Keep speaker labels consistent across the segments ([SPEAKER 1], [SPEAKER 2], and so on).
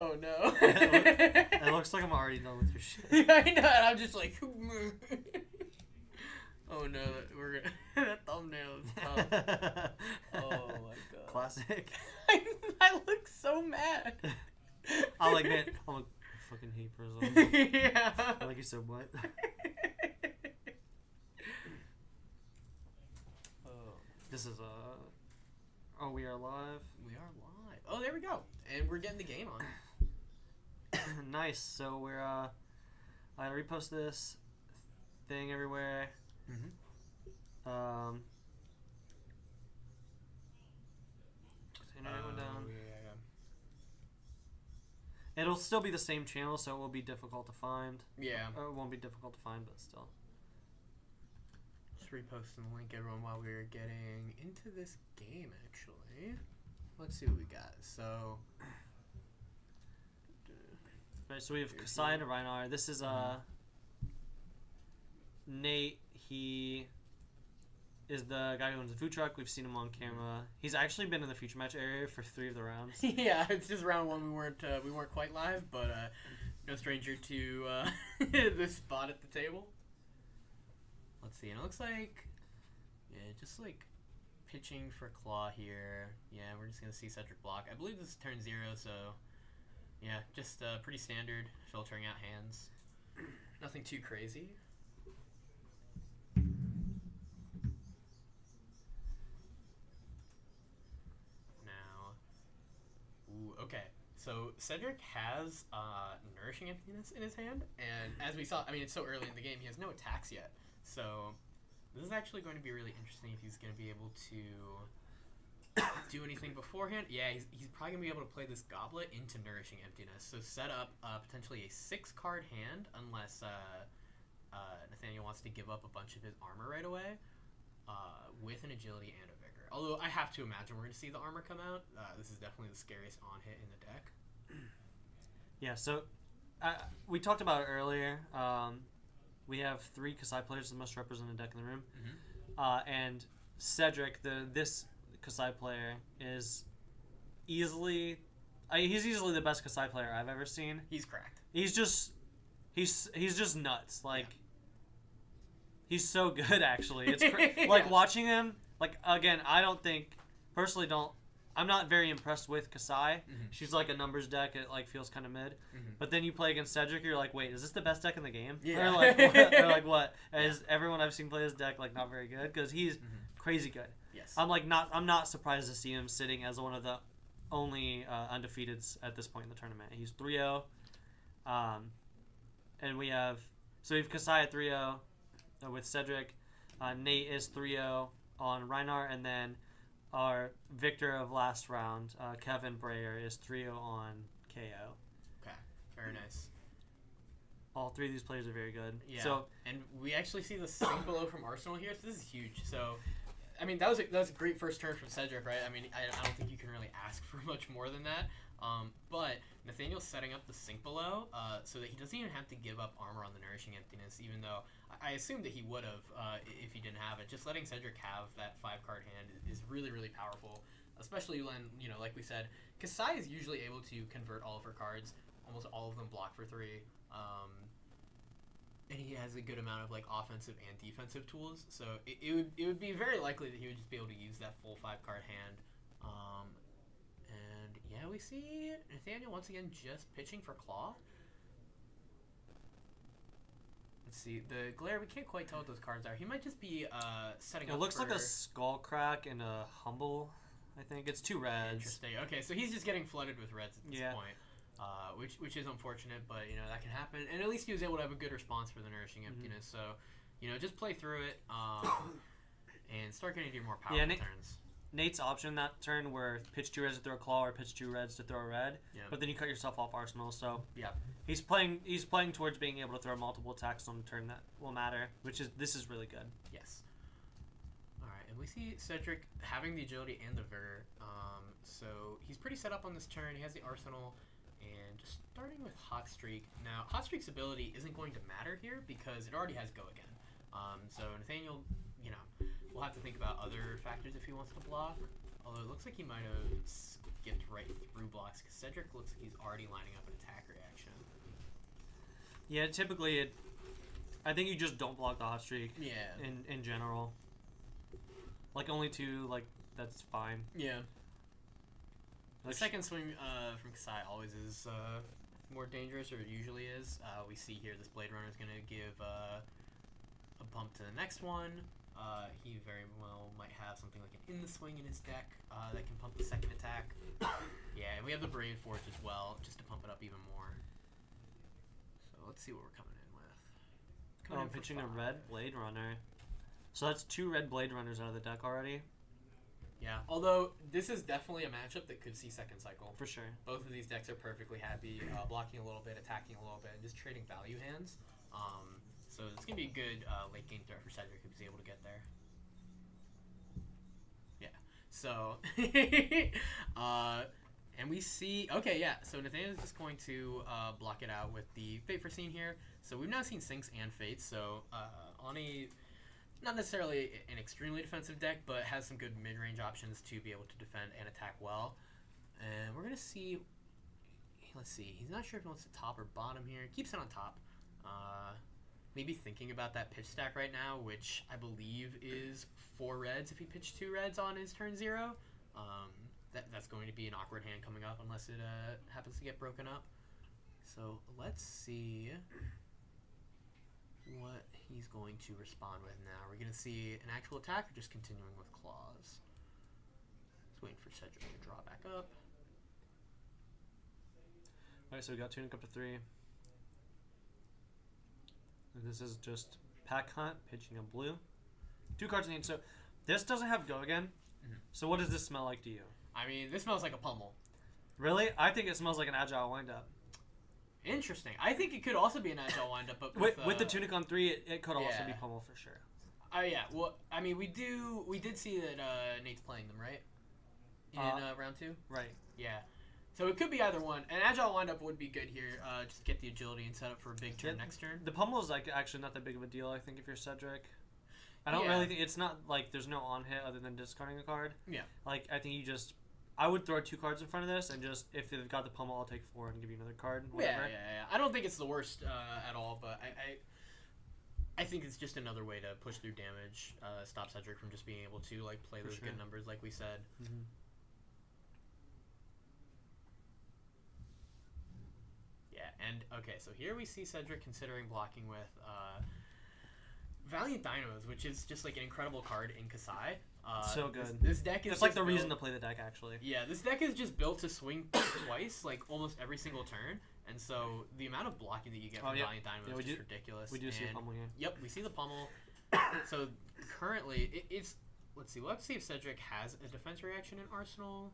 [SPEAKER 1] Oh no.
[SPEAKER 2] It looks like I'm already done with your shit.
[SPEAKER 1] I know, and I'm just like, oh no, we're gonna that thumbnail is tough. Oh my god.
[SPEAKER 2] Classic.
[SPEAKER 1] I look so mad.
[SPEAKER 2] I'm like, man, I'm like, I fucking hate Prism.
[SPEAKER 1] Yeah.
[SPEAKER 2] I like you so much. This is oh, we are live.
[SPEAKER 1] We are live. Oh, there we go. And we're getting the game on.
[SPEAKER 2] Nice. So we're I repost this thing everywhere.
[SPEAKER 1] Mm-hmm.
[SPEAKER 2] Internet went down.
[SPEAKER 1] Yeah.
[SPEAKER 2] It'll still be the same channel, so it will be difficult to find.
[SPEAKER 1] Yeah.
[SPEAKER 2] It won't be difficult to find, but still.
[SPEAKER 1] Just reposting the link, everyone, while we're getting into this game, actually. Let's see what we got. So...
[SPEAKER 2] Right, so we have Kasai and Reinar. This is Nate. He is the guy who owns the food truck. We've seen him on camera. He's actually been in the future match area for 3 of the rounds.
[SPEAKER 1] Yeah, it's just round 1. We weren't quite live, but no stranger to this spot at the table. Let's see, and it looks like just like pitching for Claw here. Yeah, we're just gonna see Cedric block. I believe this is turn 0, so yeah, just pretty standard filtering out hands. Nothing too crazy. Okay, so Cedric has Nourishing Emptiness in his hand, and as we saw, I mean, it's so early in the game, he has no attacks yet. So this is actually going to be really interesting if he's going to be able to do anything beforehand. Yeah, he's probably going to be able to play this Goblet into Nourishing Emptiness. So set up potentially a 6-card hand, unless Nathaniel wants to give up a bunch of his armor right away, with an Agility and a Vigor. Although I have to imagine we're going to see the armor come out. This is definitely the scariest on-hit in the deck.
[SPEAKER 2] Yeah, so we talked about it earlier. We have 3 Kasai players, the most represented deck in the room. Mm-hmm. And Cedric, this Kasai player, is easily... he's easily the best Kasai player I've ever seen.
[SPEAKER 1] He's cracked.
[SPEAKER 2] He's just nuts. Like, yeah. He's so good, actually. It's like watching him. Like, again, I'm not very impressed with Kasai. Mm-hmm. She's like a numbers deck. It like feels kind of mid. Mm-hmm. But then you play against Cedric, you're like, wait, is this the best deck in the game?
[SPEAKER 1] Yeah.
[SPEAKER 2] Or like, what? Or like what? Is everyone I've seen play this deck like not very good? Because he's crazy good.
[SPEAKER 1] Yes.
[SPEAKER 2] I'm not surprised to see him sitting as one of the only undefeateds at this point in the tournament. He's 3-0. And we have Kasai at 3-0 with Cedric. Nate is 3-0 on Reinar, and then our victor of last round, Kevin Breyer, is 3-0 on KO.
[SPEAKER 1] Okay, very nice.
[SPEAKER 2] All 3 of these players are very good.
[SPEAKER 1] Yeah,
[SPEAKER 2] so,
[SPEAKER 1] and we actually see the sync below from Arsenal here, so this is huge. So, I mean, that was a great first turn from Cedric, right? I mean, I don't think you can really ask for much more than that. But Nathaniel's setting up the sync below so that he doesn't even have to give up armor on the Nourishing Emptiness, even though I assumed that he would have if he didn't have it. Just letting Cedric have that 5-card hand is really, really powerful, especially when, like we said, Kasai is usually able to convert all of her cards, almost all of them block for 3, and he has a good amount of like offensive and defensive tools, so it would be very likely that he would just be able to use that full 5-card hand. And yeah, we see Nathaniel once again just pitching for Claw. Let's see, the Glare, we can't quite tell what those cards are. He might just be setting up
[SPEAKER 2] it looks
[SPEAKER 1] for...
[SPEAKER 2] like a Skull Crack and a Humble, I think. It's 2 reds.
[SPEAKER 1] Interesting. Okay, so he's just getting flooded with reds at this point. Which is unfortunate, but that can happen. And at least he was able to have a good response for the Nourishing Emptiness. So, just play through it and start getting to your more powerful turns.
[SPEAKER 2] Nate's option that turn were pitch 2 reds to throw a Claw or pitch 2 reds to throw a red.
[SPEAKER 1] Yeah.
[SPEAKER 2] But then you cut yourself off Arsenal. So
[SPEAKER 1] yeah,
[SPEAKER 2] he's playing towards being able to throw multiple attacks on the turn that will matter. This is really good.
[SPEAKER 1] Yes. All right, and we see Cedric having the agility and the vigor. So he's pretty set up on this turn. He has the Arsenal. And just starting with Hot Streak. Now, Hot Streak's ability isn't going to matter here because it already has Go Again. So Nathaniel, we'll have to think about other factors if he wants to block. Although it looks like he might have skipped right through blocks because Cedric looks like he's already lining up
[SPEAKER 2] Yeah, typically I think you just don't block the hot streak.
[SPEAKER 1] Yeah.
[SPEAKER 2] In general. Like only 2, like that's fine.
[SPEAKER 1] Yeah. The
[SPEAKER 2] Like,
[SPEAKER 1] second swing from Kasai always is more dangerous, or it usually is. We see here this Blade Runner is going to give a bump to the next one. He very well might have something like an in the swing in his deck that can pump the second attack. Yeah, and we have the Brain Forge as well, just to pump it up even more. So let's see what we're coming in with.
[SPEAKER 2] I'm pitching a red Blade Runner. So that's 2 red Blade Runners out of the deck already.
[SPEAKER 1] Yeah, although this is definitely a matchup that could see second cycle.
[SPEAKER 2] For sure.
[SPEAKER 1] Both of these decks are perfectly happy, blocking a little bit, attacking a little bit, and just trading value hands. So it's going to be a good late game threat for Cedric if he's able to get there. Yeah. So, and we see, okay, yeah. So Nathaniel is just going to block it out with the Fate Foreseen here. So we've now seen Sinks and Fates. So on a, not necessarily an extremely defensive deck, but has some good mid-range options to be able to defend and attack well. And we're going to see, let's see, he's not sure if he wants to top or bottom here. Keeps it on top. Maybe thinking about that pitch stack right now, which I believe is 4 reds if he pitched 2 reds on his turn 0. That's going to be an awkward hand coming up unless it happens to get broken up. So let's see what he's going to respond with now. We're going to see an actual attack or just continuing with claws. Just waiting for Cedric to draw back up.
[SPEAKER 2] Alright, so we got tuning up to 3. And this is just Pack Hunt, pitching a blue. 2 cards in hand. So this doesn't have Go Again.
[SPEAKER 1] Mm-hmm.
[SPEAKER 2] So what does this smell like to you?
[SPEAKER 1] I mean, this smells like a pummel.
[SPEAKER 2] Really? I think it smells like an Agile Windup.
[SPEAKER 1] Interesting. I think it could also be an Agile Windup, but
[SPEAKER 2] with the tunic on 3, it could also be pummel for sure.
[SPEAKER 1] Yeah. Well, I mean, we did see that Nate's playing them, right? In round 2.
[SPEAKER 2] Right.
[SPEAKER 1] Yeah. So it could be either one. An Agile Windup would be good here, just to get the agility and set up for a big turn next turn.
[SPEAKER 2] The pummel is like actually not that big of a deal, I think, if you're Cedric. I don't really think it's not like there's no on hit other than discarding a card. Yeah. Like I think I would throw 2 cards in front of this, and just if they've got the pummel, I'll take 4 and give you another card. Whatever.
[SPEAKER 1] Yeah. I don't think it's the worst at all, but I think it's just another way to push through damage, stop Cedric from just being able to like play those good numbers, like we said.
[SPEAKER 2] Mm-hmm.
[SPEAKER 1] Yeah, and okay, so here we see Cedric considering blocking with Valiant Dynamos, which is just like an incredible card in Kasai.
[SPEAKER 2] So good.
[SPEAKER 1] This deck is
[SPEAKER 2] it's like the reason to play the deck, actually.
[SPEAKER 1] Yeah, this deck is just built to swing twice, like almost every single turn, and so the amount of blocking that you get from Valiant Dynamo is just ridiculous.
[SPEAKER 2] We do see the pummel here.
[SPEAKER 1] Yep, we see the pummel. So currently, it's let's see if Cedric has a defense reaction in Arsenal.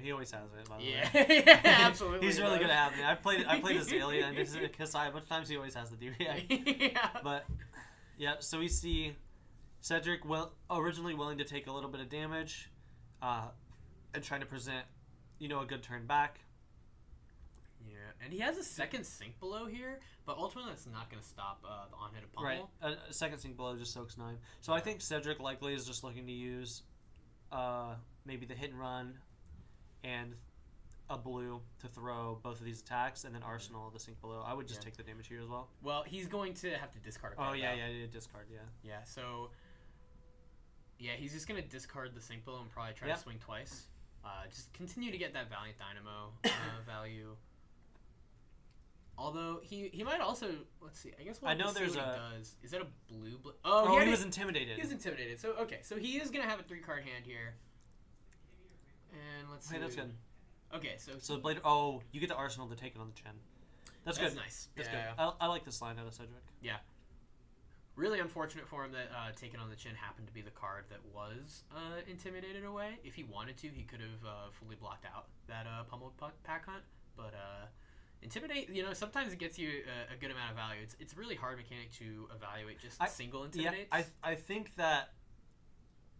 [SPEAKER 2] He always has it, by the way.
[SPEAKER 1] Yeah, absolutely.
[SPEAKER 2] He's really good at having it. I played Azalea and Kasai a bunch of times. He always has the D-react.
[SPEAKER 1] Yeah.
[SPEAKER 2] But, yeah, so we see Cedric originally willing to take a little bit of damage and trying to present, a good turn back.
[SPEAKER 1] Yeah, and he has a second sink below here, but ultimately that's not going to stop the on-hit of pummel.
[SPEAKER 2] Right, a second sink below just soaks 9. So I think Cedric likely is just looking to use maybe the hit and run and a blue to throw both of these attacks, and then Arsenal, the sink below. I would just take the damage here as well.
[SPEAKER 1] Well, he's going to have to discard a card.
[SPEAKER 2] Oh, yeah, discard, yeah.
[SPEAKER 1] Yeah, so... Yeah, he's just going to discard the sink below and probably try to swing twice. Just continue to get that Valiant Dynamo value. Although, he might also... Let's see, I guess we'll see what he does. Is that a blue...
[SPEAKER 2] Oh, he was intimidated.
[SPEAKER 1] He was intimidated. So, okay, so he is going to have a 3-card hand here. And let's see.
[SPEAKER 2] Hey, that's good.
[SPEAKER 1] Okay, so
[SPEAKER 2] the blade. Oh, you get the Arsenal to take it on the chin. That's good.
[SPEAKER 1] Nice.
[SPEAKER 2] That's good. I like this line out of Cedric.
[SPEAKER 1] Yeah. Really unfortunate for him that taking on the chin happened to be the card that was intimidated away. If he wanted to, he could have fully blocked out that pummeled pack hunt. But intimidate, sometimes it gets you a good amount of value. It's a really hard mechanic to evaluate just single intimidates.
[SPEAKER 2] Yeah, I think that.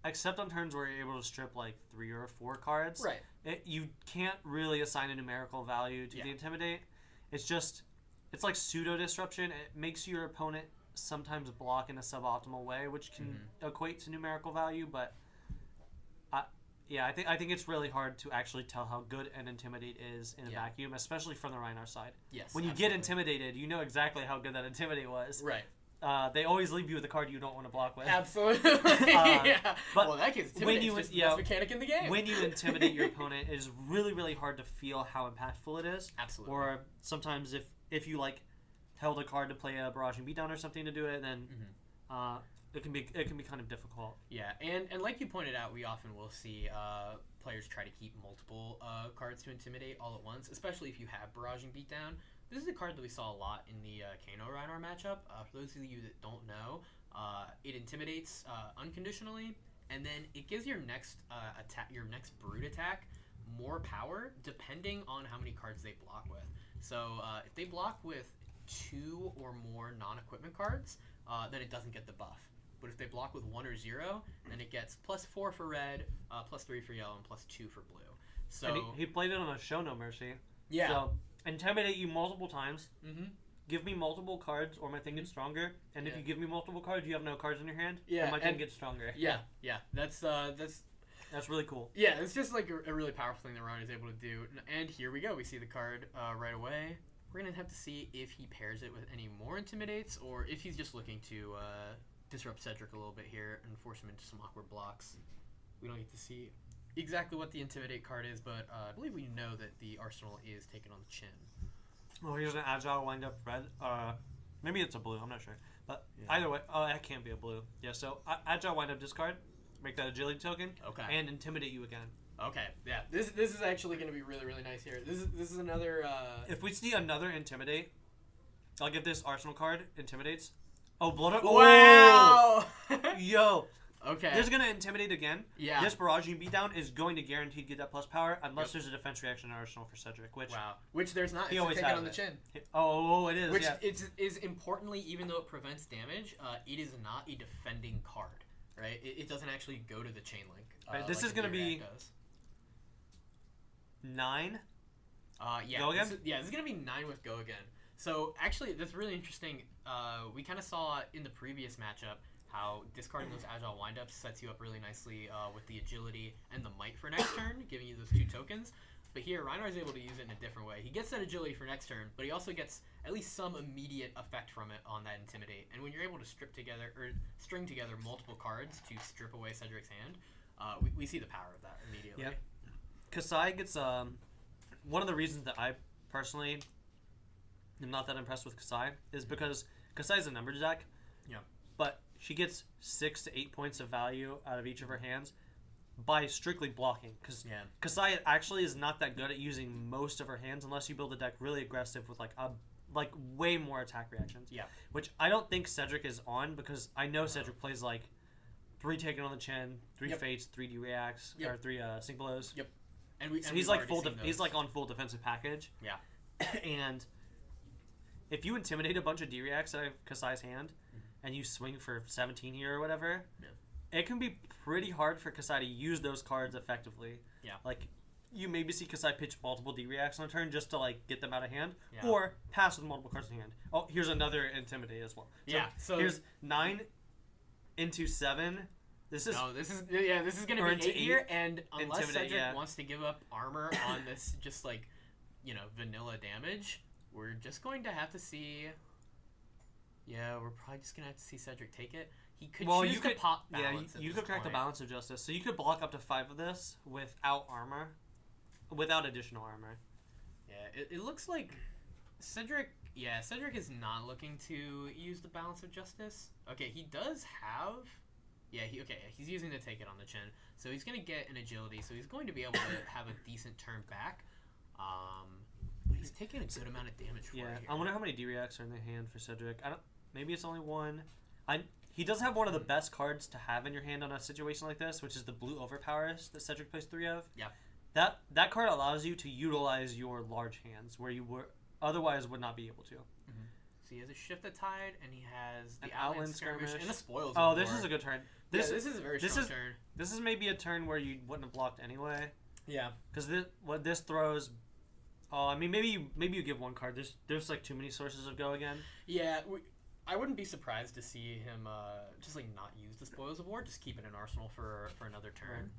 [SPEAKER 2] Except on turns where you're able to strip like 3 or 4 cards,
[SPEAKER 1] right?
[SPEAKER 2] You can't really assign a numerical value to the intimidate. It's like pseudo disruption. It makes your opponent sometimes block in a suboptimal way, which can equate to numerical value. But Yeah, I think it's really hard to actually tell how good an Intimidate is in a vacuum, especially from the Reinhardt side.
[SPEAKER 1] Yes.
[SPEAKER 2] When you get Intimidated, you know exactly how good that Intimidate was.
[SPEAKER 1] Right.
[SPEAKER 2] They always leave you with a card you don't want to block with.
[SPEAKER 1] Absolutely. Yeah.
[SPEAKER 2] But
[SPEAKER 1] well, that case, Intimidate is just the best mechanic in the game.
[SPEAKER 2] When you intimidate your opponent, it is really, really hard to feel how impactful it is.
[SPEAKER 1] Absolutely.
[SPEAKER 2] Or sometimes if you like held a card to play a barraging beatdown or something to do it, then it can be kind of difficult.
[SPEAKER 1] Yeah, and like you pointed out, we often will see players try to keep multiple cards to intimidate all at once, especially if you have barraging beatdown. This is a card that we saw a lot in the Kano Reinhardt matchup. For those of you that don't know, it intimidates unconditionally, and then it gives your next brute attack more power depending on how many cards they block with. So if they block with 2 or more non-equipment cards, then it doesn't get the buff. But if they block with 1 or 0, then it gets +4 for red, +3 for yellow, and +2 for blue. So
[SPEAKER 2] and he played it on a Show No Mercy.
[SPEAKER 1] Yeah.
[SPEAKER 2] So intimidate you multiple times.
[SPEAKER 1] Mm-hmm.
[SPEAKER 2] Give me multiple cards, or my thing gets stronger. And if you give me multiple cards, you have no cards in your hand.
[SPEAKER 1] Yeah,
[SPEAKER 2] and my thing gets stronger.
[SPEAKER 1] Yeah. That's
[SPEAKER 2] really cool.
[SPEAKER 1] Yeah, it's just like a really powerful thing that Ron is able to do. And here we go. We see the card right away. We're gonna have to see if he pairs it with any more intimidates, or if he's just looking to disrupt Cedric a little bit here and force him into some awkward blocks. We don't get to see exactly what the intimidate card is, but I believe we know that the arsenal is taken on the chin.
[SPEAKER 2] Oh, here's an agile wind-up red. Maybe it's a blue. I'm not sure. But either way, that can't be a blue. Yeah, so agile wind-up discard, make that agility token, and intimidate you again.
[SPEAKER 1] Okay, yeah. This is actually going to be really, really nice here. This is another...
[SPEAKER 2] If we see another intimidate, I'll give this arsenal card, intimidates. Oh, blood up.
[SPEAKER 1] Wow!
[SPEAKER 2] Oh! Yo.
[SPEAKER 1] Okay.
[SPEAKER 2] This is going to intimidate again.
[SPEAKER 1] Yeah.
[SPEAKER 2] This barraging beatdown is going to guarantee get that plus power unless there's a defense reaction in Arsenal for Cedric,
[SPEAKER 1] which there's not.
[SPEAKER 2] He
[SPEAKER 1] it's
[SPEAKER 2] always
[SPEAKER 1] taken
[SPEAKER 2] has
[SPEAKER 1] on the chin.
[SPEAKER 2] Oh, it is.
[SPEAKER 1] Which is importantly, even though it prevents damage, it is not a defending card, right? It doesn't actually go to the chain link.
[SPEAKER 2] Right, this is going to be 9.
[SPEAKER 1] Yeah.
[SPEAKER 2] Go again?
[SPEAKER 1] This is going to be 9 with go again. So actually, that's really interesting. We kind of saw in the previous matchup how discarding those agile windups sets you up really nicely with the agility and the might for next turn, giving you those 2 tokens. But here, Reinhardt is able to use it in a different way. He gets that agility for next turn, but he also gets at least some immediate effect from it on that intimidate. And when you're able to string together multiple cards to strip away Cedric's hand, we see the power of that immediately.
[SPEAKER 2] Yep. Kasai gets one of the reasons that I personally am not that impressed with Kasai is because Kasai is a numbered deck.
[SPEAKER 1] Yeah.
[SPEAKER 2] But she gets 6 to 8 points of value out of each of her hands by strictly blocking. Because Kasai actually is not that good at using most of her hands unless you build a deck really aggressive with like way more attack reactions.
[SPEAKER 1] Yeah.
[SPEAKER 2] Which I don't think Cedric is on because I know Cedric plays like 3 taken on the chin, 3 fates, 3 D reacts, or 3 sync blows.
[SPEAKER 1] Yep.
[SPEAKER 2] So he's like he's like on full defensive package.
[SPEAKER 1] Yeah.
[SPEAKER 2] And if you intimidate a bunch of D reacts out of Kasai's hand, and you swing for 17 here or whatever, it can be pretty hard for Kasai to use those cards effectively.
[SPEAKER 1] Yeah.
[SPEAKER 2] Like, you maybe see Kasai pitch multiple D-reacts on a turn just to, like, get them out of hand, or pass with multiple cards in hand. Oh, here's another Intimidate as well. So here's 9 into 7. This is
[SPEAKER 1] going to be 8 here, and unless Cedric wants to give up armor on this just, like, vanilla damage, we're just going to have to see... Yeah, we're probably just going to have to see Cedric take it. He could choose to pop balance.
[SPEAKER 2] Yeah, you could crack the balance of justice. So you could block up to 5 of this without armor. Without additional armor.
[SPEAKER 1] Yeah, it looks like Cedric... Yeah, Cedric is not looking to use the balance of justice. Okay, he does have... Yeah, he's using to take it on the chin. So he's going to get an agility. So he's going to be able to have a decent turn back. He's taking a good amount of damage for it here.
[SPEAKER 2] I wonder how many D-reacts are in the hand for Cedric. Maybe it's only 1. He does have one of the best cards to have in your hand on a situation like this, which is the blue overpowers that Cedric plays 3 of.
[SPEAKER 1] Yeah.
[SPEAKER 2] That card allows you to utilize your large hands where you otherwise would not be able to.
[SPEAKER 1] Mm-hmm. So he has a Shift the Tide, and he has the
[SPEAKER 2] an
[SPEAKER 1] Outland Skirmish and the Spoils.
[SPEAKER 2] Oh, this is a good turn.
[SPEAKER 1] This is a very strong turn.
[SPEAKER 2] This is maybe a turn where you wouldn't have blocked anyway.
[SPEAKER 1] Yeah.
[SPEAKER 2] Because this throws... Oh, I mean, maybe you give 1 card. There's like too many sources of go again.
[SPEAKER 1] Yeah, I wouldn't be surprised to see him just like not use the Spoils of War, just keep it in arsenal for another turn.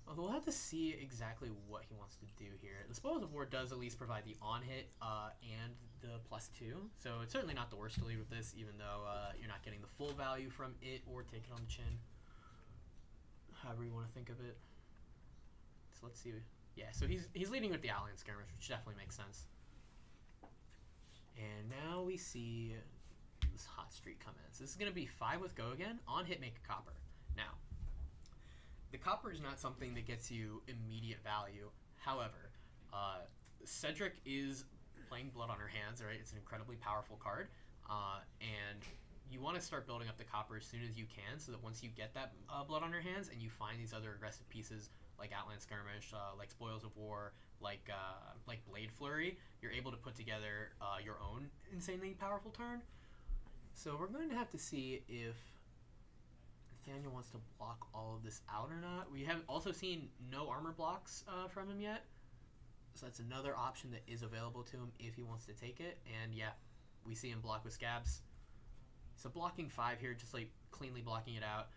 [SPEAKER 1] Although we'll have to see exactly what he wants to do here. The Spoils of War does at least provide the on-hit and the +2, so it's certainly not the worst to lead with this, even though you're not getting the full value from it or take it on the chin. However you want to think of it. So let's see. Yeah, so he's leading with the Outland Skirmish, which definitely makes sense. And now we see this hot streak come in. So this is going to be 5 with Go Again, on hit make a copper. Now, the copper is not something that gets you immediate value. However, Cedric is playing Blood on her hands, right? It's an incredibly powerful card. And you want to start building up the copper as soon as you can, so that once you get that Blood on her hands and you find these other aggressive pieces like Outland Skirmish, like Spoils of War, like Blade Flurry, you're able to put together your own insanely powerful turn. So we're going to have to see if Nathaniel wants to block all of this out or not. We have also seen no armor blocks from him yet, so that's another option that is available to him if he wants to take it. And yeah, we see him block with Scabs. So blocking 5 here, just like cleanly blocking it out.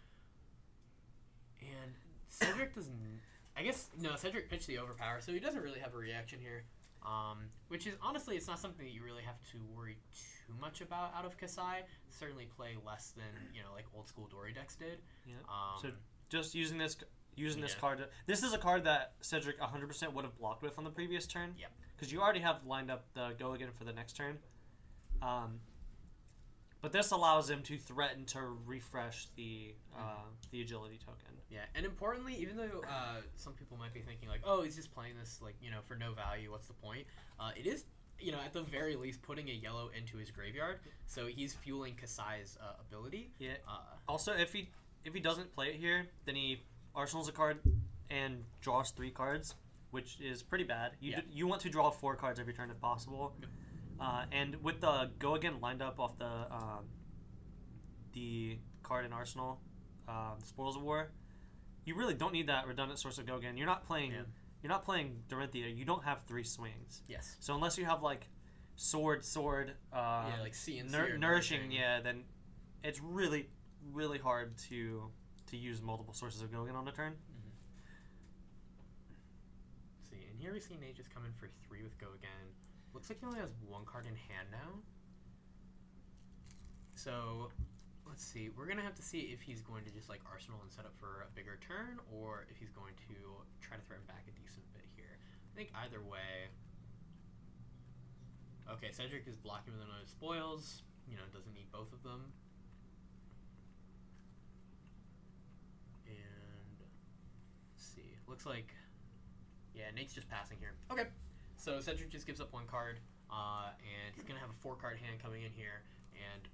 [SPEAKER 1] And Cedric doesn't... I guess, no, Cedric pitched the overpower, so he doesn't really have a reaction here. Which is, honestly, it's not something that you really have to worry too much about out of Kasai. Certainly play less than, like old school Dory decks did.
[SPEAKER 2] Yeah. So just using this card. This is a card that Cedric 100% would have blocked with on the previous turn.
[SPEAKER 1] Yep.
[SPEAKER 2] Because you already have lined up the Go Again for the next turn. But this allows him to threaten to refresh the agility token.
[SPEAKER 1] Yeah, and importantly, even though some people might be thinking like, oh, he's just playing this for no value, what's the point? It is, at the very least, putting a yellow into his graveyard, so he's fueling Kasai's ability.
[SPEAKER 2] Yeah. Also, if he doesn't play it here, then he arsenals a card and draws 3 cards, which is pretty bad. You want to draw 4 cards every turn if possible.
[SPEAKER 1] Yep.
[SPEAKER 2] And with the Go Again lined up off the card in Arsenal, Spoils of War, you really don't need that redundant source of Go Again. You're not playing Dorinthia. You don't have 3 swings.
[SPEAKER 1] Yes.
[SPEAKER 2] So unless you have like sword,
[SPEAKER 1] like CNC
[SPEAKER 2] nourishing, then it's really, really hard to use multiple sources of Go Again on a turn.
[SPEAKER 1] Mm-hmm. See, and here we see Nate just come in for 3 with Go Again. Looks like he only has 1 card in hand now. So, let's see. We're going to have to see if he's going to just like Arsenal and set up for a bigger turn, or if he's going to try to threaten back a decent bit here. I think either way... Okay, Cedric is blocking with another Spoils. Doesn't need both of them. And, let's see. Looks like... Yeah, Nate's just passing here. Okay. So Cedric just gives up 1 card, and he's going to have a 4-card hand coming in here. And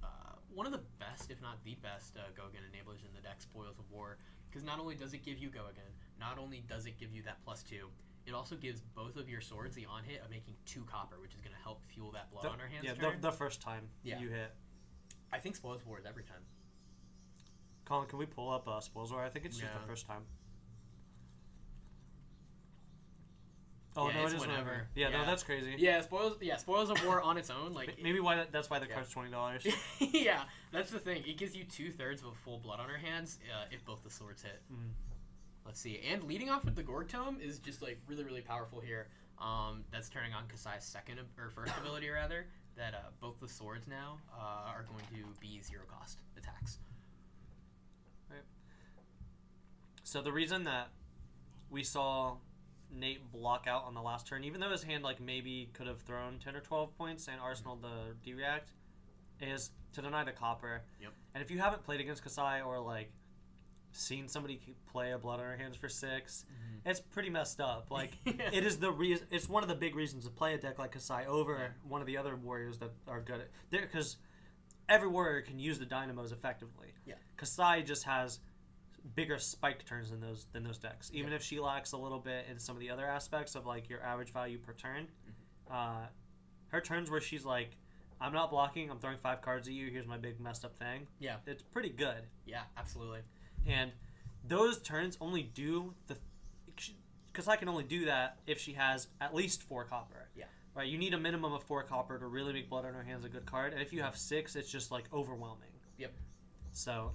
[SPEAKER 1] one of the best, if not the best, Go Again enablers in the deck, Spoils of War, because not only does it give you Go Again, not only does it give you that +2, it also gives both of your swords the on-hit of making 2 copper, which is going to help fuel that Blood on our hands turn.
[SPEAKER 2] The first time you hit.
[SPEAKER 1] I think Spoils of War is every time.
[SPEAKER 2] Colin, can we pull up Spoils of War? I think it's just the first time. Oh, no, it is whenever. Yeah, no, that's crazy.
[SPEAKER 1] Yeah, Spoils of War on its own, like
[SPEAKER 2] maybe that's why the card's $20.
[SPEAKER 1] Yeah, that's the thing. It gives you 2/3 of a full Blood on our hands if both the swords hit.
[SPEAKER 2] Mm.
[SPEAKER 1] Let's see, and leading off with the Gorg Tome is just like really, really powerful here. That's turning on Kasai's first ability rather. That both the swords now are going to be 0 cost attacks.
[SPEAKER 2] Right. So the reason that we saw Nate block out on the last turn, even though his hand like maybe could have thrown 10 or 12 points and Arsenal the D-React, is to deny the copper.
[SPEAKER 1] Yep.
[SPEAKER 2] And if you haven't played against Kasai or like seen somebody play a Blood on her hands for 6, it's pretty messed up. Like it is the reason. It's one of the big reasons to play a deck like Kasai over one of the other warriors that are good at there, because every warrior can use the dynamos effectively.
[SPEAKER 1] Yeah.
[SPEAKER 2] Kasai just has bigger spike turns than those decks. Even if she lacks a little bit in some of the other aspects of like your average value per turn, her turns where she's like, I'm not blocking, I'm throwing 5 cards at you, here's my big messed up thing.
[SPEAKER 1] Yeah.
[SPEAKER 2] It's pretty good.
[SPEAKER 1] Yeah, absolutely.
[SPEAKER 2] And those turns only do because I can only do that if she has at least 4 copper.
[SPEAKER 1] Yeah.
[SPEAKER 2] Right, you need a minimum of 4 copper to really make Blood on her hands a good card, and if you have 6, it's just like overwhelming.
[SPEAKER 1] Yep.
[SPEAKER 2] So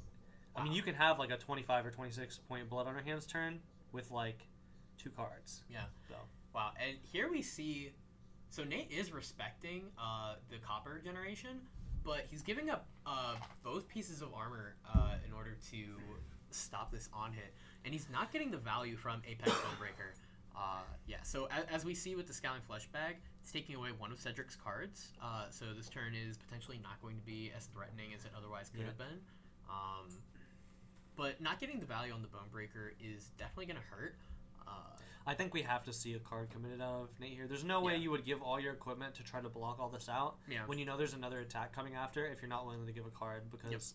[SPEAKER 2] I mean, you can have like a 25 or 26 point Blood on her hands turn with like 2 cards.
[SPEAKER 1] Yeah.
[SPEAKER 2] So
[SPEAKER 1] Wow. And here we see, so Nate is respecting the copper generation, but he's giving up both pieces of armor in order to stop this on hit, and he's not getting the value from Apex Bonebreaker. Yeah, so as we see with the Scowling Flesh Bag, it's taking away one of Cedric's cards, so this turn is potentially not going to be as threatening as it otherwise could have been. But not getting the value on the Bonebreaker is definitely going to hurt.
[SPEAKER 2] I think we have to see a card committed out of Nate here. There's no way you would give all your equipment to try to block all this out when you know there's another attack coming after if you're not willing to give a card, because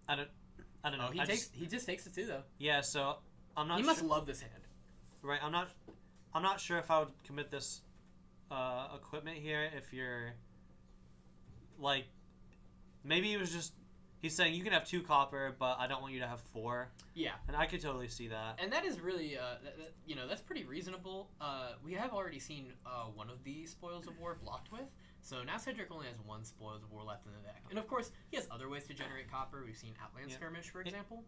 [SPEAKER 2] I don't know.
[SPEAKER 1] He just takes it too, though.
[SPEAKER 2] Yeah, so I'm not.
[SPEAKER 1] He must love this hand.
[SPEAKER 2] Right, I'm not sure if I would commit this equipment here if you're like, maybe it was just he's saying you can have 2 copper, but I don't want you to have 4.
[SPEAKER 1] Yeah,
[SPEAKER 2] and I could totally see that.
[SPEAKER 1] And that is really that's pretty reasonable. We have already seen one of the Spoils of War blocked with, so now Cedric only has 1 Spoils of War left in the deck, and of course he has other ways to generate copper. We've seen Outland Skirmish, for example.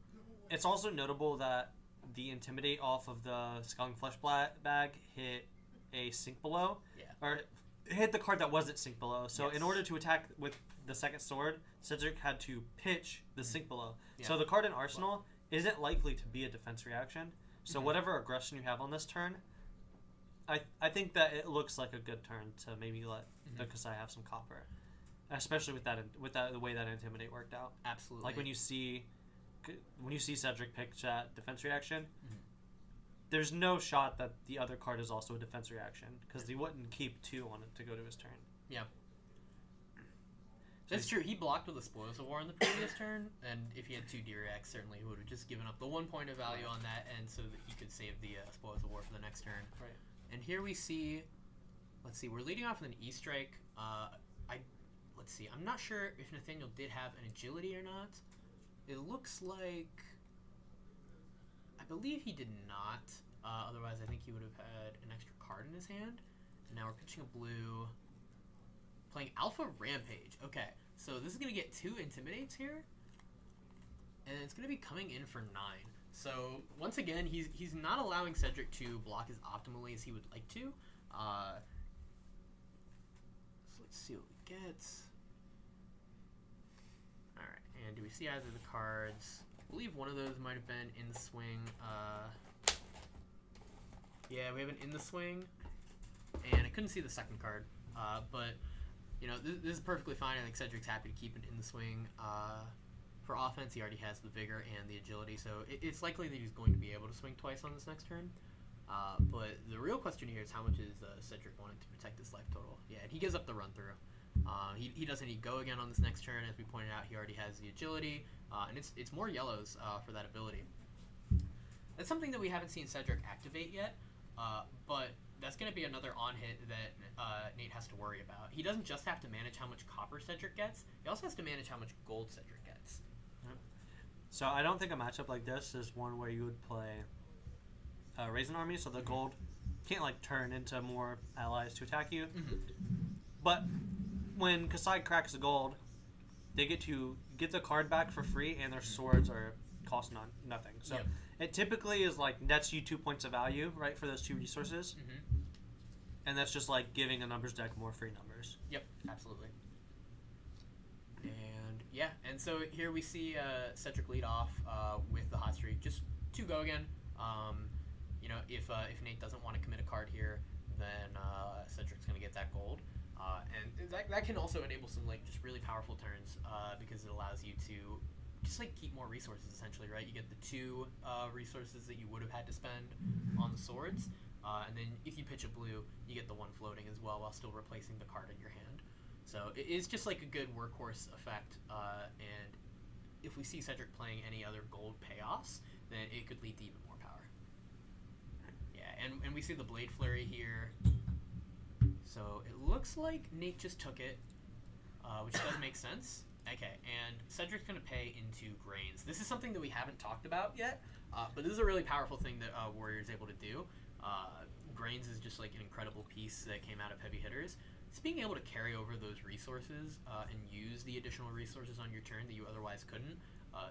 [SPEAKER 2] It's also notable that the Intimidate off of the Scowling Flesh Bag hit a Sink Below, or hit the card that wasn't Sink Below. So in order to attack with the second sword, Cedric had to pitch the Sink Below. So the card in Arsenal isn't likely to be a defense reaction. So whatever aggression you have on this turn, I think that it looks like a good turn to maybe let the Kasai have some copper, especially with the way that Intimidate worked out.
[SPEAKER 1] Absolutely.
[SPEAKER 2] Like when you see Cedric pick that defense reaction, there's no shot that the other card is also a defense reaction, because he wouldn't keep 2 on it to go to his turn.
[SPEAKER 1] Yeah. That's true. He blocked with a Spoils of War in the previous turn, and if he had 2 D-Reacts, certainly he would have just given up the 1 point of value on that, and so that he could save the Spoils of War for the next turn.
[SPEAKER 2] Right.
[SPEAKER 1] And here we see, let's see, we're leading off with an E-Strike. Let's see, I'm not sure if Nathaniel did have an agility or not. It looks like, I believe he did not. Otherwise, I think he would have had an extra card in his hand. And now we're pitching a blue. Playing Alpha Rampage. Okay, so this is going to get 2 Intimidates here. And it's going to be coming in for 9. So, once again, he's not allowing Cedric to block as optimally as he would like to. So let's see what we get. Alright, and do we see either of the cards? I believe one of those might have been in the swing. Yeah, we have an in the swing. And I couldn't see the second card. But, you know, this is perfectly fine. I think Cedric's happy to keep it in the swing. For offense, he already has the vigor and the agility, so it's likely that he's going to be able to swing twice on this next turn. But the real question here is how much is Cedric wanting to protect his life total? Yeah, and he gives up the run through. He doesn't need go again on this next turn. As we pointed out, he already has the agility, and it's more yellows for that ability. That's something that we haven't seen Cedric activate yet, but that's going to be another on-hit that Nate has to worry about. He doesn't just have to manage how much copper Cedric gets, he also has to manage how much gold Cedric gets.
[SPEAKER 2] So I don't think a matchup like this is one where you would play Raisin Army, so the gold can't like turn into more allies to attack you. But when Kasai cracks the gold, they get to get the card back for free, and their swords are cost nothing. So it typically is like nets you 2 points of value, right, for those 2 resources. And that's just like giving a numbers deck more free numbers.
[SPEAKER 1] Yep, absolutely. And yeah, and so here we see Cedric lead off with the hot streak. Just 2 go again. You know, if Nate doesn't want to commit a card here, then Cedric's going to get that gold. And that can also enable some like just really powerful turns because it allows you to just like keep more resources essentially, right? You get the 2 resources that you would have had to spend on the swords, and then if you pitch a blue, you get the 1 floating as well while still replacing the card in your hand. So it is just like a good workhorse effect, and if we see Cedric playing any other gold payoffs, then it could lead to even more power. Yeah, and we see the Blade Flurry here. So it looks like Nate just took it, which does make sense. Okay, and Cedric's going to pay into Grains. This is something that we haven't talked about yet, but this is a really powerful thing that Warrior is able to do. Grains is just like an incredible piece that came out of heavy hitters. It's being able to carry over those resources and use the additional resources on your turn that you otherwise couldn't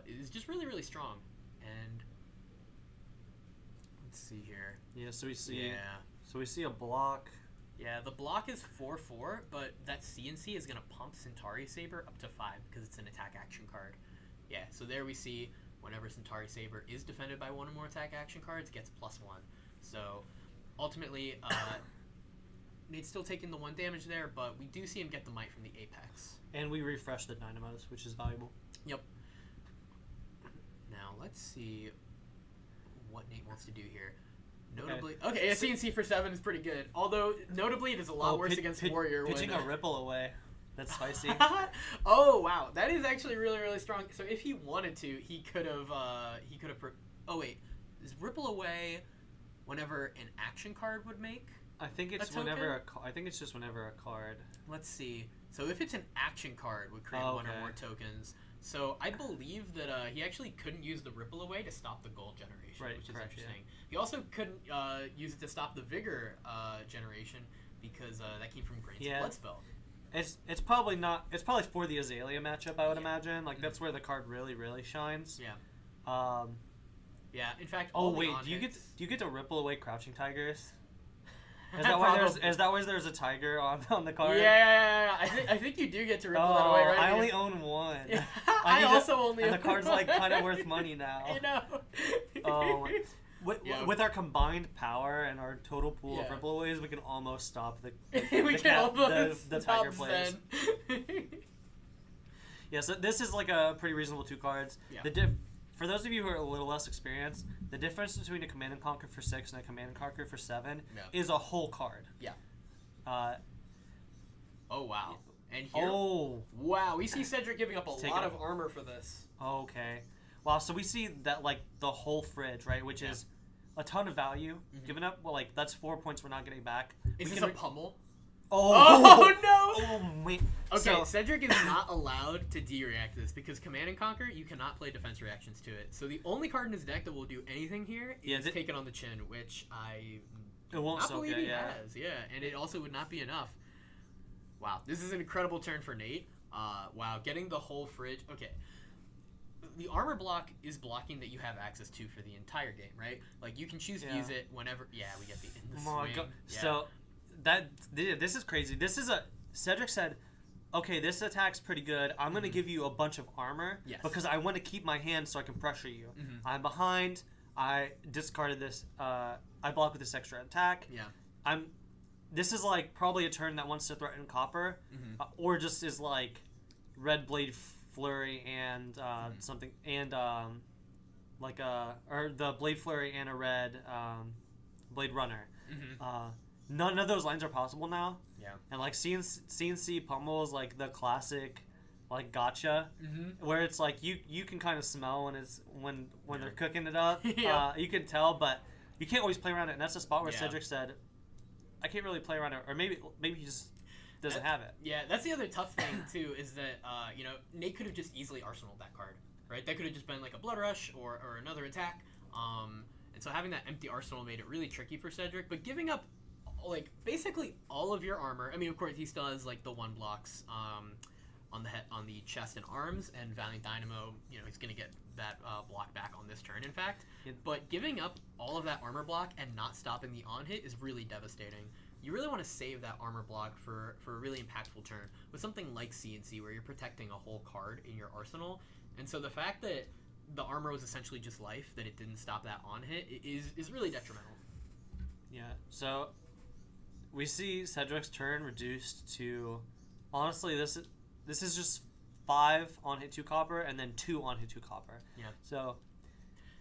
[SPEAKER 1] is just really, really strong. And Let's see here.
[SPEAKER 2] Yeah, so we see.
[SPEAKER 1] Yeah.
[SPEAKER 2] So we see a block.
[SPEAKER 1] Yeah, the block is 4/4, but that CNC is gonna pump Centauri Saber up to 5 because it's an attack action card. Yeah, so there we see whenever Centauri Saber is defended by one or more attack action cards, gets +1. So ultimately, Nate's still taking the 1 damage there, but we do see him get the might from the Apex.
[SPEAKER 2] And we refresh the dynamos, which is valuable.
[SPEAKER 1] Yep. Now let's see what Nate wants to do here. Notably, okay, a CNC for 7 is pretty good. Although notably, it is a lot worse against Warrior.
[SPEAKER 2] Pitching a ripple away. That's spicy.
[SPEAKER 1] Oh wow, that is actually really really strong. So if he wanted to, he could have. Oh wait, is ripple away whenever an action card would make?
[SPEAKER 2] I think it's whenever I think it's just whenever a card.
[SPEAKER 1] Let's see. So if it's an action card, would create 1 or more tokens. So I believe that he actually couldn't use the ripple away to stop the gold generation, which is interesting. Yeah. He also couldn't use it to stop the vigor generation because that came from Grain's blood spell.
[SPEAKER 2] It's probably not. It's probably for the Azalea matchup, I would imagine. Like that's where the card really shines.
[SPEAKER 1] Yeah. Yeah. In fact.
[SPEAKER 2] Oh wait, do you get to ripple away Crouching Tigers? Is that why there's a tiger on the card?
[SPEAKER 1] Yeah. I think you do get to ripple that away, right?
[SPEAKER 2] I only own 1.
[SPEAKER 1] Yeah. I also only own
[SPEAKER 2] and the card's like kind of worth money now.
[SPEAKER 1] I know.
[SPEAKER 2] Oh. With our combined power and our total pool of ripple aways, we can almost stop the tiger players. Yeah, so this is like a pretty reasonable 2 cards. Yeah. For those of you who are a little less experienced, the difference between a Command and Conquer for 6 and a Command and Conquer for 7 is a whole card.
[SPEAKER 1] Yeah. Oh wow. And here.
[SPEAKER 2] Oh.
[SPEAKER 1] Wow. We see Cedric giving up a lot of armor for this.
[SPEAKER 2] Okay. Wow. So we see that like the whole fridge, right, which is a ton of value. Given up, well, like that's 4 points we're not getting back.
[SPEAKER 1] Is this a pummel?
[SPEAKER 2] Oh
[SPEAKER 1] no!
[SPEAKER 2] Oh wait.
[SPEAKER 1] Okay, so Cedric is not allowed to D-react this because Command and Conquer, you cannot play defense reactions to it. So the only card in his deck that will do anything here is Take It on the Chin, which I not believe he has. Yeah, and it also would not be enough. Wow, this is an incredible turn for Nate. Wow, getting the whole fridge. Okay. The armor block is blocking that you have access to for the entire game, right? Like you can choose to use it whenever. Yeah, we get the in the swing. God.
[SPEAKER 2] Yeah. So this is crazy. This is Cedric said, okay, this attack's pretty good. I'm gonna give you a bunch of armor because I want to keep my hand so I can pressure you. I'm behind. I discarded this. I block with this extra attack.
[SPEAKER 1] Yeah.
[SPEAKER 2] This is like probably a turn that wants to threaten copper, or just is like red blade flurry and something and or the blade flurry and a red blade runner. None of those lines are possible now.
[SPEAKER 1] Yeah.
[SPEAKER 2] And like CNC pummel is like the classic like gotcha where it's like you can kind of smell when they're cooking it up. You can tell, but you can't always play around it, and that's a spot where Cedric said I can't really play around it, or maybe he just doesn't have it.
[SPEAKER 1] Yeah, that's the other tough thing too is that Nate could have just easily arsenaled that card, right? That could have just been like a blood rush or another attack, and so having that empty arsenal made it really tricky for Cedric. But giving up like basically all of your armor. I mean, of course, he still has like the 1 blocks on the head, on the chest and arms, and Valiant Dynamo. He's gonna get that block back on this turn. In fact, but giving up all of that armor block and not stopping the on hit is really devastating. You really want to save that armor block for a really impactful turn with something like CNC where you're protecting a whole card in your arsenal. And so the fact that the armor was essentially just life, that it didn't stop that on hit, is really detrimental.
[SPEAKER 2] Yeah. So we see Cedric's turn reduced to, honestly, this is just 5 on hit 2 copper and then 2 on hit 2 copper.
[SPEAKER 1] Yeah.
[SPEAKER 2] So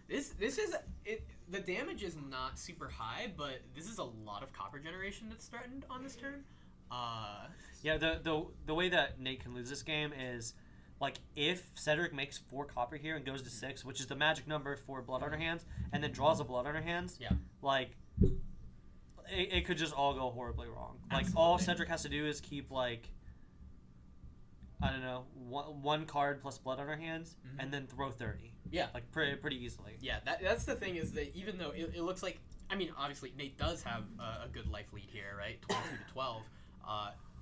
[SPEAKER 1] this is it. The damage is not super high, but this is a lot of copper generation that's threatened on this turn.
[SPEAKER 2] Yeah. The way that Nate can lose this game is like if Cedric makes 4 copper here and goes to 6, which is the magic number for blood on her hands, and then draws a blood on her hands.
[SPEAKER 1] Yeah.
[SPEAKER 2] Like it could just all go horribly wrong.
[SPEAKER 1] Absolutely.
[SPEAKER 2] Like all Cedric has to do is keep like, I don't know, one card plus blood on her hands, and then throw 30.
[SPEAKER 1] Yeah.
[SPEAKER 2] Like pretty easily.
[SPEAKER 1] Yeah, that's the thing is that even though it looks like, I mean, obviously Nate does have a good life lead here, right? 22 to 12.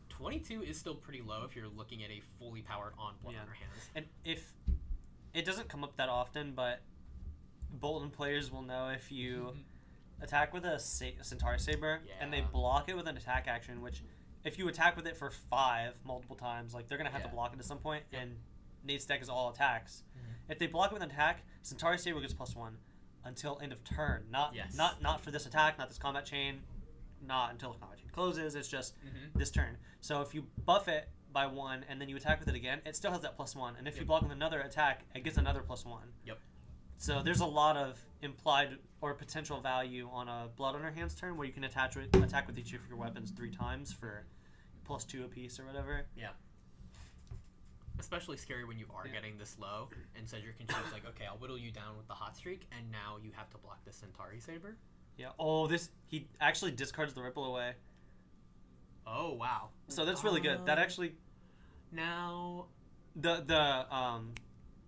[SPEAKER 1] 22 is still pretty low if you're looking at a fully powered on blood on her hands.
[SPEAKER 2] And if it doesn't come up that often, but Bolton players will know if you attack with a Centauri Saber, and they
[SPEAKER 1] Yeah.
[SPEAKER 2] block it with an attack action, which if you attack with it for 5 multiple times, like they're going to have to
[SPEAKER 1] Yeah.
[SPEAKER 2] block it at some point,
[SPEAKER 1] Yep.
[SPEAKER 2] and Nate's deck is all attacks. If they block it with an attack, Centauri Saber gets +1 until end of turn.
[SPEAKER 1] Yes.
[SPEAKER 2] Not for this attack, not this combat chain, not until the combat chain closes. It's just this turn. So if you buff it by 1 and then you attack with it again, it still has that +1. And if you
[SPEAKER 1] Yep.
[SPEAKER 2] block with another attack, it gets another +1.
[SPEAKER 1] Yep.
[SPEAKER 2] So there's a lot of implied or potential value on a Blood on Your Hands turn where you can attack with each of your weapons 3 times for +2 apiece or whatever.
[SPEAKER 1] Yeah. Especially scary when you are getting this low, and Cedric can choose like, okay, I'll whittle you down with the hot streak, and now you have to block the Centauri Saber.
[SPEAKER 2] Yeah. Oh, he actually discards the Ripple away.
[SPEAKER 1] Oh wow.
[SPEAKER 2] So that's really good. That actually
[SPEAKER 1] Now
[SPEAKER 2] the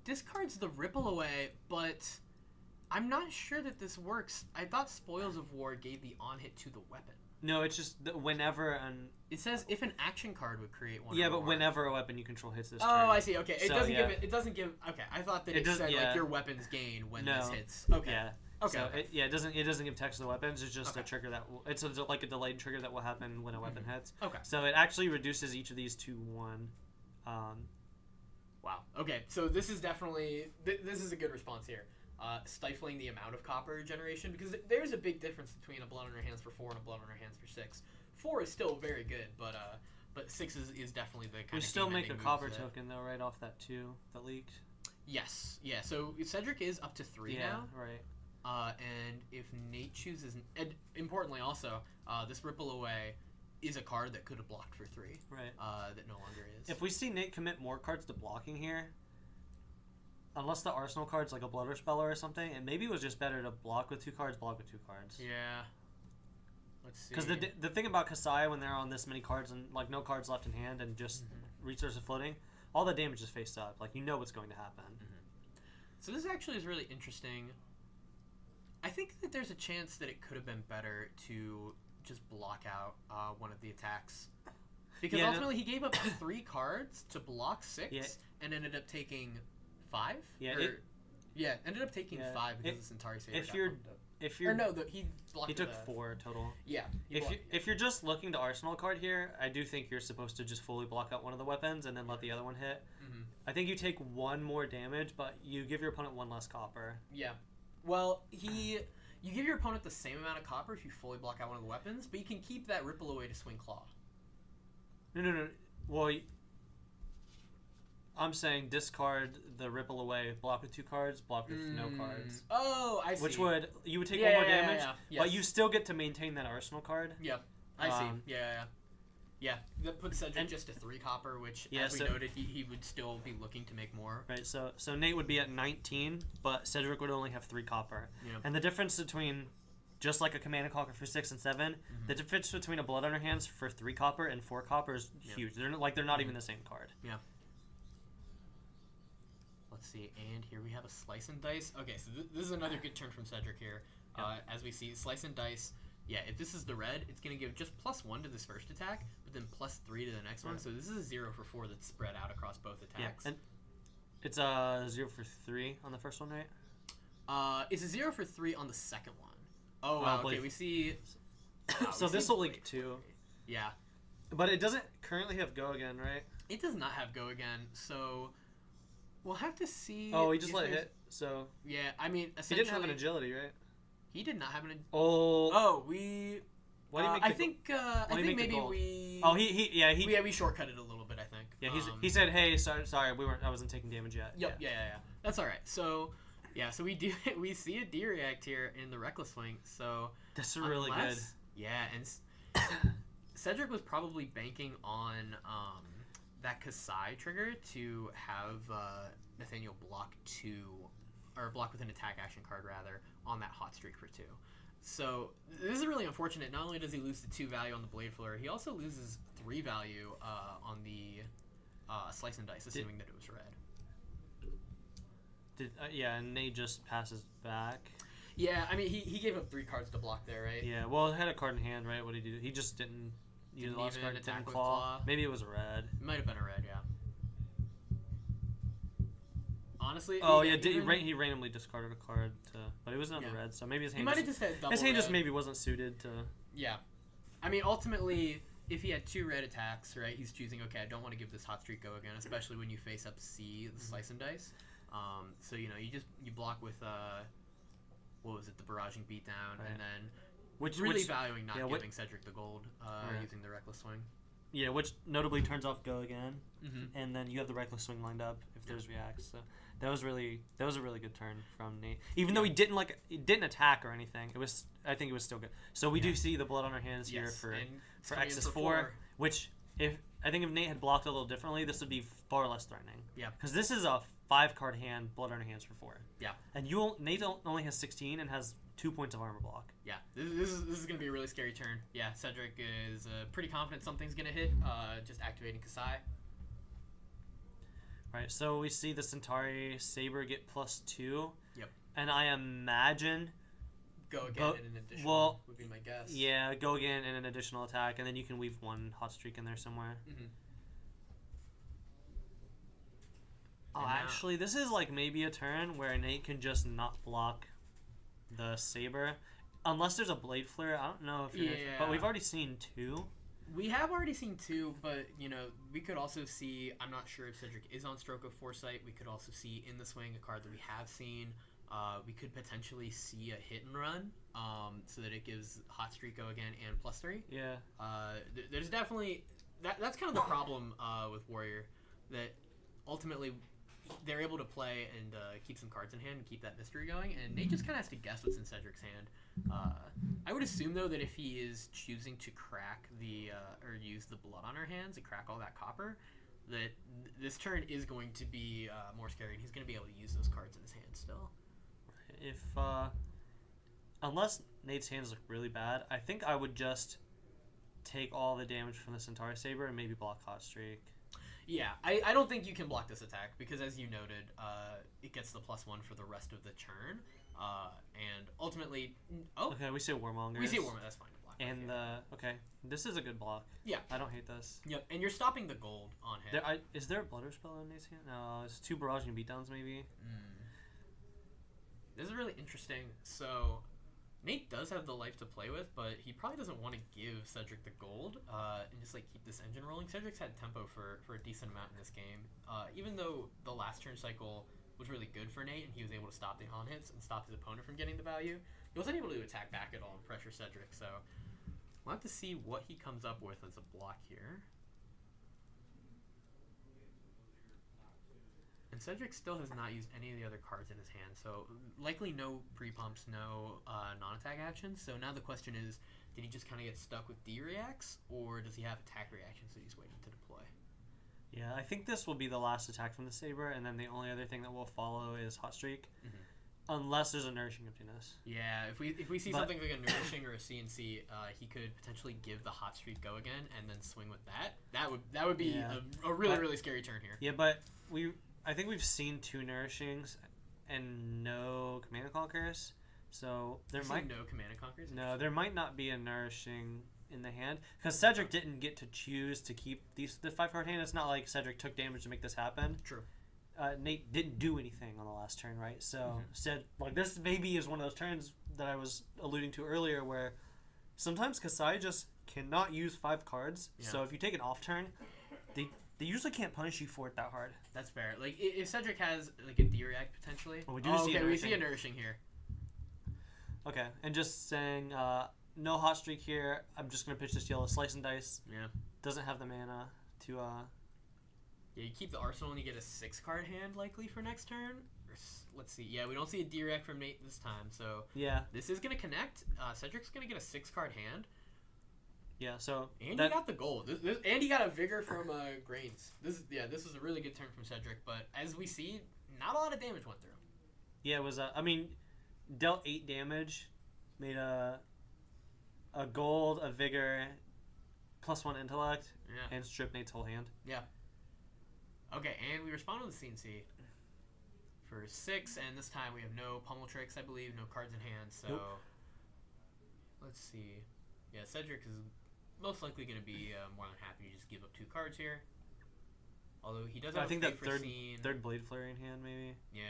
[SPEAKER 1] discards the Ripple away, but I'm not sure that this works. I thought Spoils of War gave the on hit to the weapon.
[SPEAKER 2] no, it's just whenever an
[SPEAKER 1] It says if an action card would create one.
[SPEAKER 2] yeah,
[SPEAKER 1] or
[SPEAKER 2] but
[SPEAKER 1] more.
[SPEAKER 2] whenever a weapon you control hits this
[SPEAKER 1] Oh,
[SPEAKER 2] turn.
[SPEAKER 1] I see. Okay, it
[SPEAKER 2] So,
[SPEAKER 1] doesn't
[SPEAKER 2] yeah.
[SPEAKER 1] give it. It doesn't give. Okay, I thought that
[SPEAKER 2] It
[SPEAKER 1] it,
[SPEAKER 2] does-
[SPEAKER 1] said
[SPEAKER 2] yeah.
[SPEAKER 1] like your weapons gain when
[SPEAKER 2] No.
[SPEAKER 1] this hits. Okay.
[SPEAKER 2] Yeah.
[SPEAKER 1] Okay.
[SPEAKER 2] So
[SPEAKER 1] okay.
[SPEAKER 2] it doesn't give text to the weapons. It's just a
[SPEAKER 1] Okay.
[SPEAKER 2] trigger that it's like a delayed trigger that will happen when a weapon hits.
[SPEAKER 1] Okay.
[SPEAKER 2] So it actually reduces each of these to 1.
[SPEAKER 1] Wow. Okay, so this is definitely this is a good response here. Stifling the amount of copper generation, because there's a big difference between a Blood on Your Hands for 4 and a Blood on Your Hands for 6. 4 is still very good, but 6 is definitely the kind
[SPEAKER 2] We
[SPEAKER 1] of
[SPEAKER 2] still make a
[SPEAKER 1] game-ending
[SPEAKER 2] copper
[SPEAKER 1] moves that-
[SPEAKER 2] token though, right off that 2 that leaked.
[SPEAKER 1] Yes. Yeah. So Cedric is up to 3
[SPEAKER 2] Yeah,
[SPEAKER 1] now.
[SPEAKER 2] right.
[SPEAKER 1] And if Nate chooses, and importantly also, this Ripple Away is a card that could have blocked for 3.
[SPEAKER 2] Right.
[SPEAKER 1] That no longer is.
[SPEAKER 2] If we see Nate commit more cards to blocking here, unless the arsenal card's like a Blood Rush Speller or something, and maybe it was just better to block with 2 cards, block with 2 cards.
[SPEAKER 1] Yeah. Let's see.
[SPEAKER 2] Because the thing about Kasai when they're on this many cards and like no cards left in hand and just resources floating, all the damage is face up. Like you know what's going to happen.
[SPEAKER 1] So this actually is really interesting. I think that there's a chance that it could have been better to just block out one of the attacks. Because
[SPEAKER 2] Yeah, no-
[SPEAKER 1] ultimately he gave up 3 cards to block 6
[SPEAKER 2] Yeah.
[SPEAKER 1] and ended up taking 5?
[SPEAKER 2] Yeah,
[SPEAKER 1] ended up taking
[SPEAKER 2] Yeah.
[SPEAKER 1] 5 because the Centauri Saber
[SPEAKER 2] if
[SPEAKER 1] got
[SPEAKER 2] you're-
[SPEAKER 1] bumped up.
[SPEAKER 2] If
[SPEAKER 1] Or
[SPEAKER 2] you're
[SPEAKER 1] no, he blocked
[SPEAKER 2] he took
[SPEAKER 1] the,
[SPEAKER 2] 4 total.
[SPEAKER 1] Yeah. he
[SPEAKER 2] If
[SPEAKER 1] blocked-
[SPEAKER 2] if you're just looking to arsenal card here, I do think you're supposed to just fully block out one of the weapons and then let the other one hit.
[SPEAKER 1] Mhm.
[SPEAKER 2] I think you take 1 more damage, but you give your opponent 1 less copper.
[SPEAKER 1] Yeah. Well, you give your opponent the same amount of copper if you fully block out one of the weapons, but you can keep that Ripple Away to swing Claw.
[SPEAKER 2] No. Well, I'm saying discard the Ripple Away, block with 2 cards, block with no cards.
[SPEAKER 1] Oh, I see.
[SPEAKER 2] Which you would take
[SPEAKER 1] Yeah,
[SPEAKER 2] 1 more
[SPEAKER 1] yeah,
[SPEAKER 2] damage,
[SPEAKER 1] yeah.
[SPEAKER 2] but
[SPEAKER 1] Yes.
[SPEAKER 2] you still get to maintain that arsenal card.
[SPEAKER 1] Yep. I
[SPEAKER 2] Um,
[SPEAKER 1] see. Yeah. That puts Cedric
[SPEAKER 2] and-
[SPEAKER 1] just to 3 copper, which,
[SPEAKER 2] Yeah,
[SPEAKER 1] as we
[SPEAKER 2] so-
[SPEAKER 1] noted, he would still be looking to make more.
[SPEAKER 2] Right, so Nate would be at 19, but Cedric would only have 3 copper.
[SPEAKER 1] Yeah.
[SPEAKER 2] And the difference between, just like a Command and Conquer for 6 and 7, the difference between a Blood on Your Hands for 3 copper and 4 copper is huge. They're not even the same card.
[SPEAKER 1] Yeah. Let's see, and here we have a Slice and Dice. Okay, so this is another good turn from Cedric here. As we see, Slice and Dice, yeah, if this is the red, it's going to give just +1 to this first attack, but then +3 to the next one. So this is a 0 for 4 that's spread out across both attacks.
[SPEAKER 2] Yeah, and it's a 0 for 3 on the first one, right?
[SPEAKER 1] It's a 0 for 3 on the second one. Oh,
[SPEAKER 2] Oh,
[SPEAKER 1] wow,
[SPEAKER 2] I believe-
[SPEAKER 1] okay, we see...
[SPEAKER 2] So
[SPEAKER 1] we see
[SPEAKER 2] this will leak
[SPEAKER 1] Blade
[SPEAKER 2] 2.
[SPEAKER 1] Blade. Yeah.
[SPEAKER 2] But it doesn't currently have Go Again, right?
[SPEAKER 1] It does not have Go Again, so we'll have to see...
[SPEAKER 2] Oh, he just
[SPEAKER 1] if
[SPEAKER 2] let it
[SPEAKER 1] there's-
[SPEAKER 2] hit, so...
[SPEAKER 1] Yeah, I mean,
[SPEAKER 2] He
[SPEAKER 1] essentially...
[SPEAKER 2] didn't have an agility, right?
[SPEAKER 1] He did not have an...
[SPEAKER 2] Oh...
[SPEAKER 1] Oh, we...
[SPEAKER 2] Why do you make
[SPEAKER 1] I
[SPEAKER 2] the
[SPEAKER 1] think
[SPEAKER 2] do you
[SPEAKER 1] maybe
[SPEAKER 2] make the gold?
[SPEAKER 1] we...
[SPEAKER 2] Oh, he
[SPEAKER 1] we shortcut it a little bit, I think.
[SPEAKER 2] Yeah, he said, "Hey, sorry, I wasn't taking damage yet."
[SPEAKER 1] Yep, yeah. That's all right. So, yeah, so we see a D react here in the Reckless Swing. So
[SPEAKER 2] That's really good.
[SPEAKER 1] unless- Yeah, and Cedric was probably banking on that Kasai trigger to have Nathaniel block with an attack action card rather on that hot streak for 2. So this is really unfortunate. Not only does he lose the 2 value on the Blade Flare, he also loses 3 value on the Slice and Dice, assuming that it was red.
[SPEAKER 2] And Nate just passes back.
[SPEAKER 1] Yeah, I mean he gave up 3 cards to block there, right?
[SPEAKER 2] Yeah, well, it had a card in hand, right? What did he do? He just didn't use the last
[SPEAKER 1] even
[SPEAKER 2] card.
[SPEAKER 1] attack
[SPEAKER 2] Didn't
[SPEAKER 1] with
[SPEAKER 2] claw.
[SPEAKER 1] claw.
[SPEAKER 2] Maybe it was a red.
[SPEAKER 1] It might have been a red, yeah. honestly.
[SPEAKER 2] Oh yeah, he randomly discarded a card, but it was not the red, so maybe his hand.
[SPEAKER 1] He might have just had double.
[SPEAKER 2] His hand
[SPEAKER 1] red.
[SPEAKER 2] just maybe wasn't suited to.
[SPEAKER 1] Yeah, I mean, ultimately, if he had 2 red attacks, right, he's choosing. Okay, I don't want to give this hot streak go again, especially when you face up C, the slice and dice. So you block with what was it, the barraging beatdown,
[SPEAKER 2] right.
[SPEAKER 1] And then
[SPEAKER 2] which
[SPEAKER 1] valuing not giving Cedric the gold,
[SPEAKER 2] right.
[SPEAKER 1] using the reckless swing.
[SPEAKER 2] Yeah, which notably turns off go again,
[SPEAKER 1] Mm-hmm.
[SPEAKER 2] and then you have the reckless swing lined up if there's reacts. So that was a really good turn from Nate. Even though he didn't attack or anything, I think it was still good. So we do see the blood on our hands here for X's 4, which if Nate had blocked a little differently, this would be far less threatening.
[SPEAKER 1] Yeah,
[SPEAKER 2] because this is a 5-card hand, blood on our hands for 4.
[SPEAKER 1] Yeah,
[SPEAKER 2] and Nate only has 16 and has 2 points of armor block.
[SPEAKER 1] Yeah, this is gonna be a really scary turn. Yeah, Cedric is pretty confident something's gonna hit. Just activating Kasai.
[SPEAKER 2] Right, so we see the Centauri Saber get +2.
[SPEAKER 1] Yep.
[SPEAKER 2] And I imagine
[SPEAKER 1] go again in an additional would be my guess.
[SPEAKER 2] Yeah, go again in an additional attack, and then you can weave 1 hot streak in there somewhere.
[SPEAKER 1] Mm-hmm.
[SPEAKER 2] Oh, actually, this is like maybe a turn where Nate can just not block the Saber. Unless there's a Blade Flare. I don't know if but we've already seen 2.
[SPEAKER 1] We have already seen 2, but, we could also see, I'm not sure if Cedric is on Stroke of Foresight. We could also see in the swing a card that we have seen. We could potentially see a hit and run, so that it gives Hot Streak go again and +3.
[SPEAKER 2] Yeah.
[SPEAKER 1] There's definitely... That's kind of the problem with Warrior, that ultimately they're able to play and keep some cards in hand and keep that mystery going, and Nate just kind of has to guess what's in Cedric's hand. I would assume, though, that if he is choosing to crack or use the blood on our hands and crack all that copper, that this turn is going to be more scary, and he's going to be able to use those cards in his hand still.
[SPEAKER 2] If unless Nate's hands look really bad, I think I would just take all the damage from the Centauri Saber and maybe block Hot Streak.
[SPEAKER 1] Yeah, I don't think you can block this attack because, as you noted, it gets the +1 for the rest of the turn, and ultimately... Oh,
[SPEAKER 2] okay, we see a Warmonger.
[SPEAKER 1] We see a Warmonger, that's fine to block.
[SPEAKER 2] And, okay, this is a good block.
[SPEAKER 1] Yeah.
[SPEAKER 2] I don't hate this.
[SPEAKER 1] Yep, and you're stopping the gold on him.
[SPEAKER 2] Is there a Blooder spell in Nate's hand? No, it's 2 barraging beatdowns, maybe.
[SPEAKER 1] This is really interesting. So... Nate does have the life to play with, but he probably doesn't want to give Cedric the gold and just keep this engine rolling. Cedric's had tempo for a decent amount in this game. Even though the last turn cycle was really good for Nate and he was able to stop the on hits and stop his opponent from getting the value, he wasn't able to attack back at all and pressure Cedric. So we'll have to see what he comes up with as a block here. And Cedric still has not used any of the other cards in his hand, so likely no pre-pumps, no non-attack actions. So now the question is, did he just kind of get stuck with D-reacts, or does he have attack reactions that he's waiting to deploy?
[SPEAKER 2] Yeah, I think this will be the last attack from the Saber, and then the only other thing that will follow is Hot Streak, unless there's a Nourishing Emptiness.
[SPEAKER 1] Yeah, if we see something like a Nourishing or a CNC, he could potentially give the Hot Streak go again and then swing with that. That would be a really scary turn here.
[SPEAKER 2] Yeah, but I think we've seen 2 Nourishings and no Command and Conquerors, so there might
[SPEAKER 1] no Command and Conquerors.
[SPEAKER 2] No, there might not be a Nourishing in the hand because Cedric didn't get to choose to keep the 5-card hand. It's not like Cedric took damage to make this happen.
[SPEAKER 1] True.
[SPEAKER 2] Nate didn't do anything on the last turn, right? So this maybe is one of those turns that I was alluding to earlier, where sometimes Kasai just cannot use 5 cards. Yeah. So if you take an off turn, they usually can't punish you for it that hard.
[SPEAKER 1] That's fair. Like, if Cedric has, a D-react, potentially...
[SPEAKER 2] Well, we
[SPEAKER 1] see a Nourishing here.
[SPEAKER 2] Okay, and just saying, no Hot Streak here. I'm just going to pitch this yellow Slice and Dice.
[SPEAKER 1] Yeah.
[SPEAKER 2] Doesn't have the mana to...
[SPEAKER 1] Yeah, you keep the Arsenal and you get a 6-card hand, likely, for next turn. Let's see. Yeah, we don't see a D-react from Nate this time, so...
[SPEAKER 2] Yeah.
[SPEAKER 1] This is going to connect. Cedric's going to get a 6-card hand.
[SPEAKER 2] Yeah, so...
[SPEAKER 1] And he got the gold. And he got a Vigor from Grains. This is a really good turn from Cedric, but as we see, not a lot of damage went through.
[SPEAKER 2] Yeah, it was... dealt 8 damage, made a gold, a Vigor, +1 intellect, and stripped Nate's whole hand.
[SPEAKER 1] Yeah. Okay, and we respond with the CNC for 6, and this time we have no pummel tricks, I believe, no cards in hand, so... Nope. Let's see. Yeah, Cedric is most likely going to be more than happy to just give up 2 cards here. Although he does
[SPEAKER 2] I
[SPEAKER 1] have
[SPEAKER 2] think
[SPEAKER 1] a
[SPEAKER 2] that
[SPEAKER 1] Fate Foreseen.
[SPEAKER 2] third Blade Flurry in hand, maybe.
[SPEAKER 1] Yeah.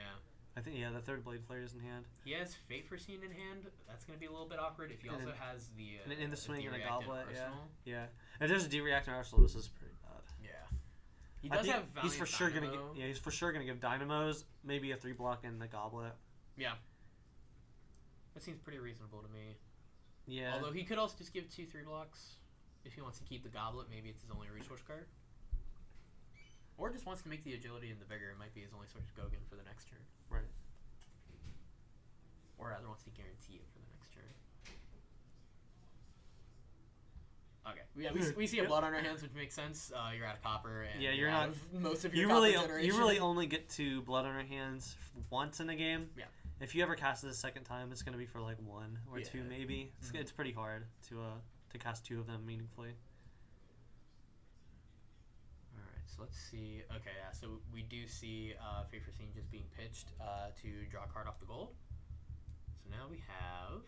[SPEAKER 2] I think the third Blade Flurry is in hand.
[SPEAKER 1] He has Fate Foreseen in hand. That's going to be a little bit awkward. If he also has the
[SPEAKER 2] and in the swing and a
[SPEAKER 1] D-React
[SPEAKER 2] goblet,
[SPEAKER 1] Arsenal.
[SPEAKER 2] yeah. If there's a D-React in Arsenal, this is pretty bad.
[SPEAKER 1] Yeah. He does have Valiant
[SPEAKER 2] he's for sure
[SPEAKER 1] Dynamo.
[SPEAKER 2] he's for sure gonna give Dynamos maybe a 3-block in the goblet.
[SPEAKER 1] Yeah. That seems pretty reasonable to me.
[SPEAKER 2] Yeah.
[SPEAKER 1] Although he could also just give 2 3-blocks if he wants to keep the goblet. Maybe it's his only resource card. Or just wants to make the agility and the vigor. It might be his only source to go again for the next turn.
[SPEAKER 2] Right.
[SPEAKER 1] Or rather wants to guarantee it for the next turn. Okay. Yeah, we see a blood on our hands, which makes sense. You're out of copper, and
[SPEAKER 2] you're
[SPEAKER 1] out
[SPEAKER 2] not
[SPEAKER 1] of most of your
[SPEAKER 2] you
[SPEAKER 1] copper generation.
[SPEAKER 2] you really only get to blood on your hands once in a game.
[SPEAKER 1] Yeah.
[SPEAKER 2] If you ever cast it a second time, it's gonna be for like 1 or 2 maybe. It's pretty hard to cast 2 of them meaningfully.
[SPEAKER 1] Alright, so let's see. Okay, yeah, so we do see Fate Foreseen just being pitched to draw a card off the gold. So now we have...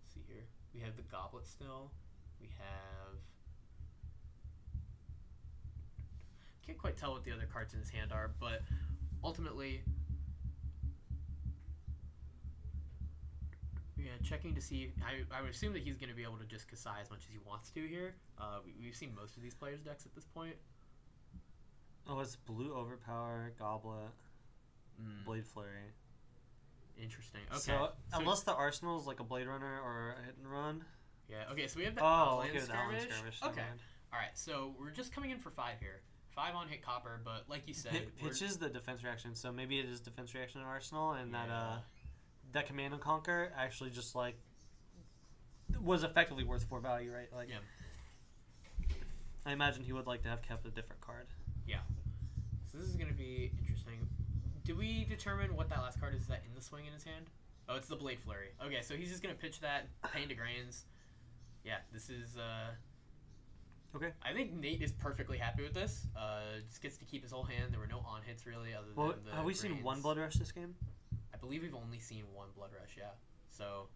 [SPEAKER 1] Let's see here. We have the goblet still. We have... Can't quite tell what the other cards in his hand are, but ultimately... Yeah, checking to see. I would assume that he's going to be able to just Kasai as much as he wants to here. We've seen most of these players' decks at this point.
[SPEAKER 2] Oh, it's blue overpower, goblet, Blade Flurry.
[SPEAKER 1] Interesting. Okay.
[SPEAKER 2] So unless the Arsenal's like a Blade Runner or a hit and run.
[SPEAKER 1] Yeah. Okay. So we have the
[SPEAKER 2] Outland
[SPEAKER 1] Skirmish.
[SPEAKER 2] Skirmish.
[SPEAKER 1] Okay. All right. So we're just coming in for 5 here. 5 on hit copper, but like you said,
[SPEAKER 2] pitches the defense reaction. So maybe it is defense reaction in Arsenal, and that Command and Conquer actually just like was effectively worth 4 value, right? Like, I imagine he would like to have kept a different card.
[SPEAKER 1] Yeah. So this is going to be interesting. Did we determine what that last card is? Is that in the swing in his hand? Oh, it's the Blade Flurry. Okay, so he's just going to pitch that, Pain to Grains. Yeah, this is...
[SPEAKER 2] Okay.
[SPEAKER 1] I think Nate is perfectly happy with this. Just gets to keep his whole hand. There were no on-hits, really, other than the
[SPEAKER 2] have we seen 1 Blood Rush this game?
[SPEAKER 1] I believe we've only seen 1 Blood Rush, yeah. So...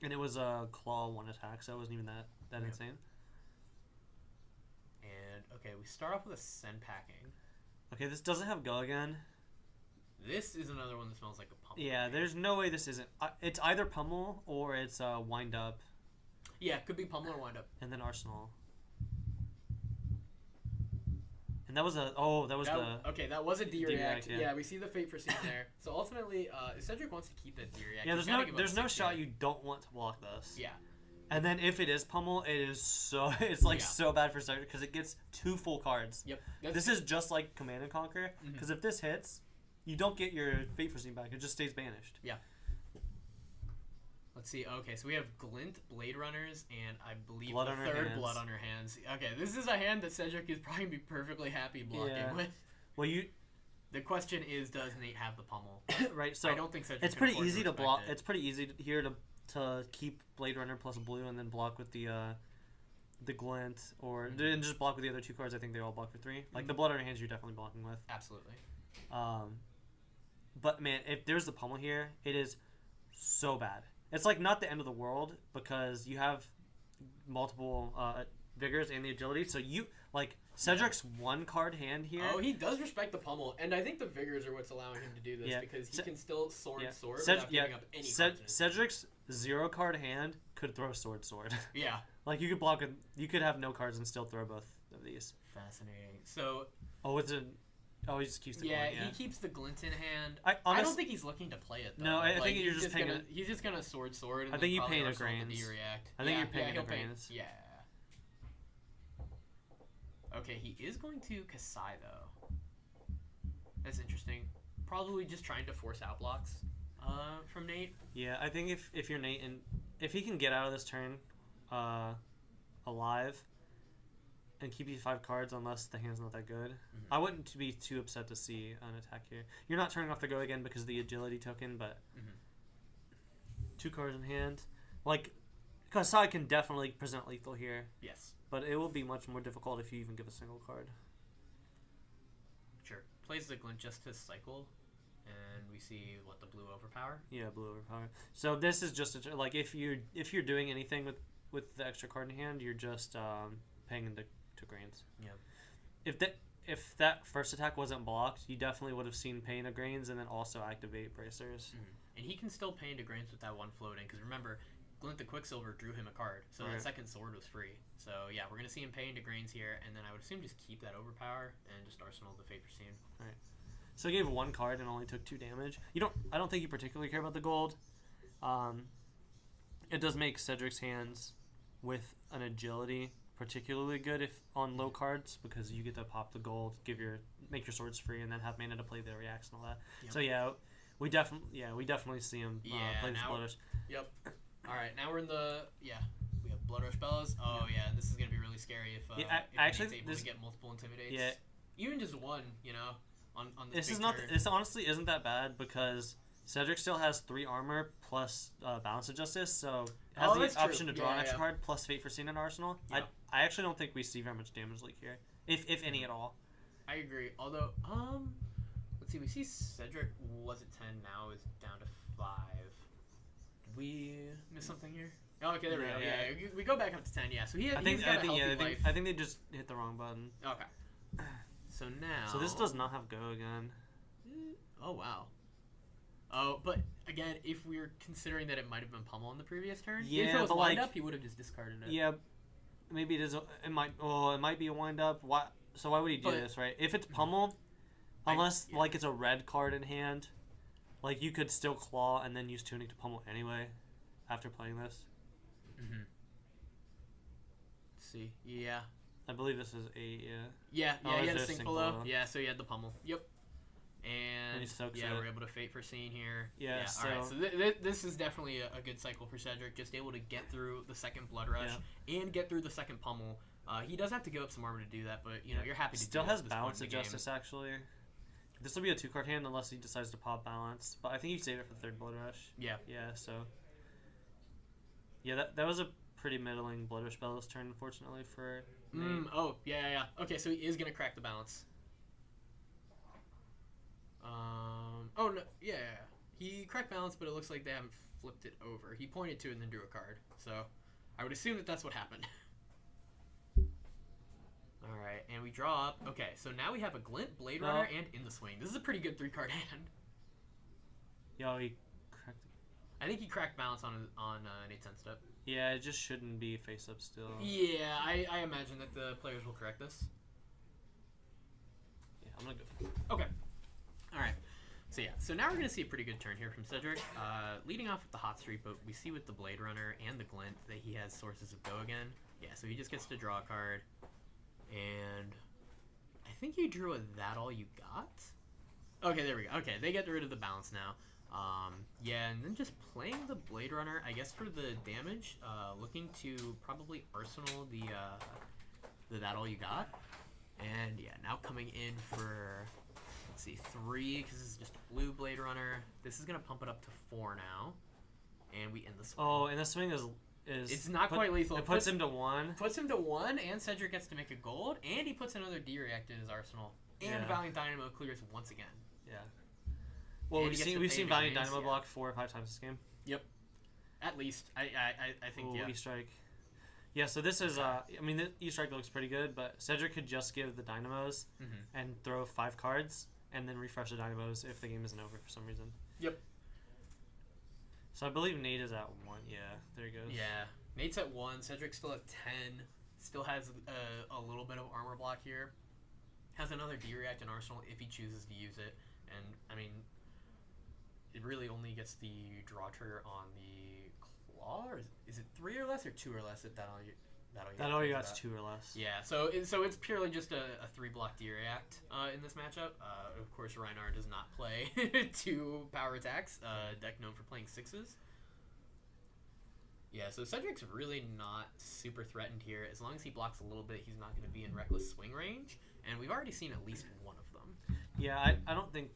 [SPEAKER 2] And it was a claw 1 attack, so it wasn't even that insane.
[SPEAKER 1] And, okay, we start off with a Sen Packing.
[SPEAKER 2] Okay, this doesn't have Go Again.
[SPEAKER 1] This is another one that smells like a pummel.
[SPEAKER 2] Yeah, there's no way this isn't. It's either Pummel or it's Wind Up.
[SPEAKER 1] Yeah, it could be Pummel or Wind Up.
[SPEAKER 2] And then Arsenal. And that was
[SPEAKER 1] Okay, that was a D-React.
[SPEAKER 2] Yeah.
[SPEAKER 1] Yeah, we see the Fate Foreseen there. So ultimately, Cedric wants to keep that D-React.
[SPEAKER 2] Yeah, there's no shot you don't want to block this.
[SPEAKER 1] Yeah.
[SPEAKER 2] And then if it is Pummel, it's so bad for Cedric because it gets 2 full cards.
[SPEAKER 1] Yep.
[SPEAKER 2] This is just like Command and Conquer because if this hits, you don't get your Fate Foreseen back. It just stays banished.
[SPEAKER 1] Yeah. Let's see. Okay, so we have Glint, Blade Runners, and I believe
[SPEAKER 2] Blood
[SPEAKER 1] the third Blood on her hands. Okay, this is a hand that Cedric is probably be perfectly happy blocking with.
[SPEAKER 2] Well,
[SPEAKER 1] the question is, does Nate have the Pummel?
[SPEAKER 2] Right. So
[SPEAKER 1] I don't think Cedric.
[SPEAKER 2] It's pretty easy to block. It's pretty easy here to keep Blade Runner plus a blue and then block with the Glint or and just block with the other 2 cards. I think they all block for 3. Like the Blood on her hands, you're definitely blocking with.
[SPEAKER 1] Absolutely.
[SPEAKER 2] But man, if there's the Pummel here, it is so bad. It's like not the end of the world because you have multiple vigors and the agility. So you like Cedric's 1 card hand here.
[SPEAKER 1] Oh, he does respect the Pummel, and I think the vigors are what's allowing him to do this because he can still sword without giving up any cards.
[SPEAKER 2] Cedric's 0 card hand could throw sword.
[SPEAKER 1] Yeah.
[SPEAKER 2] Like you could block it. You could have no cards and still throw both of these.
[SPEAKER 1] Fascinating. So.
[SPEAKER 2] He just keeps the
[SPEAKER 1] Glint.
[SPEAKER 2] Yeah,
[SPEAKER 1] he keeps the Glint in hand.
[SPEAKER 2] I
[SPEAKER 1] don't think he's looking to play it, though.
[SPEAKER 2] No, I think you're just paying
[SPEAKER 1] he's just going to sword. And
[SPEAKER 2] I think you pay
[SPEAKER 1] the
[SPEAKER 2] grains.
[SPEAKER 1] react.
[SPEAKER 2] I think you're paying the grains.
[SPEAKER 1] Yeah. Okay, he is going to Kasai, though. That's interesting. Probably just trying to force out blocks from Nate.
[SPEAKER 2] Yeah, I think if you're Nate, and if he can get out of this turn alive and keep you 5 cards unless the hand's not that good, I wouldn't be too upset to see an attack here. You're not turning off the Go Again because of the agility token, but 2 cards in hand. Like, Kasai can definitely present lethal here.
[SPEAKER 1] Yes.
[SPEAKER 2] But it will be much more difficult if you even give a single card.
[SPEAKER 1] Sure. Plays the Glint just to cycle, and we see the blue overpower.
[SPEAKER 2] Yeah, blue overpower. So this is just like if you're doing anything with the extra card in hand, you're just paying into grains.
[SPEAKER 1] Yeah.
[SPEAKER 2] if that first attack wasn't blocked, you definitely would have seen Pain of Grains and then also activate Bracers.
[SPEAKER 1] And he can still Pain to Grains with that one floating, because remember, Glint the Quicksilver drew him a card, so that second sword was free. So yeah, we're going to see him Pain to Grains here, and then I would assume just keep that Overpower and just Arsenal the Fate Foreseen.
[SPEAKER 2] Right. So he gave one card and only took 2 damage. I don't think you particularly care about the gold. It does make Cedric's hands with an agility particularly good if on low cards, because you get to pop the gold, make your swords free, and then have mana to play the reacts and all that. Yep. So yeah, we definitely see him play this Blood Rush.
[SPEAKER 1] Yep. All right, now we're in we have Blood Rush Bellas. Oh yeah, this is gonna be really scary if actually able to get multiple intimidates. Yeah. Even just one, on this.
[SPEAKER 2] This honestly isn't that bad, because Cedric still has 3 armor plus Balance of Justice, so has the option to draw an extra card plus Fate Foreseen in Arsenal. Yeah. I actually don't think we see very much damage leak here, if any at all.
[SPEAKER 1] I agree. Although, let's see, we see Cedric was at 10, now is down to 5. Did we miss something here? Oh, okay, there we go. Yeah, we go back up to 10. Yeah, so he's got a healthy life.
[SPEAKER 2] I think they just hit the wrong button.
[SPEAKER 1] Okay. So now.
[SPEAKER 2] So this does not have go again.
[SPEAKER 1] Oh wow. Oh, but again, if we're considering that it might have been Pummel in the previous turn, if it was wind up, he would have just discarded it.
[SPEAKER 2] Yeah, maybe it is. It might be a wind up. Why? So why would he do this, right? If it's Pummel, unless it's a red card in hand, you could still claw and then use Tunic to Pummel anyway, after playing this.
[SPEAKER 1] Let's see. Yeah.
[SPEAKER 2] I believe this is 8.
[SPEAKER 1] Yeah. Yeah. He had a sink below. Yeah. So he had the Pummel. Yep. And we're able to Fate Foreseen here.
[SPEAKER 2] Yeah.
[SPEAKER 1] So, all right. So this is definitely a good cycle for Cedric. Just able to get through the second Blood Rush and get through the second Pummel. He does have to give up some armor to do that, but you're happy to.
[SPEAKER 2] Still
[SPEAKER 1] do
[SPEAKER 2] has Balance of Justice actually. This will be a 2-card hand unless he decides to pop Balance, but I think you save it for the third Blood Rush.
[SPEAKER 1] Yeah.
[SPEAKER 2] Yeah. So. Yeah, that was a pretty middling Blood Rush Bellows turn, unfortunately for. Nate.
[SPEAKER 1] Oh yeah. Okay, so he is gonna crack the Balance. Oh no, yeah. He cracked Balance, but it looks like they haven't flipped it over. He pointed to it and then drew a card. So, I would assume that that's what happened. All right, and we draw up. Okay, so now we have a Glint, Blade Runner, and In the Swing. This is a pretty good 3-card hand.
[SPEAKER 2] Yo, he cracked.
[SPEAKER 1] I think he cracked Balance on an 8/10 step.
[SPEAKER 2] Yeah, it just shouldn't be face up still.
[SPEAKER 1] Yeah, I imagine that the players will correct this.
[SPEAKER 2] Yeah, I'm gonna go.
[SPEAKER 1] Okay. All right. So now we're going to see a pretty good turn here from Cedric. Leading off with the Hot Streak, but we see with the Blade Runner and the Glint that he has sources of go again. Yeah, so he just gets to draw a card. And I think he drew a That All You Got? Okay, there we go. Okay, they get rid of the Balance now. Yeah, and then just playing the Blade Runner, I guess for the damage, looking to probably Arsenal the That All You Got. And yeah, now coming in for... Let's see, 3, because this is just a blue Blade Runner. This is going to pump it up to 4 now. And we end the swing.
[SPEAKER 2] Oh, and the swing is
[SPEAKER 1] it's not quite lethal.
[SPEAKER 2] It puts him to 1.
[SPEAKER 1] Puts him to 1, and Cedric gets to make a gold, and he puts another D-React in his arsenal. And Valiant Dynamo clears once again.
[SPEAKER 2] Yeah. Well, we've seen Valiant Dynamo block 4 or 5 times this game.
[SPEAKER 1] Yep. At least. I think,
[SPEAKER 2] yeah. E-Strike. Yeah, so this is, the E-Strike looks pretty good, but Cedric could just give the Dynamos and throw 5 cards. And then refresh the Dynamos if the game isn't over for some reason.
[SPEAKER 1] Yep.
[SPEAKER 2] So I believe Nate is at 1. Yeah, there he goes.
[SPEAKER 1] Yeah. Nate's at 1. Cedric's still at 10. Still has a little bit of armor block here. Has another D-React in Arsenal if he chooses to use it. And, it really only gets the draw trigger on the claw? Or is it 3 or less or 2 or less at That All You Got?
[SPEAKER 2] 2 or less.
[SPEAKER 1] Yeah, so it's purely just a 3-block D-React in this matchup. Of course, Reinar does not play 2 power attacks, deck known for playing 6s. Yeah, so Cedric's really not super threatened here. As long as he blocks a little bit, he's not going to be in reckless swing range. And we've already seen at least one of them.
[SPEAKER 2] Yeah, I don't think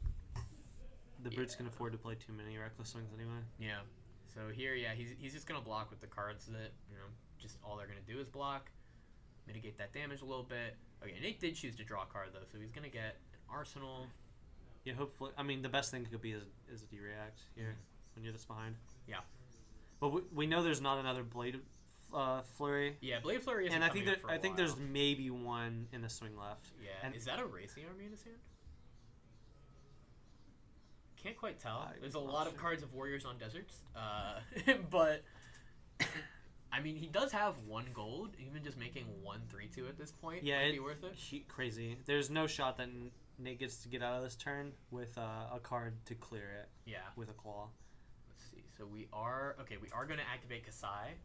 [SPEAKER 2] the Brutes can afford to play too many reckless swings anyway.
[SPEAKER 1] Yeah. So here, he's just going to block with the cards that, just all they're going to do is block, mitigate that damage a little bit. Okay, Nate did choose to draw a card, though, so he's going to get an Arsenal.
[SPEAKER 2] Yeah, hopefully. The best thing could be is a D-React here when you're this behind.
[SPEAKER 1] Yeah.
[SPEAKER 2] But we know there's not another Blade Flurry.
[SPEAKER 1] Yeah, Blade Flurry isn't
[SPEAKER 2] And I
[SPEAKER 1] coming
[SPEAKER 2] think
[SPEAKER 1] up for a
[SPEAKER 2] I think
[SPEAKER 1] while.
[SPEAKER 2] there's maybe one in the swing left.
[SPEAKER 1] Yeah,
[SPEAKER 2] And
[SPEAKER 1] is that a Racing Army in his hand? Can't quite tell. There's a
[SPEAKER 2] I'm not
[SPEAKER 1] lot of
[SPEAKER 2] sure.
[SPEAKER 1] cards of Warriors on Deserts, but I mean, he does have 1 gold. Even just making 1/3/2 at this point might be worth it.
[SPEAKER 2] Crazy. There's no shot that Nate gets to get out of this turn with a card to clear it.
[SPEAKER 1] Yeah.
[SPEAKER 2] With a claw.
[SPEAKER 1] Let's see. So we are going to activate Kasai.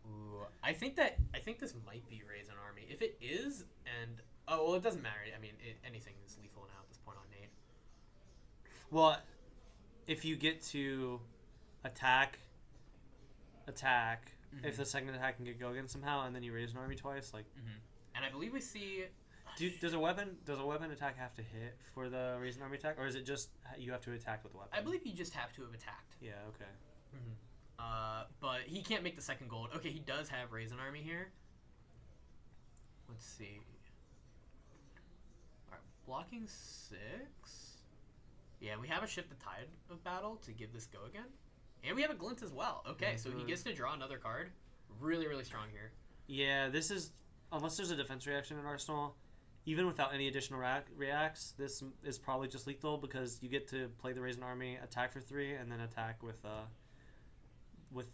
[SPEAKER 1] Ooh, I think this might be Raise an Army. If it is, and it doesn't matter. I mean, anything is lethal now at this point on Nate.
[SPEAKER 2] Well, if you get to attack, if the second attack can get go again somehow, and then you raise an army twice, like.
[SPEAKER 1] And I believe we see.
[SPEAKER 2] Does a weapon attack have to hit for the raise an army attack, or is it just you have to attack with the weapon?
[SPEAKER 1] I believe you just have to have attacked.
[SPEAKER 2] Yeah. Okay.
[SPEAKER 1] But he can't make the second gold. Okay, he does have Raise an Army here. Let's see. Alright, blocking 6. Yeah, we have a Shift the Tide of Battle to give this go again. And we have a Glint as well. Okay, so he gets to draw another card. Really, really strong here.
[SPEAKER 2] Yeah, this is... Unless there's a defense reaction in Arsenal, even without any additional reacts, this is probably just lethal because you get to play the Raise an Army, attack for 3, and then attack with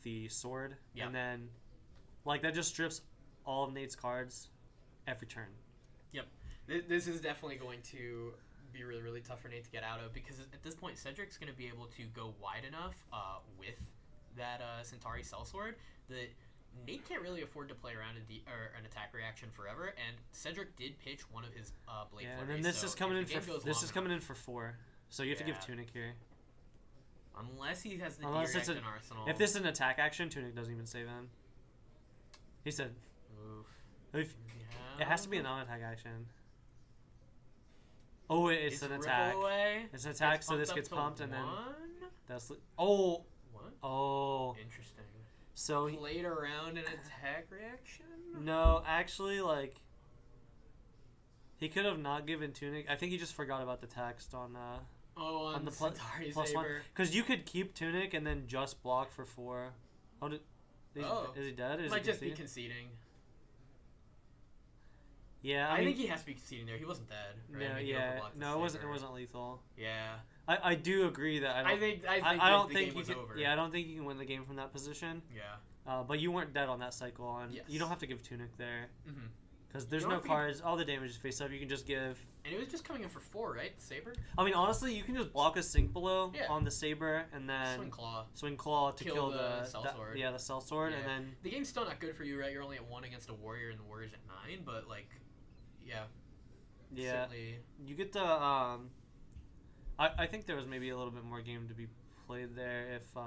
[SPEAKER 2] the sword.
[SPEAKER 1] Yep.
[SPEAKER 2] And then, like, that just strips all of Nate's cards every turn.
[SPEAKER 1] Yep. This is definitely going to be really, really tough for Nate to get out of because at this point, Cedric's going to be able to go wide enough with that Centauri Sellsword that Nate can't really afford to play around an attack reaction forever, and Cedric did pitch one of his Blade
[SPEAKER 2] Yeah,
[SPEAKER 1] Flurries,
[SPEAKER 2] and then this
[SPEAKER 1] so
[SPEAKER 2] is coming
[SPEAKER 1] if the game goes long
[SPEAKER 2] coming
[SPEAKER 1] enough-
[SPEAKER 2] in for 4. So you have to give Tunic here.
[SPEAKER 1] Unless he has the
[SPEAKER 2] Unless
[SPEAKER 1] direct
[SPEAKER 2] it's
[SPEAKER 1] in Arsenal.
[SPEAKER 2] If this is an attack action, Tunic doesn't even save in. He said,
[SPEAKER 1] Oof.
[SPEAKER 2] it has to be a non-attack action. Oh, it's an
[SPEAKER 1] Ripple
[SPEAKER 2] attack.
[SPEAKER 1] Away.
[SPEAKER 2] It's an attack,
[SPEAKER 1] Gets
[SPEAKER 2] so this
[SPEAKER 1] pumped
[SPEAKER 2] gets
[SPEAKER 1] up to
[SPEAKER 2] pumped, and then
[SPEAKER 1] 1?
[SPEAKER 2] that's
[SPEAKER 1] What?
[SPEAKER 2] Interesting. So he
[SPEAKER 1] Played around an attack reaction?
[SPEAKER 2] no, actually, like he could have not given Tunic. I think he just forgot about the text on
[SPEAKER 1] on
[SPEAKER 2] the
[SPEAKER 1] Centauri
[SPEAKER 2] plus one,
[SPEAKER 1] Saber.
[SPEAKER 2] because you could keep Tunic and then just block for 4. Is he dead? Is
[SPEAKER 1] Might
[SPEAKER 2] he
[SPEAKER 1] just be
[SPEAKER 2] conceding?
[SPEAKER 1] conceding.
[SPEAKER 2] Yeah,
[SPEAKER 1] I
[SPEAKER 2] mean,
[SPEAKER 1] think he has to be conceding there. He wasn't dead. Right?
[SPEAKER 2] No,
[SPEAKER 1] Maybe
[SPEAKER 2] yeah,
[SPEAKER 1] overblocked the
[SPEAKER 2] no, it wasn't. It
[SPEAKER 1] Saber.
[SPEAKER 2] wasn't lethal.
[SPEAKER 1] Yeah.
[SPEAKER 2] I do agree that
[SPEAKER 1] I think
[SPEAKER 2] I don't
[SPEAKER 1] the
[SPEAKER 2] think
[SPEAKER 1] game
[SPEAKER 2] you
[SPEAKER 1] was
[SPEAKER 2] can.
[SPEAKER 1] over.
[SPEAKER 2] Yeah, I don't think you can win the game from that position.
[SPEAKER 1] Yeah.
[SPEAKER 2] But you weren't dead on that cycle, and
[SPEAKER 1] Yes.
[SPEAKER 2] you don't have to give Tunic there
[SPEAKER 1] Mm-hmm.
[SPEAKER 2] because there's
[SPEAKER 1] You don't
[SPEAKER 2] no
[SPEAKER 1] have to give-
[SPEAKER 2] cards. All the damage is face up. You can just give.
[SPEAKER 1] And it was just coming in for 4, right? Saber?
[SPEAKER 2] I mean, honestly, you can just block a Sink Below
[SPEAKER 1] Yeah.
[SPEAKER 2] on the Saber and then
[SPEAKER 1] Swing Claw.
[SPEAKER 2] Claw to
[SPEAKER 1] Kill
[SPEAKER 2] kill
[SPEAKER 1] the
[SPEAKER 2] the
[SPEAKER 1] Sellsword.
[SPEAKER 2] yeah, the Sellsword,
[SPEAKER 1] Yeah.
[SPEAKER 2] and then
[SPEAKER 1] The game's still not good for you, right? You're only at 1 against a Warrior, and the Warrior's at 9, but, like, yeah.
[SPEAKER 2] yeah,
[SPEAKER 1] Certainly.
[SPEAKER 2] you get the I think there was maybe a little bit more game to be played there if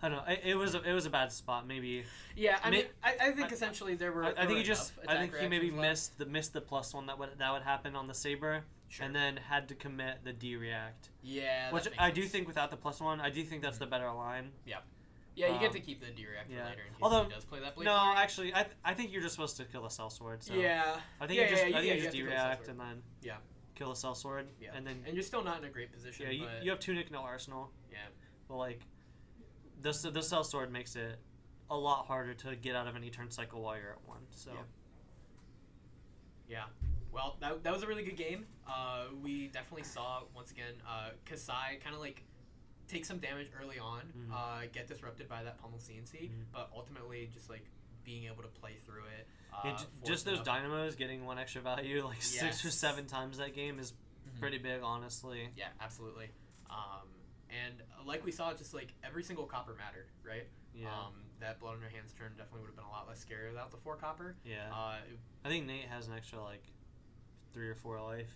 [SPEAKER 2] I don't know. It was a bad spot maybe.
[SPEAKER 1] Yeah, I mean, I think essentially there were.
[SPEAKER 2] I think he just.
[SPEAKER 1] enough
[SPEAKER 2] I think
[SPEAKER 1] attack
[SPEAKER 2] he maybe
[SPEAKER 1] reactions
[SPEAKER 2] missed the plus one that would happen on the Saber,
[SPEAKER 1] Sure.
[SPEAKER 2] and then had to commit the D react.
[SPEAKER 1] Yeah,
[SPEAKER 2] Which
[SPEAKER 1] that makes
[SPEAKER 2] I do
[SPEAKER 1] sense.
[SPEAKER 2] think without the plus one, I do think that's the better line.
[SPEAKER 1] Yeah, you get to keep the D-React for
[SPEAKER 2] yeah.
[SPEAKER 1] later in case
[SPEAKER 2] Although-
[SPEAKER 1] he does play that Blade
[SPEAKER 2] No,
[SPEAKER 1] Flurry.
[SPEAKER 2] actually, I think you're just supposed to kill a Sellsword. So
[SPEAKER 1] Yeah.
[SPEAKER 2] I think
[SPEAKER 1] yeah,
[SPEAKER 2] you just
[SPEAKER 1] yeah,
[SPEAKER 2] I think
[SPEAKER 1] you
[SPEAKER 2] you just
[SPEAKER 1] have to
[SPEAKER 2] D
[SPEAKER 1] kill the
[SPEAKER 2] react
[SPEAKER 1] Sellsword.
[SPEAKER 2] and then
[SPEAKER 1] Yeah.
[SPEAKER 2] kill a Sellsword.
[SPEAKER 1] Yeah.
[SPEAKER 2] And then
[SPEAKER 1] And you're still not in a great position.
[SPEAKER 2] yeah,
[SPEAKER 1] but
[SPEAKER 2] you have Tunic, no Arsenal.
[SPEAKER 1] yeah.
[SPEAKER 2] But like the Sellsword makes it a lot harder to get out of any turn cycle while you're at 1. So
[SPEAKER 1] Yeah. Well, that was a really good game. We definitely saw, once again, Kasai kind of like take some damage early on, get disrupted by that pummel CNC, but ultimately just like being able to play through it.
[SPEAKER 2] just those
[SPEAKER 1] enough-
[SPEAKER 2] dynamos getting 1 extra value like 6 or 7 times that game is pretty big, honestly.
[SPEAKER 1] Yeah, absolutely. And like we saw, just like every single copper mattered, right?
[SPEAKER 2] Yeah.
[SPEAKER 1] That Blood on Your Hands turn definitely would have been a lot less scary without the 4 copper.
[SPEAKER 2] Yeah. I think Nate has an extra like 3 or 4 life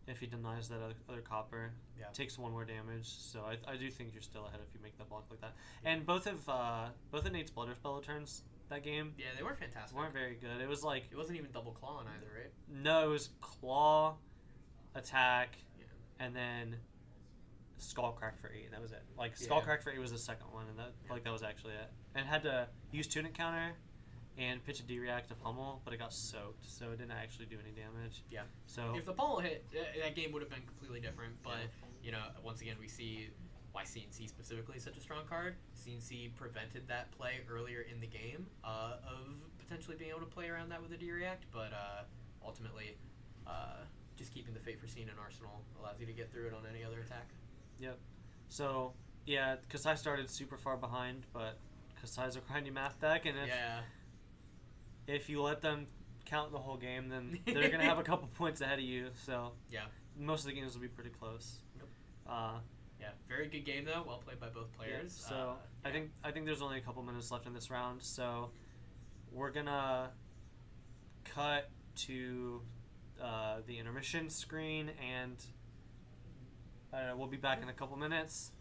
[SPEAKER 2] if he denies that other copper.
[SPEAKER 1] Yeah.
[SPEAKER 2] Takes 1 more damage. So I do think you're still ahead if you make that block like that. And both of Nate's Blooderspell turns that game
[SPEAKER 1] Yeah, they weren't fantastic.
[SPEAKER 2] weren't very good. It was like
[SPEAKER 1] It wasn't even double claw on either, right?
[SPEAKER 2] no, it was claw, attack,
[SPEAKER 1] Yeah.
[SPEAKER 2] and then Skullcrack for 8. That was it. Like
[SPEAKER 1] Yeah.
[SPEAKER 2] Skullcrack for 8 was the second one, and that was actually it. And had to use Tunic counter and pitch a D-react to pummel, but it got soaked, so it didn't actually do any damage.
[SPEAKER 1] Yeah.
[SPEAKER 2] So
[SPEAKER 1] If the pummel hit, that game would have been completely different. But you know, once again, we see why CNC specifically is such a strong card. CNC prevented that play earlier in the game of potentially being able to play around that with a D-React, but ultimately just keeping the Fate Foreseen in Arsenal allows you to get through it on any other attack.
[SPEAKER 2] Yep. So, yeah, Kasai started super far behind, but Kasai's a grindy math deck, and if you let them count the whole game, then they're going to have a couple points ahead of you, so most of the games will be pretty close.
[SPEAKER 1] Yep. Very good game though. Well played by both players.
[SPEAKER 2] So I think there's only a couple minutes left in this round. So we're gonna cut to the intermission screen, and we'll be back in a couple minutes.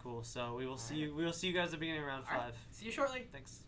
[SPEAKER 2] Cool. So we will see you. We will see you guys at the beginning of round 5.
[SPEAKER 1] Right. See you shortly.
[SPEAKER 2] Thanks.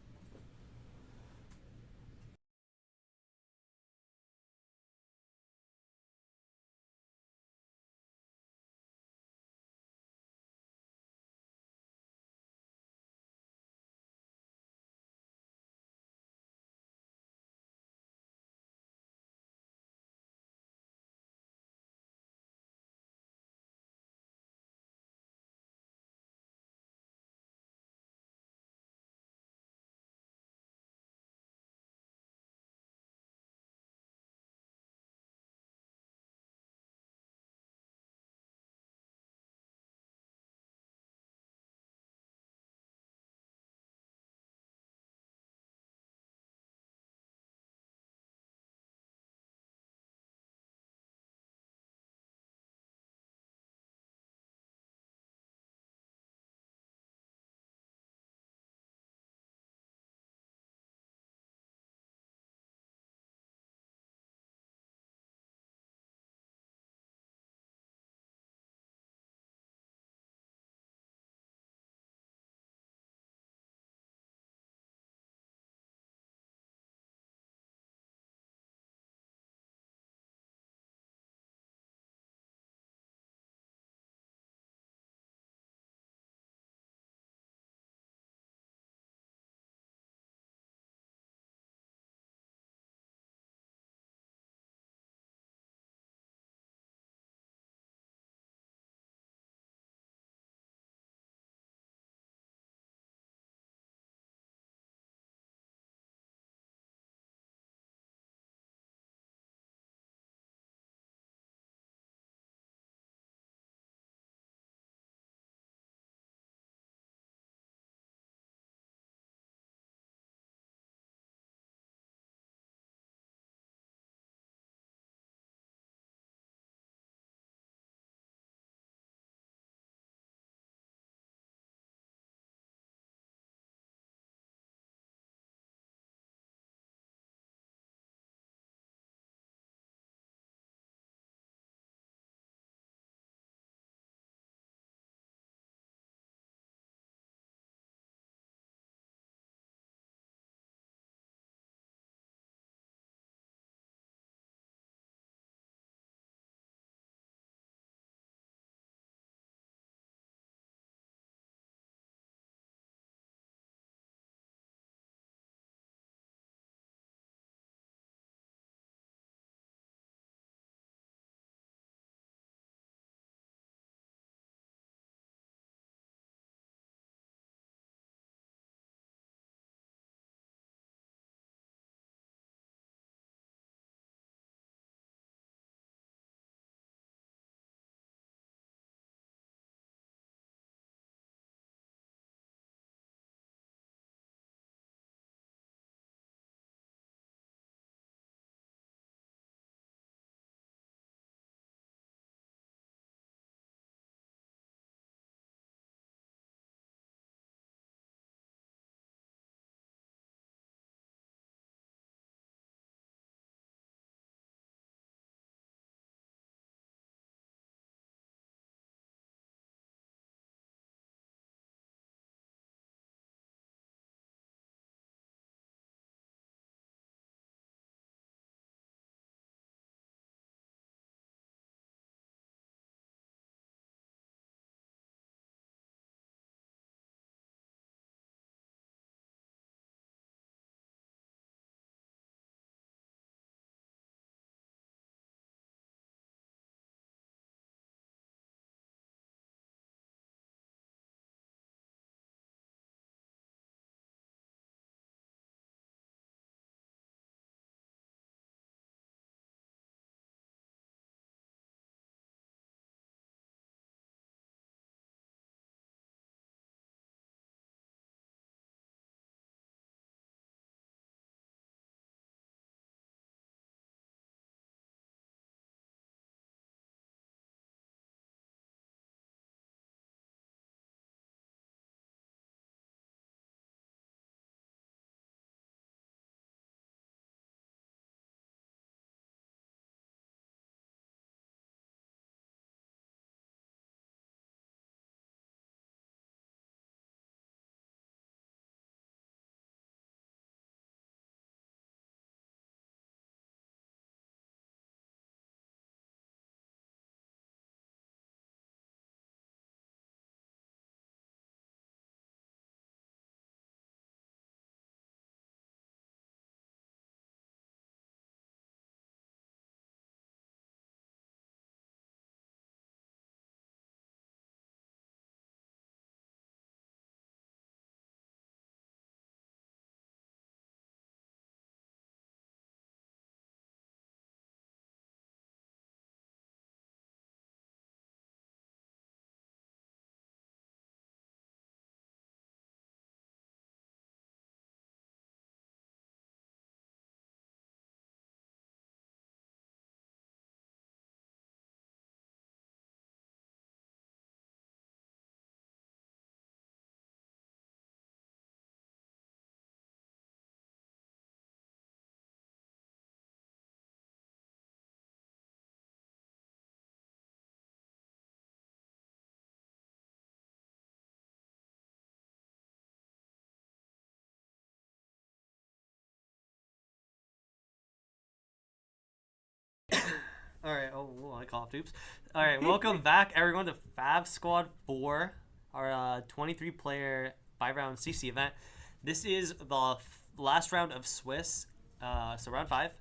[SPEAKER 2] All right. Oh, I coughed. Oops. All right. Welcome back, everyone, to Fab Squad 4, our 23-player 5-round CC event. This is the last round of Swiss, so round 5.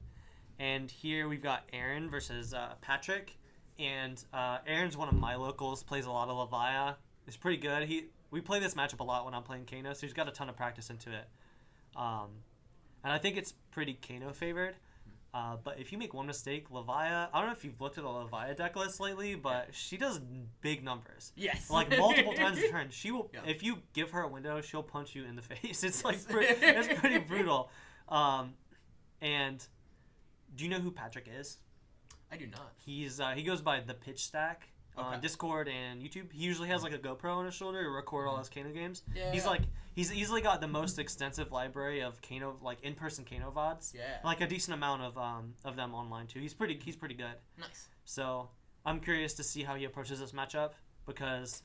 [SPEAKER 2] And here we've got Aaron versus Patrick. And Aaron's one of my locals, plays a lot of Levia. He's pretty good. We play this matchup a lot when I'm playing Kano, so he's got a ton of practice into it. And I think it's pretty Kano favored. But if you make one mistake, Levia, I don't know if you've looked at a Levia deck list lately, but she does big numbers.
[SPEAKER 1] Yes.
[SPEAKER 2] Like multiple times a turn. She will,
[SPEAKER 1] Yeah.
[SPEAKER 2] if you give her a window, she'll punch you in the face. It's like, it's pretty brutal. And do you know who Patrick is?
[SPEAKER 1] I do not.
[SPEAKER 2] He goes by the Pitch Stack on
[SPEAKER 1] Okay.
[SPEAKER 2] Discord and YouTube. He usually has like a GoPro on his shoulder to record all his Kano games.
[SPEAKER 1] Yeah.
[SPEAKER 2] He's easily got the most extensive library of Kano, like in-person Kano VODs.
[SPEAKER 1] Yeah.
[SPEAKER 2] Like a decent amount of them online too. He's pretty good.
[SPEAKER 1] Nice.
[SPEAKER 2] So I'm curious to see how he approaches this matchup because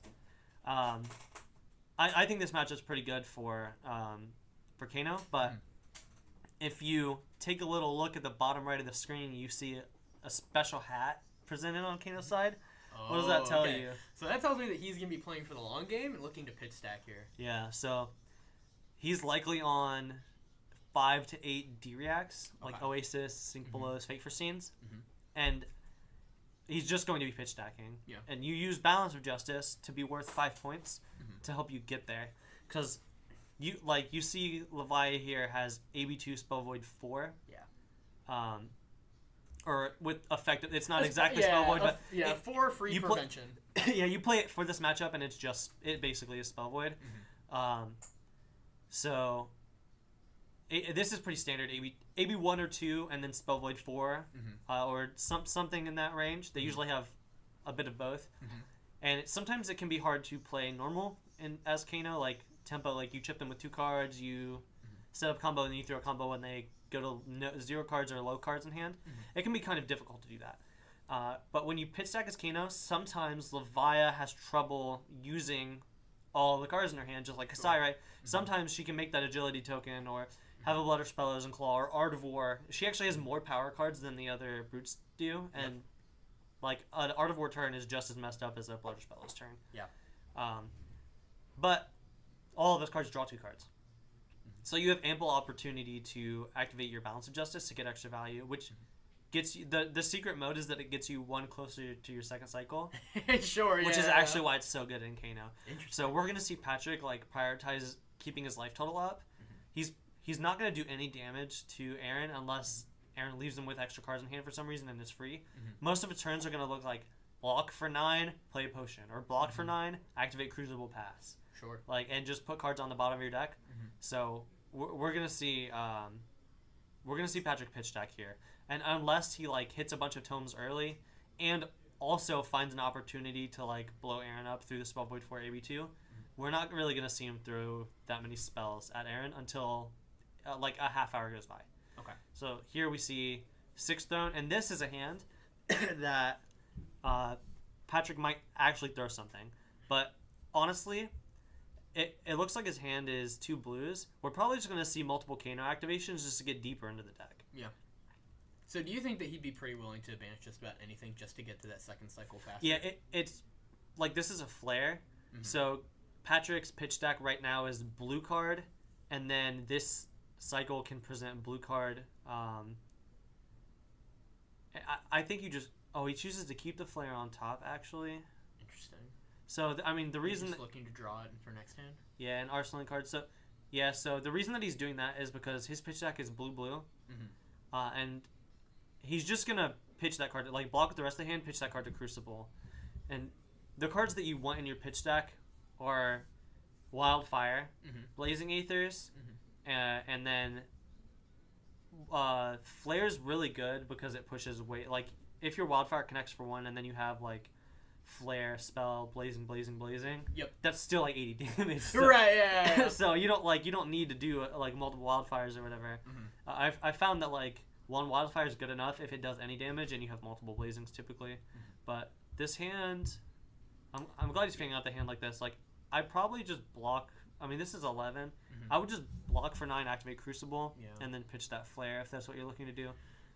[SPEAKER 2] I think this matchup's pretty good for Kano. But if you take a little look at the bottom right of the screen, you see a special hat presented on Kano's side. What does that tell you?
[SPEAKER 1] So that tells me that he's going to be playing for the long game and looking to pitch stack here.
[SPEAKER 2] Yeah, so he's likely on 5 to 8 D-Reacts, like Oasis, Sync Belows, Fake for Scenes. And he's just going to be pitch stacking.
[SPEAKER 1] Yeah.
[SPEAKER 2] And you use Balance of Justice to be worth 5 points to help you get there. Because you see Levia here has AB2 Spell Void 4.
[SPEAKER 1] Yeah.
[SPEAKER 2] Or with effective, it's not exactly Spell Void, but
[SPEAKER 1] for free prevention.
[SPEAKER 2] Yeah, you play it for this matchup, and it basically is Spell Void. So this is pretty standard. AB 1 or 2, and then Spell Void 4, or something in that range. They usually have a bit of both, and sometimes it can be hard to play normal as Kano, like tempo. Like you chip them with 2 cards, you set up combo, and then you throw a combo when they go to 0 cards or low cards in hand. It can be kind of difficult to do that. But when you pitch stack as Kano, sometimes Levia has trouble using all the cards in her hand, just like Kasai, right? Sometimes she can make that agility token or have a Blood or Spellows and Claw or Art of War. She actually has more power cards than the other brutes do, and like an Art of War turn is just as messed up as a Blood or Spellows turn.
[SPEAKER 1] Yeah.
[SPEAKER 2] But all of those cards draw 2 cards. So you have ample opportunity to activate your Balance of Justice to get extra value, which gets you the secret mode is that it gets you 1 closer to your second cycle.
[SPEAKER 1] Sure,
[SPEAKER 2] which is actually why it's so good in Kano.
[SPEAKER 1] Interesting.
[SPEAKER 2] So we're gonna see Patrick like prioritize keeping his life total up. He's not gonna do any damage to Aaron unless Aaron leaves him with extra cards in hand for some reason and it's free. Most of his turns are gonna look like block for 9, play a potion, or block for 9, activate Crucible Pass.
[SPEAKER 1] Sure.
[SPEAKER 2] Like and just put cards on the bottom of your deck. So we're gonna see Patrick pitch stack here, and unless he like hits a bunch of tomes early, and also finds an opportunity to like blow Aaron up through the Spell Void 4 AB2, we're not really gonna see him throw that many spells at Aaron until like a half hour goes by.
[SPEAKER 1] Okay.
[SPEAKER 2] So here we see 6 Throne, and this is a hand that Patrick might actually throw something, but honestly. It looks like his hand is 2 blues. We're probably just going to see multiple Kano activations just to get deeper into the deck.
[SPEAKER 1] Yeah. So do you think that he'd be pretty willing to banish just about anything just to get to that second cycle faster?
[SPEAKER 2] Yeah, it's like this is a flare. So Patrick's pitch stack right now is blue card, and then this cycle can present blue card. I think you just... Oh, he chooses to keep the flare on top, actually.
[SPEAKER 1] Interesting.
[SPEAKER 2] So, I mean, the reason...
[SPEAKER 1] He's looking to draw it for next hand?
[SPEAKER 2] Yeah, an arsenaling card. So, yeah, so the reason that he's doing that is because his pitch deck is blue-blue. And he's just going to pitch that card, like block with the rest of the hand, pitch that card to Crucible. And the cards that you want in your pitch deck are Wildfire, Blazing Aethers, and then Flare's really good because it pushes weight. Like, if your Wildfire connects for 1 and then you have, like, Flare, Spell, Blazing.
[SPEAKER 1] Yep.
[SPEAKER 2] That's still like 80 damage. So,
[SPEAKER 1] right, yeah.
[SPEAKER 2] So you don't need to do like multiple wildfires or whatever. I found that like 1 wildfire is good enough if it does any damage and you have multiple blazings typically. But this hand, I'm glad he's figuring out the hand like this. Like I probably just block. I mean this is 11. I would just block for 9, activate Crucible, and then pitch that Flare if that's what you're looking to do.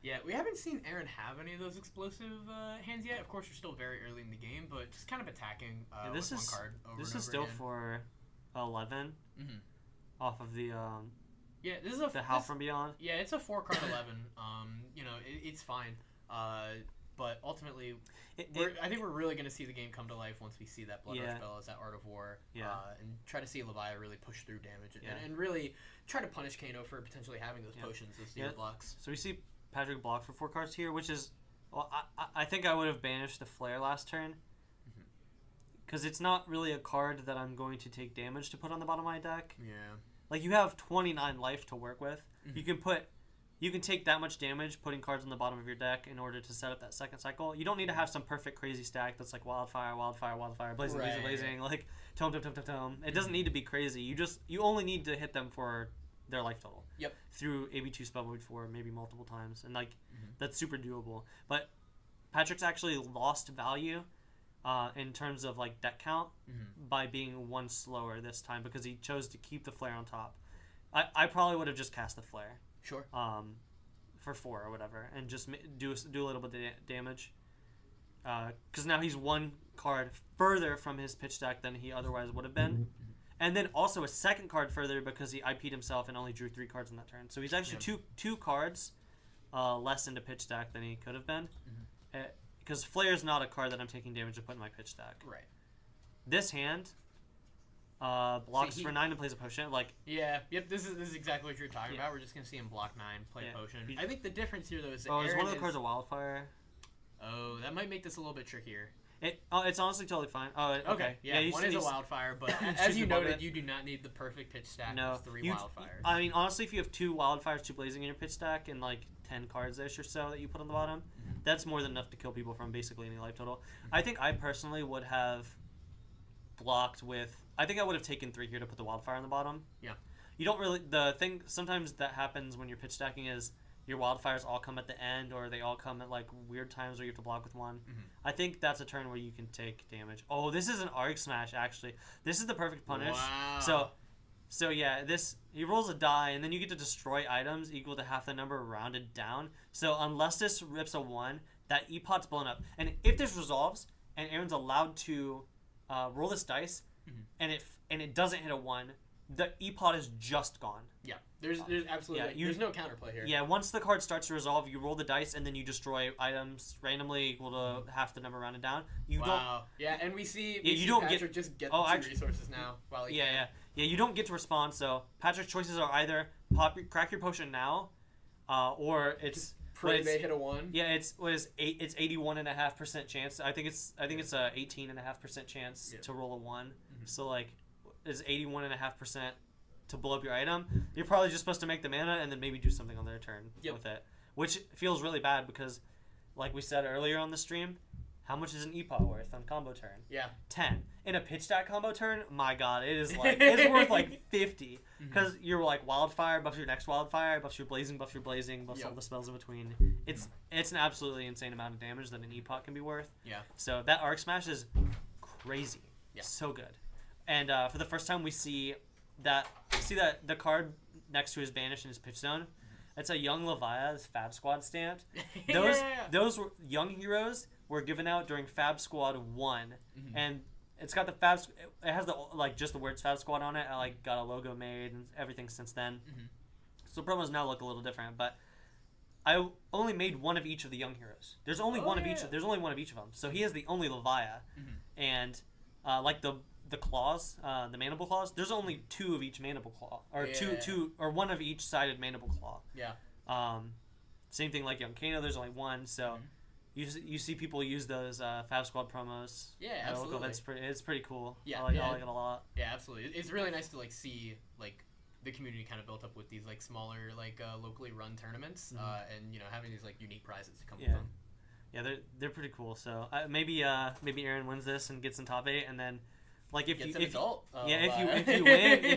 [SPEAKER 1] Yeah, we haven't seen Aaron have any of those explosive hands yet. Of course, we're still very early in the game, but just kind of attacking with one card over
[SPEAKER 2] this
[SPEAKER 1] and
[SPEAKER 2] is
[SPEAKER 1] over
[SPEAKER 2] still
[SPEAKER 1] again.
[SPEAKER 2] for 11 off of the
[SPEAKER 1] yeah, this is a
[SPEAKER 2] the Howl from Beyond.
[SPEAKER 1] Yeah, it's a 4-card 11. You know, it's fine. But ultimately, I think we're really going to see the game come to life once we see that Blood Rush Bellows, that Art of War, and try to see Leviah really push through damage and really try to punish Kano for potentially having those potions, those steal blocks.
[SPEAKER 2] So we see Patrick block for 4 cards here, which is, well, I think I would have banished the Flare last turn. Because it's not really a card that I'm going to take damage to put on the bottom of my deck.
[SPEAKER 1] Yeah.
[SPEAKER 2] Like, you have 29 life to work with. You can take that much damage putting cards on the bottom of your deck in order to set up that second cycle. You don't need to have some perfect crazy stack that's like Wildfire, Wildfire, Wildfire, Blazing, Blazing, Blazing, like Tome, Tome, Tome, Tome, Tome. It doesn't need to be crazy. You only need to hit them for their life total.
[SPEAKER 1] Yep.
[SPEAKER 2] Through AB2 Spell Void 4 maybe multiple times. And, like, that's super doable. But Patrick's actually lost value in terms of, like, deck count by being 1 slower this time because he chose to keep the Flare on top. I probably would have just cast the Flare.
[SPEAKER 1] Sure.
[SPEAKER 2] For 4 or whatever, and just do a little bit of damage. Because now he's 1 card further from his pitch deck than he otherwise would have been. And then also a 2nd card further because he IP'd himself and only drew 3 cards on that turn. So he's actually two cards less into pitch deck than he could have been. Because Flare's not a card that I'm taking damage to put in my pitch deck.
[SPEAKER 1] Right.
[SPEAKER 2] This hand blocks for 9 and plays a potion. Like,
[SPEAKER 1] yep. This is exactly what you're talking about. We're just gonna see him block 9, play potion. I think the difference here though is that
[SPEAKER 2] is one of the cards a Wildfire?
[SPEAKER 1] Oh, that might make this a little bit trickier.
[SPEAKER 2] It's honestly totally fine. Oh, okay.
[SPEAKER 1] Yeah, one is a Wildfire, but as you noted, you do not need the perfect pitch stack with 3 Wildfires.
[SPEAKER 2] I mean, honestly, if you have 2 Wildfires, 2 Blazing in your pitch stack, and like 10 cards-ish or so that you put on the bottom, that's more than enough to kill people from basically any life total. I think I personally would have blocked with... I think I would have taken 3 here to put the Wildfire on the bottom.
[SPEAKER 1] Yeah.
[SPEAKER 2] You don't really... The thing sometimes that happens when you're pitch stacking is your Wildfires all come at the end, or they all come at like weird times where you have to block with 1. I think that's a turn where you can take damage. Oh, this is an Arc Smash, actually. This is the perfect punish.
[SPEAKER 1] Wow.
[SPEAKER 2] So yeah, he rolls a die, and then you get to destroy items equal to half the number rounded down. So unless this rips a 1, that E-Pot's blown up. And if this resolves, and Aaron's allowed to roll this dice, and it doesn't hit a 1, the E-Pot is just gone.
[SPEAKER 1] Yeah, there's absolutely there's no counterplay here.
[SPEAKER 2] Yeah, once the card starts to resolve, you roll the dice, and then you destroy items randomly equal to half the number rounded down.
[SPEAKER 1] Yeah, and we see Patrick just get resources now. While he can.
[SPEAKER 2] Yeah, you don't get to respond, so Patrick's choices are either crack your potion now, or it's...
[SPEAKER 1] Pray they hit a 1.
[SPEAKER 2] Yeah, it's 81.5% chance. I think it's a 18.5% chance to roll a 1. So like, it's 81.5% to blow up your item. You're probably just supposed to make the mana and then maybe do something on their turn with it, which feels really bad because, like we said earlier on the stream, how much is an E-Pot worth on combo turn?
[SPEAKER 1] Yeah,
[SPEAKER 2] 10. In a pitch stack combo turn, my God, it is like it's worth like 50 because you're like Wildfire buffs your next Wildfire, buffs your Blazing, buffs all the spells in between. It's an absolutely insane amount of damage that an E-Pot can be worth.
[SPEAKER 1] Yeah.
[SPEAKER 2] So that Arc Smash is crazy.
[SPEAKER 1] Yeah.
[SPEAKER 2] So good. And for the first time, we see that the card next to his banish in his pitch zone. It's a young Leviah, Fab Squad stamped. Those were young heroes were given out during Fab Squad 1, and it's got the it has just the words Fab Squad on it. I got a logo made and everything since then. So promos now look a little different, but I only made one of each of the young heroes. There's only one of each. There's only one of each of them. So he is the only Leviah, and the claws, the mandible claws. There's only 2 of each mandible claw, or two or 1 of each sided mandible claw.
[SPEAKER 1] Yeah.
[SPEAKER 2] Same thing like young Kano. There's only 1, so you see people use those Fab Squad promos.
[SPEAKER 1] Yeah, absolutely.
[SPEAKER 2] It's pretty cool.
[SPEAKER 1] Yeah,
[SPEAKER 2] I like it a lot.
[SPEAKER 1] Yeah, absolutely. It's really nice to see the community kind of built up with these smaller locally run tournaments, and having these unique prizes to come with them.
[SPEAKER 2] Yeah, they're pretty cool. So maybe Aaron wins this and gets in top 8, and then. If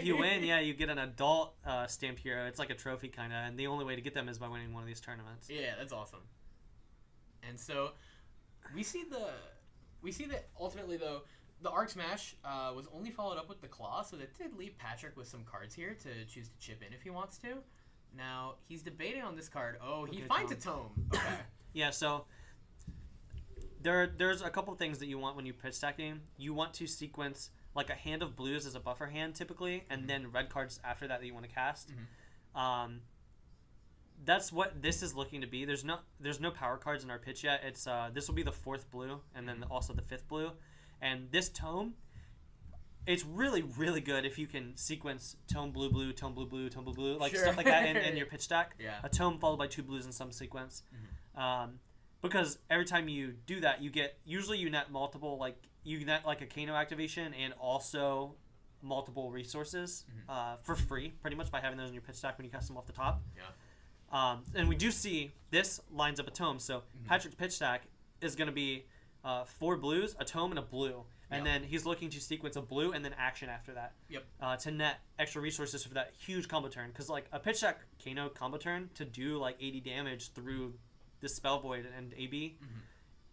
[SPEAKER 2] you win, you get an adult stamped hero. It's like a trophy kind of, and the only way to get them is by winning one of these tournaments.
[SPEAKER 1] Yeah, that's awesome. And so we see that ultimately though the Arc Smash was only followed up with the Claw, so that did leave Patrick with some cards here to choose to chip in if he wants to. Now, he's debating on this card. Oh, he
[SPEAKER 2] Okay,
[SPEAKER 1] finds
[SPEAKER 2] tome.
[SPEAKER 1] a tome. Okay.
[SPEAKER 2] Yeah, so there's a couple things that you want when you pitch stacking. You want to sequence like a hand of blues as a buffer hand typically, and then red cards after that you want to cast. That's what this is looking to be. There's no power cards in our pitch yet. It's this will be the 4th blue and then also the 5th blue, and this tome, it's really really good if you can sequence tome blue blue, tome blue blue, tome blue blue, like stuff like that in your pitch stack.
[SPEAKER 1] Yeah.
[SPEAKER 2] A tome followed by 2 blues in some sequence. Because every time you do that, you net multiple, like you net like a Kano activation and also multiple resources for free, pretty much by having those in your pitch stack when you cast them off the top.
[SPEAKER 1] Yeah.
[SPEAKER 2] And we do see this lines up a tome. So Patrick's pitch stack is going to be 4 blues, a tome, and a blue. And then he's looking to sequence a blue and then action after that.
[SPEAKER 1] Yep.
[SPEAKER 2] To net extra resources for that huge combo turn. Because like a pitch stack Kano combo turn to do like 80 damage through the Spell Void and AB,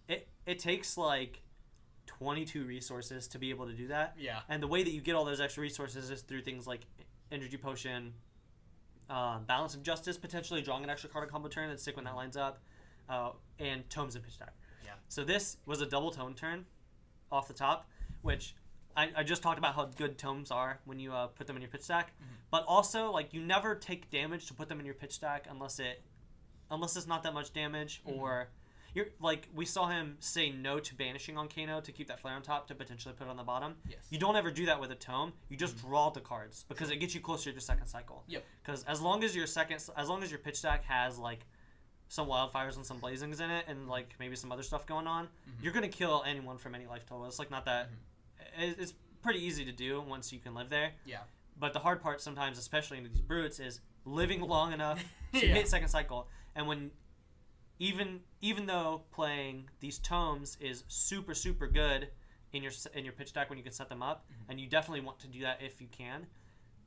[SPEAKER 2] it takes like 22 resources to be able to do that.
[SPEAKER 1] Yeah.
[SPEAKER 2] And the way that you get all those extra resources is through things like Energy Potion, Balance of Justice, potentially drawing an extra card on combo turn and stick when that lines up, and tomes and pitch stack.
[SPEAKER 1] Yeah.
[SPEAKER 2] So this was a double tome turn off the top, which I just talked about how good tomes are when you put them in your pitch stack, but also like you never take damage to put them in your pitch stack unless it's not that much damage, or you're like we saw him say no to banishing on Kano to keep that flare on top to potentially put it on the bottom.
[SPEAKER 1] Yes.
[SPEAKER 2] You don't ever do that with a tome. You just draw the cards because it gets you closer to your second cycle.
[SPEAKER 1] Yep.
[SPEAKER 2] Because as long as your pitch stack has like some wildfires and some blazings in it and like maybe some other stuff going on, you're gonna kill anyone from any life total. It's like not that. It's pretty easy to do once you can live there.
[SPEAKER 1] Yeah.
[SPEAKER 2] But the hard part sometimes, especially in these brutes, is living long enough to
[SPEAKER 1] Yeah.
[SPEAKER 2] hit second cycle. And when even though playing these tomes is super super good in your pitch deck when you can set them up, and you definitely want to do that if you can,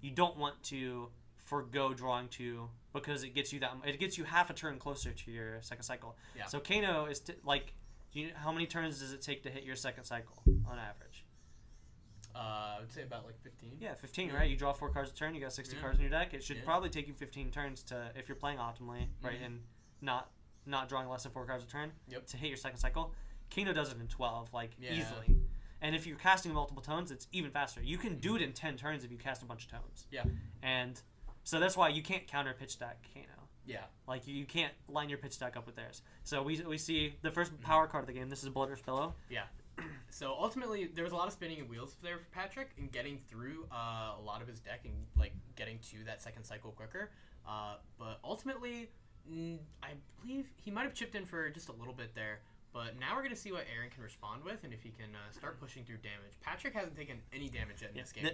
[SPEAKER 2] you don't want to forgo drawing 2 because it gets you half a turn closer to your second cycle.
[SPEAKER 1] Yeah.
[SPEAKER 2] So Kano is how many turns does it take to hit your second cycle on average?
[SPEAKER 1] I would say about like 15.
[SPEAKER 2] Yeah, 15, right? You draw 4 cards a turn, you got 60 cards in your deck. It should probably take you 15 turns to, if you're playing optimally, right, and not drawing less than 4 cards a turn, to hit your second cycle. Kano does it in 12, easily. And if you're casting multiple tones, it's even faster. You can do it in 10 turns if you cast a bunch of tones.
[SPEAKER 1] Yeah.
[SPEAKER 2] And so that's why you can't counter pitch stack Kano.
[SPEAKER 1] Yeah.
[SPEAKER 2] Like, you can't line your pitch stack up with theirs. So we see the first power card of the game. This is Bloodrush Bellow.
[SPEAKER 1] Yeah. So ultimately, there was a lot of spinning of wheels there for Patrick in getting through a lot of his deck and like getting to that second cycle quicker. But ultimately, I believe he might have chipped in for just a little bit there. But now we're going to see what Aaron can respond with and if he can start pushing through damage. Patrick hasn't taken any damage yet in this game.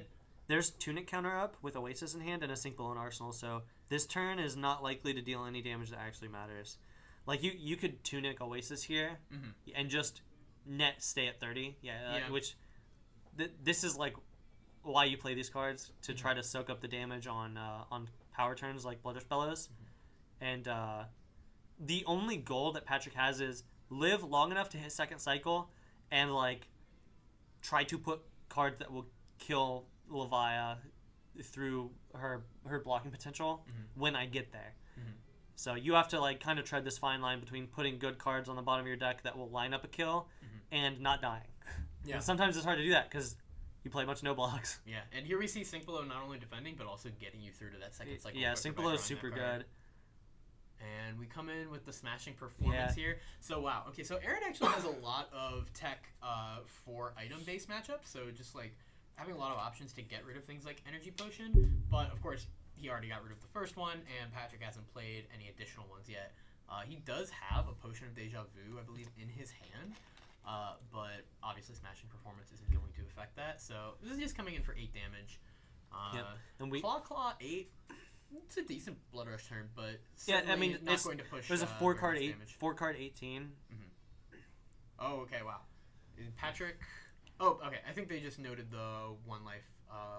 [SPEAKER 2] There's Tunic counter up with Oasis in hand and a Sink Below in Arsenal, so this turn is not likely to deal any damage that actually matters. Like, you could Tunic Oasis here and just net stay at 30. Which this is like why you play these cards, to try to soak up the damage on power turns like Bloodrush Bellows. And the only goal that Patrick has is live long enough to hit second cycle and like try to put cards that will kill Levia through her blocking potential when I get there. So you have to like kind of tread this fine line between putting good cards on the bottom of your deck that will line up a kill and not dying. Yeah. And sometimes it's hard to do that because you play a bunch of no blocks.
[SPEAKER 1] Yeah, and here we see Sink Below not only defending but also getting you through to that second cycle.
[SPEAKER 2] Yeah, Sink Below is super good.
[SPEAKER 1] And we come in with the smashing performance here. So, wow. Okay, so Aaron actually has a lot of tech for item-based matchups. So, just, like, having a lot of options to get rid of things like Energy Potion. But, of course, he already got rid of the first one, and Patrick hasn't played any additional ones yet. He does have a Potion of Deja Vu, I believe, in his hand. But, obviously, smashing performance isn't going to affect that. So, this is just coming in for 8 damage. And Claw 8... It's a decent Blood Rush turn, but not going to push.
[SPEAKER 2] There's a 4-card 18.
[SPEAKER 1] Oh, okay, wow. Patrick. Oh, okay. I think they just noted the 1 life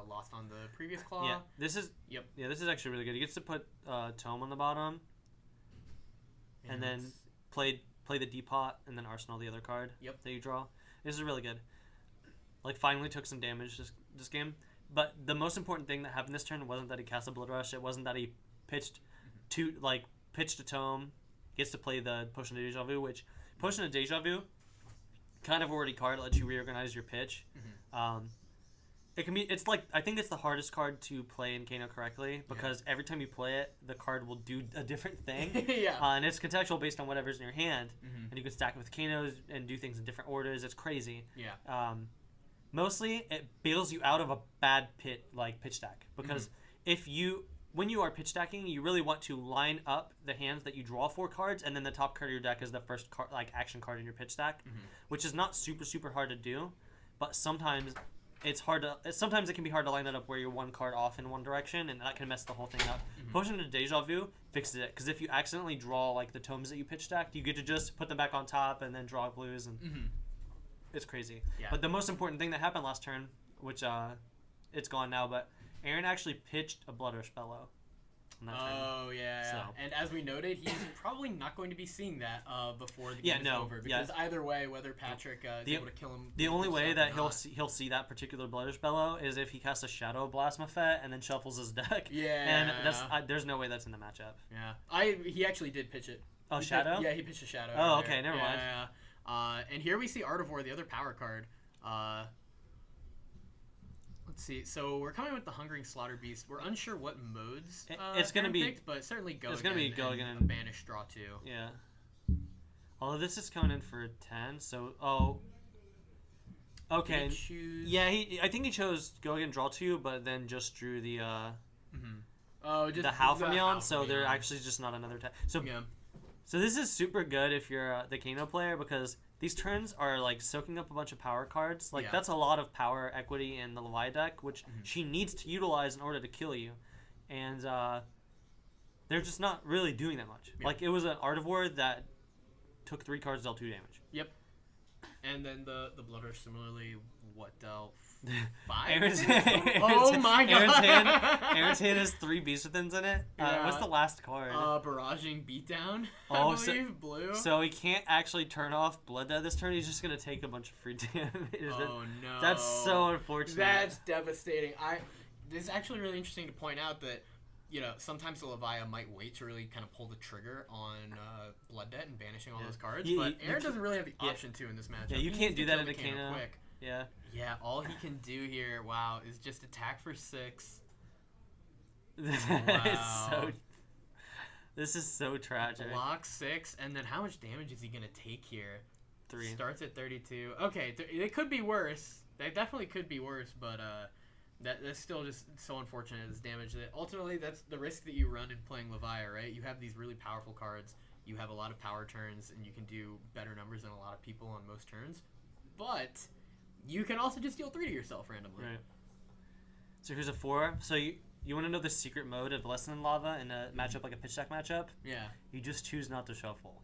[SPEAKER 1] lost on the previous claw.
[SPEAKER 2] Yeah, this is. Yep. Yeah, this is actually really good. He gets to put Tome on the bottom, and then play the Depot, and then Arsenal the other card.
[SPEAKER 1] Yep.
[SPEAKER 2] That you draw. This is really good. Like, finally took some damage this game. But the most important thing that happened this turn wasn't that he cast a Blood Rush. It wasn't that he pitched pitch to tome, gets to play the Potion of Deja Vu, which Potion of Deja Vu, kind of a wordy card, lets you reorganize your pitch. It can be. It's like, I think it's the hardest card to play in Kano correctly, because every time you play it, the card will do a different thing. And it's contextual based on whatever's in your hand, and you can stack it with Kanos and do things in different orders. It's crazy. Mostly, it bails you out of a bad pitch stack, because when you are pitch stacking, you really want to line up the hands that you draw 4 cards, and then the top card of your deck is the first action card in your pitch stack, which is not super, super hard to do, but sometimes sometimes it can be hard to line that up where you're 1 card off in one direction, and that can mess the whole thing up. Potion of Deja Vu fixes it, because if you accidentally draw the tomes that you pitch stacked, you get to just put them back on top and then draw blues, and it's crazy. But the most important thing that happened last turn, which it's gone now, but Aaron actually pitched a Blood Rush Bellow. And as we noted, he's probably not going to be seeing that before the game is over, because either way, whether Patrick is able to kill him, the only way that he'll see that particular Blood Rush Bellow is if he casts a Shadow Blast Mafet and then shuffles his deck. There's no way that's in the matchup.
[SPEAKER 1] He actually did pitch it.
[SPEAKER 2] Shadow?
[SPEAKER 1] He pitched a Shadow.
[SPEAKER 2] Never mind.
[SPEAKER 1] And here we see Art of War, the other power card. Let's see. So we're coming with the Hungering Slaughter Beast. We're unsure what modes
[SPEAKER 2] it's going to be,
[SPEAKER 1] picked, but certainly Go.
[SPEAKER 2] It's going to be Go again
[SPEAKER 1] and Banish Draw 2.
[SPEAKER 2] Yeah. Although this is coming in for 10, so okay. I think he chose Go again, Draw 2, but then just drew the the Howl from Yon, so they're actually just not another 10. So this is super good if you're the Kano player, because these turns are soaking up a bunch of power cards. That's a lot of power equity in the Levi deck, which she needs to utilize in order to kill you. And they're just not really doing that much. It was an Art of War that took 3 cards, dealt 2 damage.
[SPEAKER 1] Yep. And then the Blood Rush similarly, what dealt 5? Oh my god!
[SPEAKER 2] Aaron's hand has 3 Beast Withins in it. What's the last card?
[SPEAKER 1] Barraging Beatdown. I believe, blue.
[SPEAKER 2] So he can't actually turn off Blood Death this turn. He's just gonna take a bunch of free damage.
[SPEAKER 1] Oh no!
[SPEAKER 2] That's so unfortunate.
[SPEAKER 1] That's devastating. This is actually really interesting to point out that, sometimes the Leviah might wait to really kind of pull the trigger on Blood Debt and banishing all those cards, but Aaron doesn't really have the option to in this matchup.
[SPEAKER 2] Yeah, you can't do that in a Kano.
[SPEAKER 1] Quick. Yeah, all he can do here, is just attack for 6.
[SPEAKER 2] This is so tragic.
[SPEAKER 1] Block 6, and then how much damage is he going to take here?
[SPEAKER 2] 3.
[SPEAKER 1] Starts at 32. Okay, it could be worse. That definitely could be worse, but that's still just so unfortunate, this damage. That ultimately, that's the risk that you run in playing Leviah, right? You have these really powerful cards. You have a lot of power turns, and you can do better numbers than a lot of people on most turns. But you can also just deal 3 to yourself randomly.
[SPEAKER 2] Right. So here's a 4. So you want to know the secret mode of Lesson in Lava in a matchup like a pitch deck matchup?
[SPEAKER 1] Yeah.
[SPEAKER 2] You just choose not to shuffle.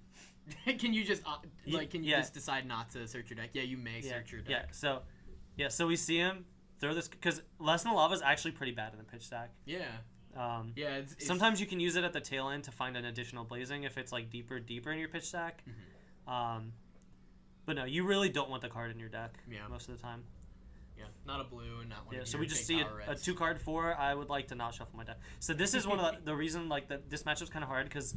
[SPEAKER 1] Can you just just decide not to search your deck? Yeah, you may search your deck.
[SPEAKER 2] So we see him throw this, because Lesson in Lava is actually pretty bad in the pitch stack.
[SPEAKER 1] Yeah. It's
[SPEAKER 2] sometimes you can use it at the tail end to find an additional blazing if it's deeper in your pitch stack. But no, you really don't want the card in your deck most of the time.
[SPEAKER 1] Yeah, not a blue and not one.
[SPEAKER 2] So we just see a 2-card 4. I would like to not shuffle my deck. So this is one of the reason this matchup's kind of hard, because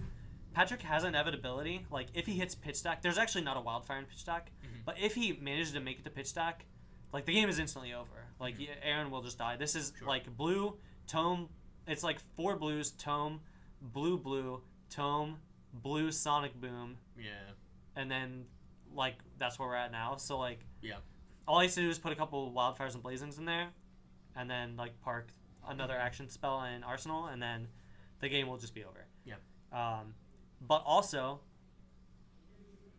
[SPEAKER 2] Patrick has inevitability. If he hits pitch stack, there's actually not a wildfire in pitch stack, but if he manages to make it to pitch stack, the game is instantly over. Aaron will just die. This is blue, tome. It's 4 blues, tome, blue, tome, blue, sonic boom.
[SPEAKER 1] Yeah.
[SPEAKER 2] And then that's where we're at now. So
[SPEAKER 1] yeah.
[SPEAKER 2] All I have to do is put a couple wildfires and blazings in there, and then park another action spell in Arsenal, and then the game will just be over.
[SPEAKER 1] Yeah.
[SPEAKER 2] But also,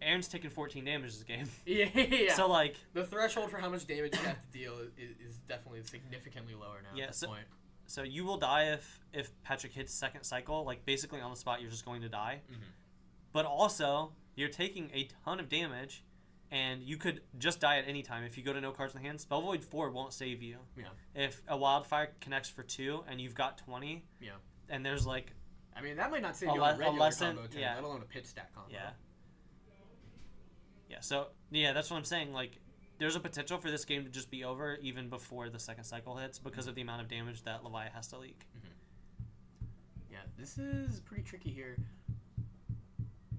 [SPEAKER 2] Aaron's taking 14 damage this game.
[SPEAKER 1] Yeah.
[SPEAKER 2] So
[SPEAKER 1] the threshold for how much damage you have to deal is definitely significantly lower now at this point.
[SPEAKER 2] So you will die if Patrick hits second cycle. Basically on the spot, you're just going to die. But also, you're taking a ton of damage, and you could just die at any time. If you go to no cards in the hand, Spell Void 4 won't save you.
[SPEAKER 1] Yeah.
[SPEAKER 2] If a Wildfire connects for 2 and you've got 20, and there's
[SPEAKER 1] that might not save you on a regular combo turn, let alone a pitch stack combo.
[SPEAKER 2] Yeah. Yeah, so, that's what I'm saying. There's a potential for this game to just be over even before the second cycle hits because of the amount of damage that Leviah has to leak.
[SPEAKER 1] Yeah, This is pretty tricky here.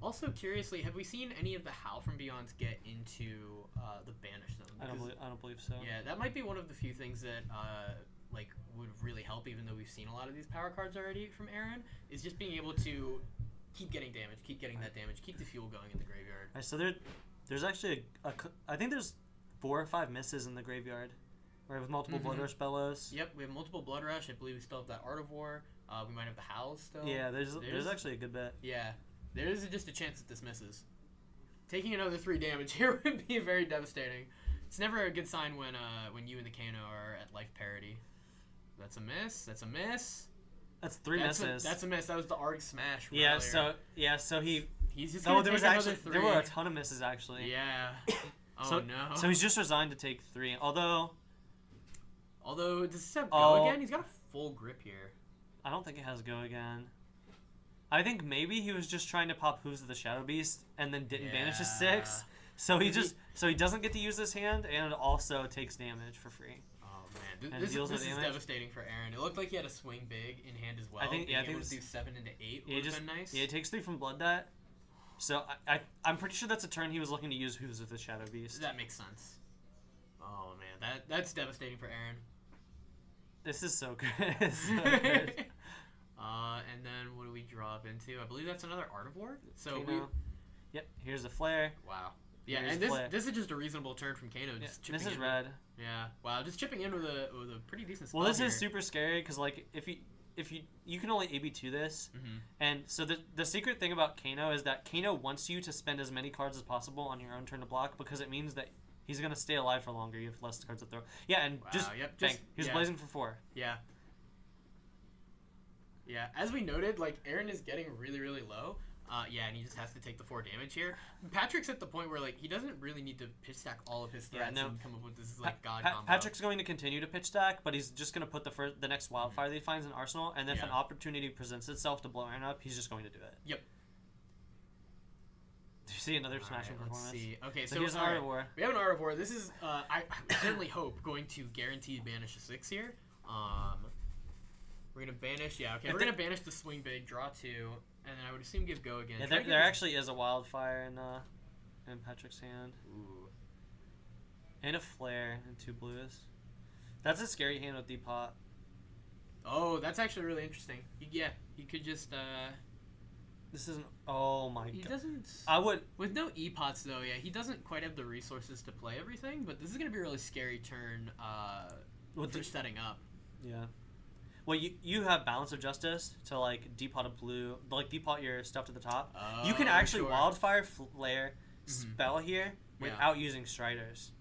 [SPEAKER 1] Also, curiously, have we seen any of the Howl from Beyonds get into the Banish Zone?
[SPEAKER 2] I don't believe so.
[SPEAKER 1] Yeah, that might be one of the few things that like would really help, even though we've seen a lot of these power cards already from Aaron, is just being able to keep getting damage, keep getting that damage, keep the fuel going in the graveyard.
[SPEAKER 2] All right, so there's actually I think there's 4 or 5 misses in the graveyard, right, with multiple Blood Rush Bellows.
[SPEAKER 1] Yep, we have multiple Blood Rush. I believe we still have that Art of War. We might have the Howls still.
[SPEAKER 2] Yeah, there's actually a good bit.
[SPEAKER 1] Yeah, there is just a chance that this misses. Taking another 3 damage here would be very devastating. It's never a good sign when you and the Kano are at life parity. That's a miss. That's a miss.
[SPEAKER 2] That's 3 misses.
[SPEAKER 1] That's a miss. That was the Arg Smash. From
[SPEAKER 2] yeah.
[SPEAKER 1] earlier.
[SPEAKER 2] So
[SPEAKER 1] he's just gonna take another 3.
[SPEAKER 2] There were a ton of misses actually.
[SPEAKER 1] Yeah. Oh
[SPEAKER 2] so,
[SPEAKER 1] no.
[SPEAKER 2] So he's just resigned to take 3. Although
[SPEAKER 1] does this have go again? He's got a full grip here.
[SPEAKER 2] I don't think it has go again. I think maybe he was just trying to pop Hooves of the Shadow Beast and then didn't banish his 6. So he doesn't get to use his hand and it also takes damage for free.
[SPEAKER 1] Oh man, this is devastating for Aaron. It looked like he had a swing big in hand as well. I think able to do 7 into 8 would have been nice.
[SPEAKER 2] Yeah, it takes 3 from Blood Debt. So I'm pretty sure that's a turn he was looking to use Hooves of the Shadow Beast.
[SPEAKER 1] That makes sense. Oh man, that's devastating for Aaron.
[SPEAKER 2] This is so good. It's so good.
[SPEAKER 1] And then what do we drop into? I believe that's another Art of War. So
[SPEAKER 2] Yep, here's a flare.
[SPEAKER 1] Wow. Yeah,
[SPEAKER 2] here's
[SPEAKER 1] and this is just a reasonable turn from Kano. Just
[SPEAKER 2] this is red.
[SPEAKER 1] Yeah. Wow, just chipping in with a pretty decent spell.
[SPEAKER 2] Well, this
[SPEAKER 1] here.
[SPEAKER 2] is super scary because like if you can only AB2 this, and so the secret thing about Kano is that Kano wants you to spend as many cards as possible on your own turn to block because it means that he's gonna stay alive for longer. You have less cards to throw. Yeah, and bang. He's blazing for 4.
[SPEAKER 1] Yeah. Yeah, as we noted, like, Aaron is getting really, really low. Yeah, and he just has to take the 4 damage here. Patrick's at the point where, like, he doesn't really need to pitch stack all of his threats and come up with this, like, god combo.
[SPEAKER 2] Patrick's going to continue to pitch stack, but he's just going to put the next wildfire that he finds in Arsenal, and if an opportunity presents itself to blow Aaron up, he's just going to do it.
[SPEAKER 1] Yep.
[SPEAKER 2] Do you see another smashing performance?
[SPEAKER 1] Let's see. Okay, so
[SPEAKER 2] here's an Art of War.
[SPEAKER 1] We have an Art of War. This is, I certainly hope, going to guarantee banish a 6 here. We're going to banish, we're going to banish the swing big, draw 2, and then I would assume give go again.
[SPEAKER 2] Yeah, there actually is a wildfire in Patrick's hand.
[SPEAKER 1] Ooh.
[SPEAKER 2] And a flare and 2 blues. That's a scary hand with Depot.
[SPEAKER 1] Oh, that's actually really interesting. He could just,
[SPEAKER 2] This isn't... Oh my god.
[SPEAKER 1] He doesn't...
[SPEAKER 2] I would...
[SPEAKER 1] With no E-Pots, though, he doesn't quite have the resources to play everything, but this is going to be a really scary turn for setting up.
[SPEAKER 2] Yeah. Well, you have Balance of Justice to, like, depot a blue... Like, depot your stuff to the top.
[SPEAKER 1] Oh,
[SPEAKER 2] you can actually Wildfire Flare spell here without using Striders.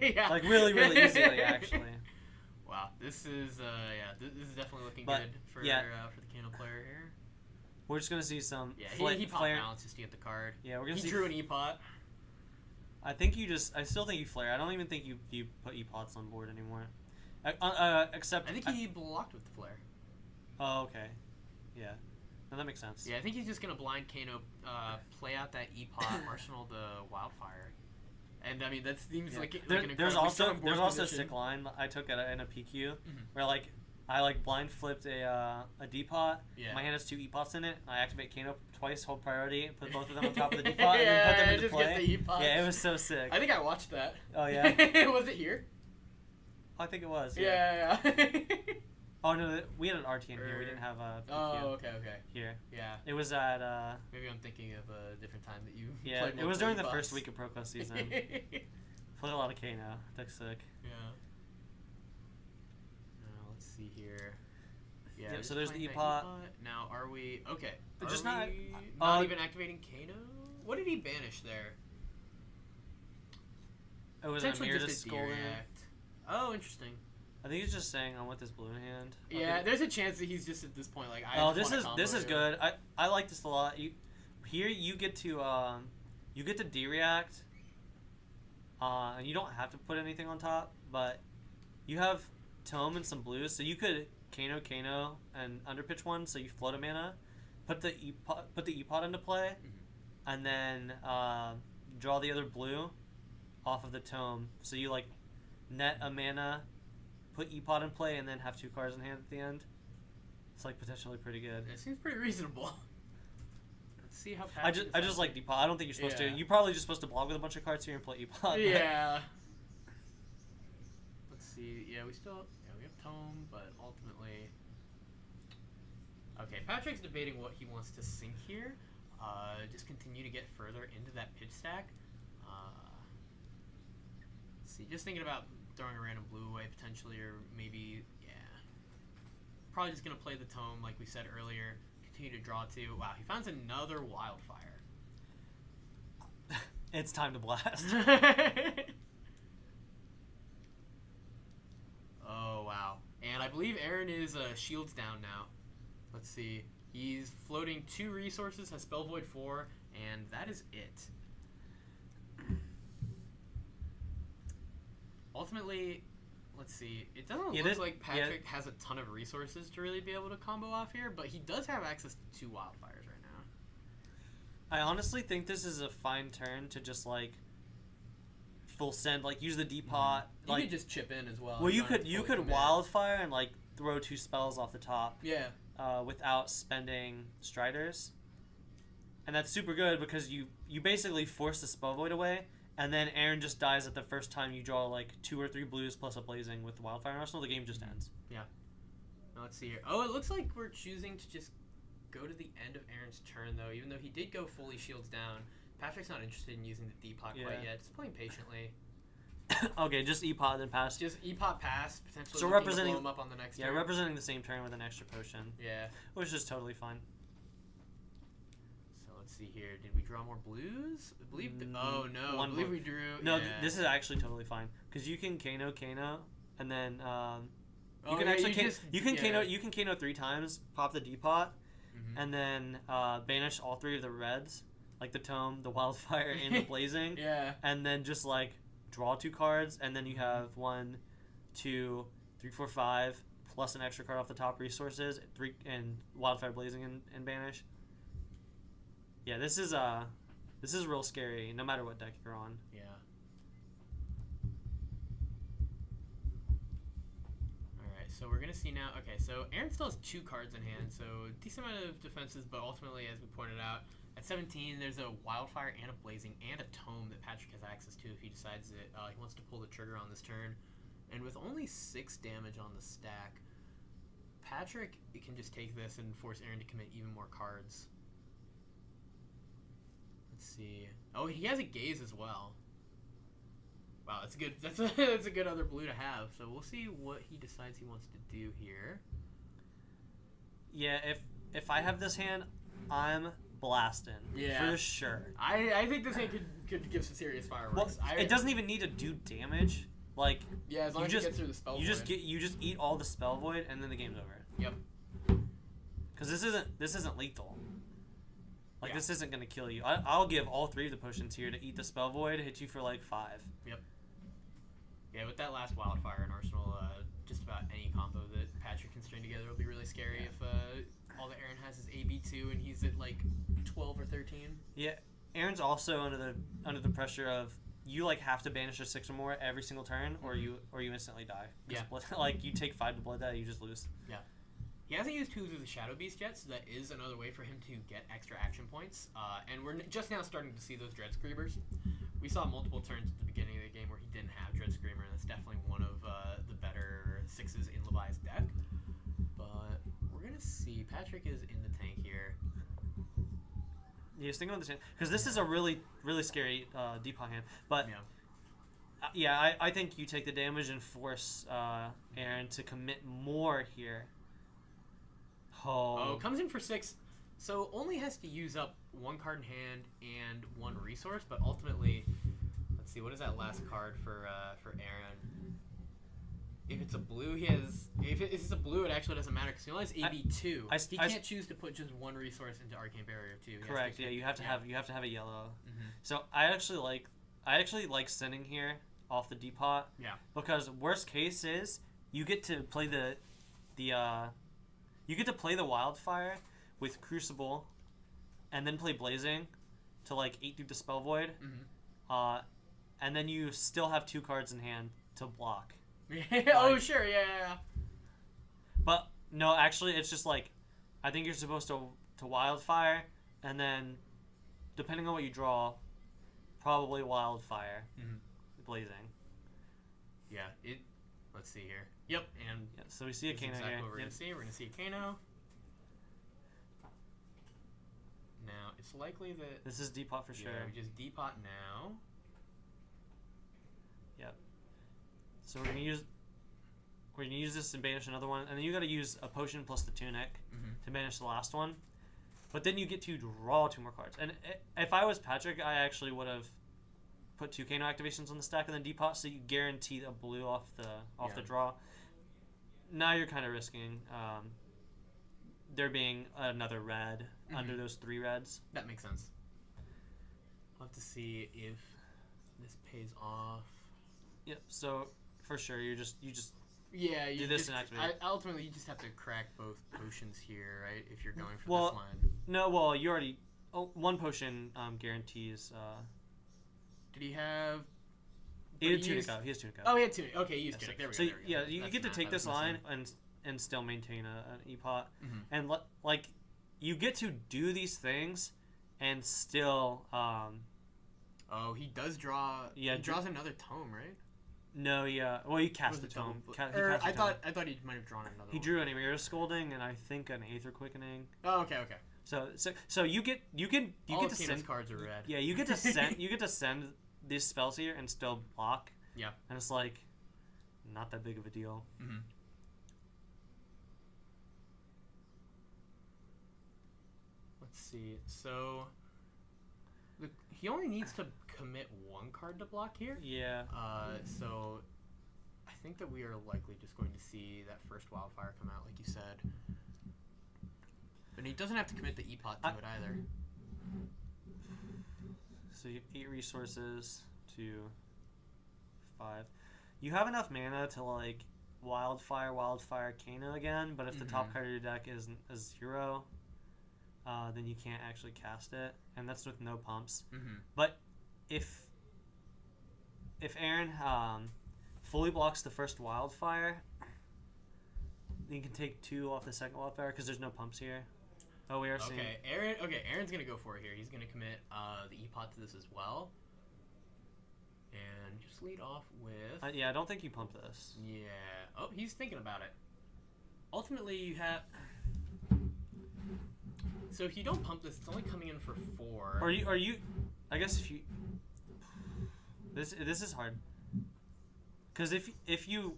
[SPEAKER 1] Yeah.
[SPEAKER 2] Like, really, really easily, actually.
[SPEAKER 1] Wow. This is, this is definitely looking good for the Kano player here.
[SPEAKER 2] We're just going to see some...
[SPEAKER 1] Yeah, he popped Balance just to get the card.
[SPEAKER 2] Yeah, we're going to see...
[SPEAKER 1] He drew an E-Pot.
[SPEAKER 2] I still think you flare. I don't even think you put E-Pots on board anymore. Except...
[SPEAKER 1] I think he blocked with the flare.
[SPEAKER 2] Oh, okay. Yeah. No, that makes sense.
[SPEAKER 1] Yeah, I think he's just going to blind Kano, play out that E-Pot, Arsenal the Wildfire. And, I mean, that seems like an incredible
[SPEAKER 2] There's also a sick line I took in a PQ where, like, I blind flipped a depot. Yeah. My hand has 2 E-Pots in it. I activate Kano twice, hold priority, put both of them on top of the depot, and then put them into play.
[SPEAKER 1] Get the E-Pots.
[SPEAKER 2] Yeah, it was so sick.
[SPEAKER 1] I think I watched that.
[SPEAKER 2] Oh yeah.
[SPEAKER 1] Was it here?
[SPEAKER 2] I think it was.
[SPEAKER 1] Yeah.
[SPEAKER 2] Oh no, we had an RT in here. We didn't have a PQ.
[SPEAKER 1] Oh, okay.
[SPEAKER 2] Here.
[SPEAKER 1] Yeah.
[SPEAKER 2] It was at.
[SPEAKER 1] Maybe I'm thinking of a different time that you.
[SPEAKER 2] Yeah,
[SPEAKER 1] played
[SPEAKER 2] it was during the
[SPEAKER 1] E-Pots.
[SPEAKER 2] first week of Pro Quest season. Played a lot of Kano. That's sick.
[SPEAKER 1] Yeah. Let's see here. Yeah,
[SPEAKER 2] so there's the E-Pot.
[SPEAKER 1] Now, are we... Okay.
[SPEAKER 2] Just
[SPEAKER 1] not even activating Kano? What did he banish there?
[SPEAKER 2] It was a Meredith Golden.
[SPEAKER 1] Oh, interesting.
[SPEAKER 2] I think he's just saying I want this blue in hand.
[SPEAKER 1] Yeah, there's a chance that he's just at this point like
[SPEAKER 2] this is good. I like this a lot. You get to D-react. And you don't have to put anything on top, but you have Tome and some blues, so you could Kano, and underpitch one, so you float a mana, put the E-Pot into play, and then draw the other blue off of the Tome. So you like net a mana, put E-Pot in play, and then have 2 cards in hand at the end. It's like potentially pretty good.
[SPEAKER 1] It seems pretty reasonable. Let's see how Patrick
[SPEAKER 2] I just like Depot. I don't think you're supposed to. You're probably just supposed to block with a bunch of cards here and play Depot.
[SPEAKER 1] Yeah. Let's see. Yeah, we have Tome, but ultimately. Okay, Patrick's debating what he wants to sink here. Just continue to get further into that pitch stack. Let's see, just thinking about throwing a random blue away potentially, or maybe, yeah. Probably just going to play the Tome like we said earlier. Continue to draw two. Wow, he finds another Wildfire.
[SPEAKER 2] It's time to blast.
[SPEAKER 1] Oh, wow. And I believe Aaron is shields down now. Let's see. He's floating 2 resources, has Spell Void 4, and that is it. Ultimately, let's see. It doesn't look like Patrick has a ton of resources to really be able to combo off here, but he does have access to 2 Wildfires right now.
[SPEAKER 2] I honestly think this is a fine turn to just like full send, like use the Depot.
[SPEAKER 1] You could just chip in as well.
[SPEAKER 2] Well, you could Wildfire and like throw 2 spells off the top.
[SPEAKER 1] Yeah.
[SPEAKER 2] Without spending Striders, and that's super good because you basically force the Spell Void away, and then Aaron just dies at the first time you draw like 2 or 3 blues plus a Blazing with Wildfire Arsenal. The game just ends.
[SPEAKER 1] Yeah. Now let's see here. Oh, it looks like we're choosing to just go to the end of Aaron's turn though, even though he did go fully shields down. Patrick's not interested in using the Depot quite yet. Just playing patiently.
[SPEAKER 2] Okay, just Epot then pass.
[SPEAKER 1] Just Epot pass, potentially
[SPEAKER 2] so
[SPEAKER 1] representing blow him up on the next turn.
[SPEAKER 2] Yeah, representing the same turn with an extra potion.
[SPEAKER 1] Yeah.
[SPEAKER 2] Which is totally fine.
[SPEAKER 1] So let's see here. Did we draw more blues? I believe oh no. I believe we drew.
[SPEAKER 2] No,
[SPEAKER 1] yeah.
[SPEAKER 2] This is actually totally fine. Because you can Kano, and then you can Kano 3 times, pop the Depot, and then banish all 3 of the reds, like the Tome, the Wildfire, and the Blazing.
[SPEAKER 1] Yeah.
[SPEAKER 2] And then just like draw 2 cards, and then you have 1, 2, 3, 4, 5, plus an extra card off the top resources, 3 and Wildfire, Blazing, and banish. Yeah, this is real scary no matter what deck you're on.
[SPEAKER 1] Yeah. All right, so we're gonna see now. Okay, so Aaron still has 2 cards in hand, so decent amount of defenses, but ultimately, as we pointed out, at 17, there's a Wildfire and a Blazing and a Tome that Patrick has access to if he decides that he wants to pull the trigger on this turn. And with only 6 damage on the stack, Patrick can just take this and force Aaron to commit even more cards. Let's see. Oh, he has a Gaze as well. Wow, that's a good. That's a good other blue to have. So we'll see what he decides he wants to do here.
[SPEAKER 2] Yeah, if I have this hand, I'm blasting. Yeah, for sure.
[SPEAKER 1] I think this hand could give some serious fireworks.
[SPEAKER 2] Well, it doesn't even need to do damage. Like
[SPEAKER 1] yeah, as long as you get through the spell void.
[SPEAKER 2] You just eat all the spell void and then the game's over.
[SPEAKER 1] Yep.
[SPEAKER 2] Because this isn't lethal. Like this isn't gonna kill you. I'll give all 3 of the potions here to eat the spell void, hit you for like 5.
[SPEAKER 1] Yep. Yeah, with that last Wildfire in Arsenal, just about any combo that Patrick can string together will be really scary if all that Aaron has is AB2 and he's at like 12 or 13.
[SPEAKER 2] Yeah, Aaron's also under the pressure of you like have to banish a 6 or more every single turn, or you instantly die.
[SPEAKER 1] Yeah.
[SPEAKER 2] Like you take 5 to blood that, you just lose.
[SPEAKER 1] Yeah. He hasn't used Tools of the Shadow Beast yet, so that is another way for him to get extra action points. And we're just now starting to see those Dread Screamers. We saw multiple turns at the beginning of the game where he didn't have Dread Screamer, and that's definitely one of the better 6s in Levi's deck. But we're going to see. Patrick is in the tank here.
[SPEAKER 2] Yeah, just think about the tank. Because this is a really, really scary Depot hand. But yeah, I think you take the damage and force Aaron to commit more here.
[SPEAKER 1] Oh, comes in for 6. So only has to use up 1 card in hand and 1 resource, but ultimately, let's see, what is that last card for Aaron? If it's a blue, he has. If it's a blue, it actually doesn't matter because he only has AB2. He can't choose to put just 1 resource into Arcane Barrier 2.
[SPEAKER 2] Correct. Yeah, you have to have a yellow. Mm-hmm. So I actually like sending here off the Depot.
[SPEAKER 1] Yeah.
[SPEAKER 2] Because worst case is you get to play the Wildfire with Crucible, and then play Blazing to like 8 through the Spell Void, and then you still have 2 cards in hand to block.
[SPEAKER 1] Oh sure, yeah.
[SPEAKER 2] But No, actually, it's just like, I think you're supposed to wildfire, and then, depending on what you draw, probably wildfire, blazing.
[SPEAKER 1] Yeah, let's see here. Yep, and
[SPEAKER 2] yeah, so we see a Kano
[SPEAKER 1] exactly
[SPEAKER 2] here.
[SPEAKER 1] what we're gonna see. We're gonna see a Kano. Now it's likely that
[SPEAKER 2] This is depot for sure.
[SPEAKER 1] Yeah, we just depot now.
[SPEAKER 2] Yep. So we're gonna use this and banish another one, and then you got to use a potion plus the tunic to banish the last one. But then you get to draw 2 more cards. And if I was Patrick, I actually would have put 2 Kano activations on the stack and then depot, so you guarantee a blue off the draw. Now you're kind of risking there being another red under those 3 reds.
[SPEAKER 1] That makes sense. I'll have to see if this pays off.
[SPEAKER 2] Yep. So for sure, you just
[SPEAKER 1] yeah, you
[SPEAKER 2] do this
[SPEAKER 1] just,
[SPEAKER 2] and activate.
[SPEAKER 1] Ultimately, you just have to crack both potions here, right? If you're going for
[SPEAKER 2] Well,
[SPEAKER 1] this line.
[SPEAKER 2] No, well, you already 1 potion guarantees.
[SPEAKER 1] Did he have?
[SPEAKER 2] He had tunic out. He has tunic out.
[SPEAKER 1] Oh, he had tunic. Okay, he used tunic. There we go.
[SPEAKER 2] So
[SPEAKER 1] There we go.
[SPEAKER 2] yeah, you get to take this line and still maintain an epot, and like you get to do these things and still.
[SPEAKER 1] Oh, he does draw.
[SPEAKER 2] Yeah,
[SPEAKER 1] he draws another tome, right?
[SPEAKER 2] No, yeah. Well, he cast the tome.
[SPEAKER 1] I thought he might have drawn another.
[SPEAKER 2] He drew an Emir Scolding and I think an Aether Quickening.
[SPEAKER 1] Oh, okay.
[SPEAKER 2] So you get to send
[SPEAKER 1] cards are red.
[SPEAKER 2] Yeah, you get to send these spells here and still block.
[SPEAKER 1] Yeah.
[SPEAKER 2] And it's like not that big of a deal.
[SPEAKER 1] Let's see. So he only needs to commit 1 card to block here.
[SPEAKER 2] Yeah.
[SPEAKER 1] So I think that we are likely just going to see that first wildfire come out, like you said. But he doesn't have to commit the epot to it either.
[SPEAKER 2] So you have 8 resources to 5. You have enough mana to like wildfire Kano again, but if the top card of your deck is a 0, then you can't actually cast it, and that's with no pumps. But if Aaron fully blocks the first wildfire, you can take 2 off the second wildfire because there's no pumps here. Oh, we are seeing.
[SPEAKER 1] Aaron's gonna go for it here. He's gonna commit the epot to this as well, and just lead off with.
[SPEAKER 2] Yeah, I don't think you pump this.
[SPEAKER 1] Yeah. Oh, he's thinking about it. Ultimately, you have. So if you don't pump this, it's only coming in for 4.
[SPEAKER 2] Are you? I guess if you. This is hard. Because if you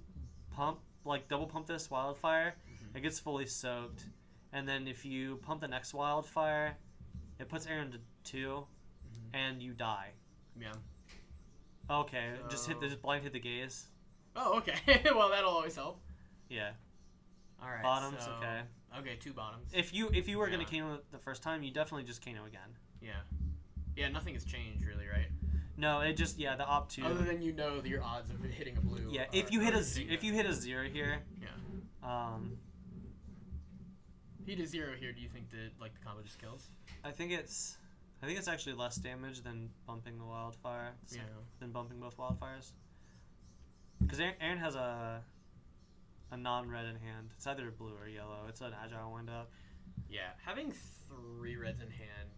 [SPEAKER 2] pump double pump this wildfire, it gets fully soaked, and then if you pump the next wildfire, it puts Aaron to 2, and you die.
[SPEAKER 1] Yeah.
[SPEAKER 2] Okay, so... just blind hit the gaze.
[SPEAKER 1] Oh, okay. Well, that'll always help.
[SPEAKER 2] Yeah.
[SPEAKER 1] All right.
[SPEAKER 2] Bottoms,
[SPEAKER 1] so...
[SPEAKER 2] okay.
[SPEAKER 1] Okay, 2 bottoms.
[SPEAKER 2] If you were gonna Kano the first time, you definitely just Kano again.
[SPEAKER 1] Yeah. Yeah, nothing has changed really, right?
[SPEAKER 2] No, it just the op 2.
[SPEAKER 1] Other than that your odds of hitting a blue.
[SPEAKER 2] Yeah, if you hit a 0 here.
[SPEAKER 1] Yeah. Hit a 0 here. Do you think that the combo just kills?
[SPEAKER 2] I think it's actually less damage than bumping the wildfire.
[SPEAKER 1] Yeah.
[SPEAKER 2] Than bumping both wildfires. Because Aaron has a non-red in hand. It's either blue or yellow. It's an agile wind-up.
[SPEAKER 1] Yeah, having 3 reds in hand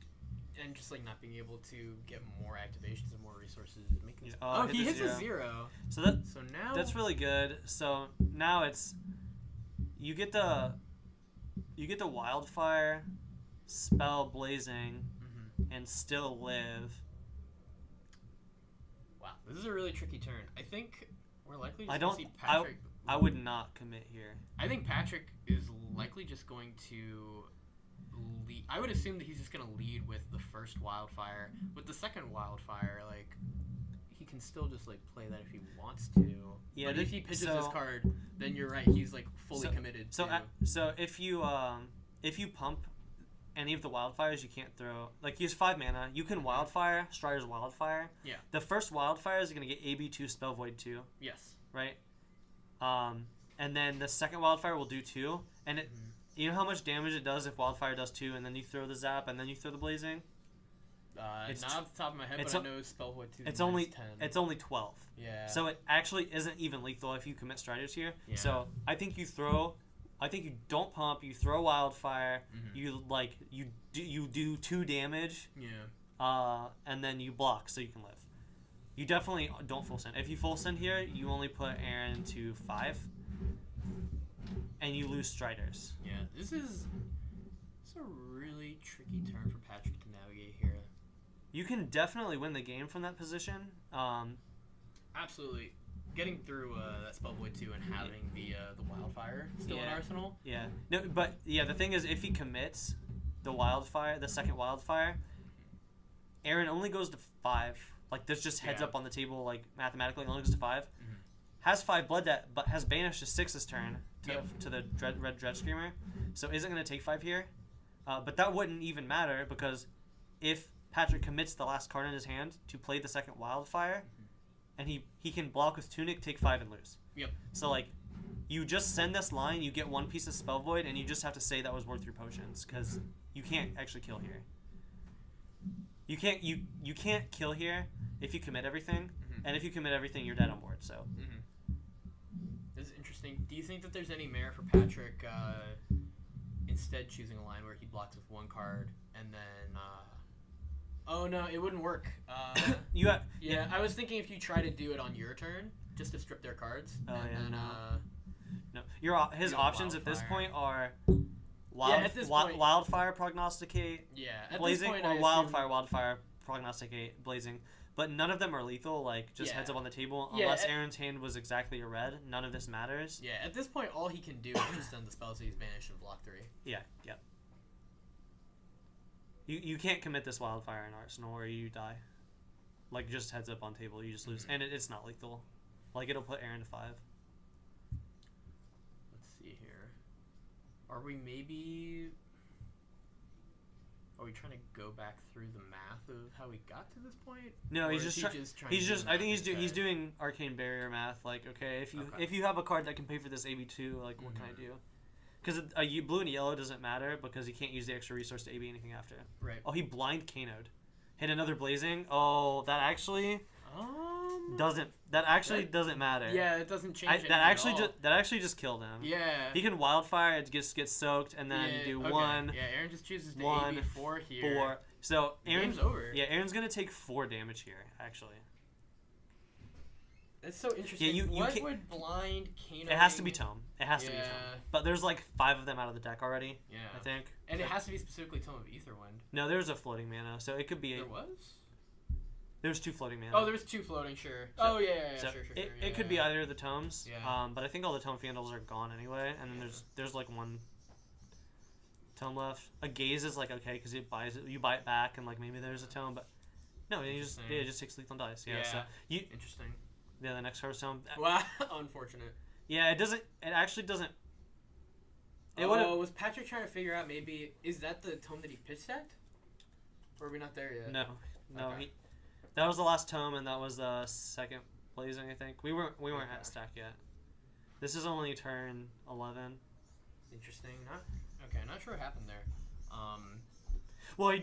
[SPEAKER 1] and just not being able to get more activations and more resources making this...
[SPEAKER 2] Oh,
[SPEAKER 1] he hits a 0.
[SPEAKER 2] So
[SPEAKER 1] now
[SPEAKER 2] that's really good. So now it's you get the wildfire, spell blazing, and still live.
[SPEAKER 1] Wow, this is a really tricky turn. I think we're likely just going to see Patrick...
[SPEAKER 2] I would not commit here.
[SPEAKER 1] I think Patrick is likely just going to lead. I would assume that he's just going to lead with the first wildfire. With the second wildfire, he can still just play that if he wants to. Yeah, but if he pitches this card, then you're right. He's fully committed.
[SPEAKER 2] So if you pump any of the wildfires, you can't throw. He has 5 mana. You can wildfire Strider's wildfire.
[SPEAKER 1] Yeah.
[SPEAKER 2] The first wildfire is going to get AB2 Spell Void 2.
[SPEAKER 1] Yes.
[SPEAKER 2] Right. And then the second wildfire will do 2, and it, you know how much damage it does if wildfire does 2, and then you throw the zap, and then you throw the blazing.
[SPEAKER 1] It's not off the top of my head, but I know spell void 2.
[SPEAKER 2] It's only 10. It's only 12.
[SPEAKER 1] Yeah.
[SPEAKER 2] So it actually isn't even lethal if you commit Striders here.
[SPEAKER 1] Yeah.
[SPEAKER 2] So I think you throw I think you don't pump. You throw Wildfire.
[SPEAKER 1] Mm-hmm.
[SPEAKER 2] You do 2 damage.
[SPEAKER 1] Yeah.
[SPEAKER 2] And then you block so you can live. You definitely don't full send. If you full send here, you only put Aaron to 5, and you lose Striders.
[SPEAKER 1] Yeah, this is a really tricky turn for Patrick to navigate here.
[SPEAKER 2] You can definitely win the game from that position.
[SPEAKER 1] Absolutely. Getting through that spell void 2 and having the Wildfire still in Arsenal.
[SPEAKER 2] Yeah. No, but yeah, the thing is, if he commits the second Wildfire, Aaron only goes to 5. Like, there's just heads up on the table, like, mathematically, only goes to 5.
[SPEAKER 1] Mm-hmm.
[SPEAKER 2] Has 5 Blood Debt, but has banished to 6 this turn to the Red Dread Screamer. So isn't going to take 5 here. But that wouldn't even matter, because if Patrick commits the last card in his hand to play the second Wildfire, and he can block with Tunic, take 5, and lose.
[SPEAKER 1] Yep.
[SPEAKER 2] So, like, you just send this line, you get 1 piece of Spell Void, and you just have to say that was worth 3 potions, because you can't actually kill here. You can't kill here if you commit everything, and if you commit everything, you're dead on board. So.
[SPEAKER 1] This is interesting. Do you think that there's any merit for Patrick instead choosing a line where he blocks with 1 card and then? Oh no, it wouldn't work. Yeah, I was thinking if you try to do it on your turn, just to strip their cards.
[SPEAKER 2] No. His options at this point are. Wildfire Prognosticate, Blazing, or Wildfire Prognosticate, Blazing. But none of them are lethal, like, just heads up on the table. Unless Aaron's hand was exactly a red, none of this matters.
[SPEAKER 1] Yeah, at this point, all he can do is just send the spells so he's banished and block 3.
[SPEAKER 2] Yeah. You can't commit this Wildfire in Arsenal or you die. Like, just heads up on table, you just lose. And it's not lethal. Like, it'll put Aaron to 5.
[SPEAKER 1] Are we trying to go back through the math of how we got to this point?
[SPEAKER 2] No, he's just trying. I think he's doing Arcane Barrier math. Like, okay, if you have a card that can pay for this AB2, like, what can I do? Because blue and yellow doesn't matter because he can't use the extra resource to AB anything after.
[SPEAKER 1] Right.
[SPEAKER 2] Oh, he blind Kano'd. Hit another Blazing. Oh, that actually doesn't matter.
[SPEAKER 1] Yeah, it doesn't change.
[SPEAKER 2] That actually just killed him.
[SPEAKER 1] Yeah.
[SPEAKER 2] He can Wildfire, it just gets soaked, and then you do 1.
[SPEAKER 1] Yeah, Aaron just chooses to AB 4 here.
[SPEAKER 2] 4. So
[SPEAKER 1] Game's over.
[SPEAKER 2] Yeah, Aaron's gonna take 4 damage here, actually.
[SPEAKER 1] That's so interesting. Yeah, what would blind Kano?
[SPEAKER 2] It has to be Tome. It has to be Tome. But there's like 5 of them out of the deck already. Yeah. I think.
[SPEAKER 1] And it has to be specifically Tome of Aetherwind.
[SPEAKER 2] No, there's a floating mana, so it could be.
[SPEAKER 1] There was.
[SPEAKER 2] There's 2 floating mana.
[SPEAKER 1] Oh, there was 2 floating, sure. So, sure.
[SPEAKER 2] It could be either of the tomes. Yeah. But I think all the tome Vandals are gone anyway, and then there's like 1 tome left. A Gaze is like okay because you buy it back, and like maybe there's a tome, but no, it just takes lethal dice. Yeah. So
[SPEAKER 1] interesting.
[SPEAKER 2] Yeah, the next Harvest Tome.
[SPEAKER 1] Wow, unfortunate.
[SPEAKER 2] Yeah, it actually doesn't.
[SPEAKER 1] Was Patrick trying to figure out maybe is that the tome that he pitch stacked? Or are we not there yet?
[SPEAKER 2] No, okay. That was the last tome, and that was the second Blazing, I think. We weren't at stack yet. This is only turn 11.
[SPEAKER 1] Interesting. Not sure what happened there.
[SPEAKER 2] Well,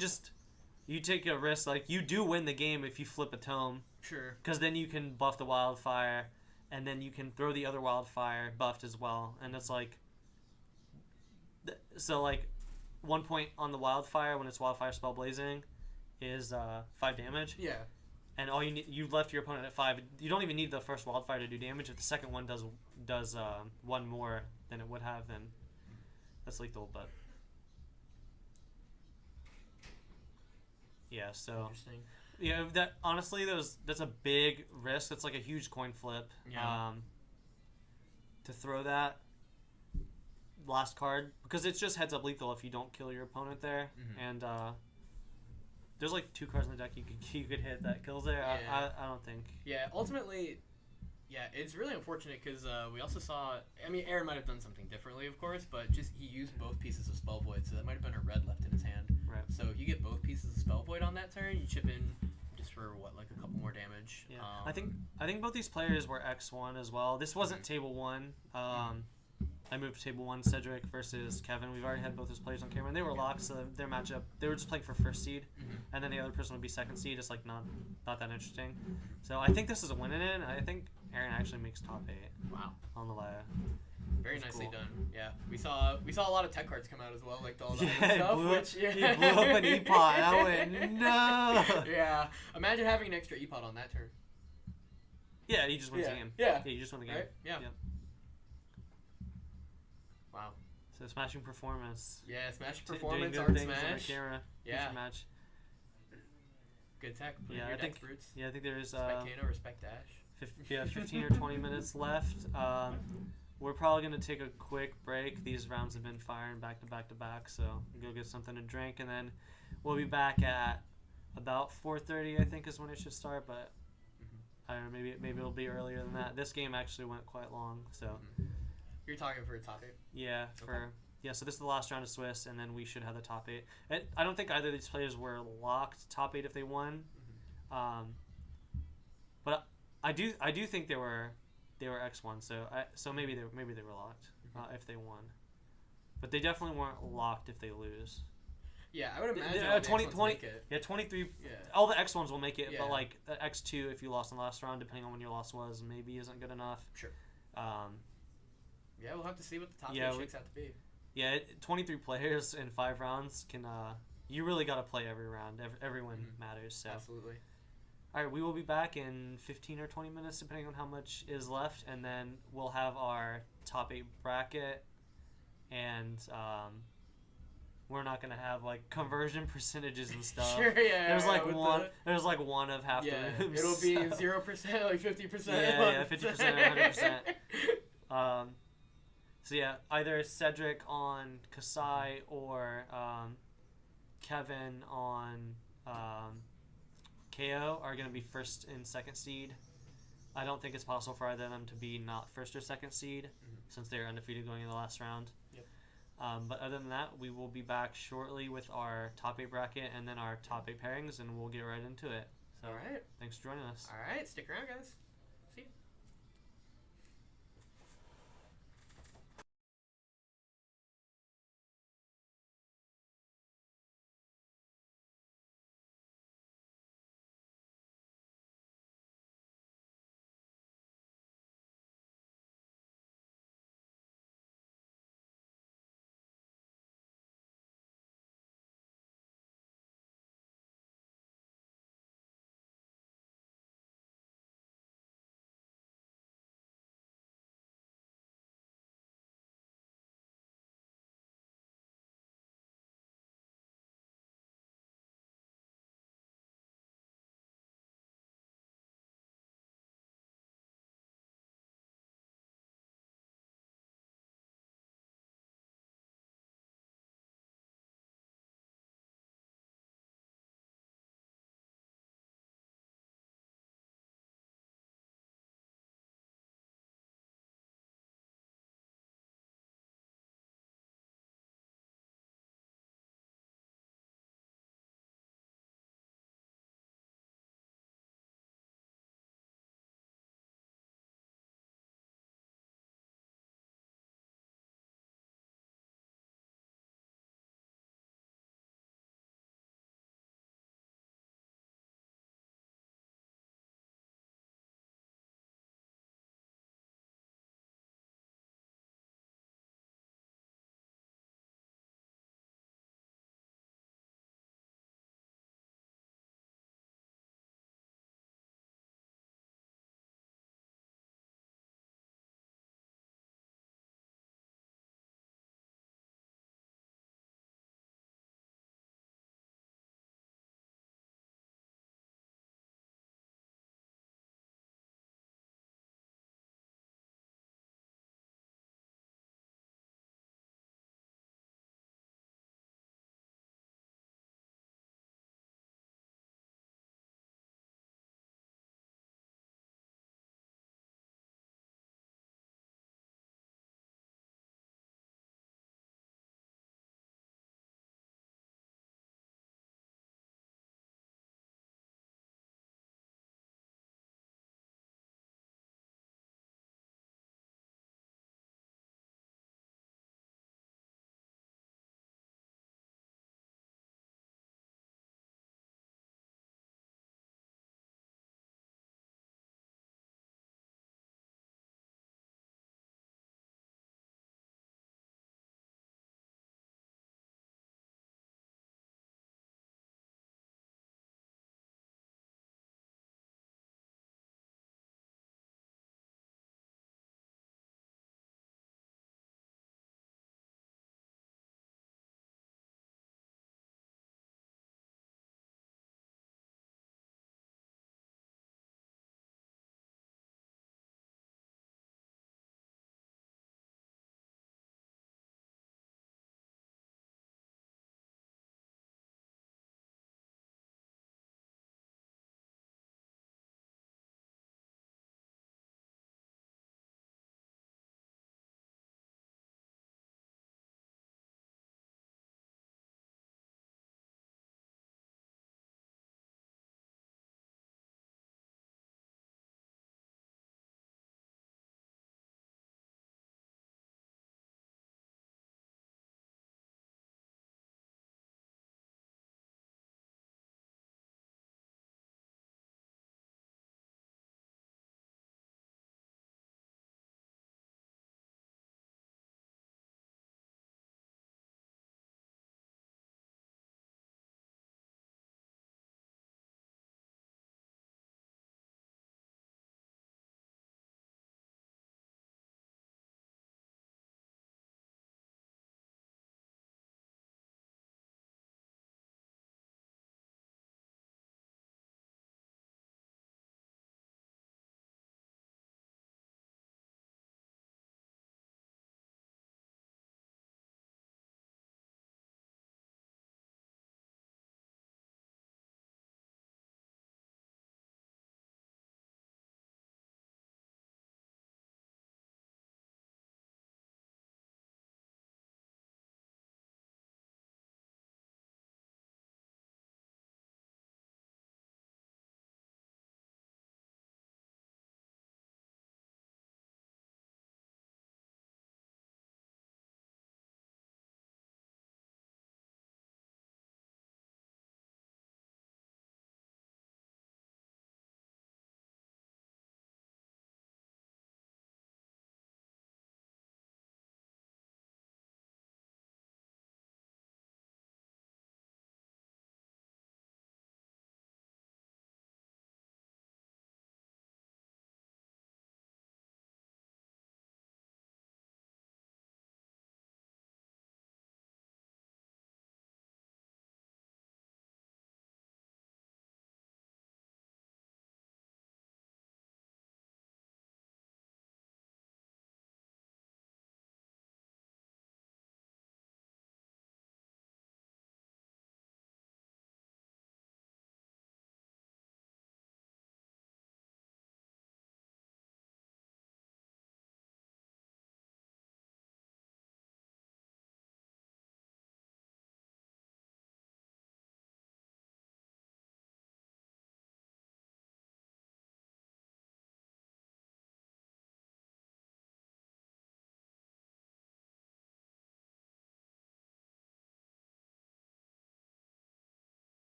[SPEAKER 2] you take a risk. Like, you do win the game if you flip a tome.
[SPEAKER 1] Sure.
[SPEAKER 2] Because then you can buff the Wildfire, and then you can throw the other Wildfire buffed as well. And it's like... So, like, 1 point on the Wildfire when it's Wildfire Spell Blazing is 5 damage.
[SPEAKER 1] Yeah.
[SPEAKER 2] And all you left your opponent at 5. You don't even need the first Wildfire to do damage. If the second one does 1 more than it would have, then that's lethal. But yeah, so
[SPEAKER 1] interesting.
[SPEAKER 2] Yeah, that honestly, that's a big risk. That's like a huge coin flip.
[SPEAKER 1] Yeah.
[SPEAKER 2] To throw that last card because it's just heads up lethal if you don't kill your opponent there, and there's like 2 cards in the deck you could hit that kills there. Yeah. I don't think.
[SPEAKER 1] Yeah, ultimately, it's really unfortunate because we also saw. I mean, Aaron might have done something differently, of course, but just he used both pieces of Spell Void, so that might have been a red left in his hand.
[SPEAKER 2] Right.
[SPEAKER 1] So if you get both pieces of Spell Void on that turn, you chip in just for like a couple more damage.
[SPEAKER 2] Yeah. I think both these players were X1 as well. This wasn't table 1. I moved to table 1, Cedric versus Kevin. We've already had both those players on camera, and they were locked, so their matchup, they were just playing for first seed, and then the other person would be second seed. It's like not that interesting. So I think this is a win in it, and I think Aaron actually makes top 8.
[SPEAKER 1] Wow.
[SPEAKER 2] On the ladder.
[SPEAKER 1] Very
[SPEAKER 2] That's
[SPEAKER 1] nicely
[SPEAKER 2] cool.
[SPEAKER 1] done. Yeah, we saw a lot of tech cards come out as well, like all the
[SPEAKER 2] Yeah,
[SPEAKER 1] other
[SPEAKER 2] he
[SPEAKER 1] stuff.
[SPEAKER 2] blew,
[SPEAKER 1] Which
[SPEAKER 2] he blew up an E-Pot, and I went, no!
[SPEAKER 1] Yeah, imagine having an extra E-Pot on that turn.
[SPEAKER 2] Yeah, he just wins the game.
[SPEAKER 1] Yeah.
[SPEAKER 2] You just won the game.
[SPEAKER 1] Right? Yeah.
[SPEAKER 2] Yep.
[SPEAKER 1] Wow.
[SPEAKER 2] So smashing performance.
[SPEAKER 1] Yeah, Smash
[SPEAKER 2] Doing
[SPEAKER 1] performance,
[SPEAKER 2] good
[SPEAKER 1] art
[SPEAKER 2] things on the
[SPEAKER 1] smash.
[SPEAKER 2] camera.
[SPEAKER 1] Yeah.
[SPEAKER 2] Feature match.
[SPEAKER 1] Good tech. Put
[SPEAKER 2] Yeah,
[SPEAKER 1] your
[SPEAKER 2] I think.
[SPEAKER 1] deck fruits.
[SPEAKER 2] Yeah, I think there's
[SPEAKER 1] Respect Kano, respect Dash.
[SPEAKER 2] 15 or 20 minutes left. We're probably gonna take a quick break. These rounds have been firing back to back to back, so we'll go get something to drink, and then we'll be back at about 4:30. I think is when it should start, but I don't know. Maybe it'll be earlier than that. This game actually went quite long, so.
[SPEAKER 1] You're talking for a top 8.
[SPEAKER 2] Yeah, so this is the last round of Swiss, and then we should have the top 8. I don't think either of these players were locked top 8 if they won, but I do think they were X1, so maybe they were locked if they won, but they definitely weren't locked if they lose.
[SPEAKER 1] Yeah, I would imagine all the
[SPEAKER 2] 20,
[SPEAKER 1] X1s make it.
[SPEAKER 2] Yeah, 23.
[SPEAKER 1] Yeah.
[SPEAKER 2] All the X1s will make it,
[SPEAKER 1] Yeah.
[SPEAKER 2] but like the X2, if you lost in the last round, depending on when your loss was, maybe isn't good enough.
[SPEAKER 1] Sure.
[SPEAKER 2] Um,
[SPEAKER 1] Yeah, we'll have to see what the top 8 shakes out to be.
[SPEAKER 2] Yeah, 23 players in 5 rounds can. You really got to play every round. Every win matters. So.
[SPEAKER 1] Absolutely.
[SPEAKER 2] All right, we will be back in 15 or 20 minutes, depending on how much is left, and then we'll have our top 8 bracket, and we're not gonna have like conversion percentages and stuff.
[SPEAKER 1] Sure, yeah.
[SPEAKER 2] There's like one. There's like one of half the rooms.
[SPEAKER 1] It'll be 0%, like 50%.
[SPEAKER 2] Yeah, 50%, 100%. So yeah, either Cedric on Kasai or Kevin on KO are going to be first and second seed. I don't think it's possible for either of them to be not first or second seed since they're undefeated going in the last round.
[SPEAKER 1] Yep.
[SPEAKER 2] But other than that, we will be back shortly with our top 8 bracket and then our top 8 pairings, and we'll get right into it. So,
[SPEAKER 1] all right.
[SPEAKER 2] Thanks for joining us.
[SPEAKER 1] All right. Stick around, guys. See you.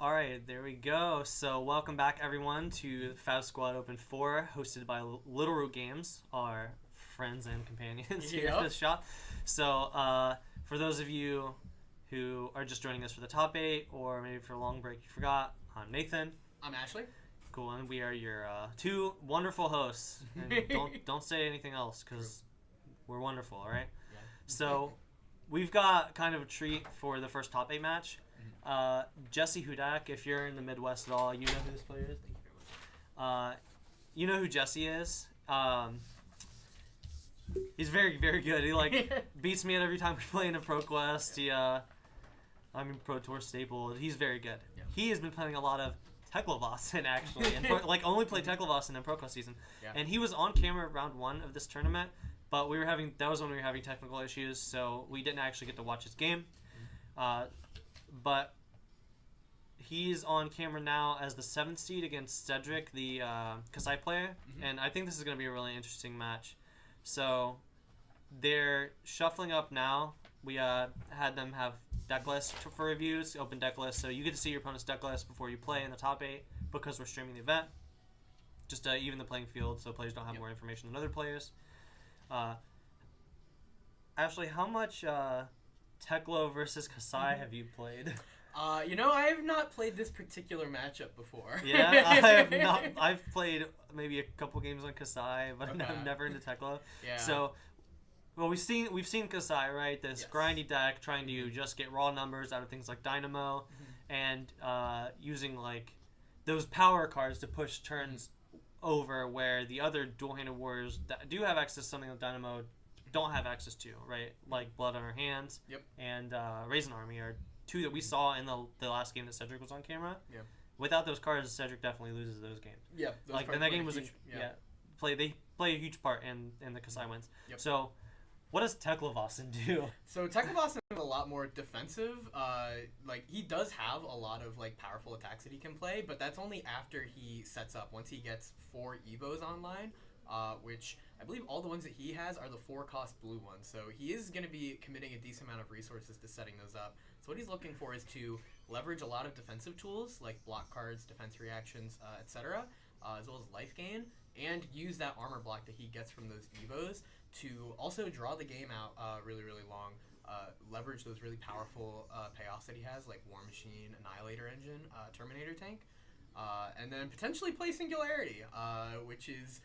[SPEAKER 2] All right, there we go. So welcome back, everyone, to Fab Squad Open 4, hosted by Little Root Games, our friends and companions here at this shop. So for those of you who are just joining us for the top 8, or maybe for a long break you forgot, I'm Nathan.
[SPEAKER 1] I'm Ashley.
[SPEAKER 2] Cool, and we are your two wonderful hosts. And don't say anything else, because we're wonderful, all right? Yeah. So we've got kind of a treat for the first top 8 match. Jesse Hudak, if you're in the Midwest at all, you know who this player is. Thank you very much. You know who Jesse is. He's very, very good. He beats me at every time we play in a Pro Quest. Pro Tour staple. He's very good. Yeah. He has been playing a lot of Teklevossen actually, and only played Teklevossen in Pro Quest season. Yeah. And he was on camera round 1 of this tournament, but that was when we were having technical issues, so we didn't actually get to watch his game. But he's on camera now as the 7th seed against Cedric, the Kasai player, and I think this is going to be a really interesting match. So they're shuffling up now. We had them have deck lists for reviews, open deck lists, so you get to see your opponent's deck list before you play in the top 8 because we're streaming the event. Just to even the playing field so players don't have more information than other players. Ashley, how much Teklo versus Kasai have you played?
[SPEAKER 1] I have not played this particular matchup before.
[SPEAKER 2] Yeah, I have not. I've played maybe a couple games on Kasai, but I'm never into Teklo. Yeah. So, well, we've seen Kasai, right? This grindy deck trying to just get raw numbers out of things like Dynamo, and using those power cards to push turns over where the other dual-handed warriors that do have access to something like Dynamo don't have access to, right? Like Blood on Our Hands and Raisin Army are two that we saw in the last game that Cedric was on camera. Yeah. Without those cards, Cedric definitely loses those games.
[SPEAKER 1] Yep.
[SPEAKER 2] And that game was they play a huge part in the Kasai wins. Yep. So what does Teklevossen do? So
[SPEAKER 1] Teklevossen is a lot more defensive. He does have a lot of powerful attacks that he can play, but that's only after he sets up. Once he gets 4 Evos online, which I believe all the ones that he has are the 4-cost blue ones. So he is going to be committing a decent amount of resources to setting those up. So what he's looking for is to leverage a lot of defensive tools like block cards, defense reactions, etc., as well as life gain, and use that armor block that he gets from those Evos to also draw the game out really, really long. Leverage those really powerful payoffs that he has, like War Machine, Annihilator Engine, Terminator Tank, and then potentially play Singularity, which is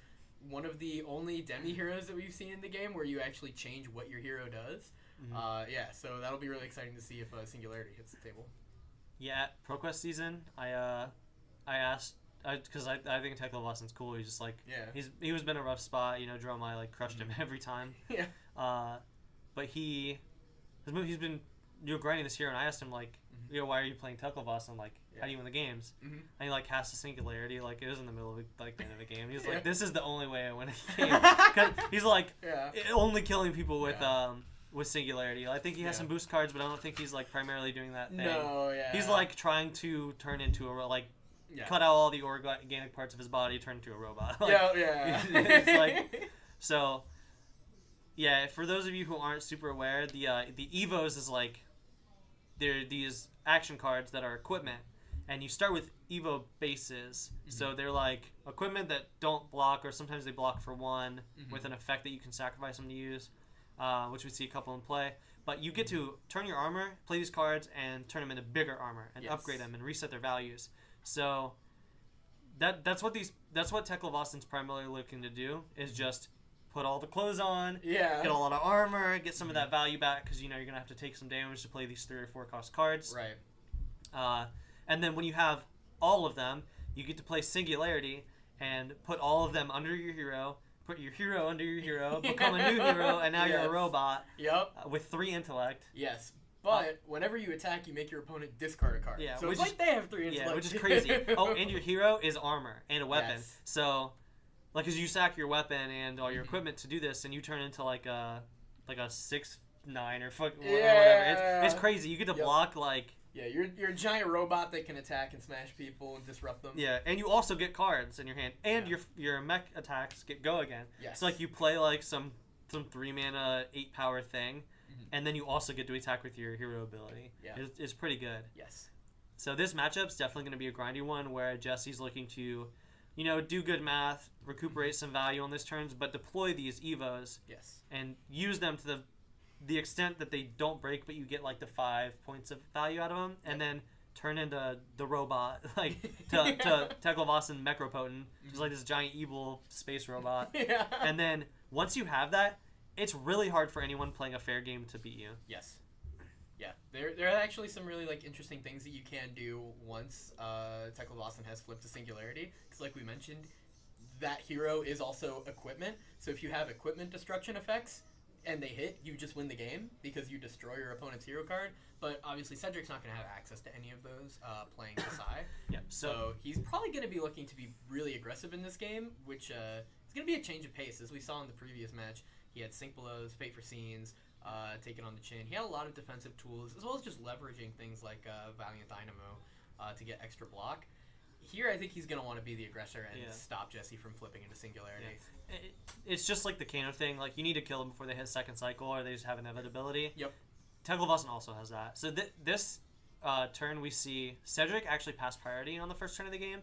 [SPEAKER 1] one of the only demi-heroes that we've seen in the game where you actually change what your hero does. So that'll be really exciting to see if Singularity hits the table.
[SPEAKER 2] Yeah, ProQuest season, I asked, because I think Teklevossen's cool. He's just he was been a rough spot. Dromai crushed him every time. Yeah. But he's been grinding this year, and I asked him why are you playing Teklevossen? How do you win the games? And he cast a Singularity. It was in the middle of the end of the game. He's this is the only way I win a game. 'Cause he's only killing people with Singularity. I think he has some boost cards, but I don't think he's primarily doing that thing. No, yeah. He's trying to turn into a cut out all the organic parts of his body, turn into a robot. So, yeah. For those of you who aren't super aware, the Evos is they're these action cards that are equipment, and you start with Evo bases. So they're equipment that don't block, or sometimes they block for 1 with an effect that you can sacrifice them to use, which we see a couple in play. But you get to turn your armor, play these cards, and turn them into bigger armor, and upgrade them, and reset their values. So that's what Teklevossen's primarily looking to do, is just put all the clothes on, get a lot of armor, get some of that value back, because you're going to have to take some damage to play these 3 or 4 cost cards. Right. And then when you have all of them, you get to play Singularity and put all of them under your hero, put your hero under your hero, become a new hero, and now you're a robot with 3 intellect. Yes.
[SPEAKER 1] But whenever you attack, you make your opponent discard a card. Yeah, so it's they have 3 intellect.
[SPEAKER 2] Yeah, which is crazy. And your hero is armor and a weapon. Yes. So, because you sack your weapon and all your equipment to do this, and you turn into a 6'9" or whatever. It's crazy. You get to block
[SPEAKER 1] Yeah, you're a giant robot that can attack and smash people and disrupt them.
[SPEAKER 2] Yeah, and you also get cards in your hand, and your mech attacks get go again. Yes. So you play some 3 mana 8 power thing, and then you also get to attack with your hero ability. Yeah, it's pretty good.
[SPEAKER 1] Yes.
[SPEAKER 2] So this matchup's definitely going to be a grindy one where Jesse's looking to, do good math, recuperate some value on these turns, but deploy these Evos
[SPEAKER 1] Yes.
[SPEAKER 2] and use them to the extent that they don't break, but you get like the 5 points of value out of them, and then turn into the robot, like to Teklevossen Mecropotent, just like this giant evil space robot.
[SPEAKER 1] Yeah.
[SPEAKER 2] And then once you have that, it's really hard for anyone playing a fair game to beat you.
[SPEAKER 1] Yes. Yeah, there are actually some really interesting things that you can do once Teklevossen has flipped to Singularity. Because like we mentioned, that hero is also equipment. So if you have equipment destruction effects and they hit, you just win the game because you destroy your opponent's hero card. But obviously Cedric's not going to have access to any of those playing Kasai.
[SPEAKER 2] Yeah.
[SPEAKER 1] So he's probably going to be looking to be really aggressive in this game, which is going to be a change of pace. As we saw in the previous match, he had Sink Belows, Fate for Scenes, take it on the chin. He had a lot of defensive tools, as well as just leveraging things like Valiant Dynamo to get extra block. Here, I think he's going to want to be the aggressor and stop Jesse from flipping into Singularity.
[SPEAKER 2] Yeah. It's just like the Kano thing. Like, you need to kill them before they hit second cycle, or they just have inevitability.
[SPEAKER 1] Yep.
[SPEAKER 2] Teklevossen also has that. So this turn, we see Cedric actually pass priority on the first turn of the game,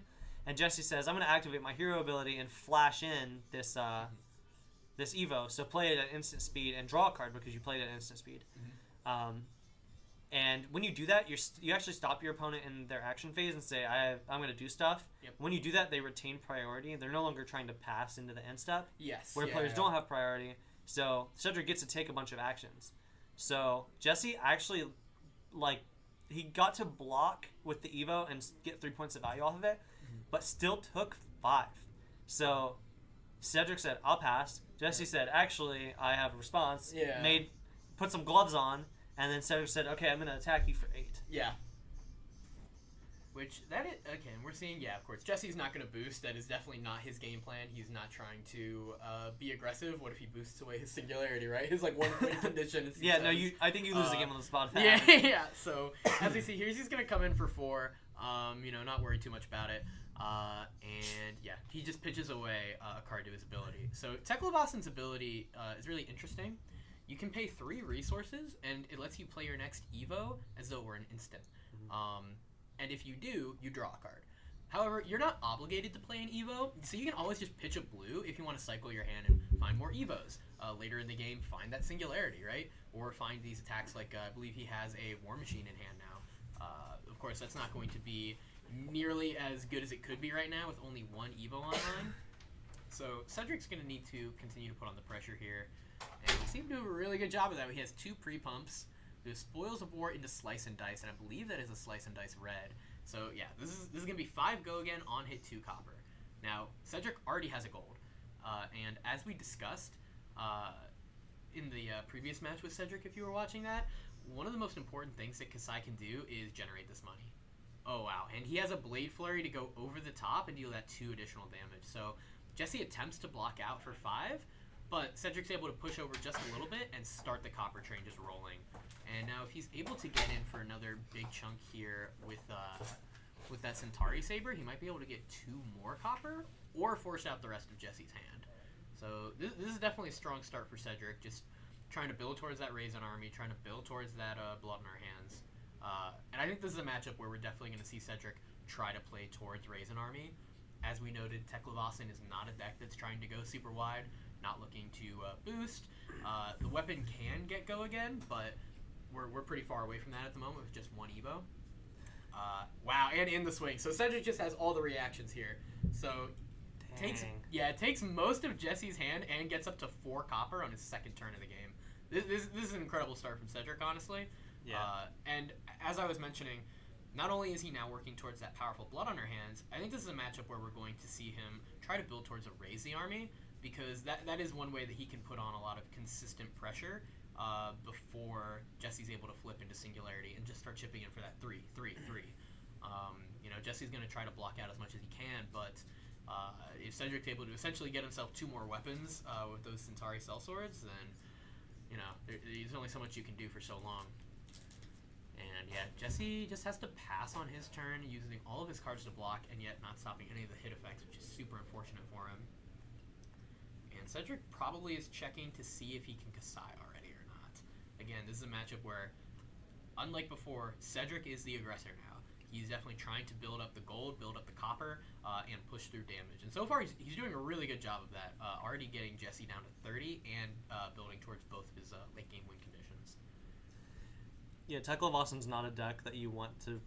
[SPEAKER 2] and Jesse says, I'm going to activate my hero ability and flash in this this Evo. So play it at instant speed and draw a card because you played it at instant speed. Mm-hmm. And when you do that, you actually stop your opponent in their action phase and say, I'm going to do stuff.
[SPEAKER 1] Yep.
[SPEAKER 2] When you do that, they retain priority. They're no longer trying to pass into the end step.
[SPEAKER 1] Yes.
[SPEAKER 2] Where players don't have priority. So Cedric gets to take a bunch of actions. So Jesse actually, he got to block with the Evo and get 3 points of value off of it, but still took 5. So Cedric said, I'll pass. Jesse said, actually, I have a response.
[SPEAKER 1] Yeah.
[SPEAKER 2] Put some gloves on. And then Cedric said, okay, I'm going to attack you for 8.
[SPEAKER 1] Yeah. Which, again, we're seeing, of course, Jesse's not going to boost. That is definitely not his game plan. He's not trying to be aggressive. What if he boosts away his Singularity, right? His, one win condition.
[SPEAKER 2] I think you lose the game on the spot.
[SPEAKER 1] Yeah. So, as we see here, he's going to come in for 4. Not worry too much about it. He just pitches away a card to his ability. So, Teklevossen's ability is really interesting. You can pay 3 resources, and it lets you play your next Evo as though it were an instant. Mm-hmm. And if you do, you draw a card. However, you're not obligated to play an Evo, so you can always just pitch a blue if you want to cycle your hand and find more Evos. Later in the game, find that Singularity, right? Or find these attacks like, I believe he has a War Machine in hand now. Of course, that's not going to be nearly as good as it could be right now with only 1 Evo online. So Cedric's going to need to continue to put on the pressure here. And we seem to do a really good job of that. He has 2 pre-pumps. There's Spoils of War into Slice and Dice, and I believe that is a Slice and Dice red. So yeah, this is going to be 5 go again on hit 2 copper. Now, Cedric already has a gold. And as we discussed in the previous match with Cedric, if you were watching that, one of the most important things that Kasai can do is generate this money. Oh wow, and he has a Blade Flurry to go over the top and deal that 2 additional damage. So Jesse attempts to block out for 5, but Cedric's able to push over just a little bit and start the copper train just rolling. And now if he's able to get in for another big chunk here with that Centauri Saber, he might be able to get 2 more copper or force out the rest of Jesse's hand. So this is definitely a strong start for Cedric, just trying to build towards that Raisin army, trying to build towards that Blood in our hands. And I think this is a matchup where we're definitely going to see Cedric try to play towards Raisin army. As we noted, Teklevossen is not a deck that's trying to go super wide, not looking to boost. The weapon can get go again, but we're pretty far away from that at the moment with just 1 Evo. Wow, and in the swing. So Cedric just has all the reactions here. So it takes most of Jesse's hand and gets up to 4 copper on his second turn of the game. This is an incredible start from Cedric, honestly.
[SPEAKER 2] Yeah.
[SPEAKER 1] And as I was mentioning, not only is he now working towards that powerful Blood on our hands, I think this is a matchup where we're going to see him try to build towards a Raise the Army, because that is one way that he can put on a lot of consistent pressure before Jesse's able to flip into Singularity and just start chipping in for that 3. Jesse's going to try to block out as much as he can, but if Cedric's able to essentially get himself 2 more weapons with those Centauri Sellswords, then there's only so much you can do for so long. And yeah, Jesse just has to pass on his turn using all of his cards to block and yet not stopping any of the hit effects, which is super unfortunate for him. And Cedric probably is checking to see if he can Kasai already or not. Again, this is a matchup where, unlike before, Cedric is the aggressor now. He's definitely trying to build up the gold, build up the copper, and push through damage. And so far, he's doing a really good job of that. Already getting Jesse down to 30 and building towards both of his late game win conditions.
[SPEAKER 2] Yeah, Tekla-Vassen's not a deck that you want to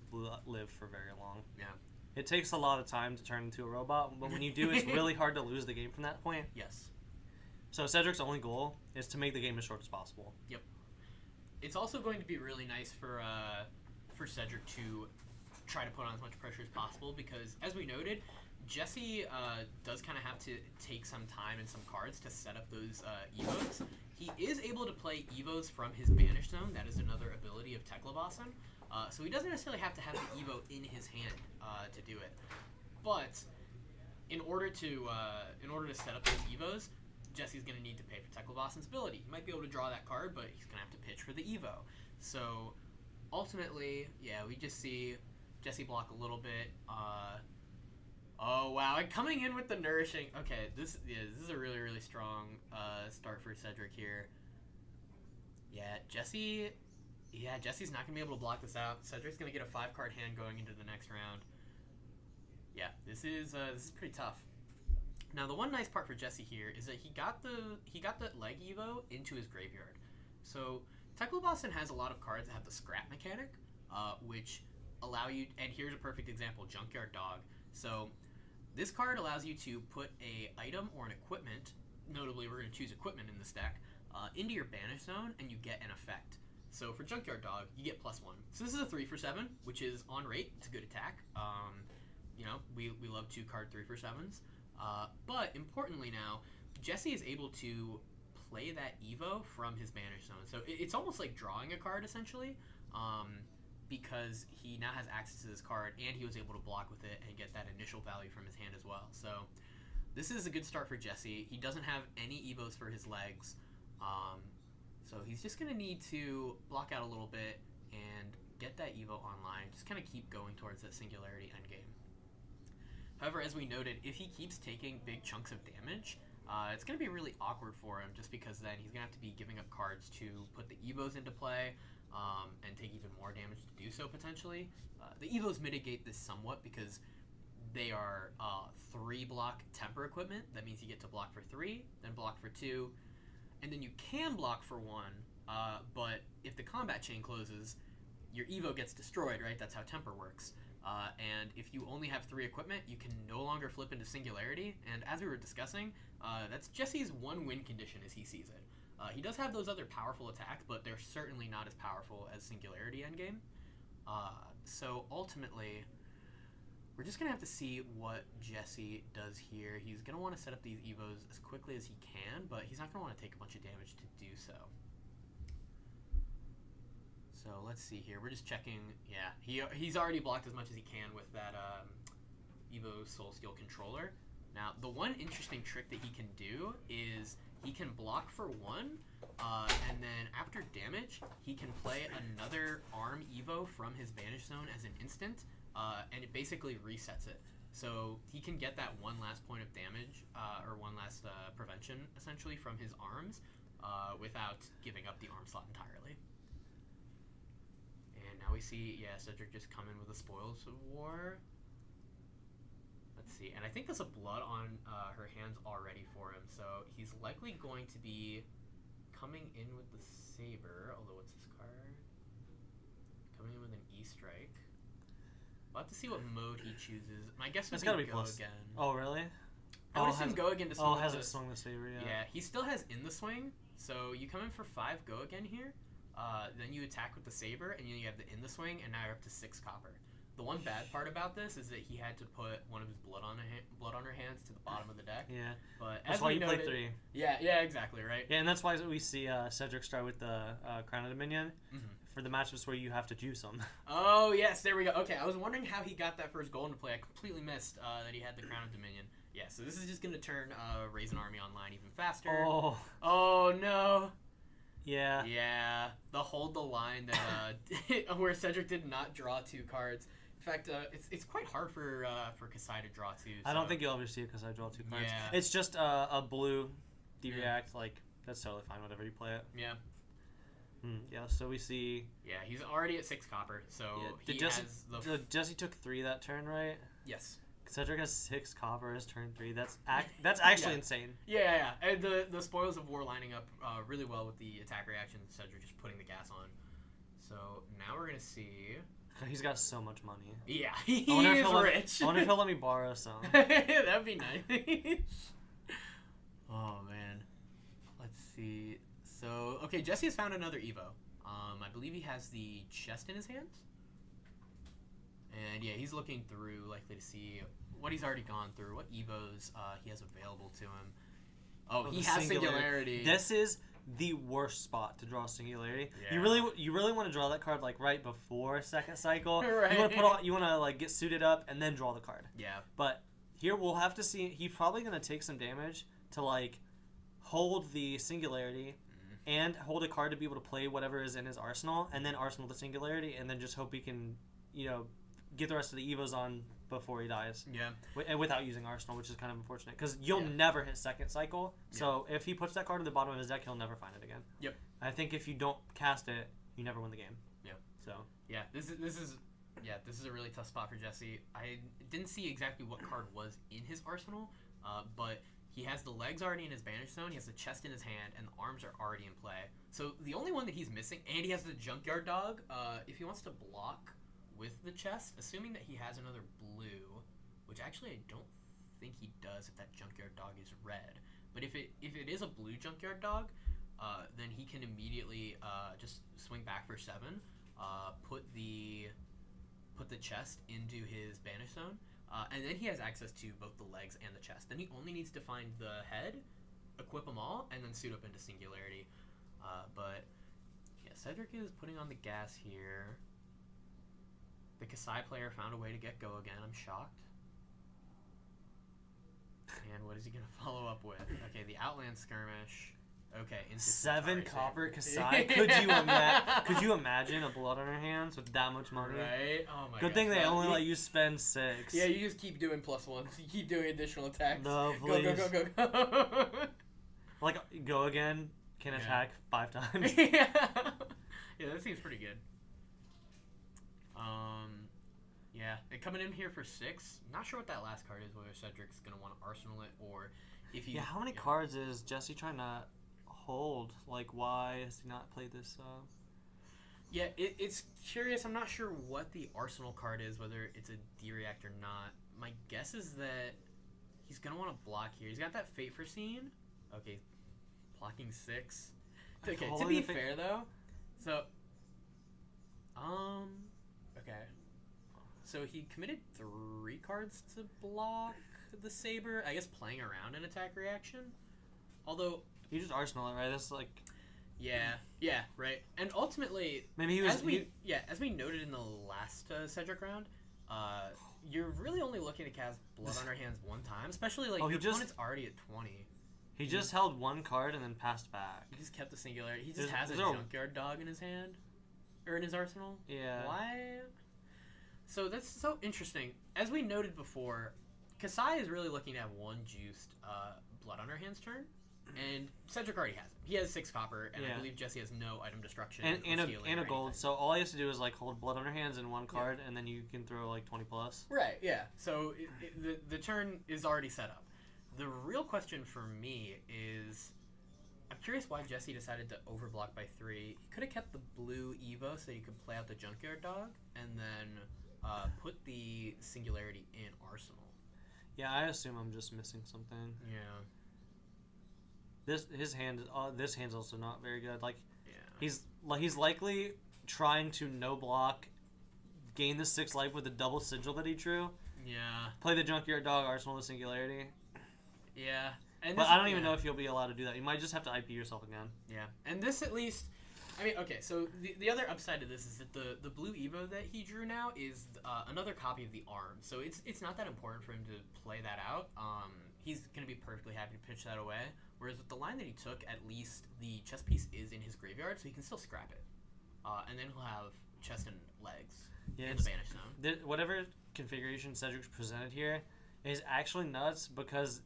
[SPEAKER 2] live for very long.
[SPEAKER 1] Yeah.
[SPEAKER 2] It takes a lot of time to turn into a robot, but when you do, it's really hard to lose the game from that point.
[SPEAKER 1] Yes.
[SPEAKER 2] So Cedric's only goal is to make the game as short as possible.
[SPEAKER 1] Yep. It's also going to be really nice for Cedric to try to put on as much pressure as possible because, as we noted, Jesse does kind of have to take some time and some cards to set up those Evos. He is able to play Evos from his Banish Zone. That is another ability of Tekla-Vassen. So he doesn't necessarily have to have the Evo in his hand to do it. But in order to set up those Evos, Jesse's going to need to pay for Tekla-Vassen's ability. He might be able to draw that card, but he's going to have to pitch for the Evo. So ultimately, yeah, we just see Jesse block a little bit. Oh, wow. And coming in with the Nourishing. Okay, this is a really, really strong start for Cedric here. Yeah, Jesse's not going to be able to block this out. Cedric's going to get a 5-card hand going into the next round. Yeah, this is pretty tough. Now, the one nice part for Jesse here is that he got the leg Evo into his graveyard. So Tekla-Vassen has a lot of cards that have the scrap mechanic, which allow you, and here's a perfect example, Junkyard Dog. So this card allows you to put a item or an equipment, notably we're going to choose equipment in this deck, into your Banish Zone, and you get an effect. So for Junkyard Dog, you get +1. So this is a 3-for-7, which is on rate. It's a good attack. We love 2-card 3-for-7s. But importantly now, Jesse is able to play that Evo from his Banish Zone. So it's almost like drawing a card, essentially, because he now has access to this card, and he was able to block with it and get that initial value from his hand as well. So this is a good start for Jesse. He doesn't have any Evos for his legs, so he's just going to need to block out a little bit and get that Evo online, just kind of keep going towards that Singularity endgame. However, as we noted, if he keeps taking big chunks of damage, it's going to be really awkward for him just because then he's going to have to be giving up cards to put the Evos into play and take even more damage to do so potentially. The Evos mitigate this somewhat because they are 3-block temper equipment. That means you get to block for 3, then block for 2, and then you can block for 1, but if the combat chain closes, your Evo gets destroyed, right? That's how temper works. And if you only have 3 equipment, you can no longer flip into Singularity. And as we were discussing, that's Jesse's one win condition as he sees it. He does have those other powerful attacks, but they're certainly not as powerful as Singularity endgame. So ultimately, we're just going to have to see what Jesse does here. He's going to want to set up these Evos as quickly as he can, but he's not going to want to take a bunch of damage to do so. So let's see here. We're just checking. Yeah, he's already blocked as much as he can with that Evo Soul Skill Controller. Now, the one interesting trick that he can do is he can block for 1, and then after damage, he can play another Arm Evo from his Banish Zone as an instant, and it basically resets it. So he can get that one last point of damage, or one last prevention, essentially, from his arms, without giving up the arm slot entirely. And now we see, Cedric just come in with the Spoils of War. Let's see, and I think there's a blood on her hands already for him, so he's likely going to be coming in with the Saber, although what's his card? Coming in with an E-Strike. We'll have to see what mode he chooses. My guess would be Go Again.
[SPEAKER 2] Oh, really?
[SPEAKER 1] I would assume Go Again to swing.
[SPEAKER 2] Oh, hasn't swung the Saber yet.
[SPEAKER 1] Yeah, he still has In the Swing, so you come in for 5 Go Again here, then you attack with the Saber, and then you have the In the Swing, and now you're up to 6 copper. The one bad part about this is that he had to put one of his blood on her hands to the bottom of the deck.
[SPEAKER 2] Yeah,
[SPEAKER 1] but
[SPEAKER 2] that's why you play 3.
[SPEAKER 1] Yeah, exactly, right.
[SPEAKER 2] Yeah, and that's why we see Cedric start with the Crown of Dominion for the matchups where you have to juice him.
[SPEAKER 1] Oh yes, there we go. Okay, I was wondering how he got that first goal into play. I completely missed that he had the Crown of Dominion. Yeah, so this is just gonna turn Raise an Army online even faster. Oh no.
[SPEAKER 2] Yeah.
[SPEAKER 1] Yeah, the Hold the Line that where Cedric did not draw 2 cards. In fact, it's quite hard for Kasai to draw 2. So.
[SPEAKER 2] I don't think you'll ever see it because I draw 2 cards.
[SPEAKER 1] Yeah.
[SPEAKER 2] It's just a blue D-React. Like, that's totally fine, whatever you play it.
[SPEAKER 1] Yeah.
[SPEAKER 2] Yeah, so we see...
[SPEAKER 1] Yeah, he's already at 6 copper, so he has the...
[SPEAKER 2] Jesse took 3 that turn, right?
[SPEAKER 1] Yes.
[SPEAKER 2] Cedric has 6 copper as turn 3. That's actually insane.
[SPEAKER 1] Yeah. And the Spoils of War lining up really well with the attack reaction. Cedric just putting the gas on. So now we're going to see...
[SPEAKER 2] He's got so much money.
[SPEAKER 1] Yeah, he is rich.
[SPEAKER 2] I wonder if he'll let me borrow some.
[SPEAKER 1] That'd be nice. Oh, man. Let's see. So, okay, Jesse has found another Evo. I believe he has the chest in his hands. And, yeah, he's looking through, likely to see what he's already gone through, what Evos he has available to him. Oh, he has Singularity.
[SPEAKER 2] This is the worst spot to draw Singularity.
[SPEAKER 1] Yeah.
[SPEAKER 2] You really want to draw that card like right before second cycle.
[SPEAKER 1] Right.
[SPEAKER 2] You want to like get suited up and then draw the card.
[SPEAKER 1] Yeah.
[SPEAKER 2] But here we'll have to see. He's probably going to take some damage to like hold the Singularity and hold a card to be able to play whatever is in his arsenal, and then arsenal the Singularity, and then just hope he can, get the rest of the Evos on before he dies.
[SPEAKER 1] Yeah.
[SPEAKER 2] Without using arsenal, which is kind of unfortunate because you'll never hit second cycle. So if he puts that card at the bottom of his deck, he'll never find it again.
[SPEAKER 1] Yep.
[SPEAKER 2] I think if you don't cast it, you never win the game.
[SPEAKER 1] Yeah.
[SPEAKER 2] So.
[SPEAKER 1] Yeah, this is a really tough spot for Jesse. I didn't see exactly what card was in his arsenal, but he has the legs already in his banish zone, he has the chest in his hand, and the arms are already in play. So the only one that he's missing, and he has the Junkyard Dog, if he wants to block with the chest, assuming that he has another blue, which actually I don't think he does if that Junkyard Dog is red. But if it is a blue Junkyard Dog, then he can immediately just swing back for 7, put the chest into his banish zone, and then he has access to both the legs and the chest. Then he only needs to find the head, equip them all, and then suit up into Singularity. But yeah, Cedric is putting on the gas here. The Kasai player found a way to get go again. I'm shocked. And what is he going to follow up with? Okay, the Outland Skirmish. Okay,
[SPEAKER 2] 7 copper Kasai. Could you imagine a blood on our hands with that much money?
[SPEAKER 1] Right? Oh my god.
[SPEAKER 2] Good thing they only let you spend 6.
[SPEAKER 1] Yeah, you just keep doing +1s. You keep doing additional attacks.
[SPEAKER 2] No, please.
[SPEAKER 1] Go.
[SPEAKER 2] Like, go again, can attack 5 times.
[SPEAKER 1] Yeah, that seems pretty good. Yeah, and coming in here for 6. Not sure what that last card is, whether Cedric's going to want to arsenal it or if he...
[SPEAKER 2] Yeah, how many cards is Jesse trying to hold? Like, why has he not played this?
[SPEAKER 1] Yeah, it's curious. I'm not sure what the arsenal card is, whether it's a D-React or not. My guess is that he's going to want to block here. He's got that Fate Foreseen. Okay, blocking 6. Okay, to be fair, though, so... Okay. So he committed 3 cards to block the Saber. I guess playing around an attack reaction. Although...
[SPEAKER 2] You just arsenal it, right? That's like...
[SPEAKER 1] Yeah, right. And ultimately...
[SPEAKER 2] Maybe he was...
[SPEAKER 1] As we noted in the last Cedric round, you're really only looking to cast Blood on Our Hands 1 time. Especially, like, your opponent's already at 20.
[SPEAKER 2] He just held 1 card and then passed back.
[SPEAKER 1] He just kept the Singularity. He just has a Junkyard Dog in his hand. Or in his arsenal?
[SPEAKER 2] Yeah.
[SPEAKER 1] Why? So that's so interesting. As we noted before, Kasai is really looking to have 1 juiced Blood on Our Hands turn, and Cedric already has it. He has 6 copper, and I believe Jesse has no item destruction
[SPEAKER 2] and a gold. So all he has to do is like hold Blood on Our Hands in 1 card, and then you can throw like 20+.
[SPEAKER 1] Right. Yeah. So the turn is already set up. The real question for me is, I'm curious why Jesse decided to overblock by 3. He could have kept the blue Evo so he could play out the Junkyard Dog, and then put the Singularity in Arsenal.
[SPEAKER 2] Yeah, I assume I'm just missing something.
[SPEAKER 1] Yeah.
[SPEAKER 2] This hand's also not very good. Like, he's likely trying to no block, gain the 6 life with the double sigil that he drew.
[SPEAKER 1] Yeah.
[SPEAKER 2] Play the Junkyard Dog, arsenal the Singularity.
[SPEAKER 1] Yeah.
[SPEAKER 2] But I don't even know if you'll be allowed to do that. You might just have to IP yourself again.
[SPEAKER 1] Yeah. And this at least... I mean, okay, so the other upside to this is that the blue Evo that he drew now is another copy of the arm. So it's not that important for him to play that out. He's going to be perfectly happy to pitch that away. Whereas with the line that he took, at least the chess piece is in his graveyard, so he can still scrap it. And then he'll have chest and legs in the banish zone.
[SPEAKER 2] Whatever configuration Cedric's presented here is actually nuts because...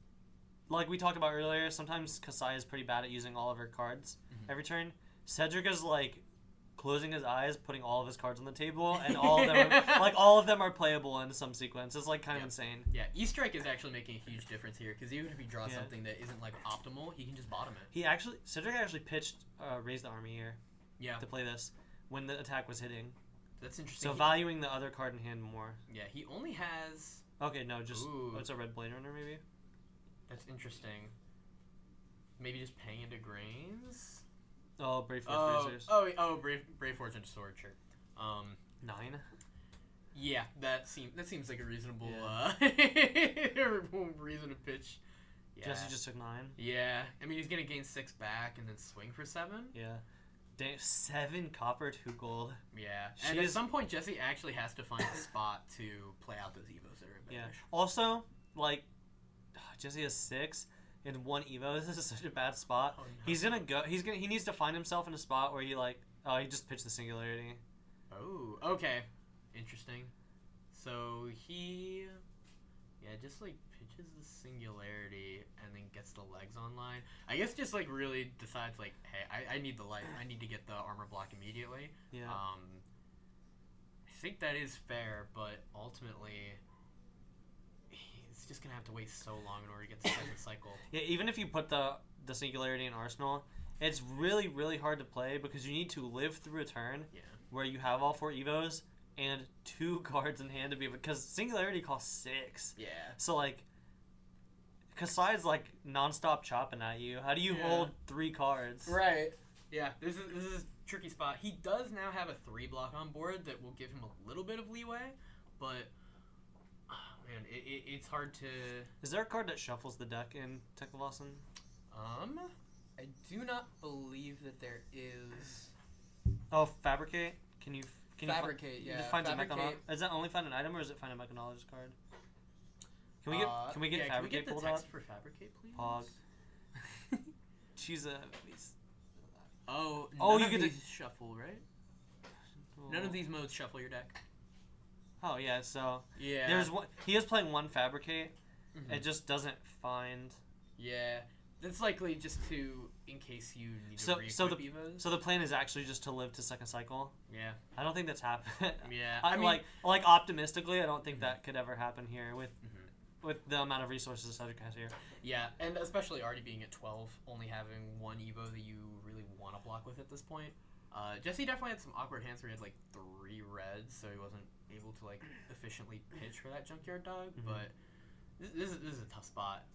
[SPEAKER 2] Like we talked about earlier, sometimes Kasai is pretty bad at using all of her cards every turn. Cedric is like closing his eyes, putting all of his cards on the table, and all of them are playable in some sequence. It's like kind of insane.
[SPEAKER 1] Yeah, E-Strike is actually making a huge difference here because even if he draws something that isn't like optimal, he can just bottom it.
[SPEAKER 2] Cedric actually pitched Raise the Army here.
[SPEAKER 1] Yeah.
[SPEAKER 2] To play this when the attack was hitting.
[SPEAKER 1] That's interesting.
[SPEAKER 2] So valuing the other card in hand more.
[SPEAKER 1] Yeah, he only has.
[SPEAKER 2] Okay, no, just it's a red Blade Runner maybe.
[SPEAKER 1] That's interesting. Maybe just paying into grains.
[SPEAKER 2] Oh, Brave Forge Racers.
[SPEAKER 1] Brave Forge and Sword, sure.
[SPEAKER 2] 9.
[SPEAKER 1] Yeah, that seems like a reasonable reason to pitch. Yeah.
[SPEAKER 2] Jesse just took 9.
[SPEAKER 1] Yeah, I mean he's gonna gain 6 back and then swing for 7.
[SPEAKER 2] Yeah. 7 copper, 2 gold.
[SPEAKER 1] Yeah, and at some point Jesse actually has to find a spot to play out those evos that are in
[SPEAKER 2] Yeah. Also, like, Jesse has 6 and 1 evo. This is such a bad spot. Oh, no. He needs to find himself in a spot where he just pitched the Singularity.
[SPEAKER 1] Oh, okay, interesting. So he, just like pitches the Singularity and then gets the legs online. I guess just like really decides like, hey, I need the life. I need to get the armor block immediately.
[SPEAKER 2] Yeah.
[SPEAKER 1] I think that is fair, but ultimately, he's just gonna have to wait so long in order to get the second cycle.
[SPEAKER 2] Yeah, even if you put the Singularity in Arsenal, it's really, really hard to play because you need to live through a turn where you have all 4 evos and 2 cards in hand to be, because Singularity costs 6.
[SPEAKER 1] Yeah.
[SPEAKER 2] So like, Kasai's like nonstop chopping at you. How do you hold 3 cards?
[SPEAKER 1] Right. Yeah. This is a tricky spot. He does now have a 3 block on board that will give him a little bit of leeway, but man, it's hard to.
[SPEAKER 2] Is there a card that shuffles the deck in Tekla-Lawson?
[SPEAKER 1] I do not believe that there is.
[SPEAKER 2] Oh, Fabricate. Can you
[SPEAKER 1] Fabricate? Yeah.
[SPEAKER 2] Just find a Does that only find an item, or is it find a mechanologist card? Can we get Fabricate pulled out?
[SPEAKER 1] For Fabricate, please.
[SPEAKER 2] Pog. She's a.
[SPEAKER 1] You get to shuffle, right? None of these modes shuffle your deck.
[SPEAKER 2] Oh yeah, so
[SPEAKER 1] there's
[SPEAKER 2] one. He is playing 1 Fabricate. Mm-hmm. It just doesn't find.
[SPEAKER 1] Yeah, that's likely just in case you need to re-equip evos.
[SPEAKER 2] So the plan is actually just to live to second cycle.
[SPEAKER 1] Yeah.
[SPEAKER 2] I don't think that's happened.
[SPEAKER 1] Yeah.
[SPEAKER 2] I mean, like optimistically, I don't think that could ever happen here with the amount of resources Cedric has here.
[SPEAKER 1] Yeah, and especially already being at 12, only having 1 evo that you really want to block with at this point. Jesse definitely had some awkward hands where he had like 3 reds, so he wasn't able to like efficiently pitch for that junkyard dog. Mm-hmm. But this is a tough spot.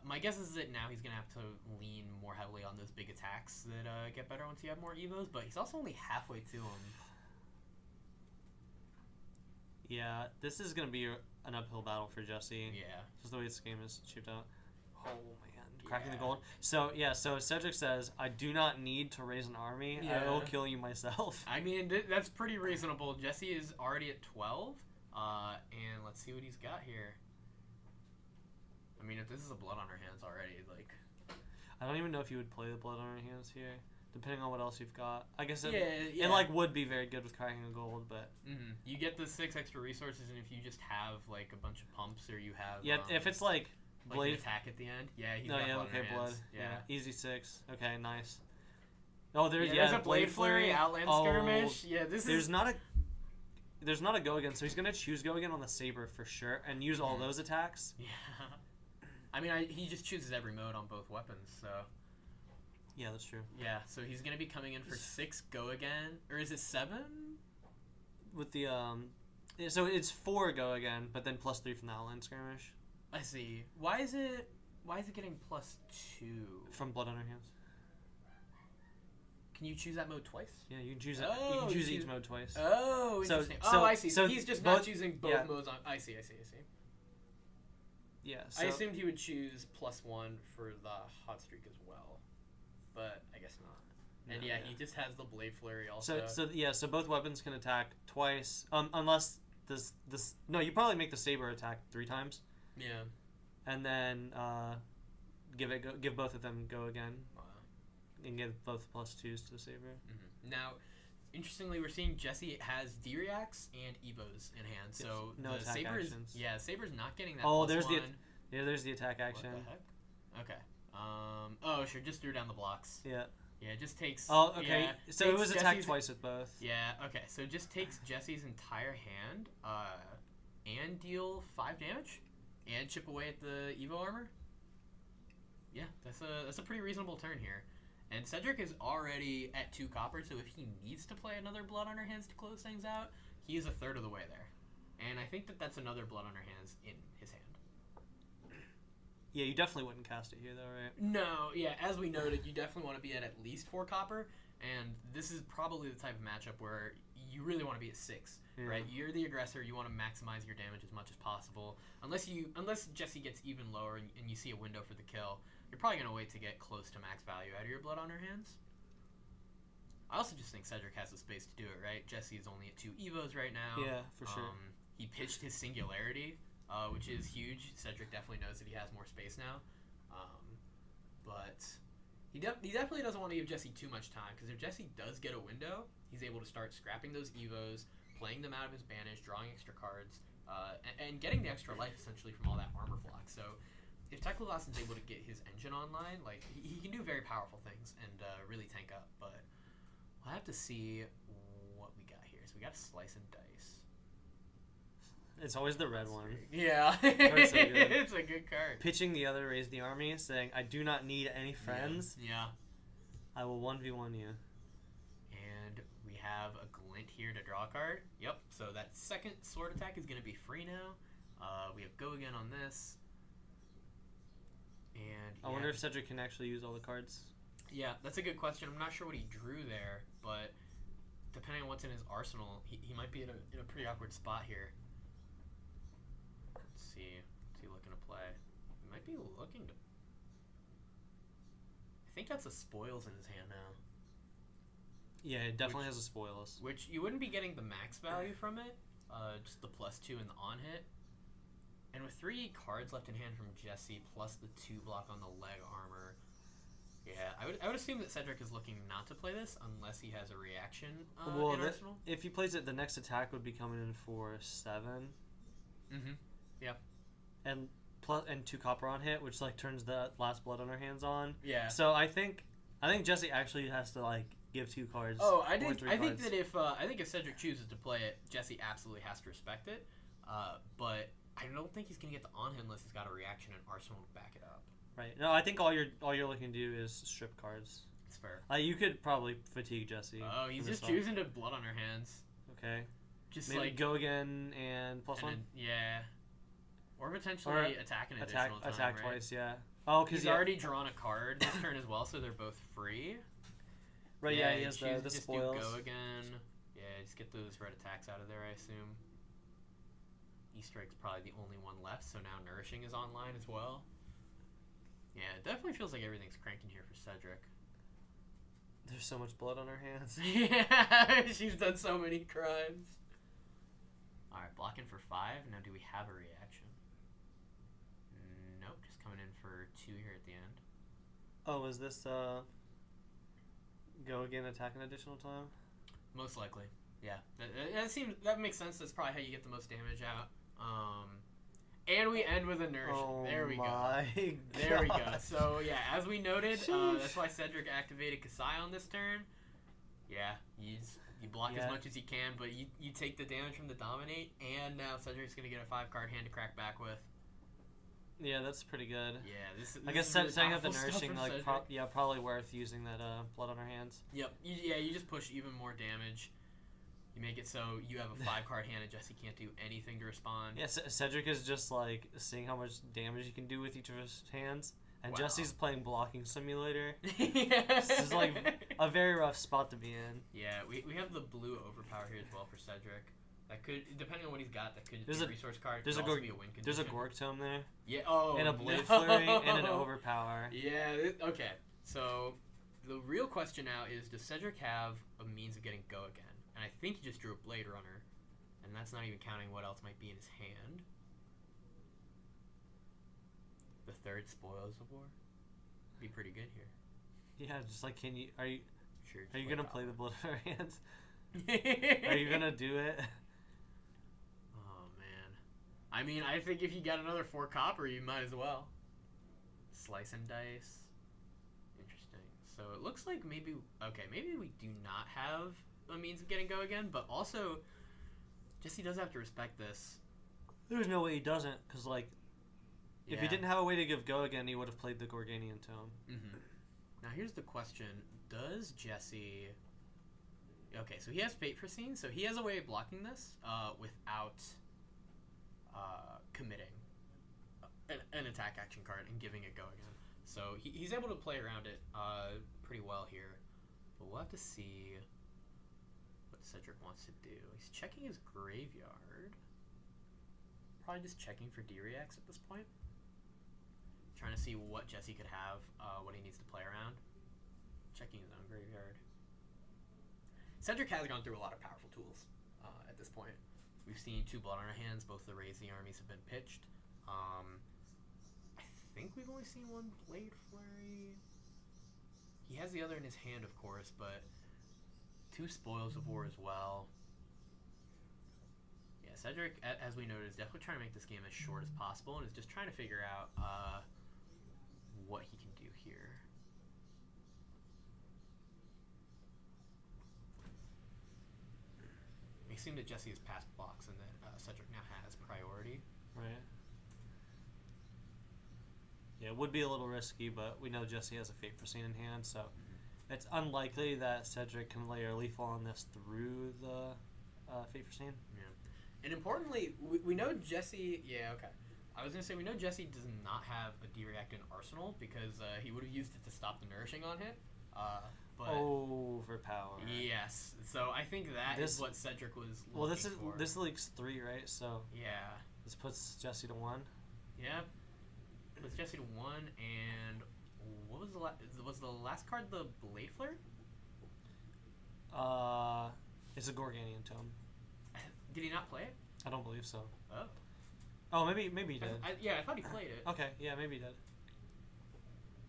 [SPEAKER 1] My guess is that now he's gonna have to lean more heavily on those big attacks that get better once you have more evos. But he's also only halfway to them.
[SPEAKER 2] Yeah, this is gonna be an uphill battle for Jesse.
[SPEAKER 1] Yeah,
[SPEAKER 2] just the way this game is shaped out. Oh man, cracking the gold. So Cedric says, "I do not need to raise an army.
[SPEAKER 1] Yeah.
[SPEAKER 2] I will kill you myself."
[SPEAKER 1] I mean, that's pretty reasonable. Jesse is already at 12, and let's see what he's got here. I mean, if this is a blood on her hands already, like,
[SPEAKER 2] I don't even know if you would play the blood on her hands here, depending on what else you've got. I guess it like would be very good with cracking a gold, but
[SPEAKER 1] you get the 6 extra resources, and if you just have like a bunch of pumps, or you have
[SPEAKER 2] if it's like blade
[SPEAKER 1] attack at the end, he's
[SPEAKER 2] got
[SPEAKER 1] blood on her
[SPEAKER 2] blood,
[SPEAKER 1] hands.
[SPEAKER 2] easy 6, okay, nice. Oh,
[SPEAKER 1] there's a blade flurry, outland skirmish. Yeah,
[SPEAKER 2] there's not a go again, so he's gonna choose go again on the saber for sure, and use all those attacks.
[SPEAKER 1] Yeah. I mean, he just chooses every mode on both weapons, so.
[SPEAKER 2] Yeah, that's true.
[SPEAKER 1] Yeah, so he's gonna be coming in for 6 go again, or is it 7?
[SPEAKER 2] With the so it's 4 go again, but then +3 from the outland skirmish.
[SPEAKER 1] I see. Why is it getting +2
[SPEAKER 2] from blood on her hands?
[SPEAKER 1] Can you choose that mode twice?
[SPEAKER 2] Yeah, you can choose it. You can choose each mode twice.
[SPEAKER 1] Oh, interesting. I see. So he's just not choosing both modes on. I see.
[SPEAKER 2] Yeah,
[SPEAKER 1] I assumed he would choose +1 for the hot streak as well, but I guess not. And he just has the blade flurry also.
[SPEAKER 2] So both weapons can attack twice, unless this. No, you probably make the saber attack 3 times.
[SPEAKER 1] Yeah.
[SPEAKER 2] And then give both of them go again. Wow. And give both +2s to the saber.
[SPEAKER 1] Mm-hmm. Now, interestingly, we're seeing Jesse has D-Reacts and Evos in hand, so
[SPEAKER 2] no
[SPEAKER 1] the
[SPEAKER 2] attack
[SPEAKER 1] Saber's,
[SPEAKER 2] actions.
[SPEAKER 1] Yeah, Saber's not getting that.
[SPEAKER 2] There's there's the attack action.
[SPEAKER 1] What the heck? Okay. Sure, just threw down the blocks.
[SPEAKER 2] Yeah.
[SPEAKER 1] Yeah, it just takes.
[SPEAKER 2] Oh, okay.
[SPEAKER 1] Yeah,
[SPEAKER 2] So it
[SPEAKER 1] takes
[SPEAKER 2] was attacked
[SPEAKER 1] Jesse's-
[SPEAKER 2] twice with both.
[SPEAKER 1] Yeah, okay. So it just takes Jesse's entire hand, and deal 5 damage, and chip away at the Evo armor. Yeah, that's a pretty reasonable turn here. And Cedric is already at 2 copper, so if he needs to play another Blood on Her Hands to close things out, he is a third of the way there. And I think that's another Blood on Her Hands in his hand.
[SPEAKER 2] Yeah, you definitely wouldn't cast it here, though, right?
[SPEAKER 1] No, yeah, as we noted, you definitely want to be at least 4 copper, and this is probably the type of matchup where you really want to be at 6, right? You're the aggressor, you want to maximize your damage as much as possible. Unless Jesse gets even lower and you see a window for the kill, you're probably going to wait to get close to max value out of your Blood on Her Hands. I also just think Cedric has the space to do it, right? Jesse is only at 2 Evos right now.
[SPEAKER 2] Yeah, for sure.
[SPEAKER 1] He pitched his Singularity, which is huge. Cedric definitely knows that he has more space now. But he definitely doesn't want to give Jesse too much time, because if Jesse does get a window, he's able to start scrapping those Evos, playing them out of his banish, drawing extra cards, and getting the extra life, essentially, from all that armor block. So if Tekla is able to get his engine online, like, he can do very powerful things and really tank up. But we'll have to see what we got here. So we got a Slice and Dice.
[SPEAKER 2] It's always the red one.
[SPEAKER 1] Yeah.
[SPEAKER 2] So good.
[SPEAKER 1] It's a good card.
[SPEAKER 2] Pitching the other Raise the Army, saying, I do not need any friends.
[SPEAKER 1] Yeah.
[SPEAKER 2] I will 1v1 you.
[SPEAKER 1] And we have a Glint here to draw a card. Yep. So that second sword attack is going to be free now. We have Go Again on this. And
[SPEAKER 2] I wonder if Cedric can actually use all the cards.
[SPEAKER 1] Yeah, that's a good question. I'm not sure what he drew there, but depending on what's in his arsenal, he might be in a pretty awkward spot here. Let's see. What's he looking to play? He might be looking to... I think that's a Spoils in his hand now.
[SPEAKER 2] Yeah, it definitely has a Spoils.
[SPEAKER 1] Which you wouldn't be getting the max value from it, just the +2 and the on hit. And with 3 cards left in hand from Jesse, plus the 2 block on the leg armor, yeah, I would assume that Cedric is looking not to play this unless he has a reaction in Arsenal.
[SPEAKER 2] If he plays it, the next attack would be coming in for 7.
[SPEAKER 1] Mm-hmm. Yeah.
[SPEAKER 2] And 2 copper on hit, which like turns the last Blood on Her Hands on.
[SPEAKER 1] Yeah.
[SPEAKER 2] So I think Jesse actually has to like give 2 cards.
[SPEAKER 1] Oh, I
[SPEAKER 2] think
[SPEAKER 1] that if Cedric chooses to play it, Jesse absolutely has to respect it. But I don't think he's gonna get the on hit unless he's got a reaction and Arsenal to back it up.
[SPEAKER 2] Right. No, I think all you're looking to do is strip cards.
[SPEAKER 1] It's fair.
[SPEAKER 2] You could probably fatigue Jesse.
[SPEAKER 1] Oh, he's just choosing to Blood on Her Hands.
[SPEAKER 2] Okay.
[SPEAKER 1] Just
[SPEAKER 2] maybe
[SPEAKER 1] like
[SPEAKER 2] Go Again and +1.
[SPEAKER 1] Yeah. Or potentially attack an additional time,
[SPEAKER 2] attack
[SPEAKER 1] right?
[SPEAKER 2] twice. Yeah. Oh, because
[SPEAKER 1] he's already drawn a card this turn as well, so they're both free.
[SPEAKER 2] Right. Yeah. He has the
[SPEAKER 1] just
[SPEAKER 2] spoils.
[SPEAKER 1] Do Go Again. Yeah. Just get those red attacks out of there, I assume. Easter Egg's probably the only one left, so now Nourishing is online as well. Yeah, it definitely feels like everything's cranking here for Cedric.
[SPEAKER 2] There's so much blood on her hands.
[SPEAKER 1] Yeah, she's done so many crimes. Alright, blocking for 5. Now do we have a reaction? Nope, just coming in for 2 here at the end.
[SPEAKER 2] Oh, is this Go Again, attack an additional time?
[SPEAKER 1] Most likely, yeah. That makes sense. That's probably how you get the most damage out. And we end with a Nourish.
[SPEAKER 2] Oh,
[SPEAKER 1] there we go.
[SPEAKER 2] God.
[SPEAKER 1] There we go. So, yeah, as we noted, that's why Cedric activated Kasai on this turn. Yeah, you block as much as you can, but you take the damage from the Dominate, and now Cedric's going to get a 5-card hand to crack back with.
[SPEAKER 2] Yeah, that's pretty good.
[SPEAKER 1] Yeah, this
[SPEAKER 2] I guess
[SPEAKER 1] really
[SPEAKER 2] setting up the
[SPEAKER 1] powerful
[SPEAKER 2] Nourishing,
[SPEAKER 1] stuff from
[SPEAKER 2] like, probably worth using that blood on her hands.
[SPEAKER 1] Yep. You just push even more damage. You make it so you have a 5-card hand and Jesse can't do anything to respond.
[SPEAKER 2] Yeah, Cedric is just like seeing how much damage he can do with each of his hands, and
[SPEAKER 1] Wow.
[SPEAKER 2] Jesse's playing Blocking Simulator.
[SPEAKER 1] Yeah.
[SPEAKER 2] This is like a very rough spot to be in.
[SPEAKER 1] Yeah, we have the blue overpower here as well for Cedric. That could, depending on what he's got, that could be a resource card.
[SPEAKER 2] There's
[SPEAKER 1] could
[SPEAKER 2] a
[SPEAKER 1] also be a win condition.
[SPEAKER 2] There's a Gork Tome there.
[SPEAKER 1] Yeah. Oh.
[SPEAKER 2] And a Blade
[SPEAKER 1] no.
[SPEAKER 2] Flurry and an Overpower.
[SPEAKER 1] Yeah. Okay. So the real question now is: does Cedric have a means of getting Go Again? And I think he just drew a Blade Runner, and that's not even counting what else might be in his hand. The third Spoils of War. Be pretty good here.
[SPEAKER 2] Yeah, just like are you
[SPEAKER 1] Sure.
[SPEAKER 2] are you gonna play the blood on her hands?
[SPEAKER 1] Are
[SPEAKER 2] Are you gonna do it?
[SPEAKER 1] Oh man. I mean, I think if you got another 4 copper, you might as well. Slice and Dice. Interesting. So it looks like maybe we do not have a means of getting go again, but also Jesse does have to respect this.
[SPEAKER 2] There's no way he doesn't, because like, if he
[SPEAKER 1] Yeah.
[SPEAKER 2] didn't have a way to give go again, he would have played the Gorganian Tome.
[SPEAKER 1] Mm-hmm. Now here's the question: does Jesse? Okay, so he has Fate Foreseen, so he has a way of blocking this without committing an attack action card and giving it go again. So he's able to play around it pretty well here. But we'll have to see what Cedric wants to do. He's checking his graveyard. Probably just checking for D-Reacts at this point. Trying to see what Jesse could have, what he needs to play around. Checking his own graveyard. Cedric has gone through a lot of powerful tools at this point. We've seen 2 Blood on our hands. Both the Raise the Armies have been pitched. I think we've only seen 1 Blade Flurry. He has the other in his hand, of course, but 2 Spoils of War as well. Yeah, Cedric, as we noted, is definitely trying to make this game as short as possible and is just trying to figure out what he can do here. It seemed that Jesse has passed blocks and that Cedric now has priority.
[SPEAKER 2] Right. Yeah, it would be a little risky, but we know Jesse has a Fate Foreseen in hand, so it's unlikely that Cedric can layer Lethal on this through the Fate Foreseen.
[SPEAKER 1] Yeah. And importantly, we know Jesse... Yeah, okay. I was going to say, we know Jesse does not have a D-React in Arsenal because he would have used it to stop the Nourishing on hit. But
[SPEAKER 2] overpower.
[SPEAKER 1] Yes. So I think that is what Cedric was looking for.
[SPEAKER 2] This leaks 3, right? So
[SPEAKER 1] yeah.
[SPEAKER 2] This puts Jesse to 1.
[SPEAKER 1] Yeah. Puts Jesse to 1, and what was was the last card the Blade Flare?
[SPEAKER 2] It's a Gorganian Tome.
[SPEAKER 1] Did he not play it?
[SPEAKER 2] I don't believe so.
[SPEAKER 1] Oh.
[SPEAKER 2] Oh, maybe he did.
[SPEAKER 1] I thought he played it.
[SPEAKER 2] Okay, yeah, maybe he did.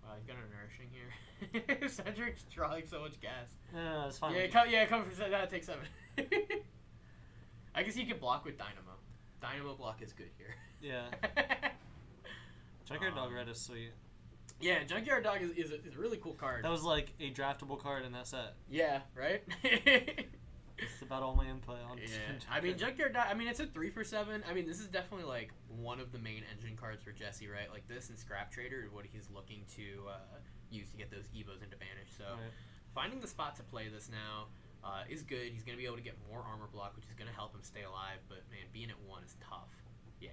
[SPEAKER 1] Wow, he's got a Nourishing here. Cedric's drawing so much gas.
[SPEAKER 2] No, it's fine.
[SPEAKER 1] Come from that. Take 7. I guess he can block with Dynamo. Dynamo block is good here.
[SPEAKER 2] Yeah. Junkyard Dog Red is sweet.
[SPEAKER 1] Yeah, Junkyard Dog is a really cool card.
[SPEAKER 2] That was like a draftable card in that set.
[SPEAKER 1] Yeah, right?
[SPEAKER 2] It's about all my input on.
[SPEAKER 1] Yeah. I mean, Junkyard Dog, it's a 3 for 7. I mean, this is definitely like one of the main engine cards for Jesse, right? Like this and Scrap Trader is what he's looking to use to get those Evos into Banish. So finding the spot to play this now is good. He's going to be able to get more armor block, which is going to help him stay alive. But man, being at 1 is tough. Yeah.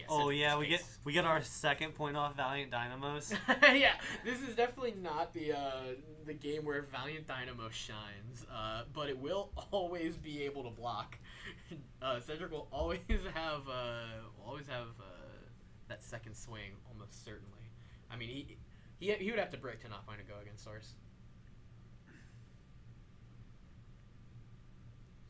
[SPEAKER 2] Oh yeah, we get our second point off Valiant Dynamos.
[SPEAKER 1] Yeah, this is definitely not the game where Valiant Dynamo shines, but it will always be able to block. Cedric will always have that second swing, almost certainly. I mean, he would have to break to not find a go against Source.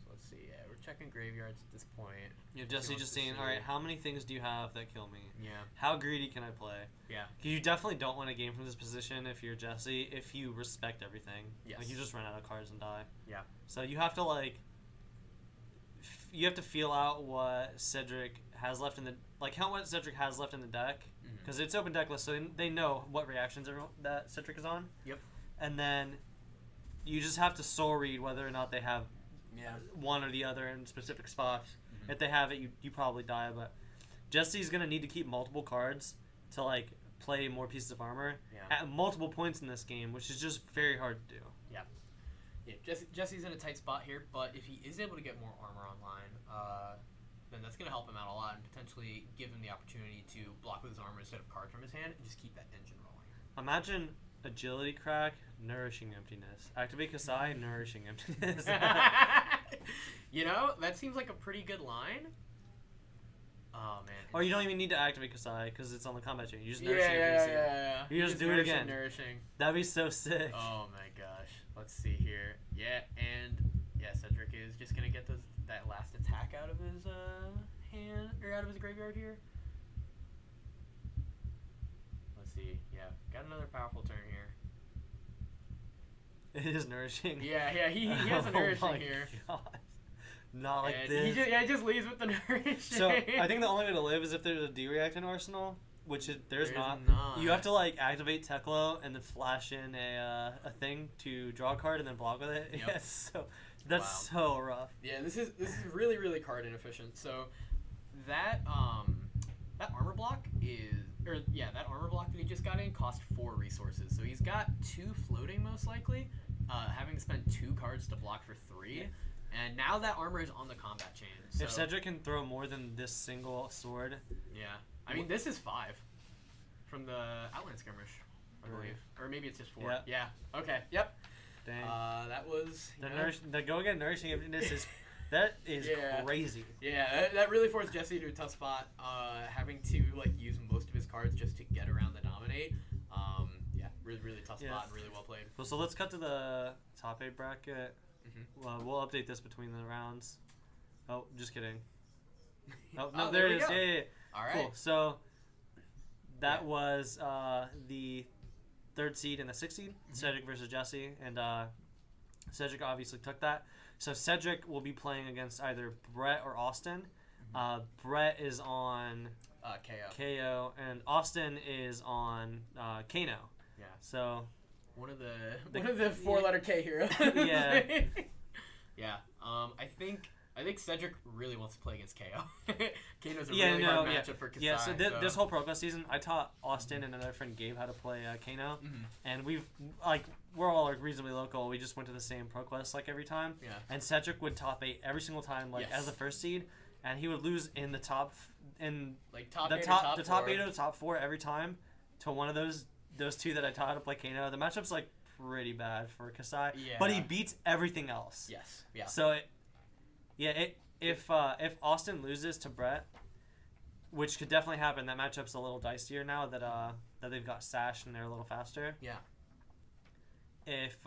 [SPEAKER 1] Let's see. Yeah, we're checking graveyards at this point.
[SPEAKER 2] Yeah, Jesse just saying, all right, how many things do you have that kill me?
[SPEAKER 1] Yeah.
[SPEAKER 2] How greedy can I play?
[SPEAKER 1] Yeah.
[SPEAKER 2] You definitely don't want to game from this position if you're Jesse, if you respect everything.
[SPEAKER 1] Yes.
[SPEAKER 2] Like, you just run out of cards and die.
[SPEAKER 1] Yeah.
[SPEAKER 2] So you have to, you have to feel out what Cedric has left in the... how much Cedric has left in the deck. Because it's open decklist, so they know what reactions that Cedric is on.
[SPEAKER 1] Yep. And
[SPEAKER 2] then you just have to soul read whether or not they have one or the other in specific spots. If they have it, you probably die. But Jesse's going to need to keep multiple cards to play more pieces of armor at multiple points in this game, which is just very hard to do.
[SPEAKER 1] Yeah. Jesse's in a tight spot here, but if he is able to get more armor online, then that's going to help him out a lot and potentially give him the opportunity to block with his armor instead of cards from his hand and just keep that engine rolling.
[SPEAKER 2] Imagine Agility Crack, Nourishing Emptiness. Activate Kasai, Nourishing Emptiness.
[SPEAKER 1] That seems like a pretty good line. Oh, man.
[SPEAKER 2] Or you don't even need to activate Kasai because it's on the combat chain. You just Nourishing Emptiness.
[SPEAKER 1] Yeah.
[SPEAKER 2] You just do it again.
[SPEAKER 1] Nourishing.
[SPEAKER 2] That'd be so sick.
[SPEAKER 1] Oh, my gosh. Let's see here. Yeah, and Cedric is just going to get that last attack out of his hand, or out of his graveyard here. Let's see. Yeah, got another powerful turn here.
[SPEAKER 2] It is Nourishing.
[SPEAKER 1] Yeah, he has a Nourishing here.
[SPEAKER 2] God. Not like this.
[SPEAKER 1] He just leaves with the Nourishing.
[SPEAKER 2] So, I think the only way to live is if there's a D-React in Arsenal. which there's
[SPEAKER 1] There's
[SPEAKER 2] not.
[SPEAKER 1] not.
[SPEAKER 2] You have to like activate Teklo and then flash in a thing to draw a card and then block with it.
[SPEAKER 1] Yep.
[SPEAKER 2] Yes, so that's so rough.
[SPEAKER 1] Yeah, this is really really card inefficient. So that that armor block that armor block that he just got in cost 4 resources. So he's got 2 floating most likely, having to spend 2 cards to block for 3.
[SPEAKER 2] Yeah.
[SPEAKER 1] And now that armor is on the combat chain. So,
[SPEAKER 2] If Cedric can throw more than this single sword,
[SPEAKER 1] yeah, I mean this is 5 from the Outland skirmish, I
[SPEAKER 2] Right.
[SPEAKER 1] believe, or maybe it's just 4.
[SPEAKER 2] Yeah.
[SPEAKER 1] Yeah. Okay. Yep.
[SPEAKER 2] dang.
[SPEAKER 1] That was
[SPEAKER 2] The go again nourishing emptiness is
[SPEAKER 1] Yeah.
[SPEAKER 2] crazy.
[SPEAKER 1] Yeah, that really forced Jesse to a tough spot, having to like use most of his cards just to get around the dominate. Yeah, really, really tough spot,
[SPEAKER 2] Yeah.
[SPEAKER 1] and really well played.
[SPEAKER 2] Well, so let's cut to the top 8 bracket.
[SPEAKER 1] Mhm.
[SPEAKER 2] We'll update this between the rounds. Oh, just kidding. Oh,
[SPEAKER 1] Oh,
[SPEAKER 2] no,
[SPEAKER 1] there
[SPEAKER 2] there
[SPEAKER 1] we
[SPEAKER 2] it is.
[SPEAKER 1] go.
[SPEAKER 2] Yeah.
[SPEAKER 1] All right.
[SPEAKER 2] Cool. So that
[SPEAKER 1] Yeah.
[SPEAKER 2] was the 3rd seed and the 6th seed, Cedric versus Jesse, and Cedric obviously took that. So Cedric will be playing against either Brett or Austin. Brett is on
[SPEAKER 1] KO.
[SPEAKER 2] KO, and Austin is on Kano.
[SPEAKER 1] Yeah.
[SPEAKER 2] So
[SPEAKER 1] One of the 4-letter K heroes.
[SPEAKER 2] Yeah.
[SPEAKER 1] Yeah. I think Cedric really wants to play against KO. Kano's a
[SPEAKER 2] Yeah,
[SPEAKER 1] really
[SPEAKER 2] no,
[SPEAKER 1] hard
[SPEAKER 2] yeah.
[SPEAKER 1] matchup for Kasai.
[SPEAKER 2] yeah, so this whole Pro Quest season, I taught Austin and another friend Gabe how to play Kano, and we're all like reasonably local. We just went to the same Pro Quest like every time,
[SPEAKER 1] Yeah.
[SPEAKER 2] and Cedric would top 8 every single time, like
[SPEAKER 1] Yes.
[SPEAKER 2] as the 1st seed, and he would lose in the top
[SPEAKER 1] Like top
[SPEAKER 2] the
[SPEAKER 1] 8
[SPEAKER 2] top
[SPEAKER 1] or
[SPEAKER 2] the
[SPEAKER 1] top
[SPEAKER 2] top
[SPEAKER 1] 4.
[SPEAKER 2] 8 or the top 4 every time to one of those 2 that I taught how to play Kano. The matchup's like pretty bad for Kasai, but he
[SPEAKER 1] Yeah.
[SPEAKER 2] beats everything else.
[SPEAKER 1] Yes. Yeah.
[SPEAKER 2] So if Austin loses to Brett, which could definitely happen, that matchup's a little dicier now that that they've got Sash and they're a little faster.
[SPEAKER 1] Yeah.
[SPEAKER 2] If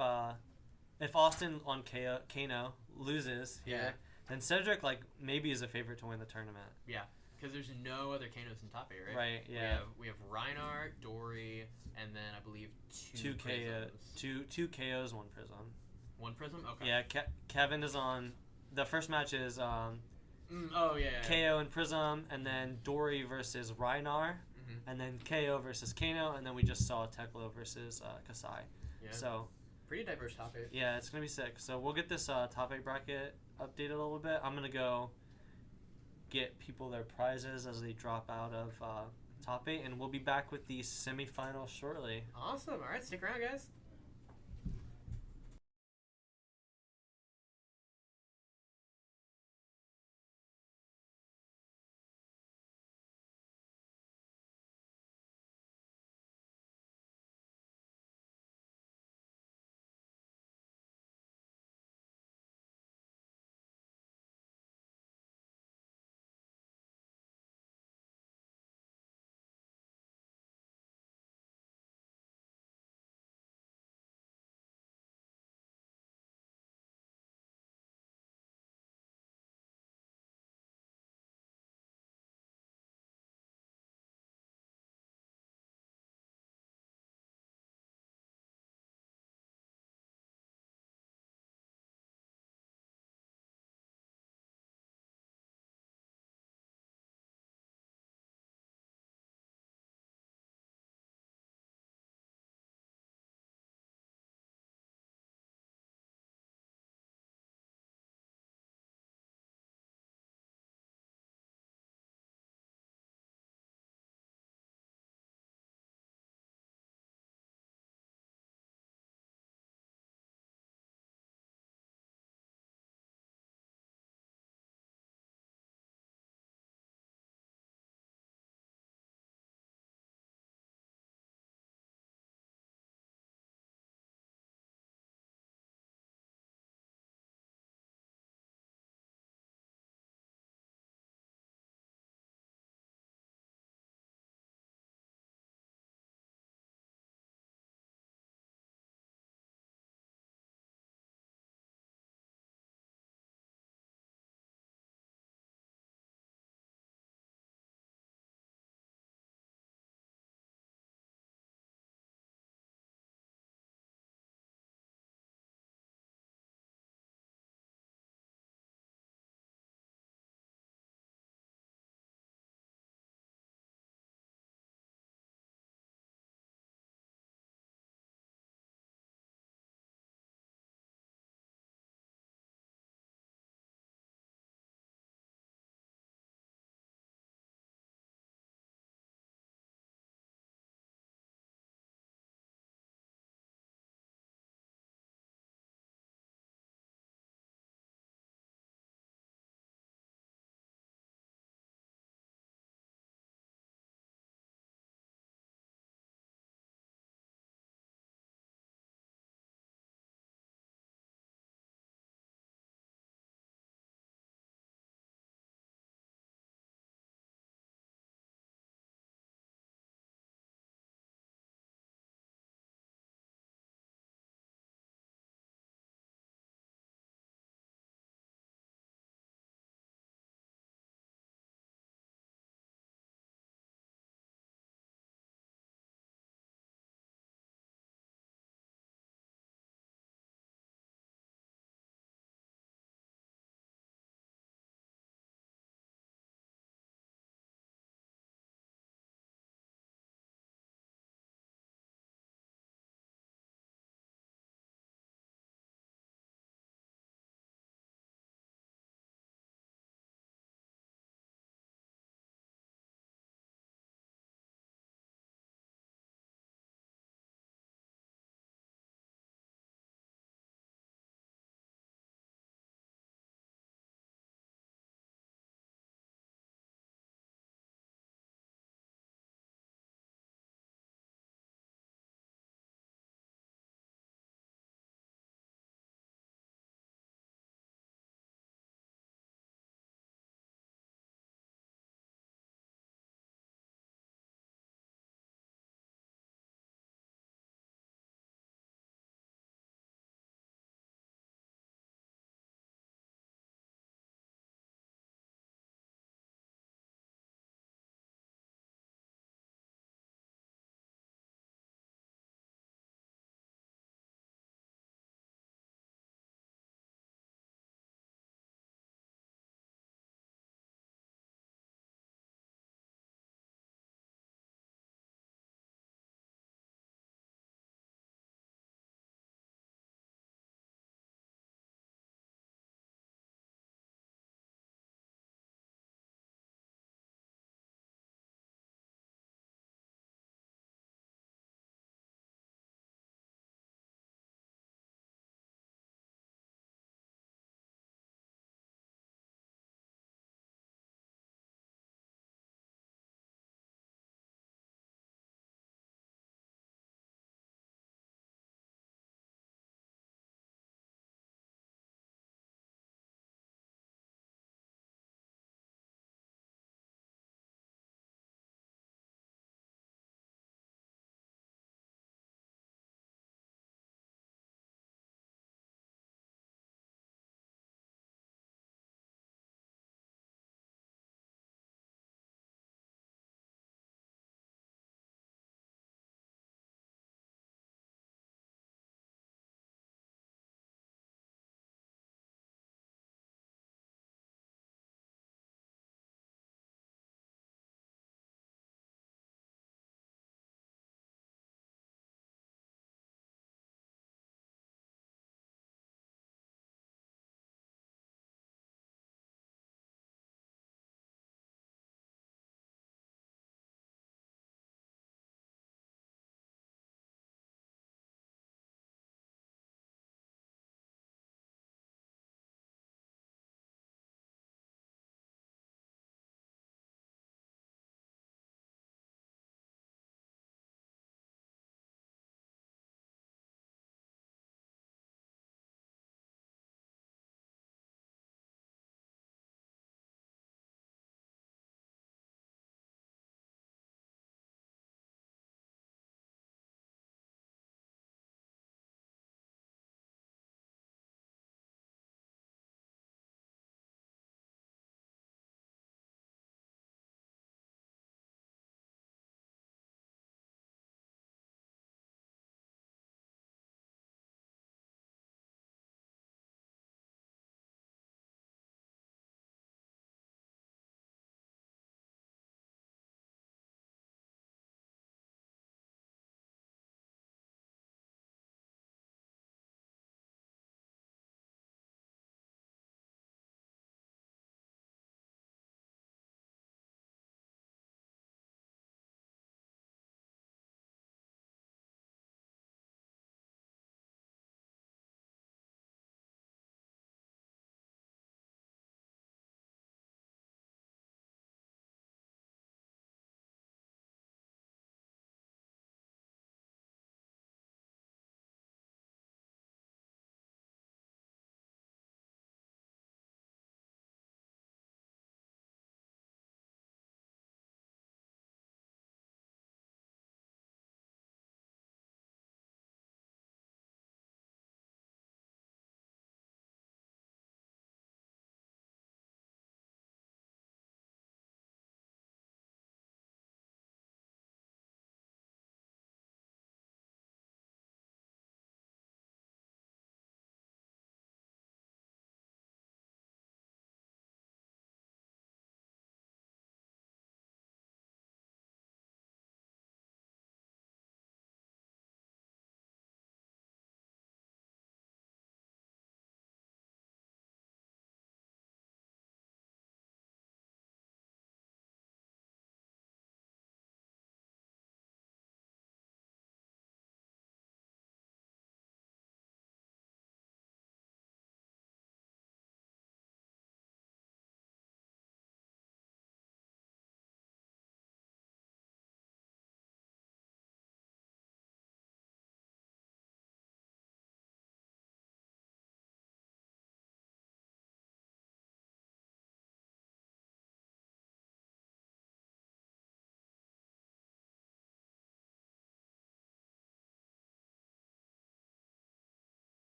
[SPEAKER 2] Austin on Kano loses here,
[SPEAKER 1] Yeah.
[SPEAKER 2] then Cedric like maybe is a favorite to win the tournament.
[SPEAKER 1] Yeah. Because there's no other Kanos in top 8, right?
[SPEAKER 2] Right. Yeah.
[SPEAKER 1] We have Reinhardt, Dory, and then I believe 2
[SPEAKER 2] KO,
[SPEAKER 1] Prisms.
[SPEAKER 2] two KOs, 1 Prism.
[SPEAKER 1] 1 Prism? Okay.
[SPEAKER 2] Yeah. Kevin is on. The first match is
[SPEAKER 1] Oh, yeah.
[SPEAKER 2] KO and Prism, and then Dory versus Rhinar, and then KO versus Kano, and then we just saw Teklo versus Kasai.
[SPEAKER 1] Yeah.
[SPEAKER 2] So
[SPEAKER 1] Pretty diverse top 8.
[SPEAKER 2] yeah, it's gonna be sick. So we'll get this top 8 bracket updated a little bit. I'm gonna go get people their prizes as they drop out of top 8, and we'll be back with the semifinals shortly.
[SPEAKER 1] Awesome. All right, stick around, guys.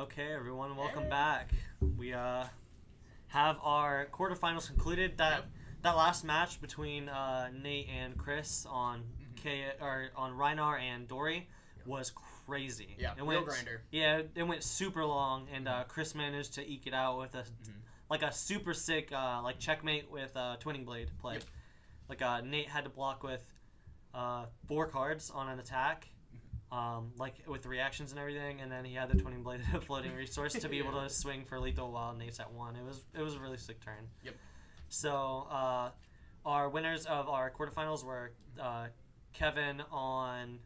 [SPEAKER 2] Okay, everyone, welcome back. We have our quarterfinals concluded. That last match between Nate and Chris on on Reinar and Dory was crazy.
[SPEAKER 1] Yeah, real grinder.
[SPEAKER 2] Yeah, it went super long, and Chris managed to eke it out with a super sick checkmate with twinning blade play. Yep. Nate had to block with 4 cards on an attack. With the reactions and everything, and then he had the twinning blade floating resource to be able to swing for lethal while Nate's at 1. It was a really sick turn.
[SPEAKER 1] Yep.
[SPEAKER 2] So our winners of our quarterfinals were Kevin on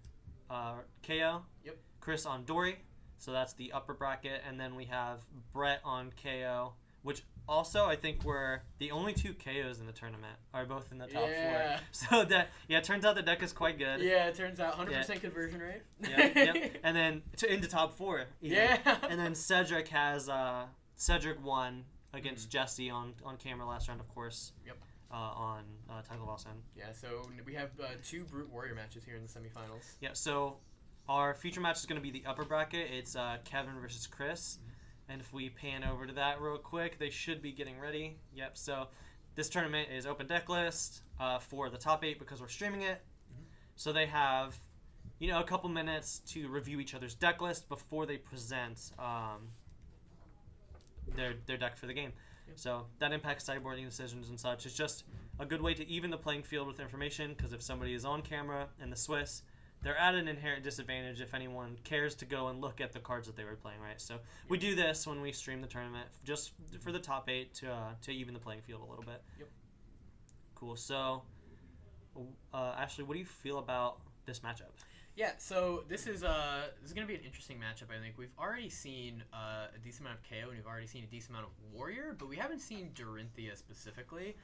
[SPEAKER 2] KO.
[SPEAKER 1] Yep.
[SPEAKER 2] Chris on Dory. So that's the upper bracket, and then we have Brett on KO, which also I think we're the only 2 KOs in the tournament are both in the top 4. So it turns out the deck is quite good.
[SPEAKER 1] Yeah, it turns out 100% conversion rate.
[SPEAKER 2] Yep. And then into top 4. Even. Yeah. And then Cedric has Cedric won against Jesse on camera last round, of course.
[SPEAKER 1] Yep.
[SPEAKER 2] On Tackle Boss End.
[SPEAKER 1] Yeah. So we have 2 Brute Warrior matches here in the semifinals.
[SPEAKER 2] Yeah. So our feature match is going to be the upper bracket. It's Kevin versus Chris. And if we pan over to that real quick, they should be getting ready. Yep, so this tournament is open deck list for the top 8 because we're streaming it. So they have, a couple minutes to review each other's deck list before they present their deck for the game. Yep. So that impacts sideboarding decisions and such. It's just a good way to even the playing field with information, because if somebody is on camera in the Swiss, they're at an inherent disadvantage if anyone cares to go and look at the cards that they were playing, right? So we do this when we stream the tournament, just for the top 8 to even the playing field a little bit.
[SPEAKER 1] Yep.
[SPEAKER 2] Cool. So, Ashley, what do you feel about this matchup?
[SPEAKER 1] Yeah, so this is going to be an interesting matchup, I think. We've already seen a decent amount of KO, and we've already seen a decent amount of Warrior, but we haven't seen Dorinthia specifically.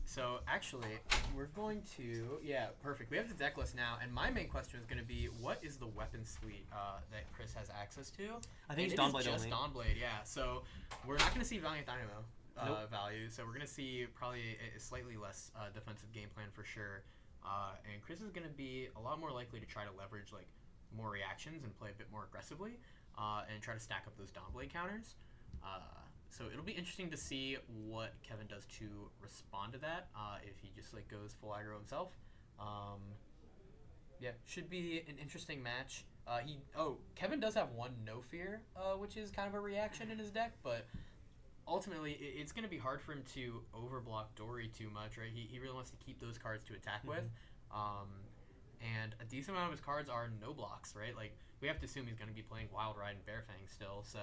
[SPEAKER 1] So actually, we're going to perfect. We have the deck list now, and my main question is going to be, what is the weapon suite that Chris has access to?
[SPEAKER 2] I think it's Dawnblade only.
[SPEAKER 1] Just Dawnblade, yeah. So we're not going to see Valiant Dynamo value. So we're going to see probably a slightly less defensive game plan for sure. And Chris is going to be a lot more likely to try to leverage more reactions and play a bit more aggressively, and try to stack up those Dawnblade counters. So it'll be interesting to see what Kevin does to respond to that, if he just goes full aggro himself. Should be an interesting match. Kevin does have 1 No Fear, which is kind of a reaction in his deck, but ultimately it's going to be hard for him to overblock Dory too much, right? He really wants to keep those cards to attack with. And a decent amount of his cards are no blocks, right? We have to assume he's going to be playing Wild Ride and Bearfang still, so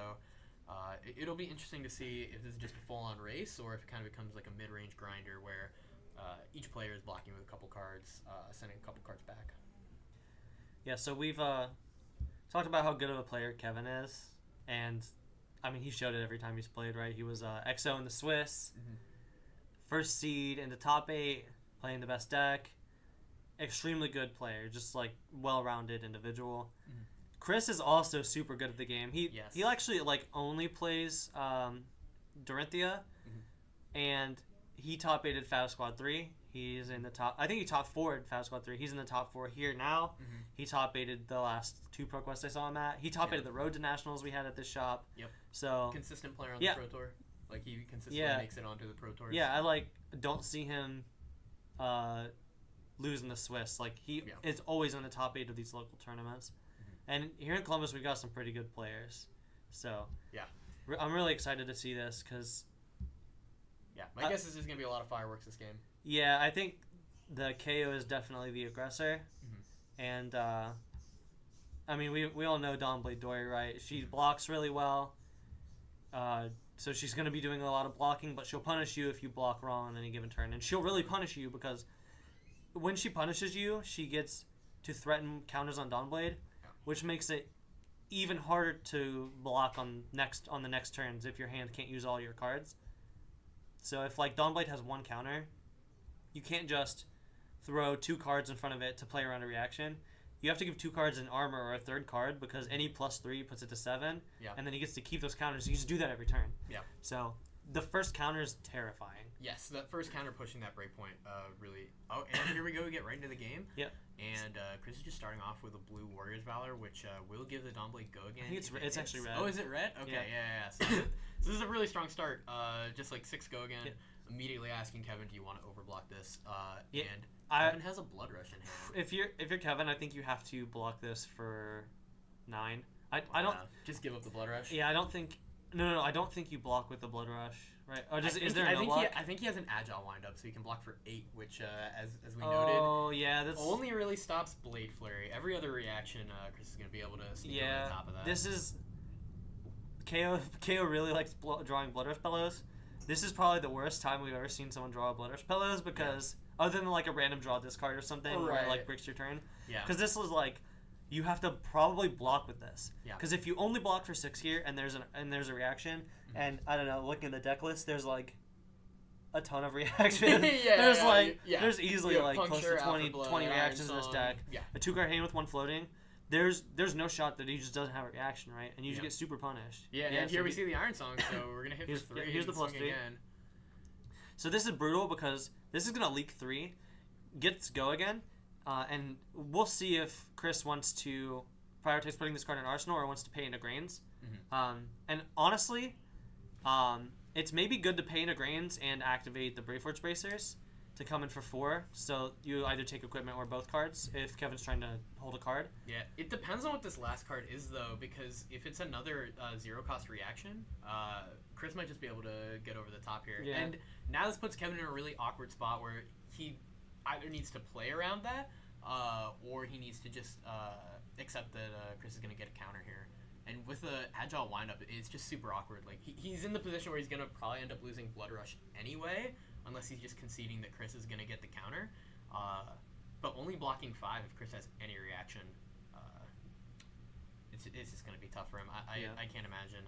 [SPEAKER 1] it'll be interesting to see if this is just a full-on race, or if it kind of becomes like a mid-range grinder where each player is blocking with a couple cards, sending a couple cards back.
[SPEAKER 2] Yeah, so we've talked about how good of a player Kevin is, and I mean, he showed it every time he's played, right? He was XO in the Swiss, first seed into top 8, playing the best deck, extremely good player, just well-rounded individual. Chris is also super good at the game. He actually only plays Dorinthia, and he top 8'd Fab Squad 3. He's in the top. I think he top 4'd Fab Squad 3. He's in the top 4 here now. He top 8'd the last 2 Pro Quests I saw him at. He top 8'd the Road to Nationals we had at this shop.
[SPEAKER 1] Yep.
[SPEAKER 2] So
[SPEAKER 1] consistent player on the Pro Tour. He consistently makes it onto the Pro Tours.
[SPEAKER 2] Yeah, I don't see him losing the Swiss. He is always in the top 8 of these local tournaments. And here in Columbus, we've got some pretty good players. So I'm really excited to see this because
[SPEAKER 1] my guess is there's going to be a lot of fireworks this game.
[SPEAKER 2] Yeah, I think the KO is definitely the aggressor. And, I mean, we all know Dawnblade Dory, right? She blocks really well. So she's going to be doing a lot of blocking, but she'll punish you if you block wrong on any given turn. And she'll really punish you because when she punishes you, she gets to threaten counters on Dawnblade, which makes it even harder to block on the next turns if your hand can't use all your cards. So if Dawnblade has 1 counter, you can't just throw 2 cards in front of it to play around a reaction. You have to give 2 cards in armor or a 3rd card because any +3 puts it to 7, and then he gets to keep those counters. You just do that every turn. Yeah. So the first counter is terrifying.
[SPEAKER 1] Yes, that first counter pushing that breakpoint really. Oh, and here we go. We get right into the game.
[SPEAKER 2] Yep.
[SPEAKER 1] And Chris is just starting off with a blue Warriors Valor, which will give the Dawnblade go again.
[SPEAKER 2] I think it's actually red.
[SPEAKER 1] Oh, is it red? Okay, yeah. So this is a really strong start. Just like 6 go again. Yep. Immediately asking Kevin, do you want to overblock this? And Kevin has a Blood Rush in hand.
[SPEAKER 2] If you're Kevin, I think you have to block this for 9. I don't
[SPEAKER 1] just give up the Blood Rush.
[SPEAKER 2] Yeah, I don't think. No. I don't think you block with the Blood Rush, right? Or is there no block?
[SPEAKER 1] I think he has an agile windup, so he can block for 8, which, as we noted,
[SPEAKER 2] that's
[SPEAKER 1] only really stops Blade Flurry. Every other reaction, Chris is gonna be able to sneak over the top of that.
[SPEAKER 2] This is KO really likes drawing Blood Rush Bellows. This is probably the worst time we've ever seen someone draw a Blood Rush Bellows because other than like a random draw discard or something where it like breaks your turn. Yeah. Because this was like. You have to probably block with this. Yeah. Because if you only block for 6 here and there's a reaction, and I don't know, looking at the deck list, there's like a ton of reaction. There's easily like close to 20 reactions in this deck. Yeah. A 2-card hand with 1 floating. There's no shot that he just doesn't have a reaction, right? And you just get super punished.
[SPEAKER 1] Yeah, and here we see the Iron Song, so we're gonna hit for 3.
[SPEAKER 2] Here's the +3. Again. So this is brutal because this is gonna leak 3, gets go again. And we'll see if Chris wants to prioritize putting this card in Arsenal or wants to pay into Grains. Mm-hmm. And honestly, it's maybe good to pay into Grains and activate the Braveforge Bracers to come in for 4. So you either take equipment or both cards if Kevin's trying to hold a card.
[SPEAKER 1] Yeah, it depends on what this last card is, though, because if it's another 0-cost reaction, Chris might just be able to get over the top here. Yeah. And now this puts Kevin in a really awkward spot where he either needs to play around that, or he needs to just accept that Chris is going to get a counter here. And with the agile windup, it's just super awkward. Like he's in the position where he's going to probably end up losing Blood Rush anyway, unless he's just conceding that Chris is going to get the counter. But only blocking 5 if Chris has any reaction, it's just going to be tough for him. I can't imagine.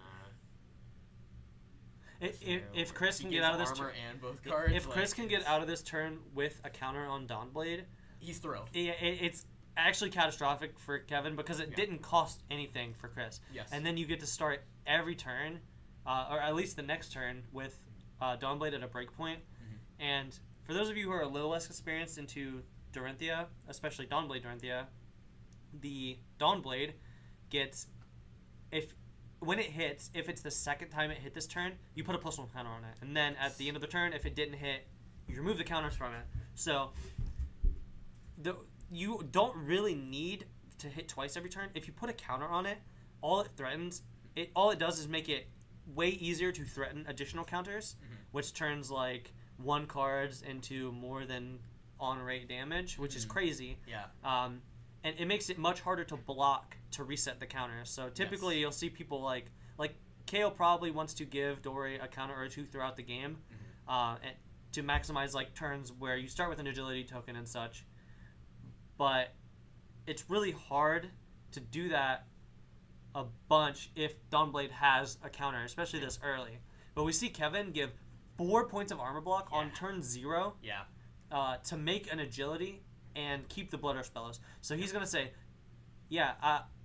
[SPEAKER 2] If Chris can get out of this turn,
[SPEAKER 1] and both cards,
[SPEAKER 2] if Chris can get out of this turn with a counter on Dawnblade,
[SPEAKER 1] he's thrilled.
[SPEAKER 2] It's actually catastrophic for Kevin because it didn't cost anything for Chris.
[SPEAKER 1] Yes.
[SPEAKER 2] And then you get to start every turn, or at least the next turn, with Dawnblade at a breakpoint. Mm-hmm. And for those of you who are a little less experienced into Dorinthia, especially Dawnblade Dorinthia, the Dawnblade gets when it hits, if it's the second time it hit this turn, you put a +1 counter on it. And then at the end of the turn, if it didn't hit, you remove the counters from it. So you don't really need to hit twice every turn. If you put a counter on it, all it does is make it way easier to threaten additional counters, which turns like 1 cards into more than on-rate damage, which is crazy.
[SPEAKER 1] Yeah.
[SPEAKER 2] And it makes it much harder to block to reset the counter. So typically you'll see people like KO probably wants to give Dory a counter or 2 throughout the game, and to maximize like turns where you start with an agility token and such. But it's really hard to do that a bunch if Dawnblade has a counter, especially this early. But we see Kevin give 4 points of armor block on turn 0 to make an agility and keep the Blood Rush Bellows. So he's going to say,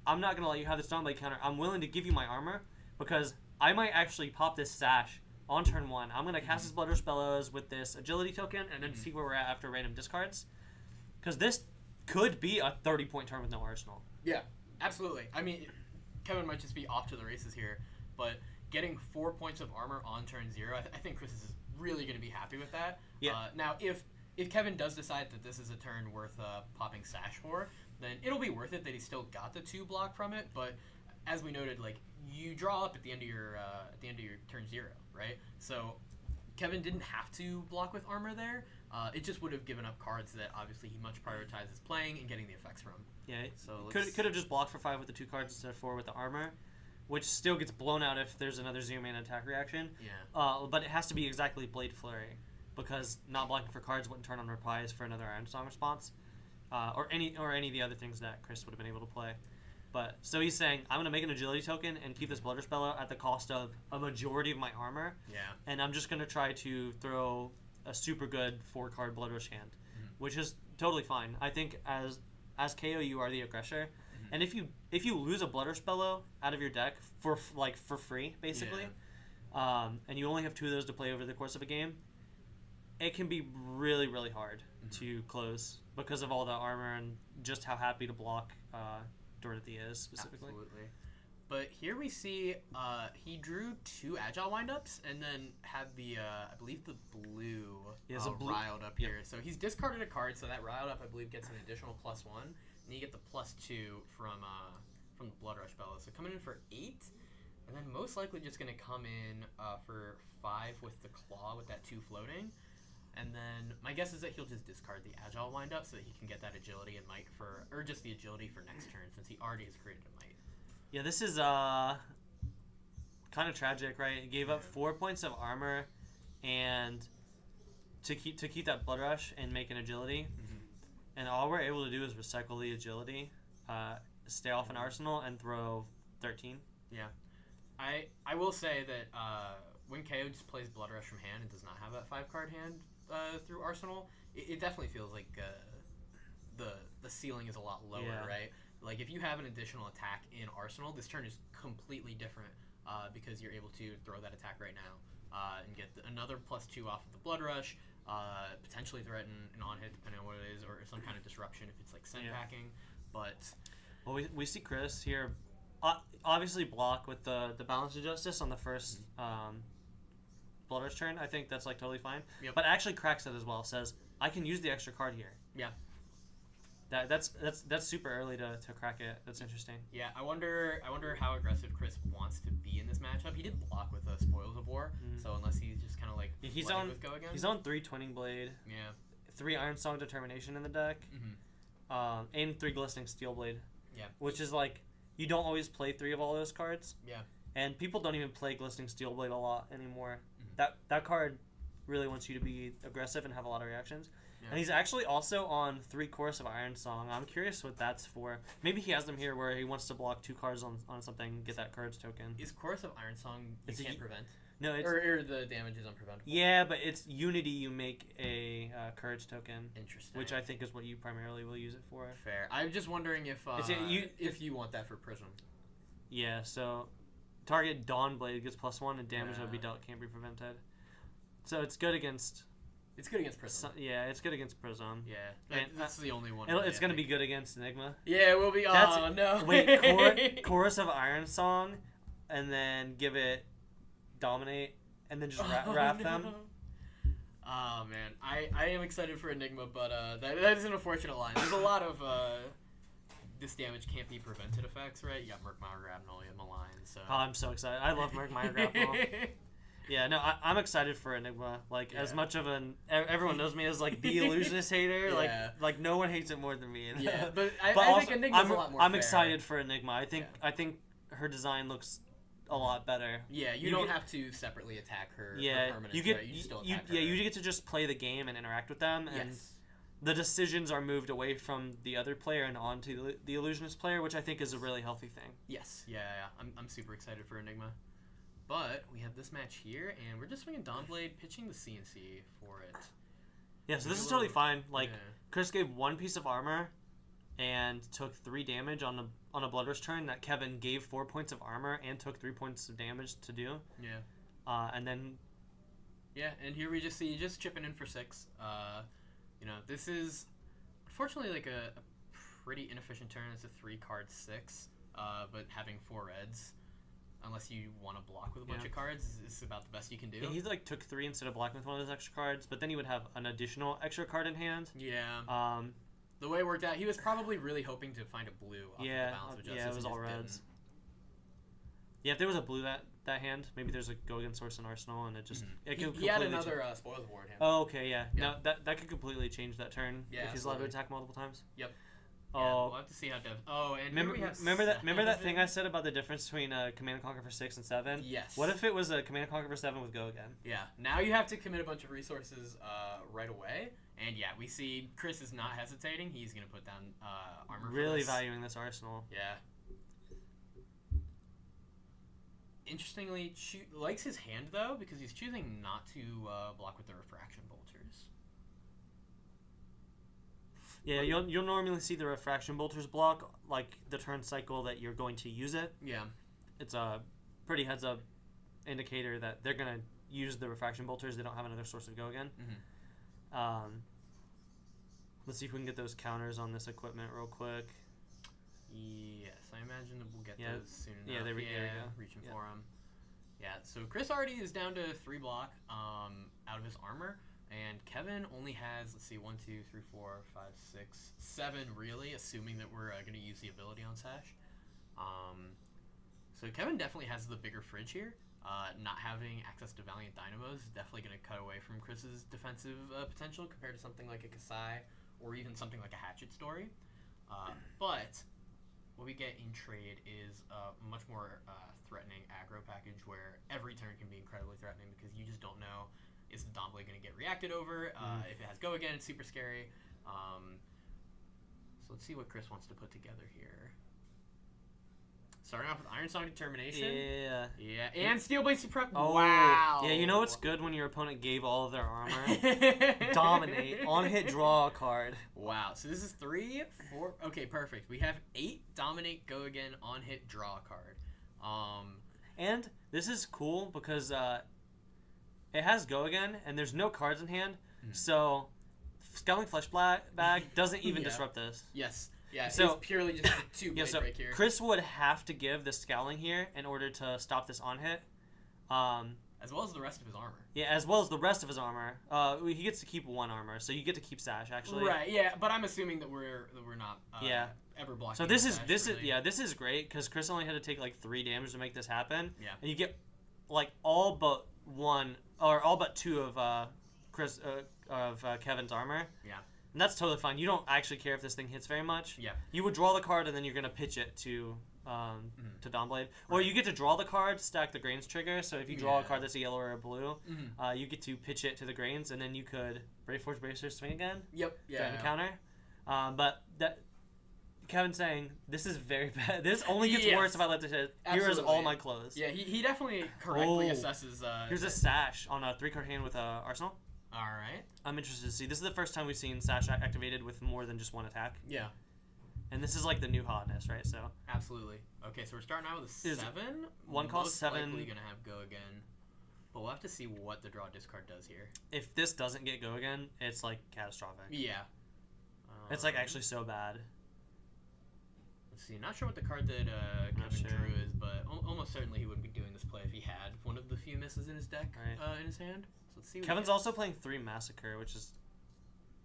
[SPEAKER 2] I'm not going to let you have this Dawnblade counter. I'm willing to give you my armor because I might actually pop this Sash on turn 1. I'm going to cast this Blood Rush Bellows with this agility token and then see where we're at after random discards. Because this could be a 30-point turn with no arsenal.
[SPEAKER 1] Yeah, absolutely. I mean, Kevin might just be off to the races here, but getting 4 points of armor on turn 0, I think Chris is really going to be happy with that. Yeah. Now, if Kevin does decide that this is a turn worth popping Sash for, then it'll be worth it that he still got the 2 block from it. But as we noted, like you draw up at the end of your turn 0, right? So Kevin didn't have to block with armor there. It just would have given up cards that obviously he much prioritizes playing and getting the effects from.
[SPEAKER 2] Yeah. So could have just blocked for 5 with the 2 cards instead of 4 with the armor, which still gets blown out if there's another 0-mana attack reaction.
[SPEAKER 1] Yeah.
[SPEAKER 2] But it has to be exactly Blade Flurry, because not blocking for cards wouldn't turn on replies for another Iron Song response, or any of the other things that Chris would have been able to play. But so he's saying, I'm going to make an agility token and keep this Blood Rush Bellow at the cost of a majority of my armor.
[SPEAKER 1] Yeah.
[SPEAKER 2] And I'm just going to try to throw a super good 4-card Blood Rush hand, which is totally fine. I think as KO you are the aggressor, and if you lose a Blood Rush Bellow out of your deck for free basically, and you only have 2 of those to play over the course of a game, it can be really, really hard to close because of all the armor and just how happy to block Dorothy is specifically.
[SPEAKER 1] Absolutely. But here we see he drew 2 agile windups and then had the I believe the blue, riled up here. So he's discarded a card, so that riled up I believe gets an additional +1, and you get the +2 from the Blood Rush Bellow. So coming in for 8, and then most likely just going to come in for 5 with the claw with that 2 floating. And then my guess is that he'll just discard the agile windup so that he can get that agility and might or just the agility for next turn since he already has created a might.
[SPEAKER 2] Yeah, this is kind of tragic, right? He gave up 4 points of armor and to keep that blood rush and make an agility. And all we're able to do is recycle the agility, stay off an arsenal, and throw 13.
[SPEAKER 1] Yeah. I will say that when KO just plays Blood Rush from hand and does not have that 5-card hand through Arsenal, it definitely feels like the ceiling is a lot lower, right? Like, if you have an additional attack in Arsenal, this turn is completely different because you're able to throw that attack right now and get another +2 off of the Blood Rush, potentially threaten an on-hit depending on what it is, or some kind of disruption if it's like send packing. But
[SPEAKER 2] well, we see Chris here obviously block with the Balance of Justice on the first Blood Rush turn. I think that's like totally fine.
[SPEAKER 1] Yep.
[SPEAKER 2] But actually cracks it as well. Says, I can use the extra card here.
[SPEAKER 1] Yeah.
[SPEAKER 2] That's super early to crack it. That's interesting.
[SPEAKER 1] Yeah, I wonder how aggressive Chris wants to be in this matchup. He did block with Spoils of War, so unless he's just kind of like
[SPEAKER 2] he's on
[SPEAKER 1] with Go Again.
[SPEAKER 2] He's on 3 Twinning Blade.
[SPEAKER 1] Yeah.
[SPEAKER 2] 3 Iron Song Determination in the deck. And 3 Glistening Steel Blade.
[SPEAKER 1] Yeah.
[SPEAKER 2] Which is like you don't always play 3 of all those cards.
[SPEAKER 1] Yeah.
[SPEAKER 2] And people don't even play Glistening Steel Blade a lot anymore. That card really wants you to be aggressive and have a lot of reactions. Yeah. And he's actually also on 3 Chorus of Iron Song. I'm curious what that's for. Maybe he has them here where he wants to block 2 cards on something, get that courage token.
[SPEAKER 1] Is Chorus of Iron Song you can't prevent?
[SPEAKER 2] No, it's...
[SPEAKER 1] Or the damage is unpreventable?
[SPEAKER 2] Yeah, but it's Unity you make a courage token.
[SPEAKER 1] Interesting.
[SPEAKER 2] Which I think is what you primarily will use it for.
[SPEAKER 1] Fair. I'm just wondering if you want that for Prism.
[SPEAKER 2] Yeah, so target Dawnblade gets +1 and damage that would be dealt can't be prevented. So it's good against...
[SPEAKER 1] It's good against Prism.
[SPEAKER 2] It's good against Prism.
[SPEAKER 1] Yeah, that's the only one.
[SPEAKER 2] It's going to be good against Enigma.
[SPEAKER 1] Yeah, it will be. No.
[SPEAKER 2] Wait, Chorus of Iron Song, and then give it Dominate, and then just wrap them.
[SPEAKER 1] Oh, man. I am excited for Enigma, but that is an unfortunate line. There's a lot of this damage can't be prevented effects, right? You got Murkmire Grapnel, you have Malign, so...
[SPEAKER 2] Oh, I'm so excited. I love Murkmire Grapnel. Yeah, no, I'm excited for Enigma. Like, as much of everyone knows me as, like, the Illusionist hater.
[SPEAKER 1] Yeah.
[SPEAKER 2] Like no one hates it more than me.
[SPEAKER 1] Yeah, but I think Enigma's a lot more
[SPEAKER 2] I'm
[SPEAKER 1] fair.
[SPEAKER 2] excited for Enigma. I think her design looks a lot better.
[SPEAKER 1] Yeah, you don't have to separately attack her. Her permanents,
[SPEAKER 2] you get
[SPEAKER 1] right? You still attack her.
[SPEAKER 2] you get to just play the game and interact with them, and the decisions are moved away from the other player and onto the Illusionist player, which I think is a really healthy thing.
[SPEAKER 1] Yes, yeah. I'm super excited for Enigma. But we have this match here, and we're just swinging Dawnblade, pitching the CNC for it.
[SPEAKER 2] Yeah, so this is totally fine. Like, Chris gave 1 piece of armor and took 3 damage on a Blood Rush turn that Kevin gave 4 points of armor and took 3 points of damage to do.
[SPEAKER 1] Yeah.
[SPEAKER 2] And then...
[SPEAKER 1] Yeah, and here we just see just chipping in for 6. This is unfortunately like a pretty inefficient turn. It's a 3-card 6, but having 4 reds... Unless you want to block with a bunch of cards, is about the best you can do.
[SPEAKER 2] Yeah, he like took 3 instead of blocking with one of those extra cards, but then he would have an additional extra card in hand.
[SPEAKER 1] Yeah. The way it worked out, he was probably really hoping to find a blue off of the Balance of Justice.
[SPEAKER 2] Yeah, it was all reds. Didn't. Yeah, if there was a blue that hand, maybe there's a Go Against Source and Arsenal, and it just
[SPEAKER 1] he had another Spoils of War in hand.
[SPEAKER 2] Oh, okay, yeah. No, that could completely change that turn if he's allowed to attack multiple times.
[SPEAKER 1] Yep. Yeah, we'll have to see how Dev... Oh, and
[SPEAKER 2] remember that thing I said about the difference between Command and Conquer for 6 and 7?
[SPEAKER 1] Yes.
[SPEAKER 2] What if it was a Command and Conquer for 7 with Go Again?
[SPEAKER 1] Yeah. Now you have to commit a bunch of resources right away. And yeah, we see Chris is not hesitating. He's going to put down armor for
[SPEAKER 2] really
[SPEAKER 1] this.
[SPEAKER 2] Valuing this arsenal.
[SPEAKER 1] Yeah. Interestingly, likes his hand, though, because he's choosing not to block with the Refraction Bolters.
[SPEAKER 2] Yeah, you'll normally see the Refraction Bolters block, like, the turn cycle that you're going to use it.
[SPEAKER 1] Yeah.
[SPEAKER 2] It's a pretty heads-up indicator that they're going to use the Refraction Bolters. They don't have another source of Go Again. Let's see if we can get those counters on this equipment real quick.
[SPEAKER 1] Yes, I imagine that we'll get
[SPEAKER 2] Yeah.
[SPEAKER 1] those soon enough.
[SPEAKER 2] Yeah, there we go.
[SPEAKER 1] Reaching
[SPEAKER 2] Yeah.
[SPEAKER 1] for them. Yeah, so Chris already is down to 3 block out of his armor, and Kevin only has, let's see, 1, 2, 3, 4, 5, 6, 7 really, assuming that we're going to use the ability on Sash. So Kevin definitely has the bigger fridge here. Not having access to Valiant Dynamos is definitely going to cut away from Chris's defensive potential compared to something like a Kasai or even something like a Hatchet Story. But what we get in trade is a much more threatening aggro package where every turn can be incredibly threatening because you just don't know, is the Domblade going to get reacted over? If it has Go Again, it's super scary. So let's see what Chris wants to put together here. Starting off with Iron Song Determination.
[SPEAKER 2] Yeah.
[SPEAKER 1] Yeah, and Steel Blade Supreme.
[SPEAKER 2] Oh,
[SPEAKER 1] wow.
[SPEAKER 2] Yeah, you know what's good when your opponent gave all of their armor? Dominate. On hit, draw a card.
[SPEAKER 1] Wow. So this is 3, 4. Okay, perfect. We have 8 Dominate, Go Again, on hit, draw a card.
[SPEAKER 2] And this is cool because it has Go Again, and there's no cards in hand, so Scowling Flesh Bag doesn't even disrupt this.
[SPEAKER 1] Yes. Yeah,
[SPEAKER 2] So-
[SPEAKER 1] it's purely just a 2-blade
[SPEAKER 2] So
[SPEAKER 1] break here.
[SPEAKER 2] Chris would have to give the Scowling here in order to stop this on hit.
[SPEAKER 1] As well as the rest of his armor.
[SPEAKER 2] Yeah, as well as the rest of his armor. He gets to keep 1 armor, so you get to keep Sash actually.
[SPEAKER 1] Right, yeah, but I'm assuming that we're not ever blocking.
[SPEAKER 2] So
[SPEAKER 1] with Sash, really.
[SPEAKER 2] this is great because Chris only had to take like 3 damage to make this happen.
[SPEAKER 1] Yeah.
[SPEAKER 2] And you get like all but 1 or all but 2 of Kevin's armor.
[SPEAKER 1] Yeah.
[SPEAKER 2] And that's totally fine. You don't actually care if this thing hits very much.
[SPEAKER 1] Yeah.
[SPEAKER 2] You would draw the card and then you're gonna pitch it to Dawnblade, or
[SPEAKER 1] Right.
[SPEAKER 2] you get to draw the card, stack the Grains trigger. So if you draw a
[SPEAKER 1] Yeah.
[SPEAKER 2] card that's a yellow or a blue, you get to pitch it to the Grains, and then you could Brave Forge Bracer swing again.
[SPEAKER 1] Yep. Yeah.
[SPEAKER 2] Threaten counter. But that Kevin's saying this is very bad. This only gets
[SPEAKER 1] Yes.
[SPEAKER 2] worse if I let this hit. Here is
[SPEAKER 1] Absolutely.
[SPEAKER 2] all my clothes.
[SPEAKER 1] Yeah, he definitely correctly assesses.
[SPEAKER 2] Here's a Sash on a 3-card hand with a Arsenal.
[SPEAKER 1] All right.
[SPEAKER 2] I'm interested to see. This is the first time we've seen Sash activated with more than just 1 attack.
[SPEAKER 1] Yeah.
[SPEAKER 2] And this is like the new hotness, right? So
[SPEAKER 1] Absolutely. Okay, so we're starting out with a 7.
[SPEAKER 2] 1 cost
[SPEAKER 1] Most
[SPEAKER 2] 7.
[SPEAKER 1] likely gonna have Go Again, but we'll have to see what the draw discard does here.
[SPEAKER 2] if this doesn't get Go Again, it's like catastrophic.
[SPEAKER 1] Yeah.
[SPEAKER 2] It's like actually so bad.
[SPEAKER 1] Let's see. Not sure what the card that Kevin
[SPEAKER 2] sure.
[SPEAKER 1] drew is, but almost certainly he wouldn't be doing this play if he had one of the few misses in his deck in his hand. So let's see. What
[SPEAKER 2] Kevin's
[SPEAKER 1] he
[SPEAKER 2] also playing 3 Massacre, which is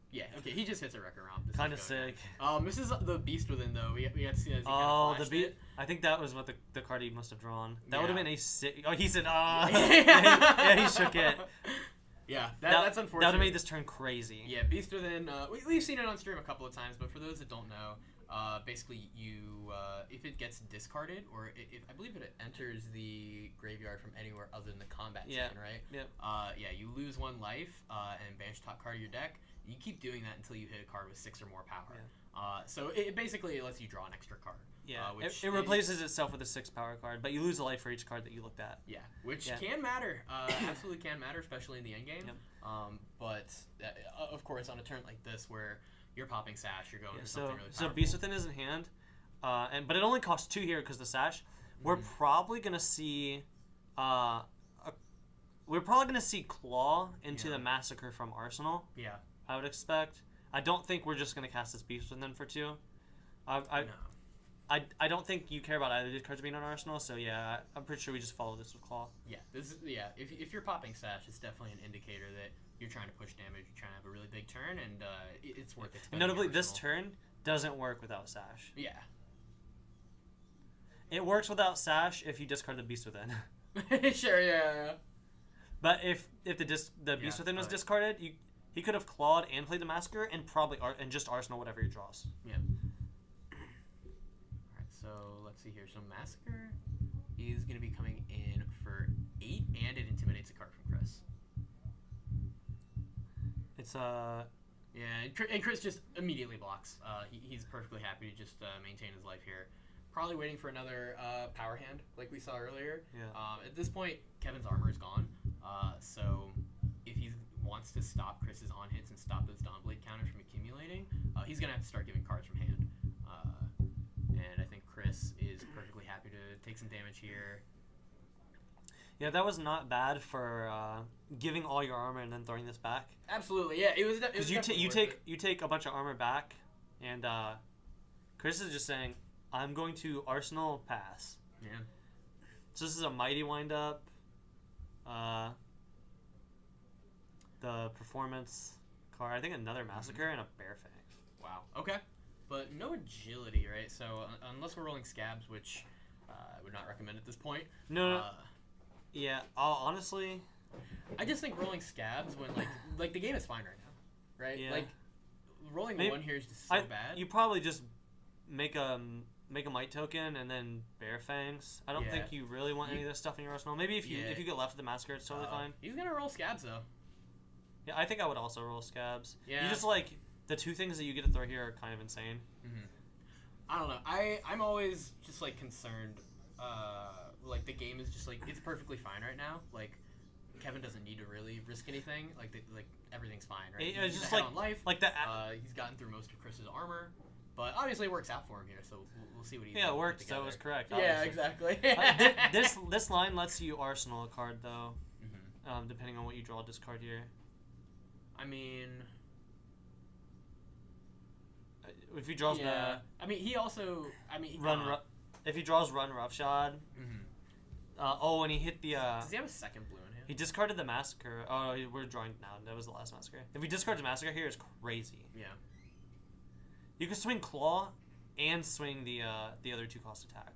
[SPEAKER 1] yeah. Okay, he just hits a Wrecker Romp. This is
[SPEAKER 2] kind of
[SPEAKER 1] Go
[SPEAKER 2] sick.
[SPEAKER 1] Again. This is the Beast Within though. We had to see as he kind
[SPEAKER 2] Oh,
[SPEAKER 1] of
[SPEAKER 2] the
[SPEAKER 1] flashed
[SPEAKER 2] beat!
[SPEAKER 1] it.
[SPEAKER 2] I think that was what the card he must have drawn. That would have
[SPEAKER 1] Yeah.
[SPEAKER 2] been a sick. Oh, he said, ah.
[SPEAKER 1] Yeah.
[SPEAKER 2] he shook it.
[SPEAKER 1] Yeah, that's unfortunate.
[SPEAKER 2] That would have made this turn crazy.
[SPEAKER 1] Yeah, Beast Within. We've seen it on stream a couple of times, but for those that don't know, basically you if it gets discarded or if I believe it enters the graveyard from anywhere other than the combat
[SPEAKER 2] Yeah.
[SPEAKER 1] chain, right?
[SPEAKER 2] Yep.
[SPEAKER 1] Yeah, you lose 1 life and banish top card of your deck. You keep doing that until you hit a card with 6 or more power.
[SPEAKER 2] Yeah.
[SPEAKER 1] So it basically lets you draw an extra card.
[SPEAKER 2] Yeah,
[SPEAKER 1] Which
[SPEAKER 2] it replaces itself with a 6 power card, but you lose a life for each card that you looked at.
[SPEAKER 1] Yeah, which
[SPEAKER 2] Yeah.
[SPEAKER 1] can matter. Absolutely can matter, especially in the end game.
[SPEAKER 2] Yep.
[SPEAKER 1] But of course, on a turn like this where you're popping Sash, you're going
[SPEAKER 2] Yeah,
[SPEAKER 1] for
[SPEAKER 2] so
[SPEAKER 1] something really
[SPEAKER 2] so
[SPEAKER 1] powerful.
[SPEAKER 2] Beast Within is in hand, but it only costs 2 here because the Sash. We're probably gonna see, Claw into the Massacre from Arsenal.
[SPEAKER 1] Yeah.
[SPEAKER 2] I would expect. I don't think we're just gonna cast this Beast Within for 2.
[SPEAKER 1] No.
[SPEAKER 2] I don't think you care about either of these cards being on Arsenal, so yeah, I'm pretty sure we just follow this with Claw.
[SPEAKER 1] Yeah. If you're popping Sash, it's definitely an indicator that you're trying to push damage. You're trying to have a really big turn, and it's worth it.
[SPEAKER 2] And notably, this turn doesn't work without Sash.
[SPEAKER 1] Yeah.
[SPEAKER 2] It works without Sash if you discard the Beast Within.
[SPEAKER 1] Sure. Yeah.
[SPEAKER 2] But if the Beast Within was discarded, he could have clawed and played the Massacre and probably and just Arsenal whatever he draws.
[SPEAKER 1] Yeah. Alright, so let's see here. So Massacre is going to be coming in for 8, and it intimidates a card from Chris.
[SPEAKER 2] It's
[SPEAKER 1] Yeah, and Chris just immediately blocks. He's perfectly happy to just maintain his life here. Probably waiting for another power hand like we saw earlier.
[SPEAKER 2] Yeah.
[SPEAKER 1] At this point, Kevin's armor is gone. So if he wants to stop Chris's on hits and stop those Dawnblade counters from accumulating, he's going to have to start giving cards from hand. And I think Chris is perfectly happy to take some damage here.
[SPEAKER 2] Yeah, that was not bad for giving all your armor and then throwing this back.
[SPEAKER 1] Absolutely, yeah. It was
[SPEAKER 2] Because you take a bunch of armor back, and Chris is just saying, "I'm going to Arsenal pass."
[SPEAKER 1] Yeah.
[SPEAKER 2] So this is a mighty wind up. The performance card. I think another massacre and a bear fangs.
[SPEAKER 1] Wow. Okay. But no agility, right? So unless we're rolling scabs, which I would not recommend at this point.
[SPEAKER 2] No. Yeah. Honestly,
[SPEAKER 1] I just think rolling scabs when like the game is fine right now, right?
[SPEAKER 2] Yeah.
[SPEAKER 1] Like rolling one here is just so bad.
[SPEAKER 2] You probably just make a might token and then bear fangs. I don't think you really want any of this stuff in your arsenal. Maybe if you get left with the massacre, it's totally fine.
[SPEAKER 1] He's gonna roll scabs though.
[SPEAKER 2] Yeah, I think I would also roll scabs.
[SPEAKER 1] Yeah.
[SPEAKER 2] You just like the two things that you get to throw here are kind of insane.
[SPEAKER 1] Mm-hmm. I don't know. I'm always just like concerned. Like the game is just like it's perfectly fine right now. Like Kevin doesn't need to really risk anything. Like everything's fine, right?
[SPEAKER 2] It's just
[SPEAKER 1] on life.
[SPEAKER 2] Like that.
[SPEAKER 1] He's gotten through most of Chris's armor, but obviously it works out for him here. So we'll see what he.
[SPEAKER 2] Yeah, it worked. So it was correct.
[SPEAKER 1] Yeah, exactly.
[SPEAKER 2] This line lets you arsenal a card though, depending on what you draw. Discard here.
[SPEAKER 1] I mean,
[SPEAKER 2] if he draws the.
[SPEAKER 1] I mean, he also. I mean,
[SPEAKER 2] if he draws run roughshod. And he hit the.
[SPEAKER 1] Does he have a second blue in him?
[SPEAKER 2] He discarded the massacre. Oh, we're drawing now. That was the last massacre. If he discards the massacre here, it's crazy.
[SPEAKER 1] Yeah.
[SPEAKER 2] You can swing claw, and swing the other 2 cost attack.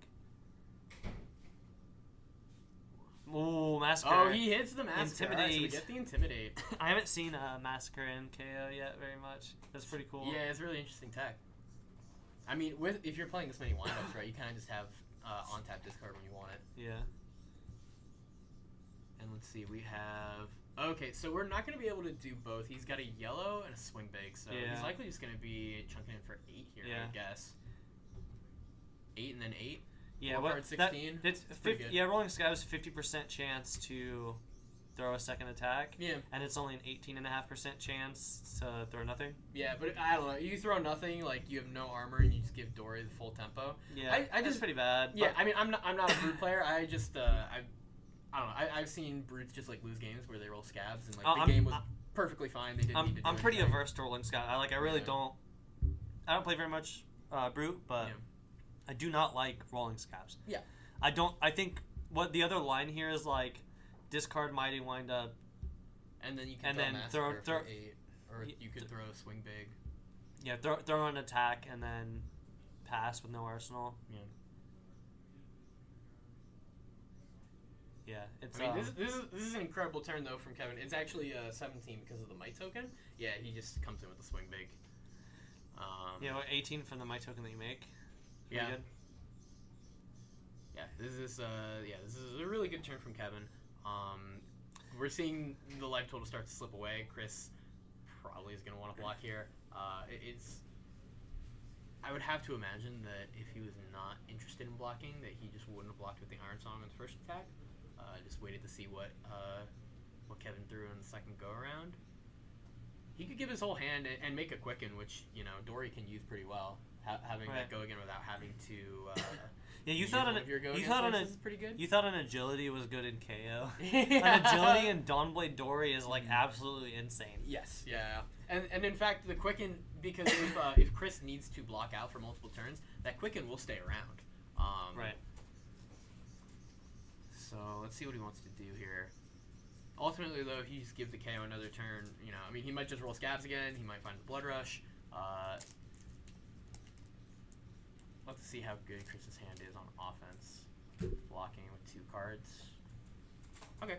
[SPEAKER 2] Ooh, massacre.
[SPEAKER 1] Oh, he hits the massacre.
[SPEAKER 2] Intimidate.
[SPEAKER 1] Right, so we get the intimidate.
[SPEAKER 2] I haven't seen a massacre in KO yet very much. That's pretty cool.
[SPEAKER 1] Yeah, it's really interesting tech. I mean, if you're playing this many windups, right, you kind of just have on tap discard when you want it.
[SPEAKER 2] Yeah.
[SPEAKER 1] And let's see, we have. Okay, so we're not going to be able to do both. He's got a yellow and a swing big, so he's likely just going to be chunking in for 8 here, I guess. 8 and then 8.
[SPEAKER 2] Yeah,
[SPEAKER 1] card 16.
[SPEAKER 2] That's rolling scabs 50% chance to throw a second attack.
[SPEAKER 1] Yeah. And
[SPEAKER 2] it's only an 18.5% chance to throw nothing.
[SPEAKER 1] Yeah, but I don't know. You throw nothing, like you have no armor, and you just give Dory the full tempo.
[SPEAKER 2] Yeah, I just pretty bad.
[SPEAKER 1] Yeah, I mean, I'm not a brute player. I just I don't know. I've seen brutes just like lose games where they roll scabs, and like the game was perfectly fine. They didn't need to do
[SPEAKER 2] I'm pretty
[SPEAKER 1] anything.
[SPEAKER 2] averse to rolling scabs. I really don't. I don't play very much brute, but. Yeah. I do not like rolling scabs.
[SPEAKER 1] Yeah.
[SPEAKER 2] I think what the other line here is like discard mighty wind up.
[SPEAKER 1] And then you can throw for 8. Or you could throw a swing big.
[SPEAKER 2] Yeah, throw an attack and then pass with no arsenal.
[SPEAKER 1] Yeah.
[SPEAKER 2] Yeah, it's.
[SPEAKER 1] I mean, this is an incredible turn though from Kevin. It's actually 17 because of the might token. Yeah, he just comes in with the swing big.
[SPEAKER 2] 18 from the might token that you make.
[SPEAKER 1] Yeah. Good. Yeah, this is a really good turn from Kevin. We're seeing the life total start to slip away. Chris probably is going to want to block here. I would have to imagine that if he was not interested in blocking, that he just wouldn't have blocked with the Iron Song on the first attack. Just waited to see what Kevin threw in the second go around. He could give his whole hand and make a quicken, which Dory can use pretty well. Having that go again without having to.
[SPEAKER 2] Yeah, you thought
[SPEAKER 1] pretty good.
[SPEAKER 2] You thought an agility was good in KO. An agility in Dawnblade Dory is like absolutely insane.
[SPEAKER 1] Yes, yeah, and in fact the quicken, because if Chris needs to block out for multiple turns, that quicken will stay around.
[SPEAKER 2] Right.
[SPEAKER 1] So let's see what he wants to do here. Ultimately, though, if he just gives the KO another turn, I mean, he might just roll scabs again. He might find the blood rush. We'll have to see how good Chris's hand is on offense. Blocking with 2 cards. Okay.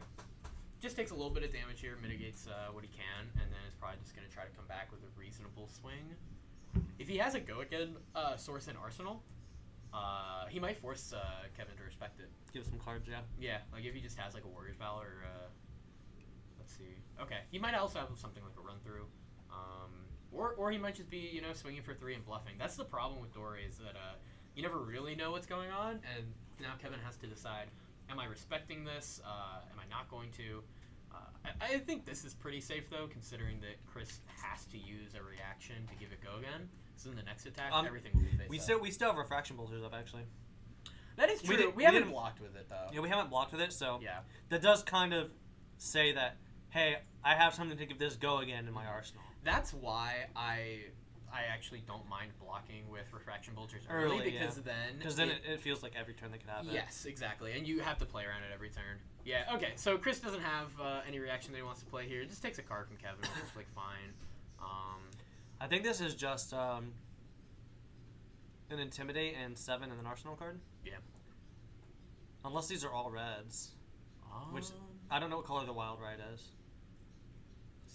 [SPEAKER 1] Just takes a little bit of damage here, mitigates what he can, and then is probably just going to try to come back with a reasonable swing. If he has a go again source in Arsenal, he might force Kevin to respect it.
[SPEAKER 2] Give some cards, yeah.
[SPEAKER 1] Yeah, like if he just has like a Warrior's Valor, let's see. Okay, he might also have something like a run through. Or he might just be, swinging for 3 and bluffing. That's the problem with Dory, is that you never really know what's going on, and now Kevin has to decide, am I respecting this? Am I not going to? I think this is pretty safe, though, considering that Chris has to use a reaction to give it go again. So in the next attack, everything will be face up.
[SPEAKER 2] We still have Refraction Bolters up, actually.
[SPEAKER 1] That is true. We haven't blocked with it, though.
[SPEAKER 2] Yeah, we haven't blocked with it, so
[SPEAKER 1] Yeah.
[SPEAKER 2] that does kind of say that, hey, I have something to give this go again in my arsenal.
[SPEAKER 1] That's why I actually don't mind blocking with Refraction Vultures early because then
[SPEAKER 2] it feels like every turn that could happen.
[SPEAKER 1] Yes, exactly, and you have to play around it every turn. Yeah, okay, so Chris doesn't have any reaction that he wants to play here. Just takes a card from Kevin, which is like fine.
[SPEAKER 2] I think this is just an Intimidate and 7 and an Arsenal card.
[SPEAKER 1] Yeah.
[SPEAKER 2] Unless these are all reds. Which, I don't know what color the Wild Ride is.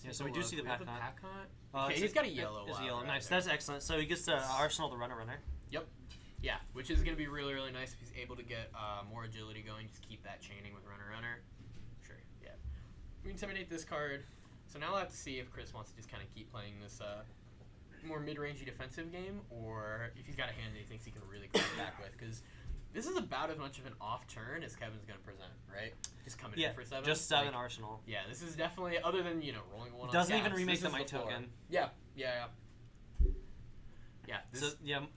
[SPEAKER 2] Yeah, so we do see the Pack Hunt.
[SPEAKER 1] Okay, he's got a yellow.
[SPEAKER 2] It's yellow. Nice, that's excellent. So he gets to Arsenal the Runner.
[SPEAKER 1] Yep. Yeah, which is going to be really, really nice if he's able to get more agility going. Just keep that chaining with Runner. Sure, yeah. We Intimidate this card. So now we'll have to see if Chris wants to just kind of keep playing this more mid-rangey defensive game, or if he's got a hand that he thinks he can really come back with, because this is about as much of an off turn as Kevin's going to present, right? Just coming in for 7.
[SPEAKER 2] Just 7 Arsenal.
[SPEAKER 1] Yeah, this is definitely, other than, rolling one
[SPEAKER 2] doesn't
[SPEAKER 1] on
[SPEAKER 2] even
[SPEAKER 1] caps,
[SPEAKER 2] remake the Might token.
[SPEAKER 1] Yeah.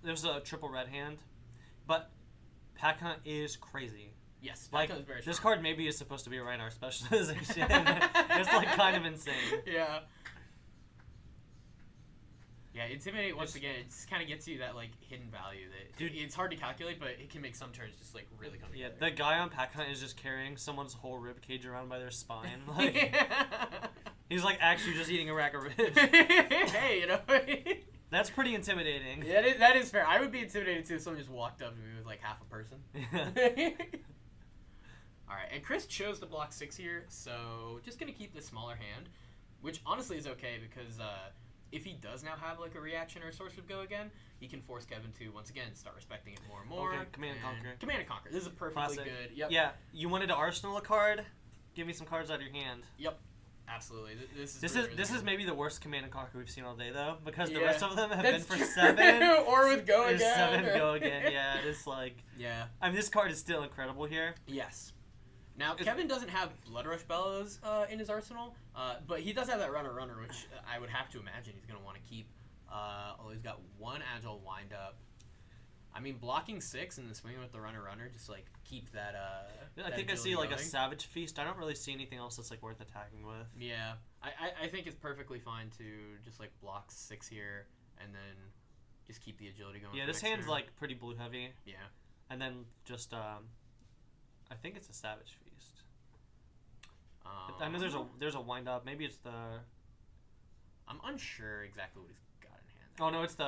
[SPEAKER 2] There's a triple red hand, but Pack Hunt is crazy.
[SPEAKER 1] Yes,
[SPEAKER 2] Pack Hunt is very strong. This card maybe is supposed to be a Reinhardt specialization. It's like kind of insane.
[SPEAKER 1] Yeah. Yeah, Intimidate, once again, it just kind of gets you that, like, hidden value that... Dude, it's hard to calculate, but it can make some turns just, like, really come together.
[SPEAKER 2] Yeah, the guy on Pack Hunt is just carrying someone's whole rib cage around by their spine. Like, he's, like, actually just eating a rack of ribs.
[SPEAKER 1] Hey,
[SPEAKER 2] That's pretty intimidating.
[SPEAKER 1] Yeah, that is fair. I would be intimidated, too, if someone just walked up to me with, like, half a person. Alright, and Chris chose to block 6 here, so just going to keep this smaller hand, which honestly is okay, because... if he does now have like a reaction or a source of go again, he can force Kevin to once again start respecting it more and more.
[SPEAKER 2] Okay, Command and Conquer.
[SPEAKER 1] Command and Conquer. This is a perfectly good. Yep.
[SPEAKER 2] Yeah, you wanted to Arsenal a card? Give me some cards out of your hand.
[SPEAKER 1] Yep. Absolutely. This
[SPEAKER 2] is maybe the worst Command and Conquer we've seen all day though, because the rest of them have been for
[SPEAKER 1] true.
[SPEAKER 2] 7
[SPEAKER 1] or with go again.
[SPEAKER 2] 7 go again. Yeah, it's like.
[SPEAKER 1] Yeah.
[SPEAKER 2] I mean, this card is still incredible here.
[SPEAKER 1] Yes. Now, Kevin doesn't have Blood Rush Bellows in his arsenal, but he does have that Runner, which I would have to imagine he's going to want to keep. He's got 1 Agile Wind-Up. I mean, blocking 6 and then swinging with the Runner, just, like, keep that,
[SPEAKER 2] I think I see, like, a Savage Feast. I don't really see anything else that's, like, worth attacking with.
[SPEAKER 1] Yeah. I think it's perfectly fine to just, like, block 6 here and then just keep the agility going.
[SPEAKER 2] Yeah, this hand's, like, pretty blue-heavy.
[SPEAKER 1] Yeah.
[SPEAKER 2] And then just, I think it's a Savage Feast. I know there's a wind up. Maybe it's the.
[SPEAKER 1] I'm unsure exactly what he's got in hand.
[SPEAKER 2] Oh no, it's the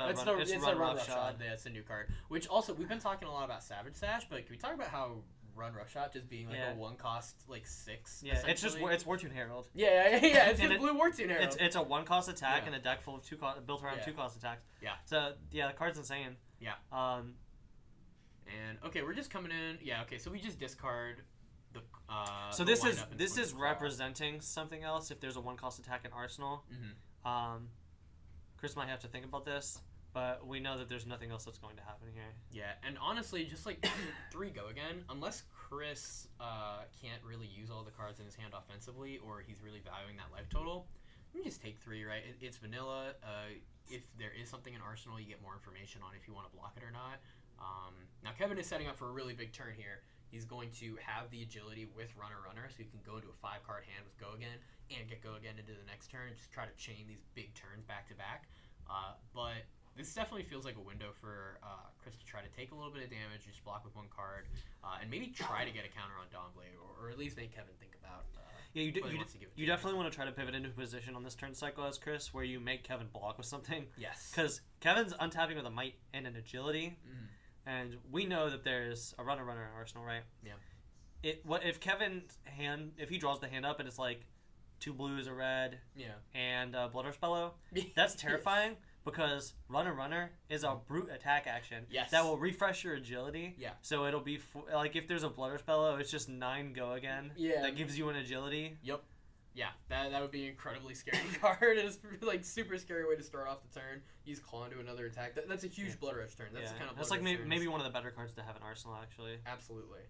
[SPEAKER 2] run roughshod.
[SPEAKER 1] Yeah, it's a new card. Which also we've been talking a lot about Savage Sash, but can we talk about how run roughshod just being like a 1 cost like 6?
[SPEAKER 2] Yeah, it's Wartune Herald.
[SPEAKER 1] Yeah. It's just blue Wartune Herald.
[SPEAKER 2] It's a 1 cost attack and a deck full of built around 2 cost attacks.
[SPEAKER 1] Yeah.
[SPEAKER 2] So yeah, the card's insane.
[SPEAKER 1] Yeah. And okay, we're just coming in. Yeah. Okay, so we just discard the.
[SPEAKER 2] So this is representing something else. If there's a 1 cost attack in Arsenal, Chris might have to think about this, but we know that there's nothing else that's going to happen here.
[SPEAKER 1] Yeah, and honestly, just like 3 go again, unless Chris can't really use all the cards in his hand offensively, or he's really valuing that life total. You just take 3, right? It's vanilla. If there is something in Arsenal, you get more information on if you want to block it or not. Now Kevin is setting up for a really big turn here. He's going to have the agility with Runner, so he can go into a 5-card hand with go again and get go again into the next turn. Just try to chain these big turns back to back. But this definitely feels like a window for Chris to try to take a little bit of damage, just block with 1 card, and maybe try to get a counter on Dawnblade, or at least make Kevin think about.
[SPEAKER 2] Yeah, you definitely want to try to pivot into a position on this turn cycle as Chris, where you make Kevin block with something.
[SPEAKER 1] Yes.
[SPEAKER 2] Because Kevin's untapping with a Might and an Agility. Mm-hmm. And we know that there's a runner in Arsenal, right?
[SPEAKER 1] Yeah.
[SPEAKER 2] If Kevin's hand, if he draws the hand up and it's like 2 blues, a red, and Blood Rush Bellow, that's terrifying because runner is a brute attack action.
[SPEAKER 1] Yes.
[SPEAKER 2] That will refresh your agility.
[SPEAKER 1] Yeah.
[SPEAKER 2] So it'll be like if there's a Blood Rush Bellow, it's just 9 go again.
[SPEAKER 1] Yeah.
[SPEAKER 2] That gives you an agility.
[SPEAKER 1] Yep. Yeah, that would be an incredibly scary card. It's like super scary way to start off the turn. Use Claw into another attack. That's a huge Blood Rush turn. That's kind of.
[SPEAKER 2] That's like maybe one of the better cards to have in Arsenal, actually.
[SPEAKER 1] Absolutely.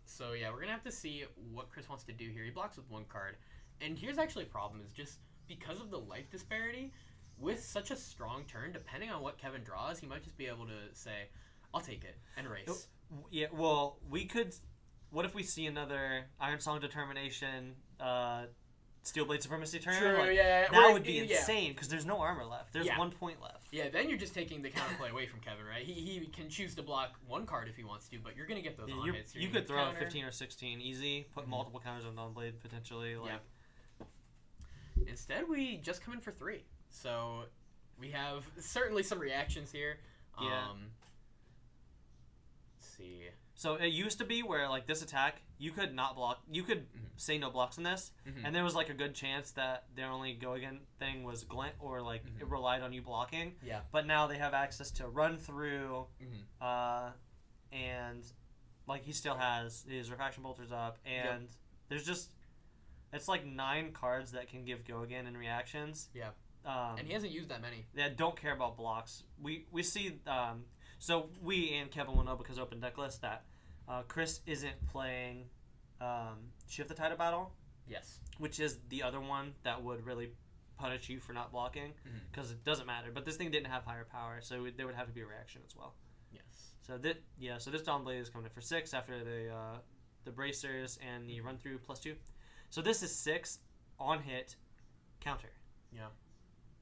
[SPEAKER 1] So yeah, we're gonna have to see what Chris wants to do here. He blocks with 1 card, and here's actually a problem: is just because of the life disparity, with such a strong turn, depending on what Kevin draws, he might just be able to say, I'll take it and race.
[SPEAKER 2] Yeah, well, we could. What if we see another Iron Song Determination, Steel Blade Supremacy turn?
[SPEAKER 1] True,
[SPEAKER 2] like,
[SPEAKER 1] yeah.
[SPEAKER 2] That would be insane because there's no armor left. There's 1 point left.
[SPEAKER 1] Yeah, then you're just taking the counterplay away from Kevin, right? He can choose to block one card if he wants to, but you're going to get those on hits.
[SPEAKER 2] You could throw 15 or 16 easy, put multiple counters on Dawnblade potentially.
[SPEAKER 1] Instead, we just come in for 3. So we have certainly some reactions here.
[SPEAKER 2] Yeah.
[SPEAKER 1] Let's see.
[SPEAKER 2] So it used to be where like this attack, you could not block. You could say no blocks in this, and there was like a good chance that their only go again thing was glint or like it relied on you blocking.
[SPEAKER 1] Yeah.
[SPEAKER 2] But now they have access to run through, and like he still has his refraction bolters up, and there's just it's like 9 cards that can give go again in reactions.
[SPEAKER 1] Yeah. And he hasn't used that many.
[SPEAKER 2] That don't care about blocks. We see. So we and Kevin will know because open deck list that Chris isn't playing Shift the Tide of Battle.
[SPEAKER 1] Yes.
[SPEAKER 2] Which is the other one that would really punish you for not blocking because it doesn't matter. But this thing didn't have higher power, so there would have to be a reaction as well.
[SPEAKER 1] Yes.
[SPEAKER 2] So this Dawnblade is coming in for 6 after the bracers and the run through +2. So this is 6 on hit counter.
[SPEAKER 1] Yeah.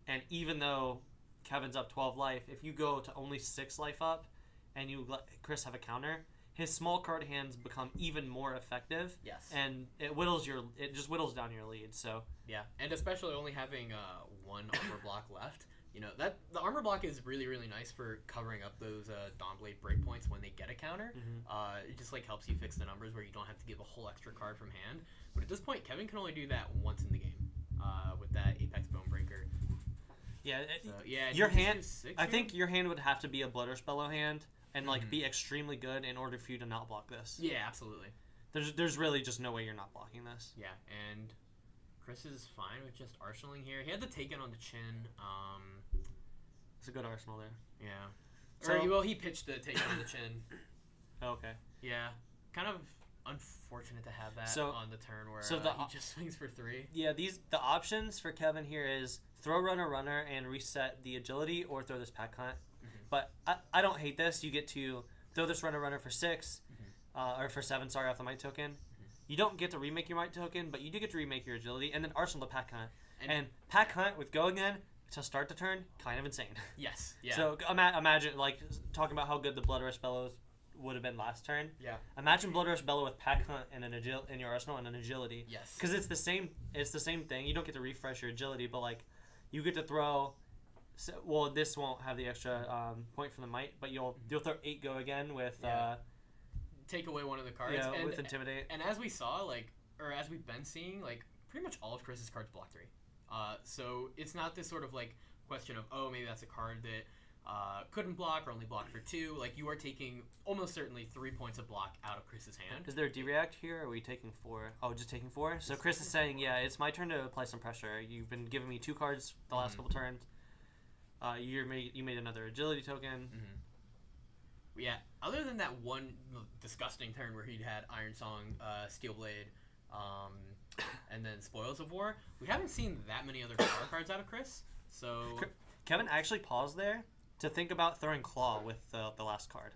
[SPEAKER 2] And even though Kevin's up 12 life, if you go to only 6 life up and you let Chris have a counter, his small card hands become even more effective.
[SPEAKER 1] Yes.
[SPEAKER 2] And it just whittles down your lead. So
[SPEAKER 1] yeah, and especially only having 1 armor block left. You know, that the armor block is really, really nice for covering up those Dawnblade breakpoints when they get a counter. It just like helps you fix the numbers where you don't have to give a whole extra card from hand. But at this point, Kevin can only do that once in the game with that Apex Bonebreaker.
[SPEAKER 2] Yeah,
[SPEAKER 1] your
[SPEAKER 2] hand. I think your hand would have to be a Bloodrush Bellow hand and like be extremely good in order for you to not block this.
[SPEAKER 1] Yeah, absolutely.
[SPEAKER 2] There's really just no way you're not blocking this.
[SPEAKER 1] Yeah, and Chris is fine with just arsenaling here. He had the Taken on the chin.
[SPEAKER 2] It's a good arsenal there.
[SPEAKER 1] Yeah.
[SPEAKER 2] So,
[SPEAKER 1] he pitched the Taken on the chin.
[SPEAKER 2] Okay.
[SPEAKER 1] Yeah, kind of unfortunate to have that on the turn where he just swings for 3.
[SPEAKER 2] Yeah, the options for Kevin here is throw runner and reset the agility or throw this pack hunt. But I don't hate this. You get to throw this runner for 6 or for 7, sorry, off the might token. You don't get to remake your might token, but you do get to remake your agility and then arsenal the pack hunt. And pack hunt with go again to start the turn, kind of insane.
[SPEAKER 1] Yes. Yeah.
[SPEAKER 2] So imagine like talking about how good the Bloodrush Bellows would have been last turn.
[SPEAKER 1] Yeah.
[SPEAKER 2] Imagine Bloodrush Bellow with pack hunt and in your arsenal and an agility.
[SPEAKER 1] Yes.
[SPEAKER 2] Because it's the same thing. You don't get to refresh your agility, but like you get to throw. Well, this won't have the extra point from the might, but you'll throw 8 go again with.
[SPEAKER 1] Take away one of the cards.
[SPEAKER 2] Yeah, with intimidate.
[SPEAKER 1] And as we saw, or as we've been seeing, pretty much all of Chris's cards block 3. So it's not this sort of question of maybe that's a card that couldn't block or only blocked for 2. Like you are taking almost certainly 3 points of block out of Chris's hand.
[SPEAKER 2] Is there a D-react here? Or are we taking 4? Oh, just taking 4. So Chris is saying, yeah, it's my turn to apply some pressure. You've been giving me 2 cards the last couple turns. You made another agility token.
[SPEAKER 1] Yeah. Other than that one disgusting turn where he had Iron Song, Steel Blade, and then Spoils of War, we haven't seen that many other power cards out of Chris. So
[SPEAKER 2] Kevin actually paused there to think about throwing Claw with the last card.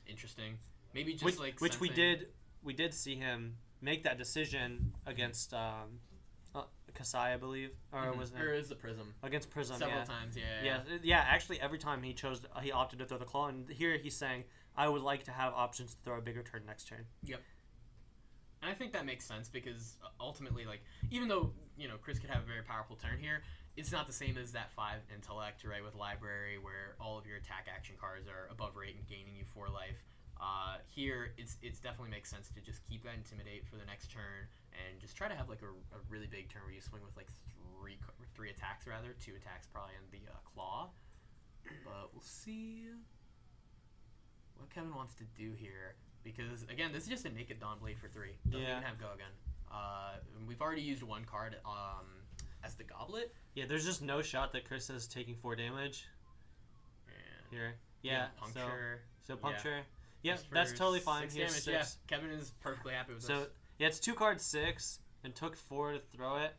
[SPEAKER 1] Interesting. Maybe just
[SPEAKER 2] which we did see him make that decision against Kasai, I believe, or was it?
[SPEAKER 1] Or is the Prism
[SPEAKER 2] against Prism
[SPEAKER 1] several times?
[SPEAKER 2] Yeah. Actually, every time he opted to throw the Claw, and here he's saying, "I would like to have options to throw a bigger turn next turn."
[SPEAKER 1] Yep. And I think that makes sense because ultimately, even though Chris could have a very powerful turn here, it's not the same as that 5 intellect, right? With Library, where all of your attack action cards are above rate and gaining you 4 life. Here, it's definitely makes sense to just keep that Intimidate for the next turn and just try to have a really big turn where you swing with three attacks rather, 2 attacks probably in the Claw. But we'll see what Kevin wants to do here because again, this is just a naked Dawnblade for 3. Doesn't even have go again. We've already used 1 card as the Goblet.
[SPEAKER 2] Yeah, there's just no shot that Chris is taking 4 damage. Here. Yeah.
[SPEAKER 1] Puncture.
[SPEAKER 2] So puncture. Yeah, that's totally fine.
[SPEAKER 1] 6
[SPEAKER 2] Here's
[SPEAKER 1] damage.
[SPEAKER 2] 6.
[SPEAKER 1] Yeah, Kevin is perfectly happy with this.
[SPEAKER 2] So yeah, it's 2 cards 6 and took 4 to throw it.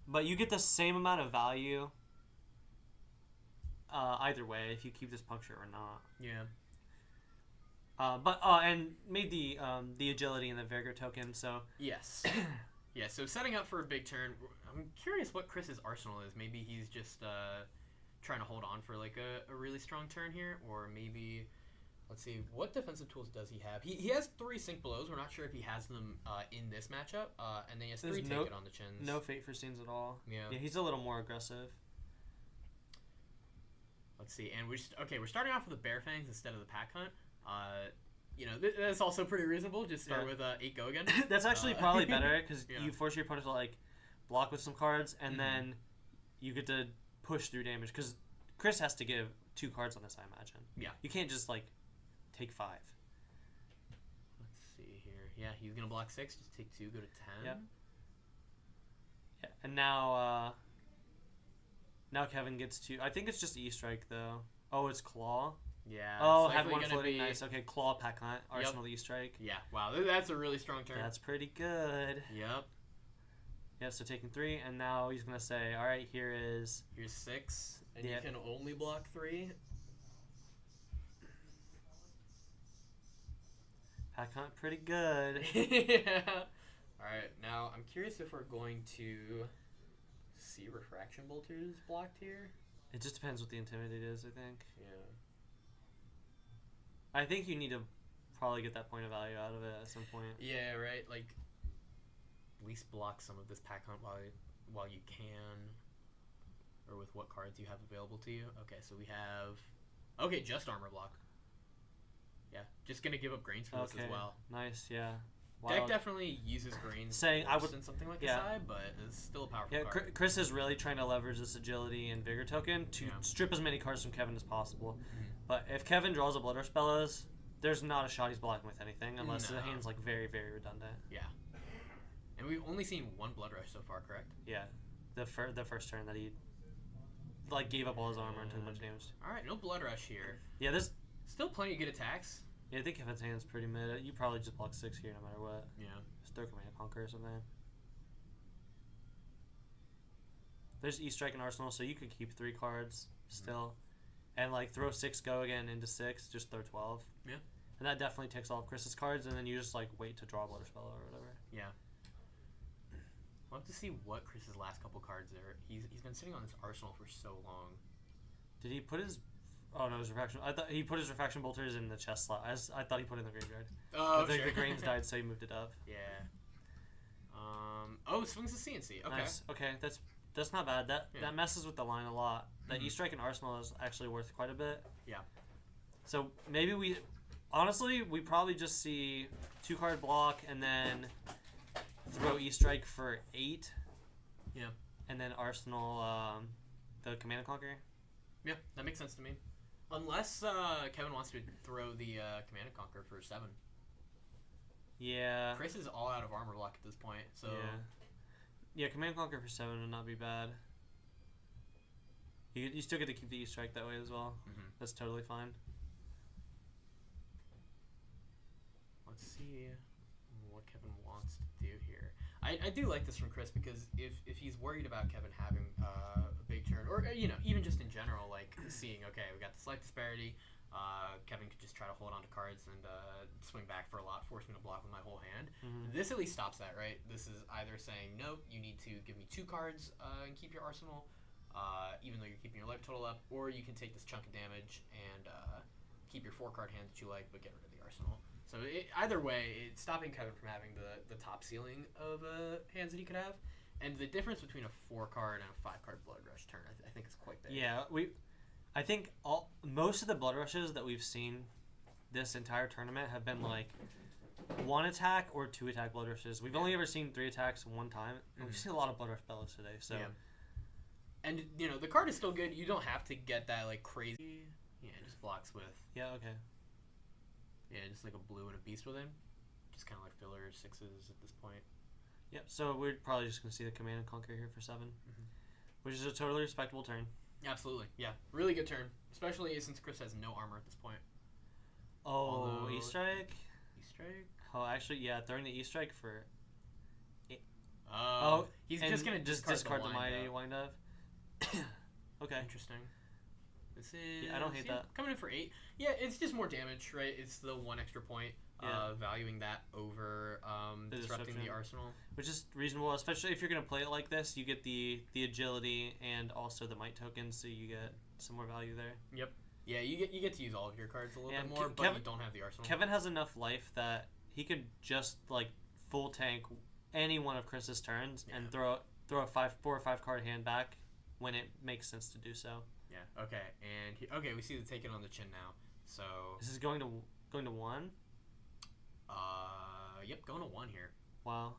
[SPEAKER 2] But you get the same amount of value either way if you keep this puncture or not.
[SPEAKER 1] Yeah.
[SPEAKER 2] And made the agility and the vigor token. So
[SPEAKER 1] yes. Yeah. So setting up for a big turn. I'm curious what Chris's arsenal is. Maybe he's just trying to hold on for like a really strong turn here, or maybe. Let's see, what defensive tools does he have? He has 3 sink blows. We're not sure if he has them in this matchup. And then he has 3 take it on the chins.
[SPEAKER 2] No fate for scenes at all.
[SPEAKER 1] Yeah.
[SPEAKER 2] He's a little more aggressive.
[SPEAKER 1] Let's see, and we're starting off with the Bear Fangs instead of the Pack Hunt. That's also pretty reasonable. Just start with 8 go again.
[SPEAKER 2] That's actually probably better because you force your opponent to like block with some cards, and then you get to push through damage. Because Chris has to give 2 cards on this, I imagine. Yeah. You can't just like take 5.
[SPEAKER 1] Let's see here. Yeah, he's gonna block 6. Just take 2, go to 10.
[SPEAKER 2] Yep. Yeah, and now Kevin gets to. I think it's just E-Strike though. Oh, it's Claw.
[SPEAKER 1] Yeah.
[SPEAKER 2] Oh, had one floating. Nice. Okay, Claw, Pack Hunt, Arsenal, E-Strike.
[SPEAKER 1] Yeah. Wow, that's a really strong turn.
[SPEAKER 2] That's pretty good.
[SPEAKER 1] Yep.
[SPEAKER 2] Yeah. So taking 3, and now he's gonna say, "All right, here's
[SPEAKER 1] 6, and you can only block 3."
[SPEAKER 2] Pack Hunt, pretty good.
[SPEAKER 1] Yeah. All right. Now I'm curious if we're going to see Refraction Bolters blocked here.
[SPEAKER 2] It just depends what the Intimidate is, I think.
[SPEAKER 1] Yeah.
[SPEAKER 2] I think you need to probably get that point of value out of it at some point.
[SPEAKER 1] Yeah. Right. Like, at least block some of this Pack Hunt while you can, or with what cards you have available to you. Okay. So we have. Okay, just armor block. Yeah, just gonna give up grains for this as well.
[SPEAKER 2] Nice, yeah.
[SPEAKER 1] Deck definitely uses grains
[SPEAKER 2] saying I would
[SPEAKER 1] in something like a side, but it's still a powerful card.
[SPEAKER 2] Chris is really trying to leverage this agility and vigor token to strip as many cards from Kevin as possible. But if Kevin draws a Blood Rush Bellows, there's not a shot he's blocking with anything unless the hand's like very, very redundant.
[SPEAKER 1] Yeah. And we've only seen 1 Blood Rush so far, correct?
[SPEAKER 2] Yeah. The first turn that he like gave up all his armor and took a bunch of damage.
[SPEAKER 1] Alright, no Blood Rush here.
[SPEAKER 2] Yeah, there's
[SPEAKER 1] still plenty of good attacks.
[SPEAKER 2] Yeah, I think Kevin's hand's pretty mid. You probably just block 6 here no matter what.
[SPEAKER 1] Yeah.
[SPEAKER 2] Just throw Command Conquer or something. There's E-Strike and Arsenal, so you could keep 3 cards still. And like throw 6 go again into 6, just throw 12.
[SPEAKER 1] Yeah.
[SPEAKER 2] And that definitely takes all of Chris's cards, and then you just like wait to draw a Blood Rush Bellow or whatever.
[SPEAKER 1] Yeah. We'll have to see what Chris's last couple cards are. He's been sitting on this arsenal for so long.
[SPEAKER 2] Did he put his... Oh, no, his Refraction... I thought he put his Refraction Bolters in the chest slot. I thought he put it in the graveyard.
[SPEAKER 1] Oh,
[SPEAKER 2] but the grains died, so he moved it up.
[SPEAKER 1] Yeah. Oh, Swings the CNC. Okay.
[SPEAKER 2] Nice. Okay, that's not bad. That messes with the line a lot. That E-Strike and Arsenal is actually worth quite a bit.
[SPEAKER 1] Yeah.
[SPEAKER 2] So maybe we... Honestly, we probably just see 2-card block and then throw E-Strike for 8.
[SPEAKER 1] Yeah.
[SPEAKER 2] And then Arsenal, the Command and Conquer.
[SPEAKER 1] Yeah, that makes sense to me. Unless Kevin wants to throw the Command and Conquer for 7.
[SPEAKER 2] Yeah.
[SPEAKER 1] Chris is all out of armor block at this point, so...
[SPEAKER 2] Yeah, Command and Conquer for 7 would not be bad. You still get to keep the E-Strike that way as well. That's totally fine.
[SPEAKER 1] Let's see what Kevin wants to do here. I do like this from Chris because if he's worried about Kevin having a big turn, or even just in general, like seeing, okay, we got the slight disparity, Kevin could just try to hold on to cards and swing back for a lot, force me to block with my whole hand. This at least stops that, right? This is either saying, nope, you need to give me 2 cards and keep your arsenal, even though you're keeping your life total up, or you can take this chunk of damage and keep your 4-card hand that you like, but get rid of the arsenal. So either way, it's stopping Kevin from having the top ceiling of hands that he could have. And the difference between a 4-card and a 5-card Blood Rush turn, I think is quite big.
[SPEAKER 2] Yeah, I think most of the Blood Rushes that we've seen this entire tournament have been like 1 attack or 2 attack Blood Rushes. We've only ever seen 3 attacks 1 time. And we've seen a lot of Blood Rush Bellows today. So.
[SPEAKER 1] Yeah. And, the card is still good. You don't have to get that, like, crazy... Yeah, it just blocks with...
[SPEAKER 2] Yeah, okay.
[SPEAKER 1] Yeah, just like a blue and a beast with him. Just kind of like filler 6s at this point.
[SPEAKER 2] Yep, so we're probably just going to see the Command and Conquer here for 7. Which is a totally respectable turn.
[SPEAKER 1] Absolutely, yeah. Really good turn. Especially since Chris has no armor at this point.
[SPEAKER 2] Oh, E-Strike?
[SPEAKER 1] E-Strike?
[SPEAKER 2] Oh, actually, yeah, throwing the E-Strike for...
[SPEAKER 1] He's just going to
[SPEAKER 2] discard the Mighty Wind Up. Okay.
[SPEAKER 1] Interesting. This is...
[SPEAKER 2] Yeah, I don't hate that.
[SPEAKER 1] Coming in for 8. Yeah, it's just more damage, right? It's the 1 extra point. Valuing that over disrupting the arsenal.
[SPEAKER 2] Which is reasonable, especially if you're going to play it like this. You get the agility and also the might token, so you get some more value there.
[SPEAKER 1] Yep. Yeah, you get to use all of your cards a little bit more, but you don't have the arsenal.
[SPEAKER 2] Kevin has enough life that he could just like full tank any one of Chris's turns and throw a 4 or 5 card hand back when it makes sense to do so.
[SPEAKER 1] Yeah. Okay. And we see the taken on the chin now. So
[SPEAKER 2] this is going to 1.
[SPEAKER 1] Yep, going to 1 here.
[SPEAKER 2] Wow.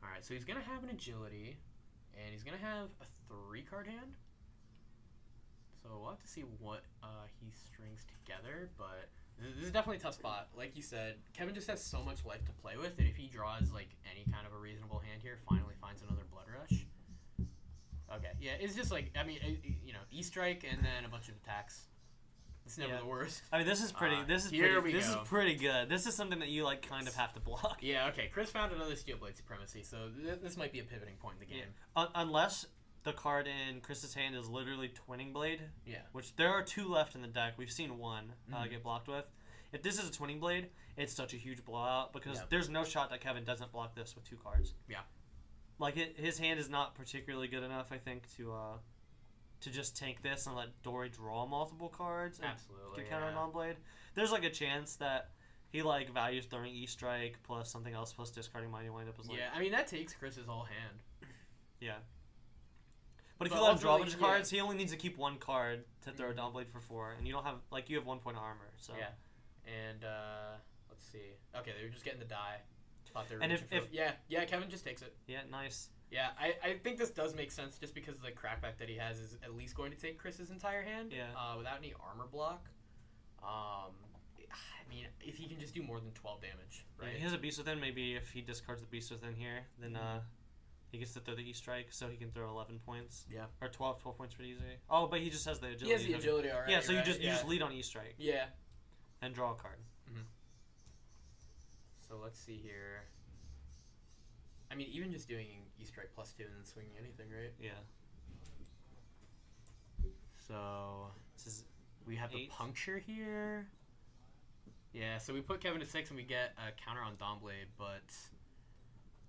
[SPEAKER 1] All right, so he's gonna have an agility, and he's gonna have a 3-card hand. So we'll have to see what he strings together, but this is definitely a tough spot. Like you said, Kevin just has so much life to play with that if he draws like any kind of a reasonable hand here, finally finds another Blood Rush. Okay, yeah, it's just like E-Strike and then a bunch of attacks. It's never the worst.
[SPEAKER 2] I mean, this is pretty. This is pretty good. This is something that you like kind of have to block.
[SPEAKER 1] Yeah. Okay. Chris found another Steel Blade Supremacy, so this might be a pivoting point in the game.
[SPEAKER 2] Yeah. Unless the card in Chris's hand is literally Twinning Blade.
[SPEAKER 1] Yeah.
[SPEAKER 2] Which there are 2 left in the deck. We've seen 1 get blocked with. If this is a Twinning Blade, it's such a huge blowout because there's no shot that Kevin doesn't block this with 2 cards.
[SPEAKER 1] Yeah.
[SPEAKER 2] Like his hand is not particularly good enough, I think, to just tank this and let Dory draw multiple cards and get counter non-blade. There's like a chance that he like values throwing E-Strike plus something else plus discarding Mighty Windup as like...
[SPEAKER 1] Yeah, I mean that takes Chris's whole hand.
[SPEAKER 2] Yeah. But if you let him draw a bunch of cards, he only needs to keep 1 card to throw a non-blade for 4, and you don't have you have 1 point of armor. So
[SPEAKER 1] yeah, and let's see. Okay, they were just getting the die. Thought they were Kevin just takes it.
[SPEAKER 2] Yeah, nice.
[SPEAKER 1] Yeah, I think this does make sense just because the crackback that he has is at least going to take Chris's entire hand.
[SPEAKER 2] Yeah.
[SPEAKER 1] Without any armor block. I mean, if he can just do more than 12 damage, right?
[SPEAKER 2] Yeah, he has a Beast Within. Maybe if he discards the Beast Within here, then he gets to throw the E-Strike, so he can throw 11 points.
[SPEAKER 1] Yeah.
[SPEAKER 2] Or 12 points pretty easy. Oh, but he just has the agility.
[SPEAKER 1] He has the agility already.
[SPEAKER 2] Yeah, so you just lead on E-Strike.
[SPEAKER 1] Yeah.
[SPEAKER 2] And draw a card.
[SPEAKER 1] Mm-hmm. So let's see here. I mean, even just doing E-Strike +2 and then swinging anything, right?
[SPEAKER 2] Yeah.
[SPEAKER 1] So we have the puncture here. Yeah, so we put Kevin to 6 and we get a counter on Dawnblade, but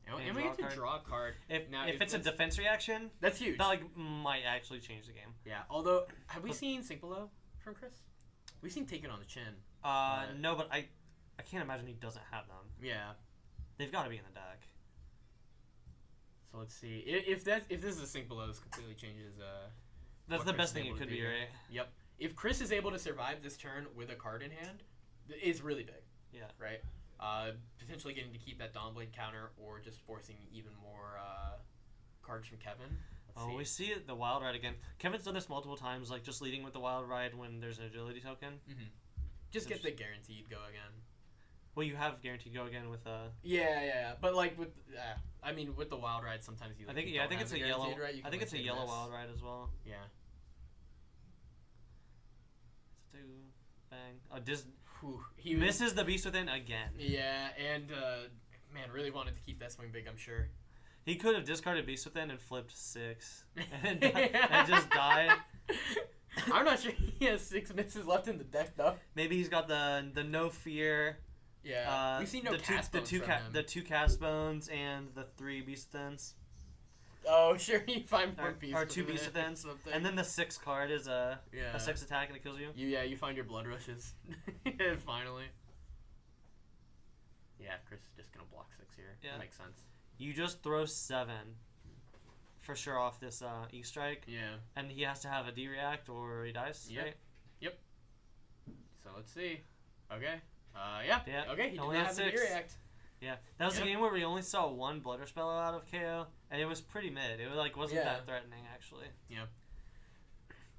[SPEAKER 1] and we get to draw a card.
[SPEAKER 2] If it's a defense reaction,
[SPEAKER 1] that's huge.
[SPEAKER 2] That might actually change the game.
[SPEAKER 1] Yeah. Although, have we seen Sync Below from Chris? We've seen Taken on the Chin.
[SPEAKER 2] No, but I can't imagine he doesn't have them.
[SPEAKER 1] Yeah.
[SPEAKER 2] They've got to be in the deck.
[SPEAKER 1] So let's see. If this is a Sync Below, this completely changes.
[SPEAKER 2] That's the best thing it could be, right?
[SPEAKER 1] Yep. If Chris is able to survive this turn with a card in hand, it's really big.
[SPEAKER 2] Yeah.
[SPEAKER 1] Right. Potentially getting to keep that Dawnblade counter, or just forcing even more cards from Kevin.
[SPEAKER 2] We see it, the Wild Ride again. Kevin's done this multiple times, like just leading with the Wild Ride when there's an agility token.
[SPEAKER 1] Mm-hmm. Just get the guaranteed go again.
[SPEAKER 2] Well, you have guaranteed go again with
[SPEAKER 1] Yeah, but like with with the Wild Ride, sometimes you.
[SPEAKER 2] Like, I think it's a yellow. Right? I think it's a yellow Wild Ride as well.
[SPEAKER 1] Yeah.
[SPEAKER 2] Bang! He misses the Beast Within again.
[SPEAKER 1] Yeah, and man, really wanted to keep that swing big. I'm sure.
[SPEAKER 2] He could have discarded Beast Within and flipped 6 and just died.
[SPEAKER 1] I'm not sure he has 6 misses left in the deck though.
[SPEAKER 2] Maybe he's got the No Fear.
[SPEAKER 1] Yeah, we've seen
[SPEAKER 2] the 2 Cast Bones and the 3 Beast Withins.
[SPEAKER 1] Oh, sure, you find more Beast
[SPEAKER 2] or 2 Beast Withins, and then the 6 card is a 6 attack and it kills you.
[SPEAKER 1] You find your Blood Rushes. Finally. Yeah, Chris is just gonna block 6 here. Yeah, that makes sense.
[SPEAKER 2] You just throw 7 for sure off this E-Strike.
[SPEAKER 1] Yeah.
[SPEAKER 2] And he has to have a D-React or he dies, right?
[SPEAKER 1] Yep. So let's see. Okay. Yeah. Okay, he didn't have the D-React.
[SPEAKER 2] Yeah. That was a game where we only saw 1 Blood Rush Bellow out of KO, and it was pretty mid. It wasn't that threatening, actually.
[SPEAKER 1] Yeah.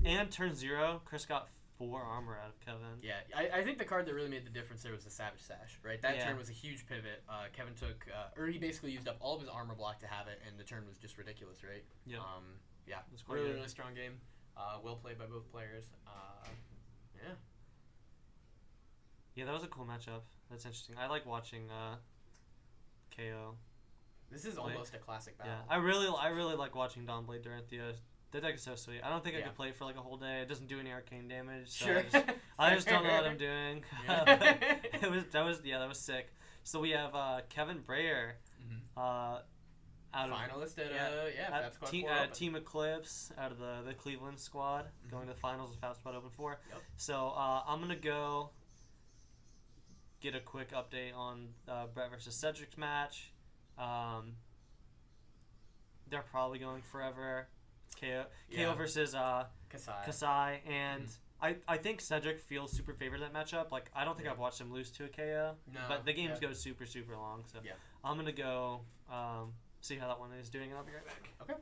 [SPEAKER 2] And turn 0, Chris got 4 armor out of Kevin.
[SPEAKER 1] Yeah, I think the card that really made the difference there was the Savage Sash, right? That turn was a huge pivot. Kevin took, or he basically used up all of his armor block to have it, and the turn was just ridiculous, right?
[SPEAKER 2] Yeah.
[SPEAKER 1] Yeah, it was really strong game. Well played by both players. Yeah.
[SPEAKER 2] Yeah, that was a cool matchup. That's interesting. I like watching KO.
[SPEAKER 1] This is almost a classic battle.
[SPEAKER 2] Yeah, I really like watching Dawn Blade during the deck is so sweet. I don't think I could play it for like a whole day. It doesn't do any arcane damage. So
[SPEAKER 1] Sure.
[SPEAKER 2] I just don't know what I'm doing.
[SPEAKER 1] Yeah.
[SPEAKER 2] that was sick. So we have Kevin Brayer, out of
[SPEAKER 1] finalist at Fab Squad
[SPEAKER 2] Team Eclipse out of the Cleveland squad, going to the finals of Fab Squad Open 4.
[SPEAKER 1] Yep.
[SPEAKER 2] So I'm gonna go get a quick update on Brett versus Cedric's match. They're probably going forever. KO versus Kasai, and I think Cedric feels super favored in that matchup. Like, I don't think I've watched him lose to a KO, but the games go super, super long. So I'm going to go see how that one is doing, and I'll be right back.
[SPEAKER 1] Okay.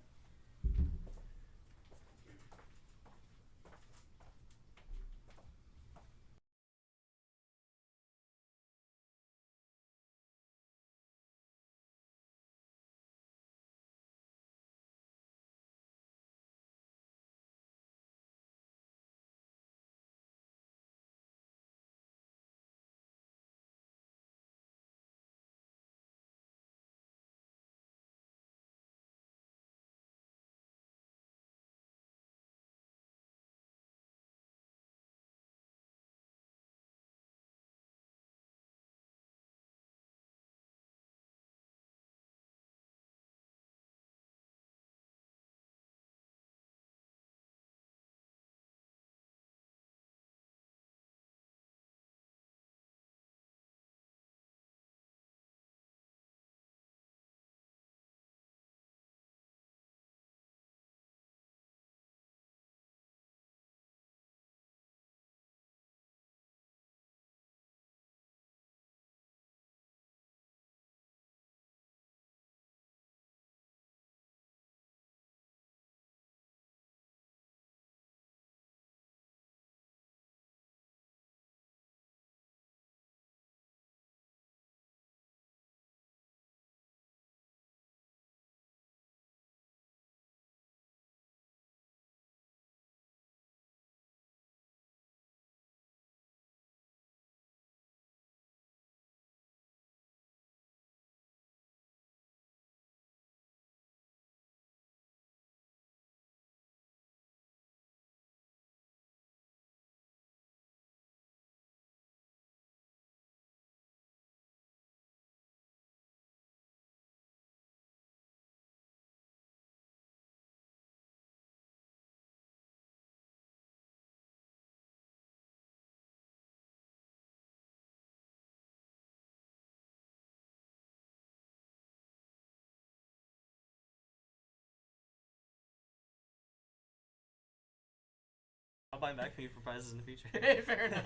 [SPEAKER 2] I'll buy back for you for prizes in the future.
[SPEAKER 1] Fair enough.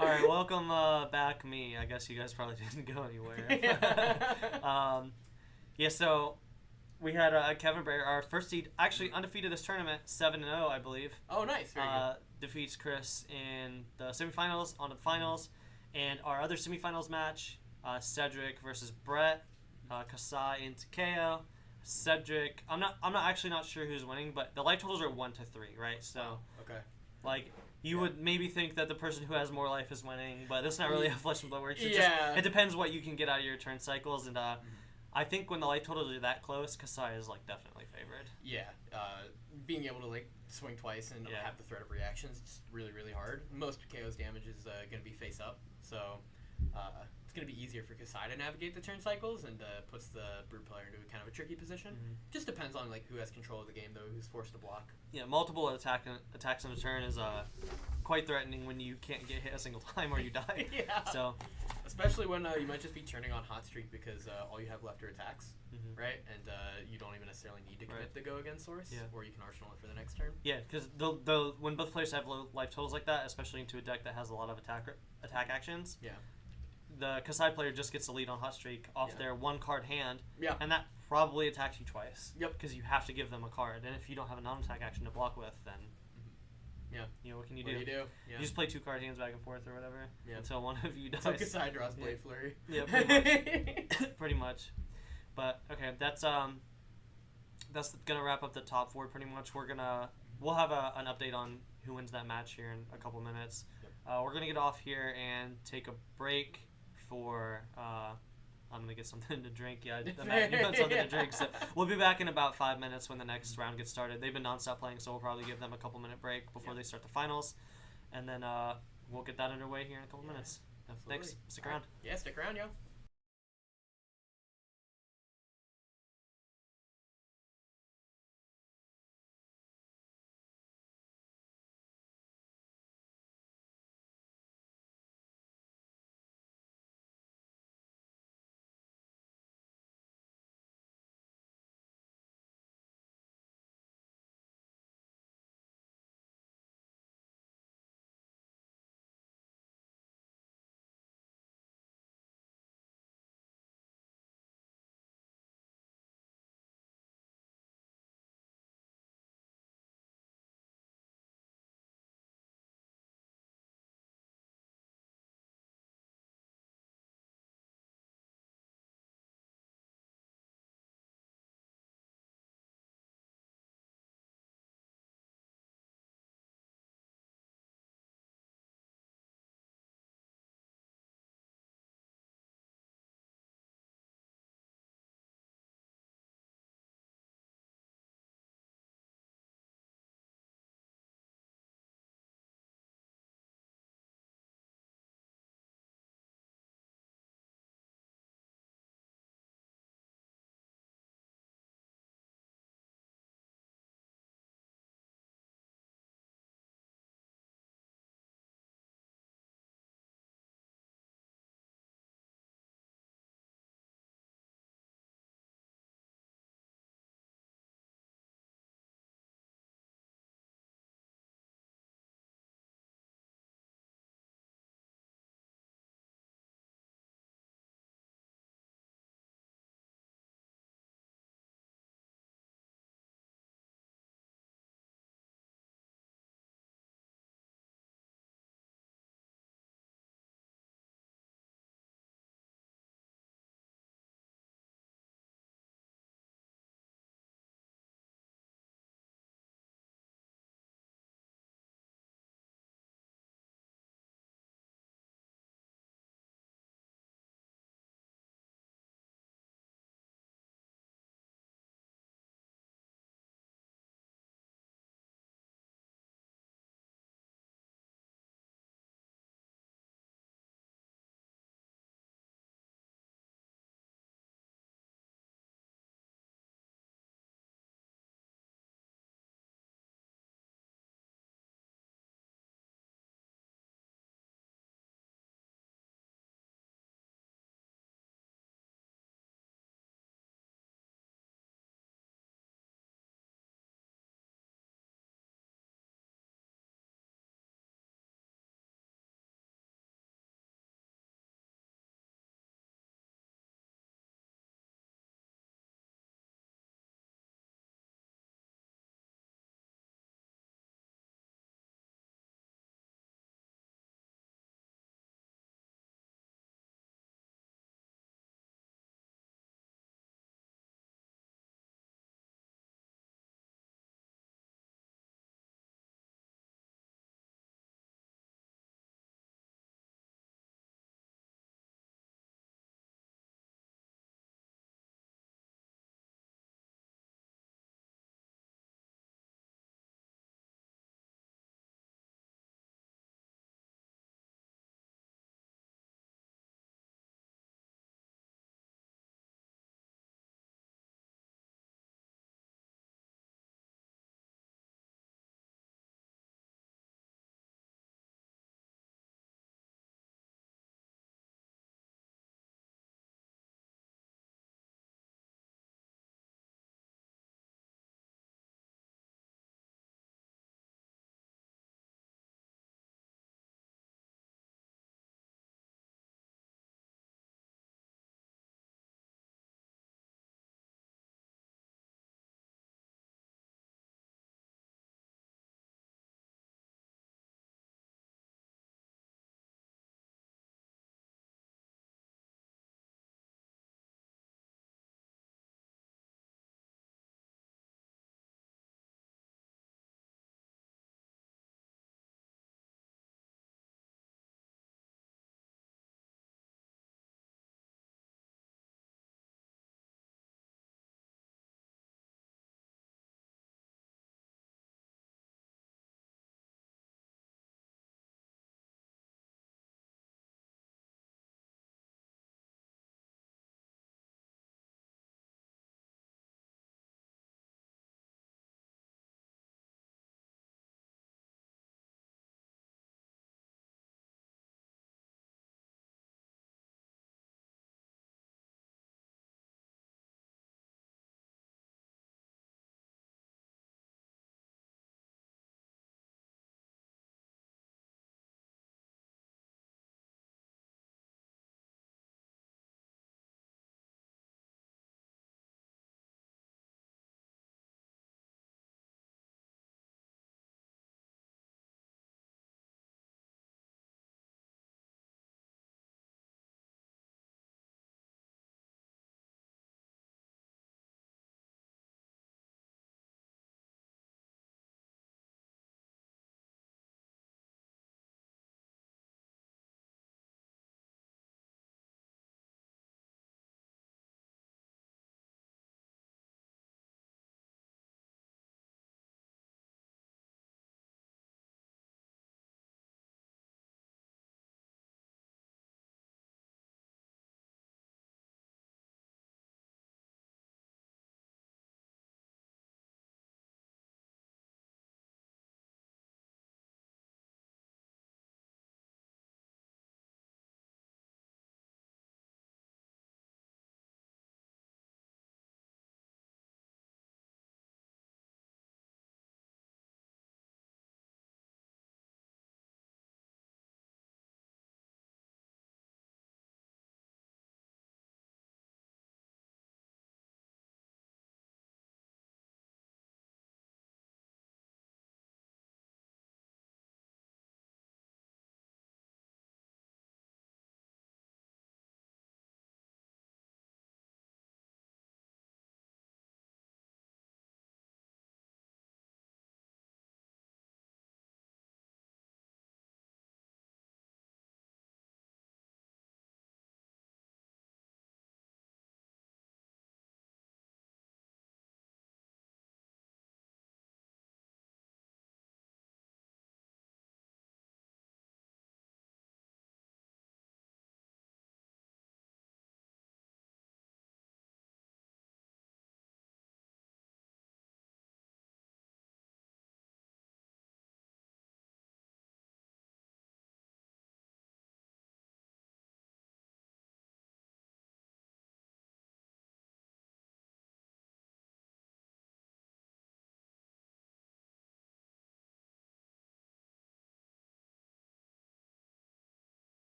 [SPEAKER 2] All right, welcome back, me. I guess you guys probably didn't go anywhere. So we had Kevin Brayer, our first seed, actually undefeated this tournament, 7-0, I believe.
[SPEAKER 1] Oh, nice. Very good.
[SPEAKER 2] Defeats Chris in the semifinals, on to the finals, and our other semifinals match, Cedric versus Brett, Kasai into KO. Cedric, I'm not actually not sure who's winning, but the life totals are 1 to 3, right? So
[SPEAKER 1] okay.
[SPEAKER 2] Like, you would maybe think that the person who has more life is winning, but that's not really how Flesh and Blood works. It depends what you can get out of your turn cycles, and I think when the life totals are that close, Kasai is like definitely favored.
[SPEAKER 1] Yeah, being able to like swing twice and have the threat of reactions is really, really hard. Most KO's damage is going to be face up, so it's going to be easier for Kasai to navigate the turn cycles and puts the Brute player into kind of a tricky position. Just depends on like who has control of the game though, who's forced to block.
[SPEAKER 2] Yeah, multiple attacks in a turn is quite threatening when you can't get hit a single time or you die. So,
[SPEAKER 1] especially when you might just be turning on hot streak because all you have left are attacks, right? And you don't even necessarily need to commit the go against source, or you can arsenal it for the next turn.
[SPEAKER 2] Yeah, because when both players have low life totals like that, especially into a deck that has a lot of attack actions, the Kasai player just gets the lead on hot streak off their one card hand, and that probably attacks you twice. Because you have to give them a card, and if you don't have a non-attack action to block with, then what can you do? You just play 2 card hands back and forth or whatever until one of you dies.
[SPEAKER 1] So Kasai draws Blade Flurry.
[SPEAKER 2] Yeah, pretty much. Pretty much. But okay, that's gonna wrap up the top 4 pretty much. We'll have an update on who wins that match here in a couple minutes. We're gonna get off here and take a break for I'm gonna get something to drink. Yeah, Matt, you want something to drink. So we'll be back in about 5 minutes when the next round gets started. They've been nonstop playing, so we'll probably give them a couple minute break before they start the finals, and then we'll get that underway here in a couple minutes.
[SPEAKER 1] Absolutely.
[SPEAKER 2] Thanks. Stick around.
[SPEAKER 1] Yeah, stick around, yo.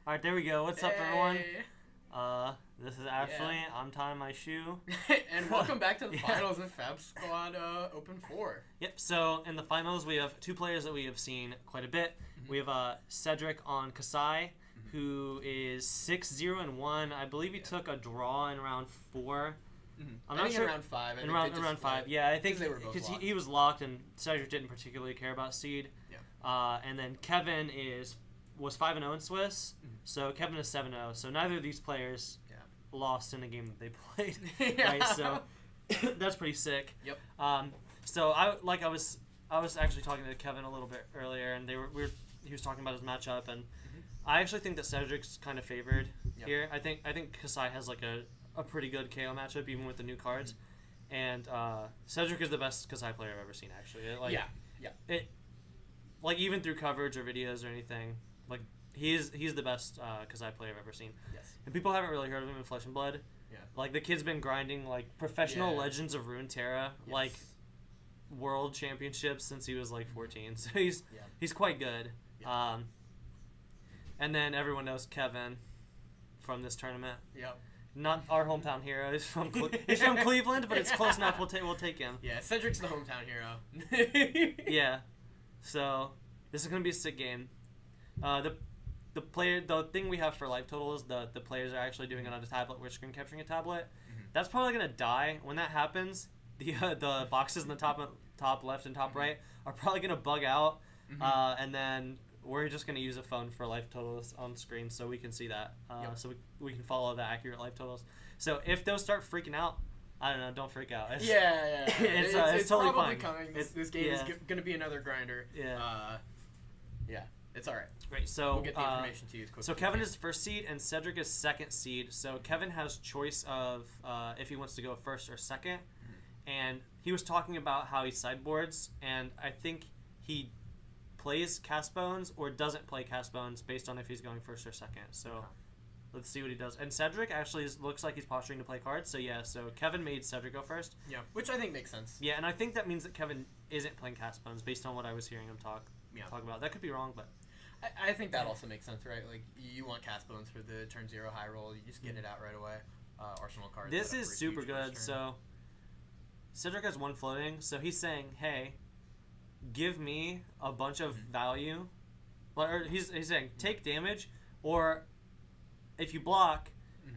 [SPEAKER 2] All right, there we go. What's up, everyone?
[SPEAKER 1] Hey.
[SPEAKER 2] This is Ashley. I'm tying my shoe.
[SPEAKER 1] And welcome back to the finals of Fab Squad Open 4.
[SPEAKER 2] Yep, so in the finals, we have two players that we have seen quite a bit.
[SPEAKER 1] Mm-hmm.
[SPEAKER 2] We have Cedric on Kasai, who is 6-0-1. I believe he took a draw in round 4.
[SPEAKER 1] Mm-hmm.
[SPEAKER 2] I'm
[SPEAKER 1] I
[SPEAKER 2] not
[SPEAKER 1] think
[SPEAKER 2] sure.
[SPEAKER 1] in round 5.
[SPEAKER 2] In round 5, yeah. I think
[SPEAKER 1] they were both
[SPEAKER 2] because
[SPEAKER 1] locked.
[SPEAKER 2] he was locked, and Cedric didn't particularly care about seed.
[SPEAKER 1] Yeah.
[SPEAKER 2] And then Kevin was 5-0 in Swiss, so Kevin is 7-0. So neither of these players lost in a game that they played.
[SPEAKER 1] Yeah.
[SPEAKER 2] Right, so that's pretty sick.
[SPEAKER 1] Yep.
[SPEAKER 2] So I was actually talking to Kevin a little bit earlier, and he was talking about his matchup, and I actually think that Cedric's kind of favored here. I think Kasai has like a pretty good KO matchup even with the new cards, and Cedric is the best Kasai player I've ever seen actually. Like even through coverage or videos or anything, like he's the best Kasai player I've ever seen.
[SPEAKER 1] Yes.
[SPEAKER 2] And people haven't really heard of him in Flesh and Blood.
[SPEAKER 1] Yeah.
[SPEAKER 2] Like the kid's been grinding like professional Legends of Runeterra, like world championships since he was like 14. So he's quite good.
[SPEAKER 1] Yeah.
[SPEAKER 2] And then everyone knows Kevin from this tournament.
[SPEAKER 1] Yep.
[SPEAKER 2] Not our hometown hero. He's from Cleveland, but it's close enough. We'll take him.
[SPEAKER 1] Yeah, Cedric's the hometown hero.
[SPEAKER 2] Yeah. So this is gonna be a sick game. The thing we have for life total is the players are actually doing it on a tablet. We're screen capturing a tablet. That's probably gonna die when that happens. The boxes in the top left and top right are probably gonna bug out, and then we're just gonna use a phone for life totals on screen so we can see that. So we can follow the accurate life totals. So if those start freaking out, I don't know. Don't freak out.
[SPEAKER 1] It's
[SPEAKER 2] totally
[SPEAKER 1] probably
[SPEAKER 2] fine.
[SPEAKER 1] coming. This game is going to be another grinder.
[SPEAKER 2] Yeah.
[SPEAKER 1] It's all right.
[SPEAKER 2] Great. So
[SPEAKER 1] we'll get the information to you as quickly.
[SPEAKER 2] So Kevin is first seed and Cedric is second seed. So Kevin has choice of if he wants to go first or second. And he was talking about how he sideboards, and I think he plays Cast Bones or doesn't play Cast Bones based on if he's going first or second. So. Let's see what he does. And Cedric actually looks like he's posturing to play cards. So yeah, so Kevin made Cedric go first.
[SPEAKER 1] Yeah, which I think makes sense.
[SPEAKER 2] Yeah, and I think that means that Kevin isn't playing Cast Bones based on what I was hearing him talk about. That could be wrong, but
[SPEAKER 1] I think that also makes sense, right? Like you want Cast Bones for the turn 0 high roll, you just get it out right away. Arsenal cards.
[SPEAKER 2] This is super good. So Cedric has one floating, so he's saying, "Hey, give me a bunch of value." Or he's saying, "Take damage," or if you block,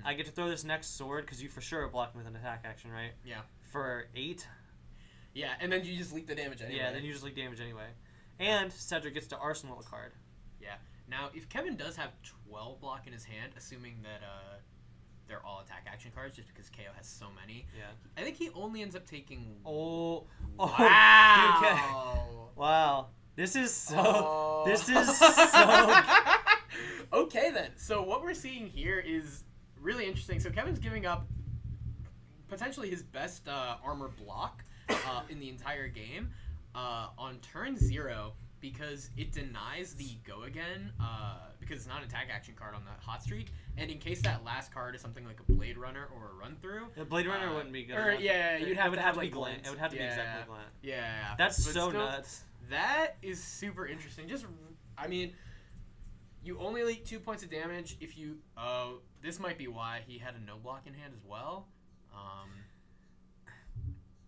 [SPEAKER 2] I get to throw this next sword because you for sure are blocking with an attack action, right?
[SPEAKER 1] Yeah.
[SPEAKER 2] For 8.
[SPEAKER 1] Yeah, and then you just leak the damage anyway.
[SPEAKER 2] Yeah, then you just leak damage anyway. And Cedric gets to arsenal a card.
[SPEAKER 1] Yeah. Now, if Kevin does have 12 block in his hand, assuming that they're all attack action cards, just because KO has so many.
[SPEAKER 2] Yeah.
[SPEAKER 1] I think he only ends up taking.
[SPEAKER 2] Wow.
[SPEAKER 1] Wow.
[SPEAKER 2] Wow. This is so.
[SPEAKER 1] Oh.
[SPEAKER 2] This is so.
[SPEAKER 1] Okay then. So what we're seeing here is really interesting. So Kevin's giving up potentially his best armor block in the entire game on turn 0 because it denies the go again because it's not an attack action card on the hot streak, and in case that last card is something like a Blade Runner or a Run Through.
[SPEAKER 2] The Blade Runner wouldn't be good.
[SPEAKER 1] Or, you'd have to have
[SPEAKER 2] to
[SPEAKER 1] like
[SPEAKER 2] be Glint. It would have to be exactly Glint.
[SPEAKER 1] Yeah.
[SPEAKER 2] That's
[SPEAKER 1] but
[SPEAKER 2] so
[SPEAKER 1] still,
[SPEAKER 2] nuts.
[SPEAKER 1] That is super interesting. You only leak 2 points of damage if you. Oh, this might be why he had a no block in hand as well.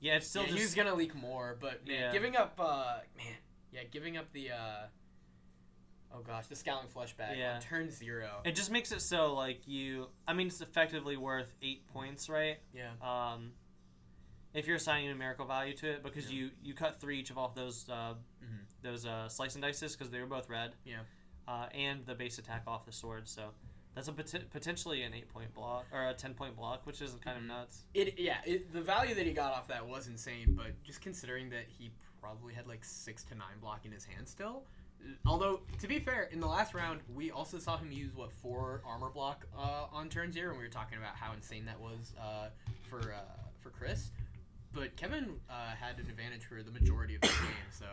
[SPEAKER 2] Yeah, it's still.
[SPEAKER 1] He's gonna leak more, but giving up. Giving up the. Oh gosh, the Scowling Fleshbag on turn 0.
[SPEAKER 2] It just makes it so like you. I mean, it's effectively worth 8 points, right?
[SPEAKER 1] Yeah.
[SPEAKER 2] If you're assigning a numerical value to it, because you cut 3 each of all those slice and dices because they were both red.
[SPEAKER 1] Yeah.
[SPEAKER 2] And the base attack off the sword, so that's potentially an 8-point block or a 10-point block, which is kind of nuts.
[SPEAKER 1] The value that he got off that was insane, but just considering that he probably had like 6 to 9 block in his hand still. Although to be fair, in the last round we also saw him use 4 armor block on turn 0, and we were talking about how insane that was for Chris. But Kevin had an advantage for the majority of the game, so.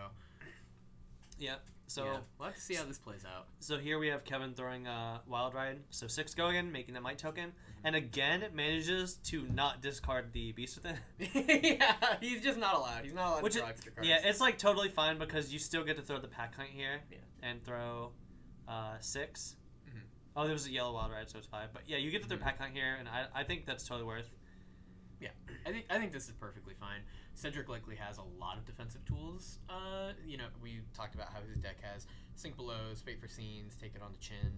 [SPEAKER 2] Yep. So
[SPEAKER 1] we'll have to see how this plays out.
[SPEAKER 2] So here we have Kevin throwing Wild Ride. So 6 go again, making a Might token. And again, it manages to not discard the Beast Within.
[SPEAKER 1] Yeah, he's just not allowed. He's not allowed to draw extra cards.
[SPEAKER 2] Yeah, it's like totally fine because you still get to throw the Pack Hunt here and throw 6. Oh, there was a yellow wild ride, so it's 5. But yeah, you get the third pack hunt here, and I think that's totally worth.
[SPEAKER 1] Yeah, I think this is perfectly fine. Cedric likely has a lot of defensive tools. We talked about how his deck has Sink Belows, Fate for Scenes, Take It on the Chin.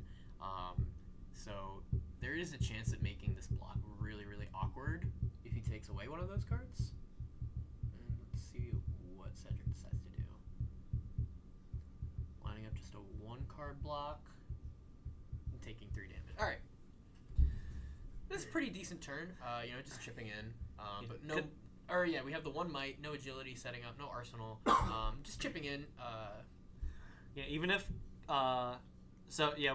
[SPEAKER 1] So there is a chance of making this block really, really awkward if he takes away one of those cards. And let's see what Cedric decides to do. Lining up just a 1-card block and taking 3 damage. All right. This is a pretty decent turn. Just chipping in. But no... we have the 1 might, no agility setting up, no arsenal. Just chipping in.
[SPEAKER 2] Yeah, even if...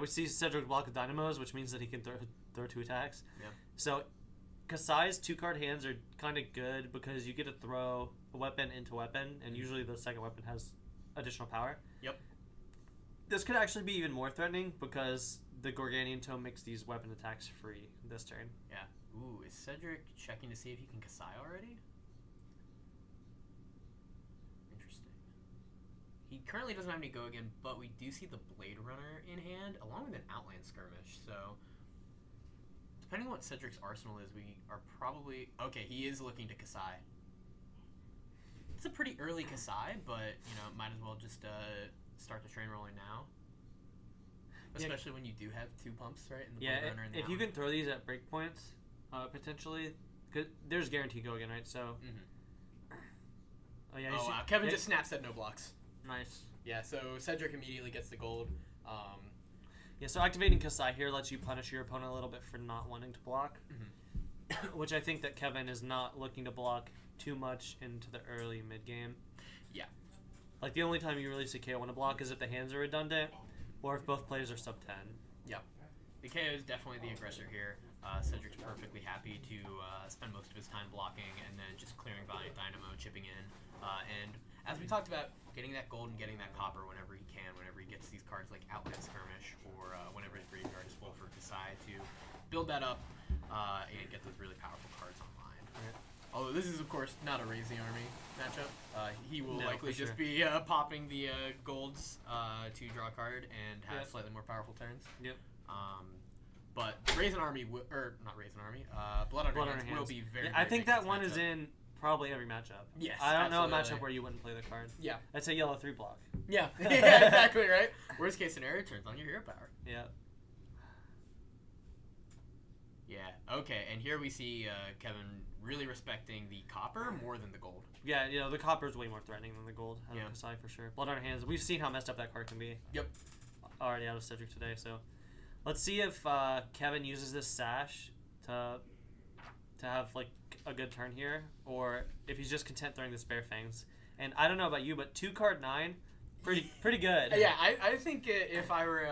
[SPEAKER 2] we see Cedric block with Dynamos, which means that he can throw 2 attacks.
[SPEAKER 1] Yeah.
[SPEAKER 2] So, Kasai's 2-card hands are kind of good because you get to throw a weapon into weapon, and usually the second weapon has additional power.
[SPEAKER 1] Yep.
[SPEAKER 2] This could actually be even more threatening because the Gorganian Tome makes these weapon attacks free this turn.
[SPEAKER 1] Yeah. Ooh, is Cedric checking to see if he can Kasai already? Interesting. He currently doesn't have any go again, but we do see the Blade Runner in hand, along with an Outland Skirmish, so... Depending on what Cedric's arsenal is, we are probably... Okay, he is looking to Kasai. It's a pretty early Kasai, but, might as well just start the train rolling now. Especially when you do have 2 pumps, right? In the Blade Runner and the
[SPEAKER 2] if you can throw these at breakpoints, potentially... Cause there's guaranteed go again, right? So...
[SPEAKER 1] Oh, yeah. Oh, wow. Kevin just snaps at no blocks.
[SPEAKER 2] Nice.
[SPEAKER 1] Yeah, so Cedric immediately gets the gold.
[SPEAKER 2] So activating Kasai here lets you punish your opponent a little bit for not wanting to block, which I think that Kevin is not looking to block too much into the early mid-game.
[SPEAKER 1] Yeah.
[SPEAKER 2] Like, the only time you really see KO want to block is if the hands are redundant, or if both players are sub-10.
[SPEAKER 1] Yeah. The KO is definitely the aggressor here. Cedric's perfectly happy to spend most of his time blocking and then just clearing Valiant Dynamo, chipping in. And as we talked about, getting that gold and getting that copper whenever he can, whenever he gets these cards like Outland Skirmish, or whenever his graveyard is full for Kasai to build that up and get those really powerful cards online.
[SPEAKER 2] Right.
[SPEAKER 1] Although this is, of course, not a Raise the Army matchup. He will likely just
[SPEAKER 2] sure.
[SPEAKER 1] be popping the golds to draw a card and have slightly more powerful turns.
[SPEAKER 2] Yep.
[SPEAKER 1] But Raise an Army, not Raise an Army, Blood on Your Hands will be very,
[SPEAKER 2] I think that one
[SPEAKER 1] matchup.
[SPEAKER 2] is in probably every matchup.
[SPEAKER 1] Yes,
[SPEAKER 2] I don't know a
[SPEAKER 1] absolutely.
[SPEAKER 2] matchup where you wouldn't play the card.
[SPEAKER 1] Yeah.
[SPEAKER 2] I'd say yellow 3 block.
[SPEAKER 1] Yeah, yeah, exactly, right? Worst case scenario, turns on your hero power.
[SPEAKER 2] Yeah.
[SPEAKER 1] Yeah, okay, and here we see Kevin really respecting the copper more than the gold.
[SPEAKER 2] Yeah, the copper is way more threatening than the gold out of Kasai for sure. Blood on Our Hands. We've seen how messed up that card can be.
[SPEAKER 1] Yep.
[SPEAKER 2] Already out of Cedric today, so let's see if Kevin uses this sash to have like a good turn here, or if he's just content throwing the Spare Fangs. And I don't know about you, but 2-card 9, pretty good.
[SPEAKER 1] Yeah, I think if I were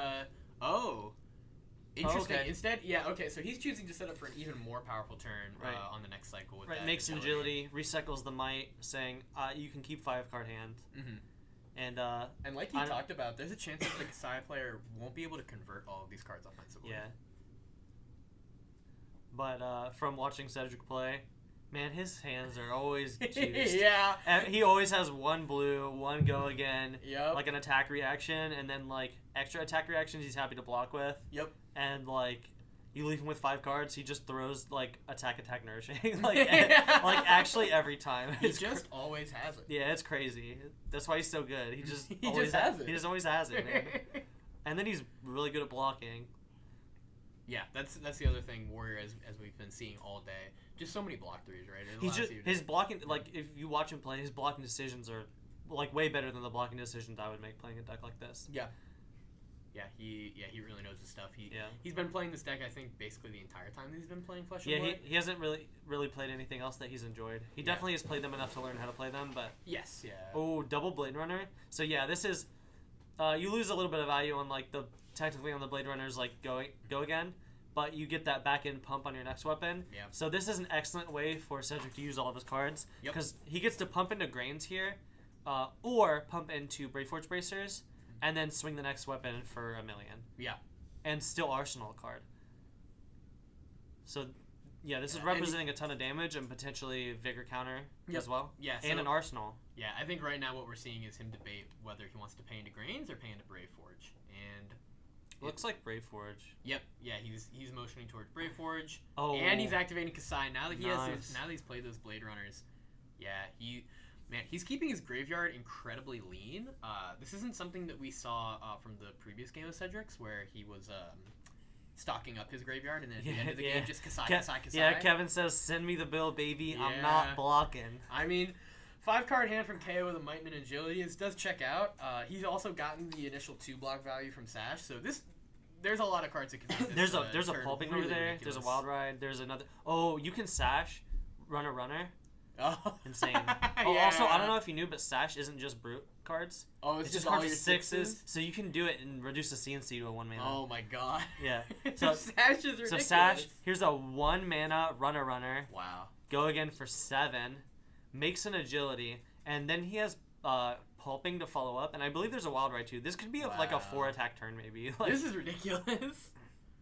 [SPEAKER 1] interesting.
[SPEAKER 2] Okay.
[SPEAKER 1] Instead, so he's choosing to set up for an even more powerful turn on the next cycle with that
[SPEAKER 2] makes agility, recycles the might, saying you can keep 5-card hand. And
[SPEAKER 1] like you talked about, there's a chance that the Kasai player won't be able to convert all of these cards offensively.
[SPEAKER 2] Yeah. But from watching Cedric play, man, his hands are always juiced.
[SPEAKER 1] Yeah.
[SPEAKER 2] And he always has 1 blue, 1 go again,
[SPEAKER 1] yep.
[SPEAKER 2] like an attack reaction, and then like extra attack reactions he's happy to block with.
[SPEAKER 1] Yep.
[SPEAKER 2] And like you leave him with 5 cards, he just throws like attack nourishing, like actually every time.
[SPEAKER 1] He just always has it.
[SPEAKER 2] Yeah, it's crazy. That's why he's so good. He just
[SPEAKER 1] always has it.
[SPEAKER 2] He just always has it, man. And then he's really good at blocking.
[SPEAKER 1] Yeah, that's the other thing, Warrior, as we've been seeing all day. Just so many block threes, right?
[SPEAKER 2] His blocking, like if you watch him play, his blocking decisions are like way better than the blocking decisions I would make playing a deck like this.
[SPEAKER 1] Yeah. Yeah, he really knows his stuff. He's been playing this deck, I think, basically the entire time that he's been playing Flesh and Blood.
[SPEAKER 2] He hasn't really played anything else that he's enjoyed. He definitely has played them enough to learn how to play them, but
[SPEAKER 1] yes, yeah.
[SPEAKER 2] Oh, double Blade Runner. So yeah, this is you lose a little bit of value on like the technically on the Blade Runners like go again, but you get that back end pump on your next weapon.
[SPEAKER 1] Yeah.
[SPEAKER 2] So this is an excellent way for Cedric to use all of his cards because he gets to pump into Grains here, or pump into Brave Forge Bracers. And then swing the next weapon for $1 million.
[SPEAKER 1] Yeah.
[SPEAKER 2] And still Arsenal card. So, yeah, this is representing a ton of damage and potentially Vigor counter as well.
[SPEAKER 1] Yeah.
[SPEAKER 2] And an Arsenal.
[SPEAKER 1] Yeah, I think right now what we're seeing is him debate whether he wants to pay into Grains or pay into Brave Forge. And
[SPEAKER 2] Looks like Brave Forge.
[SPEAKER 1] Yep. Yeah, he's motioning towards Brave Forge.
[SPEAKER 2] Oh.
[SPEAKER 1] And he's activating Kasai. Now that
[SPEAKER 2] Nice.
[SPEAKER 1] now that he's played those Blade Runners. Yeah, he's keeping his graveyard incredibly lean. This isn't something that we saw from the previous game of Cedric's, where he was stocking up his graveyard, and then at the end of the game, just Kasai.
[SPEAKER 2] Yeah, Kevin says, "Send me the bill, baby.
[SPEAKER 1] Yeah.
[SPEAKER 2] I'm not blocking."
[SPEAKER 1] I mean, 5-card hand from KO with a Mightman Agility. This does check out. He's also gotten the initial 2-block value from Sash, so there's a lot of cards that can make this.
[SPEAKER 2] There's a
[SPEAKER 1] turn
[SPEAKER 2] pulping
[SPEAKER 1] really
[SPEAKER 2] over there.
[SPEAKER 1] ridiculous.
[SPEAKER 2] There's a Wild Ride. There's another. Oh, you can Sash, run a runner.
[SPEAKER 1] Oh.
[SPEAKER 2] Insane. Oh,
[SPEAKER 1] Yeah.
[SPEAKER 2] also, I don't know if you knew, but Sash isn't just brute cards.
[SPEAKER 1] Oh,
[SPEAKER 2] It's just
[SPEAKER 1] all
[SPEAKER 2] cards
[SPEAKER 1] your
[SPEAKER 2] with sixes, so you can do it and reduce the CNC to a 1 mana.
[SPEAKER 1] Oh my god.
[SPEAKER 2] Yeah.
[SPEAKER 1] So
[SPEAKER 2] So
[SPEAKER 1] Sash is ridiculous.
[SPEAKER 2] so Sash, here's a 1 mana runner.
[SPEAKER 1] Wow.
[SPEAKER 2] Go again for 7, makes an agility, and then he has pulping to follow up, and I believe there's a Wild Ride too. This could be like a 4-attack turn maybe. Like,
[SPEAKER 1] This is ridiculous.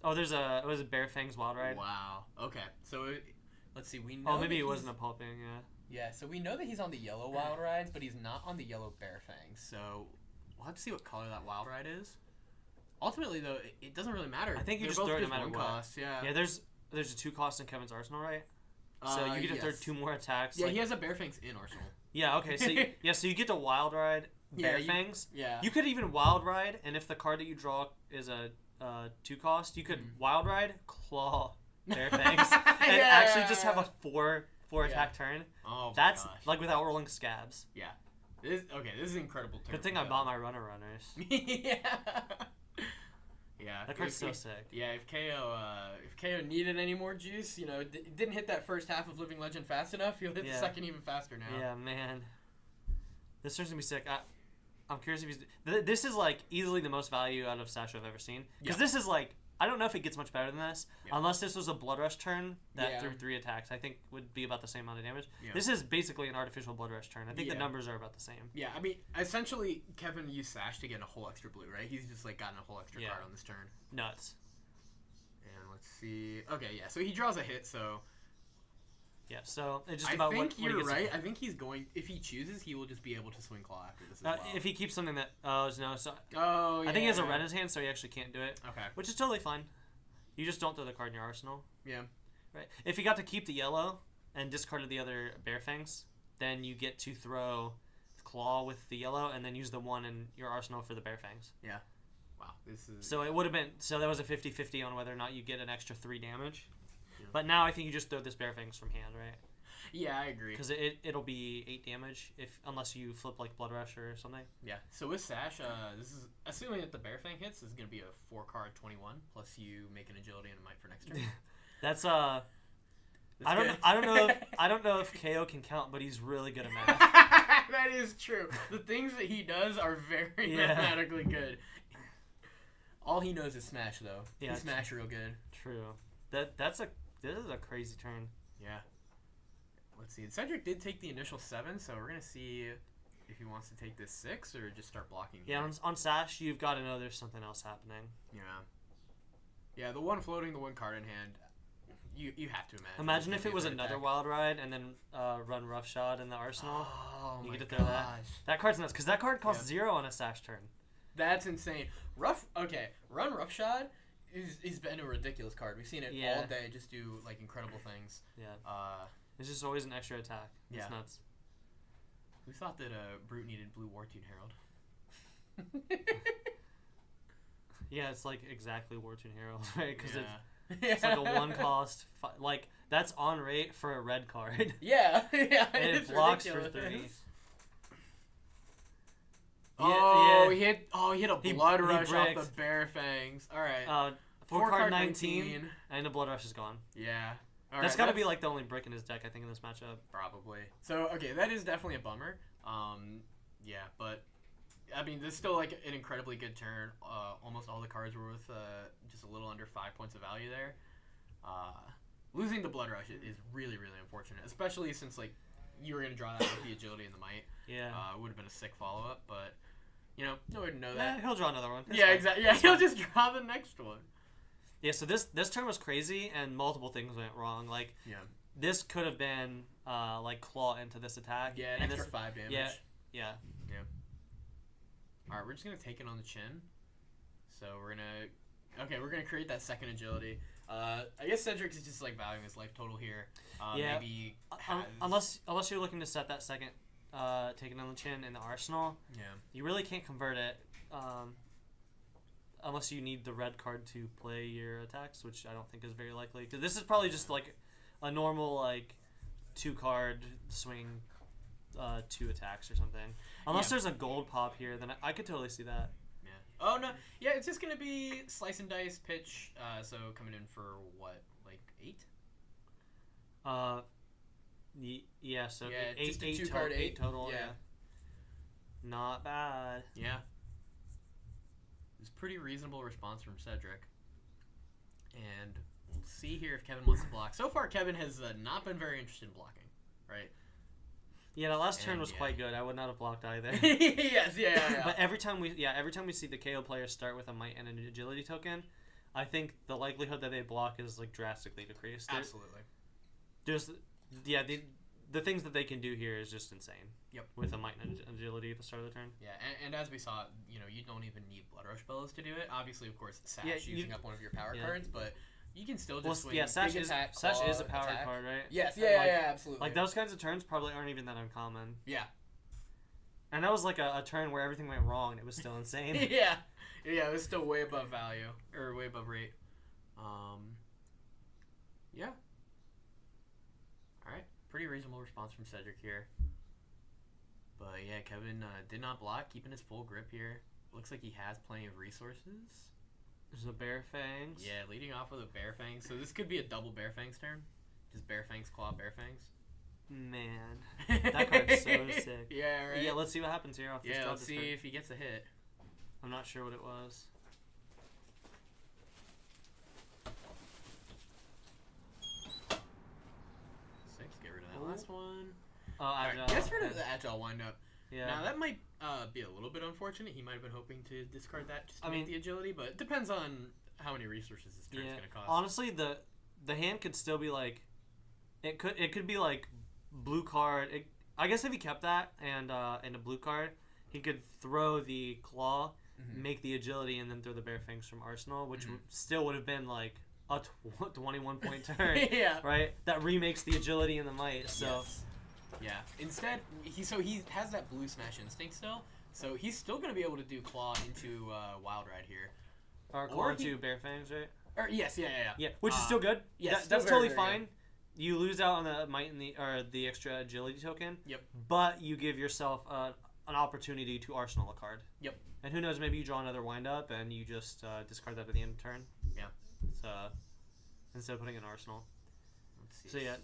[SPEAKER 2] oh, there's a was it Bear Fang's Wild Ride?
[SPEAKER 1] Wow. Okay. So let's see. We know.
[SPEAKER 2] Oh, maybe
[SPEAKER 1] that
[SPEAKER 2] it wasn't a pulping. Yeah.
[SPEAKER 1] Yeah. So we know that he's on the yellow Wild Rides, but he's not on the yellow Bear Fangs. So we'll have to see what color that Wild Ride is. Ultimately, though, it doesn't really matter.
[SPEAKER 2] I think you
[SPEAKER 1] They're
[SPEAKER 2] just
[SPEAKER 1] both
[SPEAKER 2] throw it no matter
[SPEAKER 1] one
[SPEAKER 2] what.
[SPEAKER 1] cost. Yeah.
[SPEAKER 2] Yeah. There's a 2 cost in Kevin's arsenal, right? So you get to throw
[SPEAKER 1] yes.
[SPEAKER 2] 2 more attacks.
[SPEAKER 1] Yeah,
[SPEAKER 2] like,
[SPEAKER 1] he has a Bear Fangs in Arsenal.
[SPEAKER 2] Yeah. Okay. So you get to Wild Ride Bear Fangs.
[SPEAKER 1] Yeah.
[SPEAKER 2] You could even Wild Ride, and if the card that you draw is a 2 cost, you could Wild Ride Claw Bear Fangs and actually just have a 4 attack turn.
[SPEAKER 1] Oh,
[SPEAKER 2] That's
[SPEAKER 1] my gosh.
[SPEAKER 2] like without rolling scabs.
[SPEAKER 1] Yeah. This is an incredible turn.
[SPEAKER 2] Good thing
[SPEAKER 1] from
[SPEAKER 2] I
[SPEAKER 1] Kevin.
[SPEAKER 2] bought my runners.
[SPEAKER 1] Yeah. Yeah.
[SPEAKER 2] That card's so sick.
[SPEAKER 1] Yeah, if KO needed any more juice, didn't hit that first half of Living Legend fast enough, he'll hit the second even faster now.
[SPEAKER 2] Yeah, man. This turn's gonna be sick. I'm curious if he's. This is like easily the most value out of Sash I've ever seen. Because this is like, I don't know if it gets much better than this, unless this was a Blood Rush turn that through 3 attacks, I think would be about the same amount of damage.
[SPEAKER 1] Yeah.
[SPEAKER 2] This is basically an artificial Blood Rush turn. I think the numbers are about the same.
[SPEAKER 1] Yeah, I mean, essentially, Kevin used Sash to get a whole extra blue, right? He's just like gotten a whole extra card on this turn.
[SPEAKER 2] Nuts.
[SPEAKER 1] And let's see. Okay, yeah, so he draws a hit, so.
[SPEAKER 2] Yeah, so it's just about what
[SPEAKER 1] you're
[SPEAKER 2] he gets.
[SPEAKER 1] right. I think he's going. If he chooses, he will just be able to swing claw after this as well.
[SPEAKER 2] If he keeps something that. So.
[SPEAKER 1] Oh, yeah.
[SPEAKER 2] I think he has a red in his hand, so he actually can't do it.
[SPEAKER 1] Okay.
[SPEAKER 2] Which is totally fine. You just don't throw the card in your arsenal.
[SPEAKER 1] Yeah.
[SPEAKER 2] Right. If you got to keep the yellow and discarded the other Bear Fangs, then you get to throw Claw with the yellow and then use the 1 in your arsenal for the Bear Fangs.
[SPEAKER 1] Yeah. Wow. This is.
[SPEAKER 2] So it would have been. So that was a 50-50 on whether or not you get an extra 3 damage. Yeah. But now I think you just throw this Bear Fangs from hand, right?
[SPEAKER 1] Yeah, I agree.
[SPEAKER 2] Because it'll be 8 damage unless you flip like Blood Rush or something.
[SPEAKER 1] Yeah. So with Sash, this is assuming that the Bear Fang hits. This is gonna be a 4-card 21 plus you make an agility and a might for next turn.
[SPEAKER 2] That's I don't know if KO can count, but he's really good at math.
[SPEAKER 1] That is true. The things that he does are very mathematically good. All he knows is smash though.
[SPEAKER 2] Yeah,
[SPEAKER 1] he smash real good.
[SPEAKER 2] True. This is a crazy turn.
[SPEAKER 1] Yeah. Let's see. Cedric did take the initial 7, so we're gonna see if he wants to take this 6 or just start blocking.
[SPEAKER 2] Yeah, on Sash, you've got to know there's something else happening.
[SPEAKER 1] Yeah. Yeah, the 1 floating, the 1 card in hand. You have to imagine.
[SPEAKER 2] Imagine if it was another Wild Ride and then run Roughshod in the arsenal.
[SPEAKER 1] Oh
[SPEAKER 2] you
[SPEAKER 1] my
[SPEAKER 2] get to throw
[SPEAKER 1] gosh.
[SPEAKER 2] that card's nuts because that card costs 0 on a Sash turn.
[SPEAKER 1] That's insane. Run Roughshod is been a ridiculous card. We've seen it all day just do like incredible things.
[SPEAKER 2] Yeah. It's just always an extra attack. It's nuts.
[SPEAKER 1] Who thought that Brute needed Blue Wartune Herald?
[SPEAKER 2] Yeah, it's like exactly Wartune Herald, right? Because it's like a 1 cost. Like that's on rate for a red card.
[SPEAKER 1] Yeah.
[SPEAKER 2] And it blocks
[SPEAKER 1] ridiculous.
[SPEAKER 2] for 3.
[SPEAKER 1] He hit a Blood Rush off
[SPEAKER 2] bricked.
[SPEAKER 1] the Bear Fangs. All right.
[SPEAKER 2] 4 card 19, and the Blood Rush is gone.
[SPEAKER 1] Yeah.
[SPEAKER 2] That's got to be like the only brick in his deck, I think, in this matchup.
[SPEAKER 1] Probably. So, okay, that is definitely a bummer. Yeah, but, I mean, this is still like an incredibly good turn. Almost all the cards were with just a little under 5 points of value there. Losing the Blood Rush is really, really unfortunate, especially since, like, you were going to draw that with the Agility and the Might.
[SPEAKER 2] Yeah.
[SPEAKER 1] It would have been a sick follow-up, but, no one would know
[SPEAKER 2] Yeah,
[SPEAKER 1] that.
[SPEAKER 2] he'll draw another one. That's
[SPEAKER 1] Yeah,
[SPEAKER 2] fine.
[SPEAKER 1] exactly. Yeah, he'll just draw the next one.
[SPEAKER 2] Yeah, so this turn was crazy, and multiple things went wrong. Like, this could have been, like, claw into this attack.
[SPEAKER 1] Yeah, an extra 5 damage.
[SPEAKER 2] Yeah.
[SPEAKER 1] Alright, we're just going to take it on the chin. So we're going to Okay, we're gonna create that second agility. I guess Cedric is just like valuing his life total here. Maybe
[SPEAKER 2] unless you're looking to set that second, take it on the chin in the arsenal.
[SPEAKER 1] Yeah.
[SPEAKER 2] You really can't convert it, unless you need the red card to play your attacks, which I don't think is very likely. Because this is probably just like a normal like 2-card swing, 2 attacks or something. Unless there's a gold pop here, then I could totally see that.
[SPEAKER 1] Oh, no. Yeah, it's just going to be slice and dice, pitch. So coming in for what, like 8?
[SPEAKER 2] Yeah, so
[SPEAKER 1] yeah,
[SPEAKER 2] 8,
[SPEAKER 1] just a
[SPEAKER 2] 8,
[SPEAKER 1] 2-card 8
[SPEAKER 2] total. Yeah. Not bad.
[SPEAKER 1] Yeah. It's a pretty reasonable response from Cedric. And we'll see here if Kevin wants to block. So far, Kevin has not been very interested in blocking, right?
[SPEAKER 2] Yeah, the last turn was quite good. I would not have blocked either.
[SPEAKER 1] Yes, yeah.
[SPEAKER 2] But every time we see the KO player start with a might and an agility token, I think the likelihood that they block is like drastically decreased.
[SPEAKER 1] Absolutely.
[SPEAKER 2] The things that they can do here is just insane.
[SPEAKER 1] Yep.
[SPEAKER 2] With a might and agility at the start of the turn.
[SPEAKER 1] Yeah, and as we saw, you don't even need Blood Rush Bellows to do it. Obviously, of course, Sash using up one of your power cards, but you can still just swing.
[SPEAKER 2] Yeah, Sash
[SPEAKER 1] big
[SPEAKER 2] is
[SPEAKER 1] attack,
[SPEAKER 2] Sash
[SPEAKER 1] claw,
[SPEAKER 2] is a power
[SPEAKER 1] attack.
[SPEAKER 2] card, right?
[SPEAKER 1] Yes, yeah, absolutely.
[SPEAKER 2] Like those kinds of turns probably aren't even that uncommon.
[SPEAKER 1] Yeah.
[SPEAKER 2] And that was like a turn where everything went wrong and it was still insane.
[SPEAKER 1] Yeah, it was still way above value or way above rate. Yeah. All right, pretty reasonable response from Cedric here. But yeah, Kevin did not block, keeping his full grip here. Looks like he has plenty of resources.
[SPEAKER 2] There's a Bear Fangs.
[SPEAKER 1] Yeah, leading off with a Bear Fangs. So this could be a double Bear Fangs turn. Just Bear Fangs, Claw, Bear Fangs.
[SPEAKER 2] Man, that card's so sick.
[SPEAKER 1] Yeah, right?
[SPEAKER 2] Yeah, let's see what happens here.
[SPEAKER 1] Let's see if he gets a hit.
[SPEAKER 2] I'm not sure what it was.
[SPEAKER 1] Get rid of that last one.
[SPEAKER 2] Oh, Agile.
[SPEAKER 1] Gets rid of the Agile windup.
[SPEAKER 2] Yeah.
[SPEAKER 1] Now, that might be a little bit unfortunate. He might have been hoping to discard that just to make the agility, but it depends on how many resources this turn's going to cost.
[SPEAKER 2] Honestly, the hand could still be like... It could be like blue card. I guess if he kept that and a blue card, he could throw the Claw, make the agility, and then throw the Bear Fangs from Arsenal, which still would have been like a 21-point turn.
[SPEAKER 1] Yeah.
[SPEAKER 2] Right? That remakes the agility and the might. So...
[SPEAKER 1] Yes. Yeah. Instead, he has that blue smash instinct still, so he's still going to be able to do Claw into Wild Ride here.
[SPEAKER 2] Or Claw into Bear Fangs, right?
[SPEAKER 1] Or yes, yeah.
[SPEAKER 2] Yeah, which is still good.
[SPEAKER 1] Yes,
[SPEAKER 2] that's totally fine. Good. You lose out on the might and the extra agility token.
[SPEAKER 1] Yep. But
[SPEAKER 2] you give yourself an opportunity to arsenal a card.
[SPEAKER 1] Yep.
[SPEAKER 2] And who knows, maybe you draw another wind up and you just discard that at the end of turn.
[SPEAKER 1] Yeah.
[SPEAKER 2] So instead of putting an arsenal.
[SPEAKER 1] Let's see.
[SPEAKER 2] So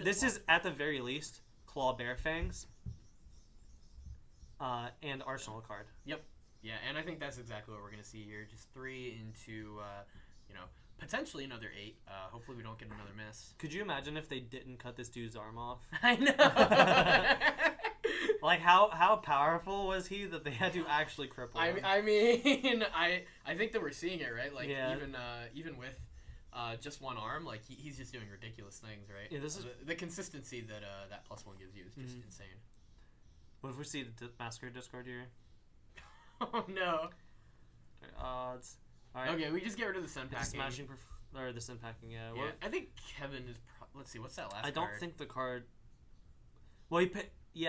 [SPEAKER 2] this is at the very least Claw Bear Fangs and arsenal a card.
[SPEAKER 1] Yep. Yeah, and I think that's exactly what we're gonna see here. Just 3 into potentially another 8. Hopefully we don't get another miss.
[SPEAKER 2] Could you imagine if they didn't cut this dude's arm off?
[SPEAKER 1] I know.
[SPEAKER 2] Like how powerful was he that they had to actually cripple him?
[SPEAKER 1] I mean, I think that we're seeing it, right? Like even with just one arm, like he's just doing ridiculous things, right?
[SPEAKER 2] Yeah, this is
[SPEAKER 1] the consistency that that +1 gives you is just insane.
[SPEAKER 2] What if we see the Massacre discard here?
[SPEAKER 1] Oh no.
[SPEAKER 2] Odds. All right.
[SPEAKER 1] Okay, we just get rid of the Sun Packing.
[SPEAKER 2] The Sun Packing, yeah.
[SPEAKER 1] Yeah, I think Kevin is... Let's see, what's that last card?
[SPEAKER 2] I don't think the card... Well,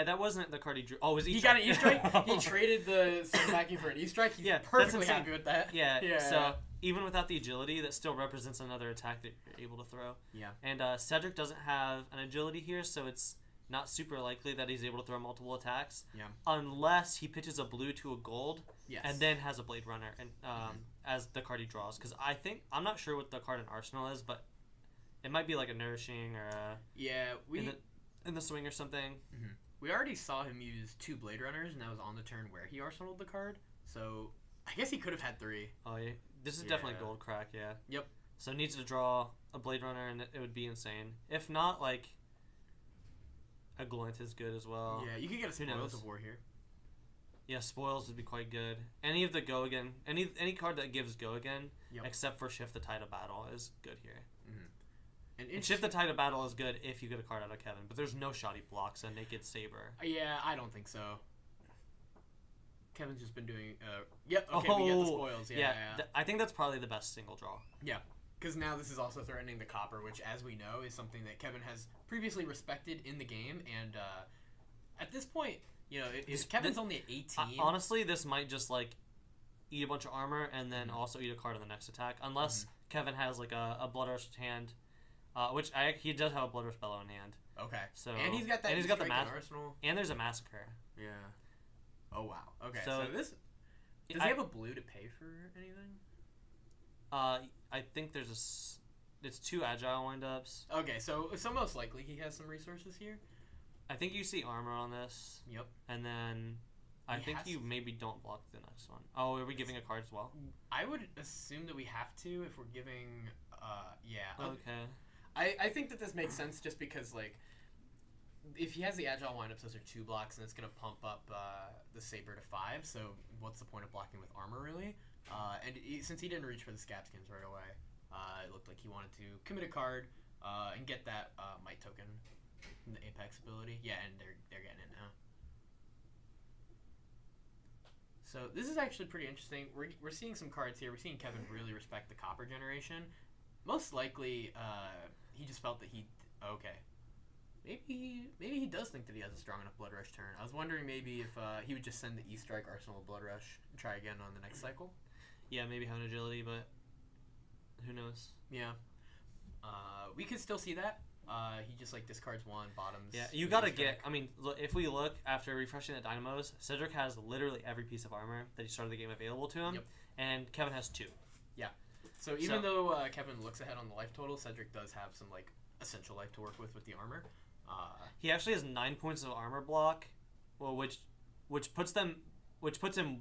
[SPEAKER 2] that wasn't the card he drew. Oh, it was
[SPEAKER 1] E-Strike. He got an E-Strike? He traded the Sun Packing for an E-Strike? He's perfectly happy with that.
[SPEAKER 2] Yeah, so even without the agility, that still represents another attack that you're able to throw.
[SPEAKER 1] Yeah.
[SPEAKER 2] And Cedric doesn't have an agility here, so it's not super likely that he's able to throw multiple attacks.
[SPEAKER 1] Yeah.
[SPEAKER 2] Unless he pitches a blue to a gold.
[SPEAKER 1] Yes.
[SPEAKER 2] And then has a Blade Runner and as the card he draws. Because I'm not sure what the card in Arsenal is, but it might be like a Nourishing or in the swing or something.
[SPEAKER 1] Mm-hmm. We already saw him use 2 Blade Runners, and that was on the turn where he arsenaled the card. So I guess he could have had 3.
[SPEAKER 2] Oh yeah, this is definitely gold crack. Yeah.
[SPEAKER 1] Yep.
[SPEAKER 2] So needs to draw a Blade Runner, and it would be insane. If not, like a Glint is good as well.
[SPEAKER 1] Yeah, you could get a Spoils of War here.
[SPEAKER 2] Yeah, Spoils would be quite good. Any of the Go Again, any card that gives Go Again, except for Shift the Tide of Battle, is good here. Mm-hmm. And Shift the Tide of Battle is good if you get a card out of Kevin, but there's no shot he blocks a Naked Saber.
[SPEAKER 1] Yeah, I don't think so. Kevin's just been doing. Yep. Okay, we get the spoils. Yeah.
[SPEAKER 2] I think that's probably the best single draw.
[SPEAKER 1] Yeah. Because now this is also threatening the copper, which, as we know, is something that Kevin has previously respected in the game. And at this point, Kevin's only at 18.
[SPEAKER 2] Honestly, this might just like eat a bunch of armor and then also eat a card on the next attack, unless Kevin has like a Blood Rush hand, which he does have a Blood Rush Bellow in hand.
[SPEAKER 1] Okay.
[SPEAKER 2] So
[SPEAKER 1] and he's got that.
[SPEAKER 2] And he's got the
[SPEAKER 1] arsenal.
[SPEAKER 2] And there's a Massacre.
[SPEAKER 1] Yeah. Oh wow. Okay. So this does he have a blue to pay for anything?
[SPEAKER 2] I think it's 2 agile windups.
[SPEAKER 1] Okay, so most likely he has some resources here.
[SPEAKER 2] I think you see armor on this.
[SPEAKER 1] Yep.
[SPEAKER 2] And then I think you maybe don't block the next one. Oh, are we giving a card as well?
[SPEAKER 1] I would assume that we have to if we're giving. Yeah.
[SPEAKER 2] Okay.
[SPEAKER 1] I think that this makes sense just because like, if he has the agile windups, those are 2 blocks, and it's gonna pump up the saber to 5. So what's the point of blocking with armor really? And since he didn't reach for the scab skins right away, it looked like he wanted to commit a card and get that might token from the Apex ability. Yeah, and they're getting it now. So this is actually pretty interesting. We're seeing some cards here. We're seeing Kevin really respect the copper generation. Most likely, he just felt that maybe he does think that he has a strong enough Blood Rush turn. I was wondering maybe if he would just send the E-Strike Arsenal of Blood Rush and try again on the next cycle.
[SPEAKER 2] Yeah, maybe have an agility, but who knows?
[SPEAKER 1] Yeah. We could still see that. He just like discards 1, bottoms.
[SPEAKER 2] Yeah, you gotta get. I mean, look, if we look after refreshing the dynamos, Cedric has literally every piece of armor that he started the game available to him, and Kevin has 2.
[SPEAKER 1] Yeah. So even though Kevin looks ahead on the life total, Cedric does have some like essential life to work with the armor.
[SPEAKER 2] He actually has 9 points of armor block, well, which puts him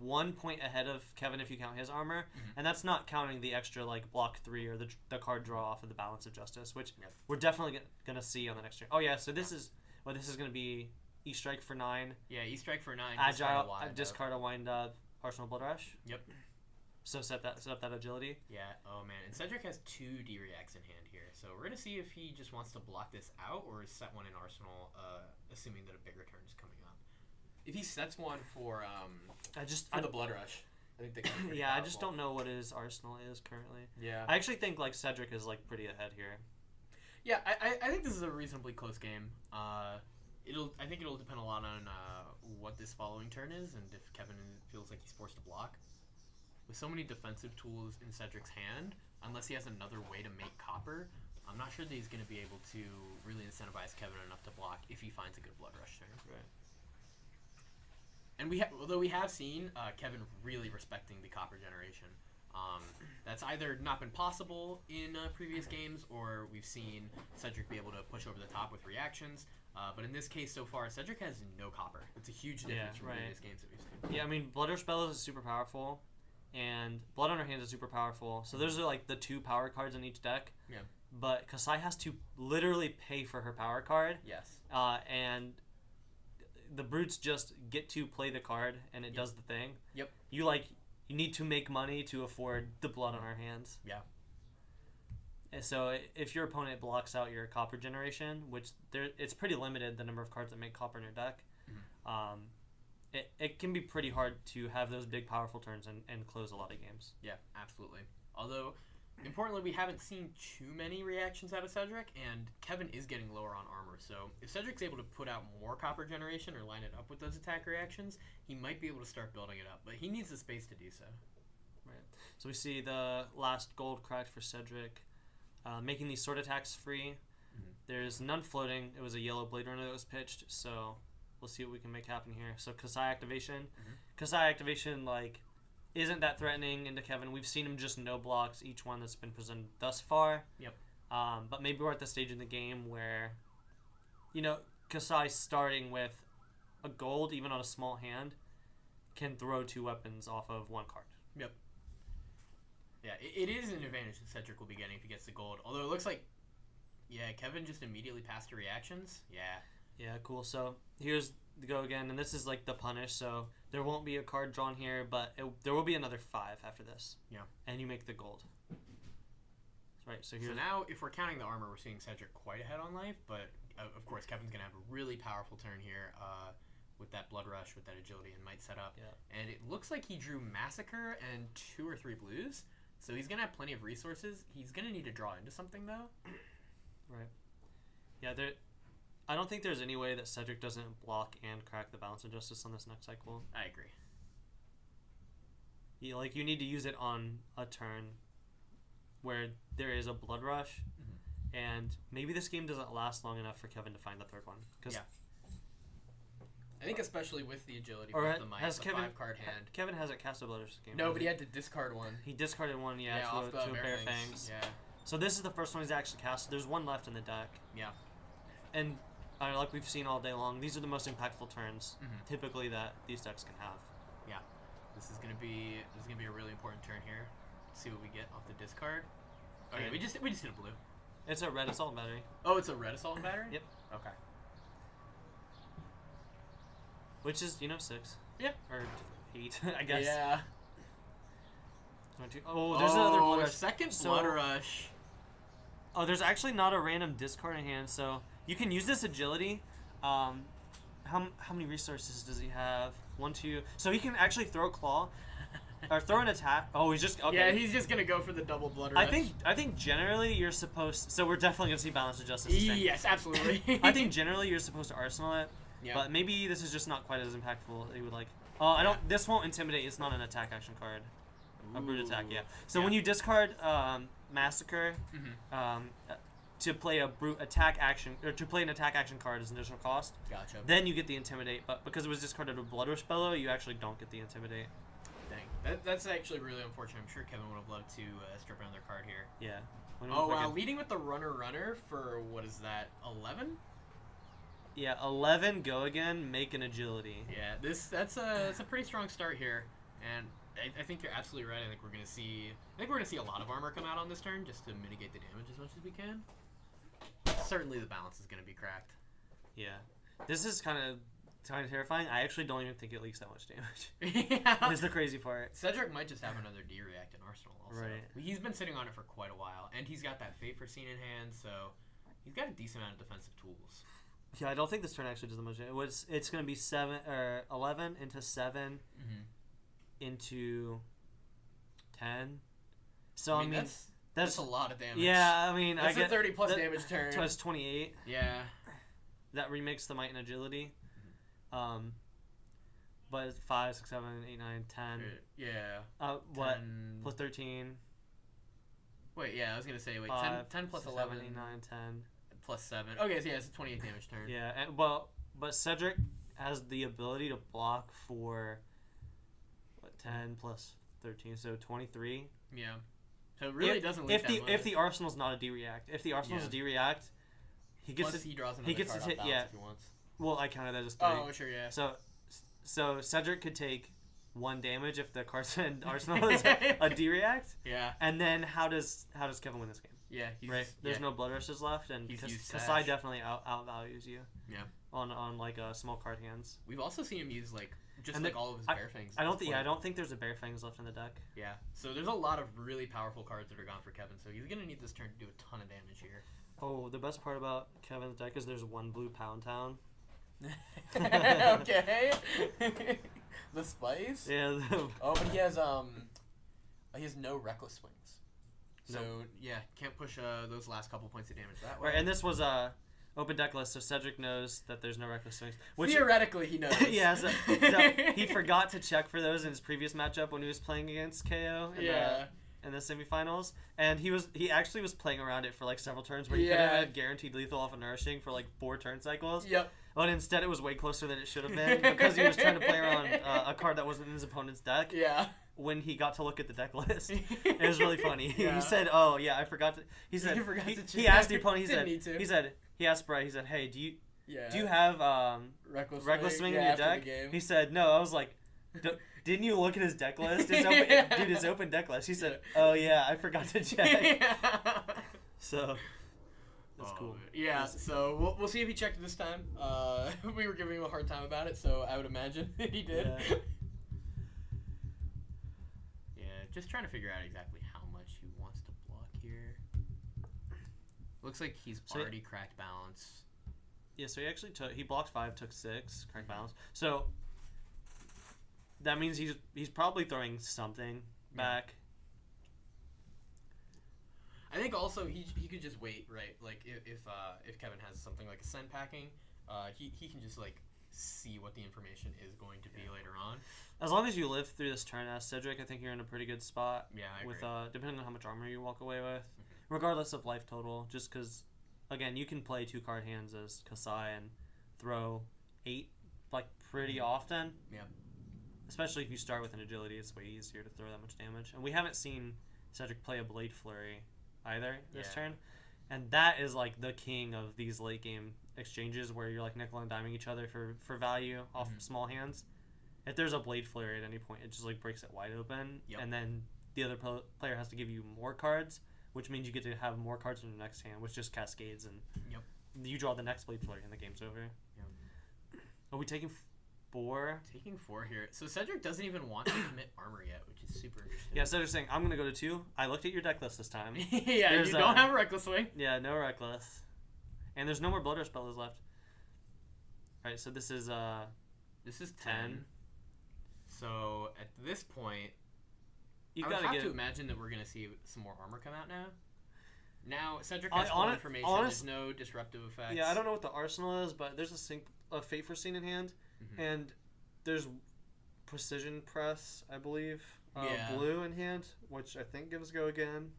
[SPEAKER 2] 1 point ahead of Kevin if you count his armor, and that's not counting the extra like block 3 or the card draw off of the Balance of Justice, which we're definitely gonna see on the next turn. Oh yeah, so this is gonna be E-Strike for 9.
[SPEAKER 1] Yeah, E-Strike for 9.
[SPEAKER 2] Agile, discard a wind up, Arsenal Blood Rush.
[SPEAKER 1] Yep.
[SPEAKER 2] So set up that agility.
[SPEAKER 1] Yeah. Oh man, and Cedric has 2 D-Reacts in hand here, so we're gonna see if he just wants to block this out or set one in Arsenal, assuming that a bigger turn is coming up. If he sets one for the Blood Rush, I think they can be
[SPEAKER 2] yeah,
[SPEAKER 1] powerful.
[SPEAKER 2] I just don't know what his arsenal is currently.
[SPEAKER 1] Yeah.
[SPEAKER 2] I actually think like Cedric is like pretty ahead here.
[SPEAKER 1] Yeah, I think this is a reasonably close game. I think it'll depend a lot on what this following turn is, and if Kevin feels like he's forced to block. With so many defensive tools in Cedric's hand, unless he has another way to make copper, I'm not sure that he's going to be able to really incentivize Kevin enough to block if he finds a good Blood Rush turn.
[SPEAKER 2] Right.
[SPEAKER 1] And although we have seen Kevin really respecting the copper generation, that's either not been possible in previous games, or we've seen Cedric be able to push over the top with reactions. But in this case so far, Cedric has no copper. It's a huge difference from previous games that we've seen.
[SPEAKER 2] Yeah, I mean, Blood Rush Bellows is super powerful, and Blood on her hands is super powerful. So those are like the 2 power cards in each deck.
[SPEAKER 1] Yeah.
[SPEAKER 2] But Kasai has to literally pay for her power card.
[SPEAKER 1] Yes.
[SPEAKER 2] And the brutes just get to play the card, and it does the thing.
[SPEAKER 1] Yep.
[SPEAKER 2] You need to make money to afford the Blood on our hands.
[SPEAKER 1] Yeah.
[SPEAKER 2] And so if your opponent blocks out your copper generation, which it's pretty limited the number of cards that make copper in your deck, it can be pretty hard to have those big powerful turns and close a lot of games.
[SPEAKER 1] Yeah, absolutely. Although, importantly, we haven't seen too many reactions out of Cedric, and Kevin is getting lower on armor. So if Cedric's able to put out more copper generation or line it up with those attack reactions, he might be able to start building it up. But he needs the space to do so.
[SPEAKER 2] Right. So we see the last gold cracked for Cedric, making these sword attacks free. There's none floating. It was a yellow Blade Runner that was pitched, so we'll see what we can make happen here. So Kasai activation. Kasai activation, isn't that threatening into Kevin. We've seen him just no blocks each one that's been presented thus far.
[SPEAKER 1] Yep.
[SPEAKER 2] But maybe we're at the stage in the game where, Kasai starting with a gold, even on a small hand, can throw 2 weapons off of 1 card.
[SPEAKER 1] Yep. Yeah, it is an advantage that Cedric will be getting if he gets the gold. Although it looks like, Kevin just immediately passed to reactions. Yeah.
[SPEAKER 2] Yeah, cool. So here's the go again, and this is the punish. So there won't be a card drawn here, but there will be another 5 after this.
[SPEAKER 1] Yeah.
[SPEAKER 2] And you make the gold. Right. So
[SPEAKER 1] now, if we're counting the armor, we're seeing Cedric quite ahead on life, but of course Kevin's gonna have a really powerful turn here. with that Blood Rush, with that agility, and might set up.
[SPEAKER 2] Yeah.
[SPEAKER 1] And it looks like he drew Massacre and 2 or 3 blues, so he's gonna have plenty of resources. He's gonna need to draw into something though.
[SPEAKER 2] Right. Yeah. I don't think there's any way that Cedric doesn't block and crack the Balance of Justice on this next cycle.
[SPEAKER 1] I agree.
[SPEAKER 2] You need to use it on a turn where there is a Blood Rush, and maybe this game doesn't last long enough for Kevin to find the third one.
[SPEAKER 1] Yeah. I think especially with the agility,
[SPEAKER 2] or
[SPEAKER 1] with the might, the
[SPEAKER 2] Kevin,
[SPEAKER 1] 5-card hand.
[SPEAKER 2] Kevin hasn't cast a Blood Rush this game.
[SPEAKER 1] No, but he had to discard one.
[SPEAKER 2] He discarded one, to
[SPEAKER 1] off the
[SPEAKER 2] a Bear Fangs.
[SPEAKER 1] Yeah.
[SPEAKER 2] So this is the first one he's actually cast. There's one left in the deck.
[SPEAKER 1] Yeah.
[SPEAKER 2] And like we've seen all day long, these are the most impactful turns typically that these decks can have.
[SPEAKER 1] Yeah. This is gonna be a really important turn here. Let's see what we get off the discard. Okay, we just hit a blue.
[SPEAKER 2] It's a red assault battery.
[SPEAKER 1] Oh, it's a red assault battery?
[SPEAKER 2] Yep.
[SPEAKER 1] Okay.
[SPEAKER 2] Which is 6.
[SPEAKER 1] Yeah.
[SPEAKER 2] Or 8, I guess.
[SPEAKER 1] Yeah.
[SPEAKER 2] There's another Blood Rush.
[SPEAKER 1] Second Blood Rush.
[SPEAKER 2] Oh, there's actually not a random discard in hand, so you can use this agility. How many resources does he have? 1, 2. So he can actually throw a claw, or throw an attack. Oh, he's just okay.
[SPEAKER 1] Yeah, he's just gonna go for the double Blood Rush.
[SPEAKER 2] I think generally you're supposed. So we're definitely gonna see Balance of Justice.
[SPEAKER 1] Yes, absolutely.
[SPEAKER 2] I think generally you're supposed to arsenal it.
[SPEAKER 1] Yeah.
[SPEAKER 2] But maybe this is just not quite as impactful as you would like. I don't. This won't intimidate. It's not an attack action card. A brute attack, yeah. So when you discard Massacre to play a brute attack action, or to play an attack action card as an additional cost,
[SPEAKER 1] gotcha.
[SPEAKER 2] Then you get the Intimidate. But because it was discarded a Blood Rush Bellow, you actually don't get the Intimidate.
[SPEAKER 1] Dang, that's actually really unfortunate. I'm sure Kevin would have loved to strip another card here.
[SPEAKER 2] Yeah.
[SPEAKER 1] Leading with the runner for what is that? 11?
[SPEAKER 2] Yeah, 11. Go again. Make an agility.
[SPEAKER 1] Yeah, that's a pretty strong start here, and I think you're absolutely right. I think we're gonna see a lot of armor come out on this turn just to mitigate the damage as much as we can. Certainly, the balance is gonna be cracked.
[SPEAKER 2] Yeah, this is kind of terrifying. I actually don't even think it leaks that much damage.
[SPEAKER 1] Yeah,
[SPEAKER 2] that's the crazy part.
[SPEAKER 1] Cedric might just have another D-React in Arsenal also.
[SPEAKER 2] Right.
[SPEAKER 1] He's been sitting on it for quite a while, and he's got that Fate for Scene in hand, so he's got a decent amount of defensive tools.
[SPEAKER 2] Yeah, I don't think this turn actually does that much. It's going to be 11 into 7 into 10. So I mean that's
[SPEAKER 1] a lot of damage.
[SPEAKER 2] Yeah, I mean
[SPEAKER 1] that's
[SPEAKER 2] I get
[SPEAKER 1] a 30 plus damage turn.
[SPEAKER 2] So it's 28.
[SPEAKER 1] Yeah.
[SPEAKER 2] That remakes the might and agility. But it's 5, 6, 7, 8, 9, 10.
[SPEAKER 1] Yeah.
[SPEAKER 2] What?
[SPEAKER 1] 10...
[SPEAKER 2] Plus 13.
[SPEAKER 1] Wait, yeah, I was gonna say 10 plus
[SPEAKER 2] 6,
[SPEAKER 1] 11.
[SPEAKER 2] 7, 8, 9, 10.
[SPEAKER 1] Plus 7. Okay, so yeah, it's a 28 damage turn.
[SPEAKER 2] Yeah, but Cedric has the ability to block for 10 plus 13, so 23.
[SPEAKER 1] Yeah. So it really doesn't leak that much.
[SPEAKER 2] If the Arsenal's not a D-React. If the Arsenal's a D-React, he gets
[SPEAKER 1] plus he draws another card off balance if he wants.
[SPEAKER 2] Well, I counted that as 3.
[SPEAKER 1] Oh, sure, yeah.
[SPEAKER 2] So Cedric could take 1 damage if the Carson Arsenal is a D-React.
[SPEAKER 1] Yeah.
[SPEAKER 2] And then how does Kevin win this game?
[SPEAKER 1] Yeah,
[SPEAKER 2] there's no Blood Rushes left, and Kasai definitely outvalues you.
[SPEAKER 1] Yeah.
[SPEAKER 2] On like small card hands.
[SPEAKER 1] We've also seen him use all of his Bear Fangs.
[SPEAKER 2] I don't think there's a Bear Fangs left in the deck.
[SPEAKER 1] Yeah. So there's a lot of really powerful cards that are gone for Kevin. So he's gonna need this turn to do a ton of damage here.
[SPEAKER 2] Oh, the best part about Kevin's deck is there's 1 blue Pound Town.
[SPEAKER 1] Okay. The spice.
[SPEAKER 2] Yeah.
[SPEAKER 1] But he has no Reckless Swings. So yeah, can't push those last couple points of damage that way.
[SPEAKER 2] Right, and this was open deck list, so Cedric knows that there's no Reckless Swings.
[SPEAKER 1] Theoretically, he knows.
[SPEAKER 2] Yeah, so he forgot to check for those in his previous matchup when he was playing against KO. In the semifinals, and he actually was playing around it for like several turns where he could have had guaranteed lethal off of Nourishing for like 4 turn cycles.
[SPEAKER 1] Yep.
[SPEAKER 2] But instead, it was way closer than it should have been because he was trying to play around a card that wasn't in his opponent's deck.
[SPEAKER 1] Yeah.
[SPEAKER 2] When he got to look at the deck list, it was really funny.
[SPEAKER 1] Yeah.
[SPEAKER 2] He said, "Oh yeah, I forgot to." He said he asked the opponent. He asked Bray. He said, "Hey, do you have Reckless Swing in your deck?" He said, "No." I was like, "Didn't you look at his deck list? His open deck list." He said, "Oh yeah, I forgot to check." So that's cool.
[SPEAKER 1] Yeah. So we'll see if he checked it this time. We were giving him a hard time about it, so I would imagine he did.
[SPEAKER 2] Yeah.
[SPEAKER 1] Just trying to figure out exactly how much he wants to block here. Looks like he's already cracked balance.
[SPEAKER 2] Yeah, so he blocked 5, took 6, crack balance. So that means he's probably throwing something back.
[SPEAKER 1] I think also he could just wait, right? Like if Kevin has something like a send packing, he can just like see what the information is going to be later on.
[SPEAKER 2] As long as you live through this turn as Cedric, I think you're in a pretty good spot.
[SPEAKER 1] Yeah, I
[SPEAKER 2] with
[SPEAKER 1] agree.
[SPEAKER 2] Depending on how much armor you walk away with, regardless of life total. Just because, again, you can play 2 card hands as Kasai and throw 8 like pretty often.
[SPEAKER 1] Yeah.
[SPEAKER 2] Especially if you start with an agility, it's way easier to throw that much damage. And we haven't seen Cedric play a Blade Flurry either this turn. And that is like the king of these late game exchanges where you're like nickel and diming each other for value off small hands. If there's a Blade Flurry at any point, it just like breaks it wide open.
[SPEAKER 1] Yep.
[SPEAKER 2] And then the other player has to give you more cards, which means you get to have more cards in your next hand, which just cascades and you draw the next Blade Flurry and the game's over.
[SPEAKER 1] Yep.
[SPEAKER 2] Are we taking 4?
[SPEAKER 1] Taking 4 here. So Cedric doesn't even want to commit armor yet, which is super interesting.
[SPEAKER 2] Yeah, Cedric's saying, I'm going to go to 2. I looked at your deck list this time.
[SPEAKER 1] Yeah, you don't have Reckless Wing.
[SPEAKER 2] Yeah, no Reckless. And there's no more Blood Rush spells left. Alright, so this is 10.
[SPEAKER 1] So at this point,
[SPEAKER 2] you
[SPEAKER 1] I would have to imagine that we're going to see some more armor come out now. Now, Cedric has full information. There's no disruptive effects.
[SPEAKER 2] Yeah, I don't know what the arsenal is, but there's a Fate Foreseen in hand. And there's Precision Press, I believe. Blue in hand, which I think gives go again.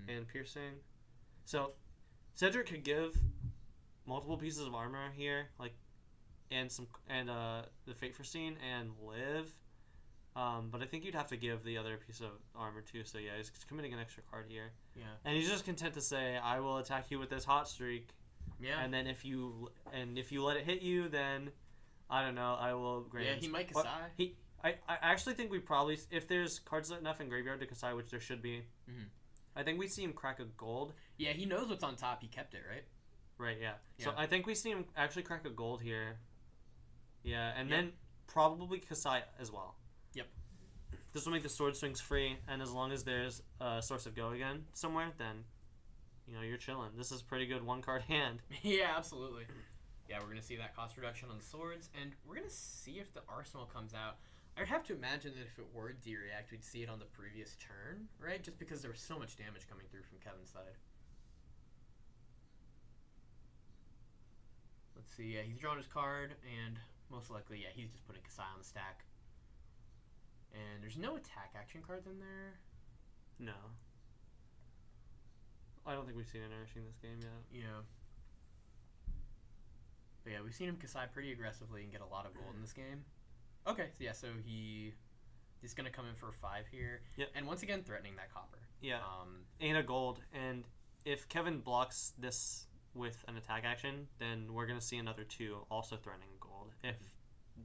[SPEAKER 2] And Piercing. So, Cedric could give multiple pieces of armor here, like, and the Fate Foreseen and live. But I think you'd have to give the other piece of armor too. So yeah, he's committing an extra card here.
[SPEAKER 1] Yeah.
[SPEAKER 2] And he's just content to say, "I will attack you with this hot streak."
[SPEAKER 1] Yeah.
[SPEAKER 2] And then if you let it hit you, then I don't know. I will grant.
[SPEAKER 1] Yeah, he might Kasai.
[SPEAKER 2] I actually think we probably, if there's cards enough in graveyard to Kasai, which there should be, I think we see him crack a gold.
[SPEAKER 1] Yeah, he knows what's on top. He kept it, right?
[SPEAKER 2] Right, yeah. So I think we see him actually crack a gold here. Yeah, and then probably Kasai as well.
[SPEAKER 1] Yep.
[SPEAKER 2] This will make the sword swings free, and as long as there's a source of go again somewhere, then, you're chilling. This is a pretty good 1-card hand.
[SPEAKER 1] Yeah, absolutely. Yeah, we're going to see that cost reduction on the swords, and we're going to see if the arsenal comes out. I'd have to imagine that if it were D-React, we'd see it on the previous turn, right? Just because there was so much damage coming through from Kevin's side. Let's see, yeah, he's drawn his card, and most likely, yeah, he's just putting Kasai on the stack. And there's no attack action cards in there.
[SPEAKER 2] No. I don't think we've seen a nourishing this game yet.
[SPEAKER 1] Yeah. But yeah, we've seen him Kasai pretty aggressively and get a lot of gold in this game. Okay, so yeah, so he's going to come in for a 5 here.
[SPEAKER 2] Yep.
[SPEAKER 1] And once again, threatening that copper.
[SPEAKER 2] Yeah, and a gold. And if Kevin blocks this with an attack action, then we're going to see another 2 also threatening gold if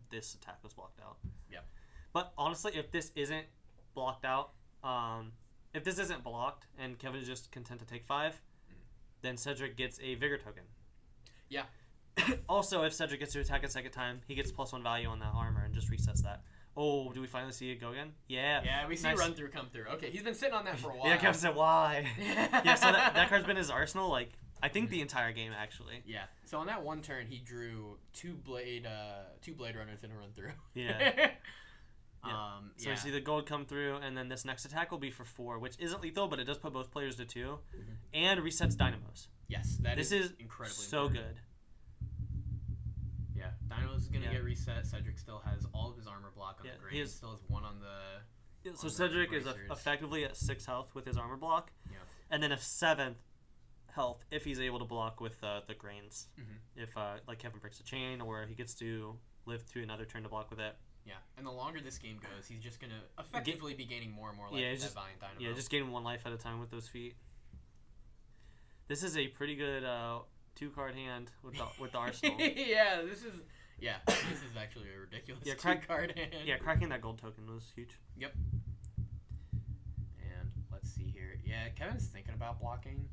[SPEAKER 2] this attack was blocked out.
[SPEAKER 1] Yep.
[SPEAKER 2] But honestly, if this isn't blocked out, if this isn't blocked and Kevin is just content to take 5, then Cedric gets a Vigor token.
[SPEAKER 1] Yeah.
[SPEAKER 2] Also, if Cedric gets to attack a second time, he gets +1 value on that armor and just resets that. Oh, do we finally see it go again? Yeah.
[SPEAKER 1] Yeah, we see run through come through. Okay, he's been sitting on that for a while.
[SPEAKER 2] Yeah, Kevin said, why? Yeah, so that card's been his arsenal, like, I think the entire game, actually.
[SPEAKER 1] Yeah. So on that one turn, he drew 2 blade runners in a run through.
[SPEAKER 2] Yeah. So you see the gold come through, and then this next attack will be for 4, which isn't lethal, but it does put both players to 2, and resets Dynamos.
[SPEAKER 1] Yes, this is incredibly
[SPEAKER 2] so
[SPEAKER 1] important.
[SPEAKER 2] good.
[SPEAKER 1] Yeah, Dynamos is going to get reset. Cedric still has all of his armor block on the grave. He still has 1 on the...
[SPEAKER 2] So Cedric is effectively at 6 health with his armor block, and then a 7th health if he's able to block with the grains. If like Kevin breaks a chain, or he gets to live through another turn to block with it.
[SPEAKER 1] Yeah, and the longer this game goes, he's just going to effectively be gaining more and more life with that Valiant Dynamo.
[SPEAKER 2] Yeah, just gaining 1 life at a time with those feet. This is a pretty good 2-card hand with the arsenal.
[SPEAKER 1] This is actually a ridiculous 2-card hand.
[SPEAKER 2] Yeah, cracking that gold token was huge.
[SPEAKER 1] Yep. And let's see here. Yeah, Kevin's thinking about blocking.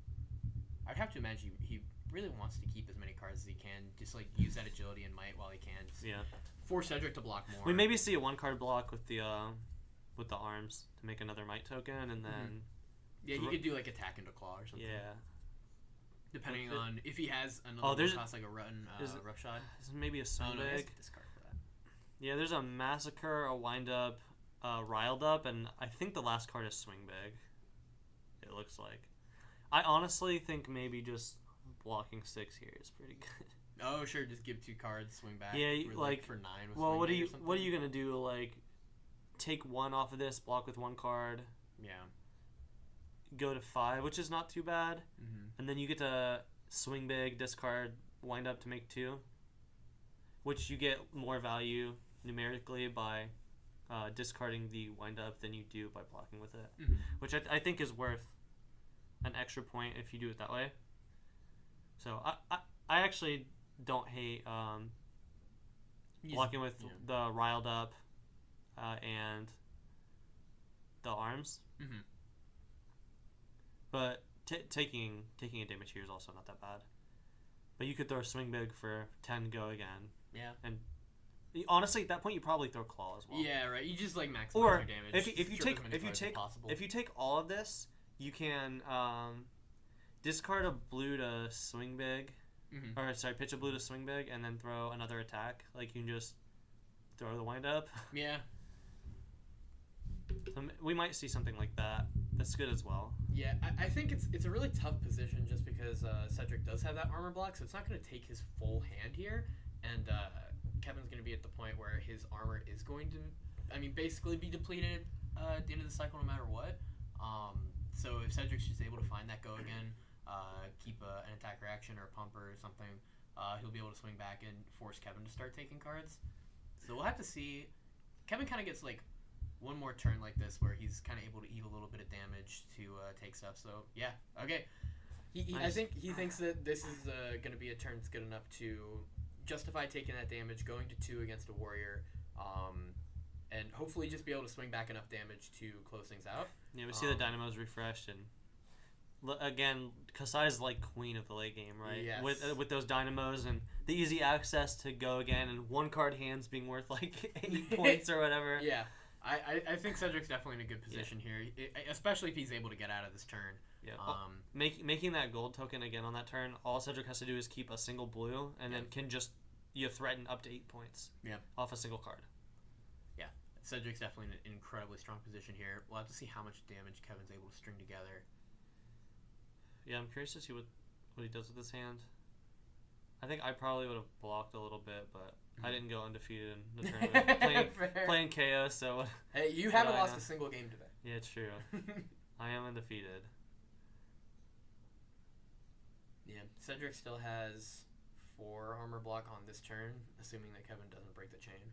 [SPEAKER 1] I'd have to imagine he really wants to keep as many cards as he can. Just like use that agility and might while he can. Just force Cedric to block more.
[SPEAKER 2] We maybe see a 1-card block with the arms to make another might token, and then
[SPEAKER 1] you could do like attack into claw or something.
[SPEAKER 2] Yeah.
[SPEAKER 1] Depending on if he has another cost like a rotten roughshod.
[SPEAKER 2] Maybe a swing bag.
[SPEAKER 1] Discard for that.
[SPEAKER 2] Yeah, there's a massacre, a wind up, riled up, and I think the last card is swing bag. It looks like. I honestly think maybe just blocking 6 here is pretty good.
[SPEAKER 1] Oh sure, just give 2 cards, swing back.
[SPEAKER 2] Yeah,
[SPEAKER 1] like for 9. With
[SPEAKER 2] well,
[SPEAKER 1] what
[SPEAKER 2] are you gonna do? Like, take 1 off of this, block with 1 card.
[SPEAKER 1] Yeah.
[SPEAKER 2] Go to 5, which is not too bad, and then you get to swing big, discard, wind up to make 2, which you get more value numerically by discarding the wind up than you do by blocking with it, which I think is worth an extra point if you do it that way. So I actually don't hate blocking with the riled up and the arms. But taking a damage here is also not that bad. But you could throw swing big for 10, go again.
[SPEAKER 1] Yeah.
[SPEAKER 2] And honestly, at that point, you probably throw claw as well.
[SPEAKER 1] Yeah, right. You just like maximize
[SPEAKER 2] or
[SPEAKER 1] your damage.
[SPEAKER 2] If you take all of this, you can discard a blue to swing big, or sorry, pitch a blue to swing big, and then throw another attack. Like you can just throw the wind up.
[SPEAKER 1] Yeah.
[SPEAKER 2] So we might see something like that. That's good as well.
[SPEAKER 1] Yeah, I think it's a really tough position just because Cedric does have that armor block, so it's not going to take his full hand here, and Kevin's going to be at the point where his armor is going to, basically be depleted at the end of the cycle no matter what. So if Cedric's just able to find that go again, keep an attack reaction or a pumper or something, he'll be able to swing back and force Kevin to start taking cards. So we'll have to see. Kevin kind of gets like one more turn like this where he's kind of able to eat a little bit of damage to take stuff. So yeah, okay. I think he thinks that this is going to be a turn that's good enough to justify taking that damage, going to 2 against a warrior, and hopefully just be able to swing back enough damage to close things out.
[SPEAKER 2] Yeah, we see the dynamos refreshed, and again, Kasai is like queen of the late game, right?
[SPEAKER 1] Yes.
[SPEAKER 2] With those dynamos and the easy access to go again, and 1 card hands being worth like 8 points or whatever.
[SPEAKER 1] Yeah. I think Cedric's definitely in a good position here, especially if he's able to get out of this turn.
[SPEAKER 2] Yeah. Making that gold token again on that turn, all Cedric has to do is keep a single blue, and then can just threaten up to 8 points. Off a single card.
[SPEAKER 1] Yeah. Cedric's definitely in an incredibly strong position here. We'll have to see how much damage Kevin's able to string together.
[SPEAKER 2] Yeah, I'm curious to see what he does with his hand. I think I probably would have blocked a little bit, but I didn't go undefeated in the tournament. playing KO, so...
[SPEAKER 1] Hey, you haven't lost a single game today.
[SPEAKER 2] Yeah, it's true. I am undefeated.
[SPEAKER 1] Yeah, Cedric still has 4 armor block on this turn, assuming that Kevin doesn't break the chain.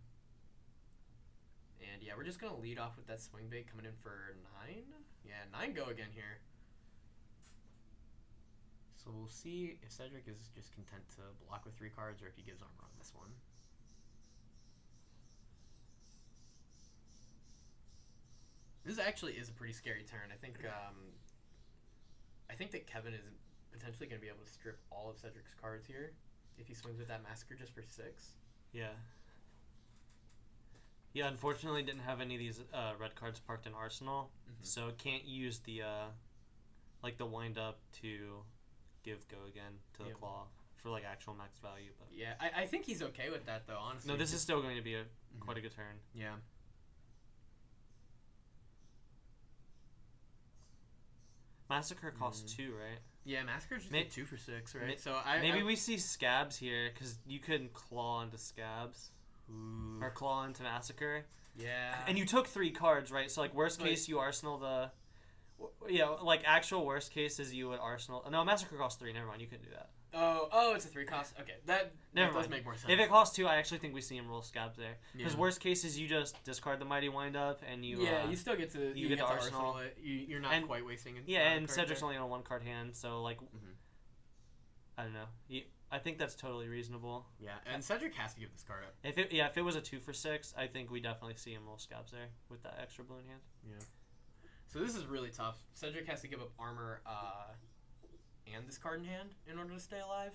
[SPEAKER 1] And yeah, we're just going to lead off with that swing bait coming in for 9. Yeah, 9 go again here. So we'll see if Cedric is just content to block with 3 cards or if he gives armor on this one. This actually is a pretty scary turn. I think that Kevin is potentially going to be able to strip all of Cedric's cards here if he swings with that Massacre just for 6.
[SPEAKER 2] Yeah. Yeah, unfortunately didn't have any of these red cards parked in Arsenal, so can't use the the wind up to give go again to the claw for like actual max value. But
[SPEAKER 1] yeah, I think he's okay with that though, honestly.
[SPEAKER 2] No, this is still going to be quite a good turn.
[SPEAKER 1] Yeah.
[SPEAKER 2] Massacre costs 2, right?
[SPEAKER 1] Yeah, Massacre's just 2 for 6, right? So
[SPEAKER 2] maybe we see Scabs here because you couldn't claw into Scabs.
[SPEAKER 1] Ooh.
[SPEAKER 2] Or claw into Massacre.
[SPEAKER 1] Yeah.
[SPEAKER 2] And you took 3 cards, right? So like worst case you Arsenal the... Yeah, like actual worst case is you would Arsenal... No, Massacre costs 3. Never mind, you couldn't do that.
[SPEAKER 1] Oh, it's a 3 cost? Okay, that does make more sense.
[SPEAKER 2] If it costs 2, I actually think we see him roll Scabs there. Because worst case is you just discard the Mighty Wind Up and you...
[SPEAKER 1] Yeah, you still get to...
[SPEAKER 2] You get to Arsenal.
[SPEAKER 1] You're not quite wasting it.
[SPEAKER 2] Yeah, and Cedric's only on a 1 card hand, so like... I don't know. I think that's totally reasonable.
[SPEAKER 1] Yeah, and Cedric has to give this card up.
[SPEAKER 2] If it was a 2 for 6, I think we definitely see him roll Scabs there with that extra blue in hand.
[SPEAKER 1] Yeah. So this is really tough. Cedric has to give up armor and this card in hand in order to stay alive.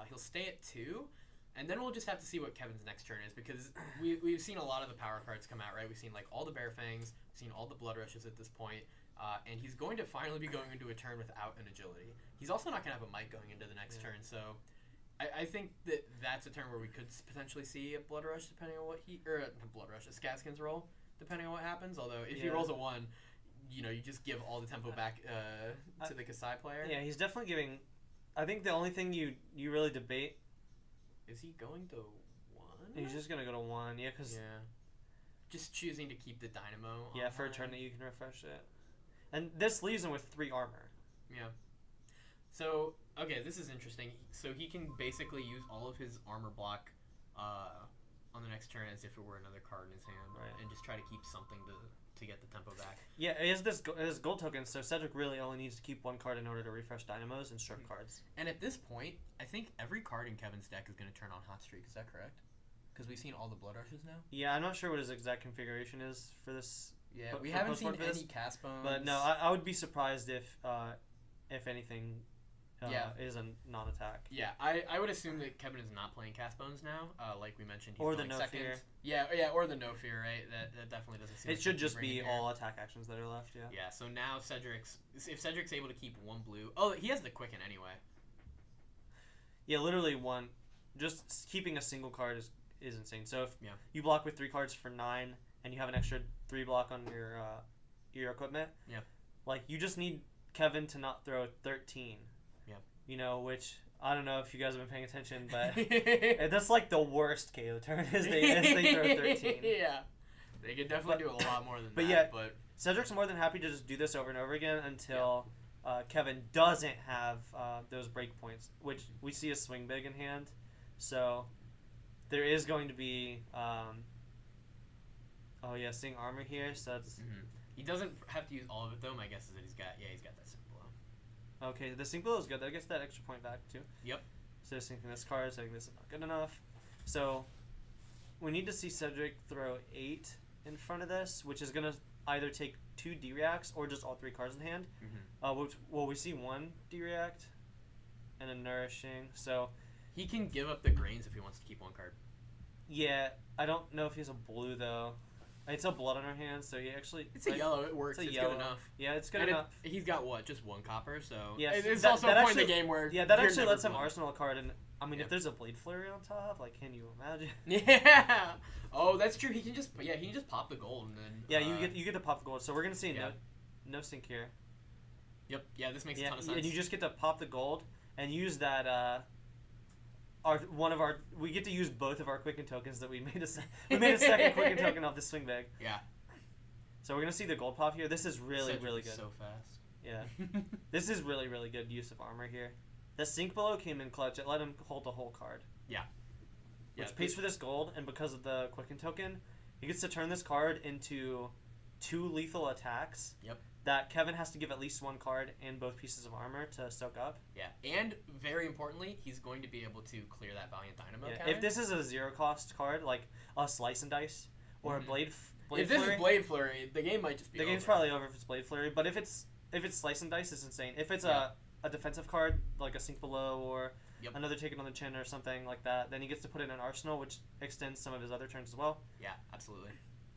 [SPEAKER 1] He'll stay at 2, and then we'll just have to see what Kevin's next turn is because we've seen a lot of the power cards come out, right? We've seen like all the Bear Fangs, we've seen all the Blood Rushes at this point. and he's going to finally be going into a turn without an agility. He's also not going to have a mic going into the next turn, so I think that's a turn where we could potentially see a Blood Rush depending on what not Blood Rush, a Scadskin's roll depending on what happens. Although if he rolls a 1, you just give all the tempo back to the Kasai player.
[SPEAKER 2] Yeah, he's definitely giving. I think the only thing you really debate
[SPEAKER 1] is he going to 1.
[SPEAKER 2] He's just gonna go to 1, because
[SPEAKER 1] just choosing to keep the Dynamo.
[SPEAKER 2] Yeah, for a turn that you can refresh it, and this leaves him with 3 armor.
[SPEAKER 1] Yeah. So okay, this is interesting. So he can basically use all of his armor block on the next turn as if it were another card in his hand, and just try to keep something to get the tempo back.
[SPEAKER 2] Yeah, it is this gold token, so Cedric really only needs to keep 1 card in order to refresh Dynamos and strip cards.
[SPEAKER 1] And at this point, I think every card in Kevin's deck is going to turn on Hot Streak. Is that correct? Because we've seen all the Blood Rushes now.
[SPEAKER 2] Yeah, I'm not sure what his exact configuration is for this.
[SPEAKER 1] Yeah, we haven't seen any Cast Bones.
[SPEAKER 2] But no, I would be surprised if anything is a non-attack.
[SPEAKER 1] Yeah, I would assume that Kevin is not playing Cast Bones now. Like we mentioned, he's
[SPEAKER 2] or
[SPEAKER 1] going
[SPEAKER 2] the No
[SPEAKER 1] second.
[SPEAKER 2] Fear.
[SPEAKER 1] Yeah, or the No Fear, right? That definitely doesn't seem.
[SPEAKER 2] It should just be all attack actions that are left. Yeah.
[SPEAKER 1] Yeah. So now if Cedric's able to keep 1 blue. Oh, he has the Quicken anyway.
[SPEAKER 2] Yeah, literally 1. Just keeping a single card is insane. So if you block with 3 cards for 9 and you have an extra 3 block on your equipment, like you just need Kevin to not throw 13. Yeah. Which I don't know if you guys have been paying attention, but that's like the worst KO turn is they throw 13.
[SPEAKER 1] Yeah. They could definitely do a lot more than that.
[SPEAKER 2] Yeah,
[SPEAKER 1] but
[SPEAKER 2] Cedric's more than happy to just do this over and over again until Kevin doesn't have those break points, which we see as swing big in hand. So there is going to be seeing armor here, so that's
[SPEAKER 1] he doesn't have to use all of it though. My guess is that he's got that Sync Blow.
[SPEAKER 2] Okay, the Sync Blow is good. That gets that extra point back too.
[SPEAKER 1] Yep.
[SPEAKER 2] So syncing this card, saying this is not good enough. So we need to see Cedric throw 8 in front of this, which is gonna either take 2 D-reacts or just all 3 cards in hand. We see 1 D-react and a Nourishing. So
[SPEAKER 1] he can give up the Grains if he wants to keep 1 card.
[SPEAKER 2] Yeah, I don't know if he has a blue though. It's a blood on our hands, so
[SPEAKER 1] it's a yellow. It works. It's good enough.
[SPEAKER 2] Yeah, it's good enough.
[SPEAKER 1] He's got just 1 copper, so
[SPEAKER 2] it's
[SPEAKER 1] also a point in the game where
[SPEAKER 2] that actually lets him arsenal a card, and I mean if there's a Blade Flurry on top, like can you imagine?
[SPEAKER 1] Yeah. Oh, that's true. He can just pop the gold and then
[SPEAKER 2] you get to pop the gold. So we're gonna see no sync here.
[SPEAKER 1] Yep. Yeah, this makes a ton of sense.
[SPEAKER 2] And you just get to pop the gold and use that. We get to use both of our Quicken tokens that we made a second Quicken token off the swing bag.
[SPEAKER 1] Yeah.
[SPEAKER 2] So we're gonna see the gold pop here. This is really good.
[SPEAKER 1] So fast.
[SPEAKER 2] Yeah. This is really good use of armor here. The Sync Below came in clutch. It let him hold the whole card.
[SPEAKER 1] Yeah.
[SPEAKER 2] Which pays for this gold, and because of the Quicken token, he gets to turn this card into 2 lethal attacks.
[SPEAKER 1] Yep.
[SPEAKER 2] That Kevin has to give at least 1 card and both pieces of armor to soak up.
[SPEAKER 1] Yeah, and very importantly, he's going to be able to clear that Valiant Dynamo counter.
[SPEAKER 2] If this is a 0-cost card, like a Slice and Dice or a Blade Flurry...
[SPEAKER 1] If this is Blade Flurry, the game might just be over.
[SPEAKER 2] The game's probably over if it's Blade Flurry, but if it's Slice and Dice, it's insane. If it's a defensive card, like a Sync Below or another Taken on the Chin or something like that, then he gets to put in an Arsenal, which extends some of his other turns as well.
[SPEAKER 1] Yeah, absolutely.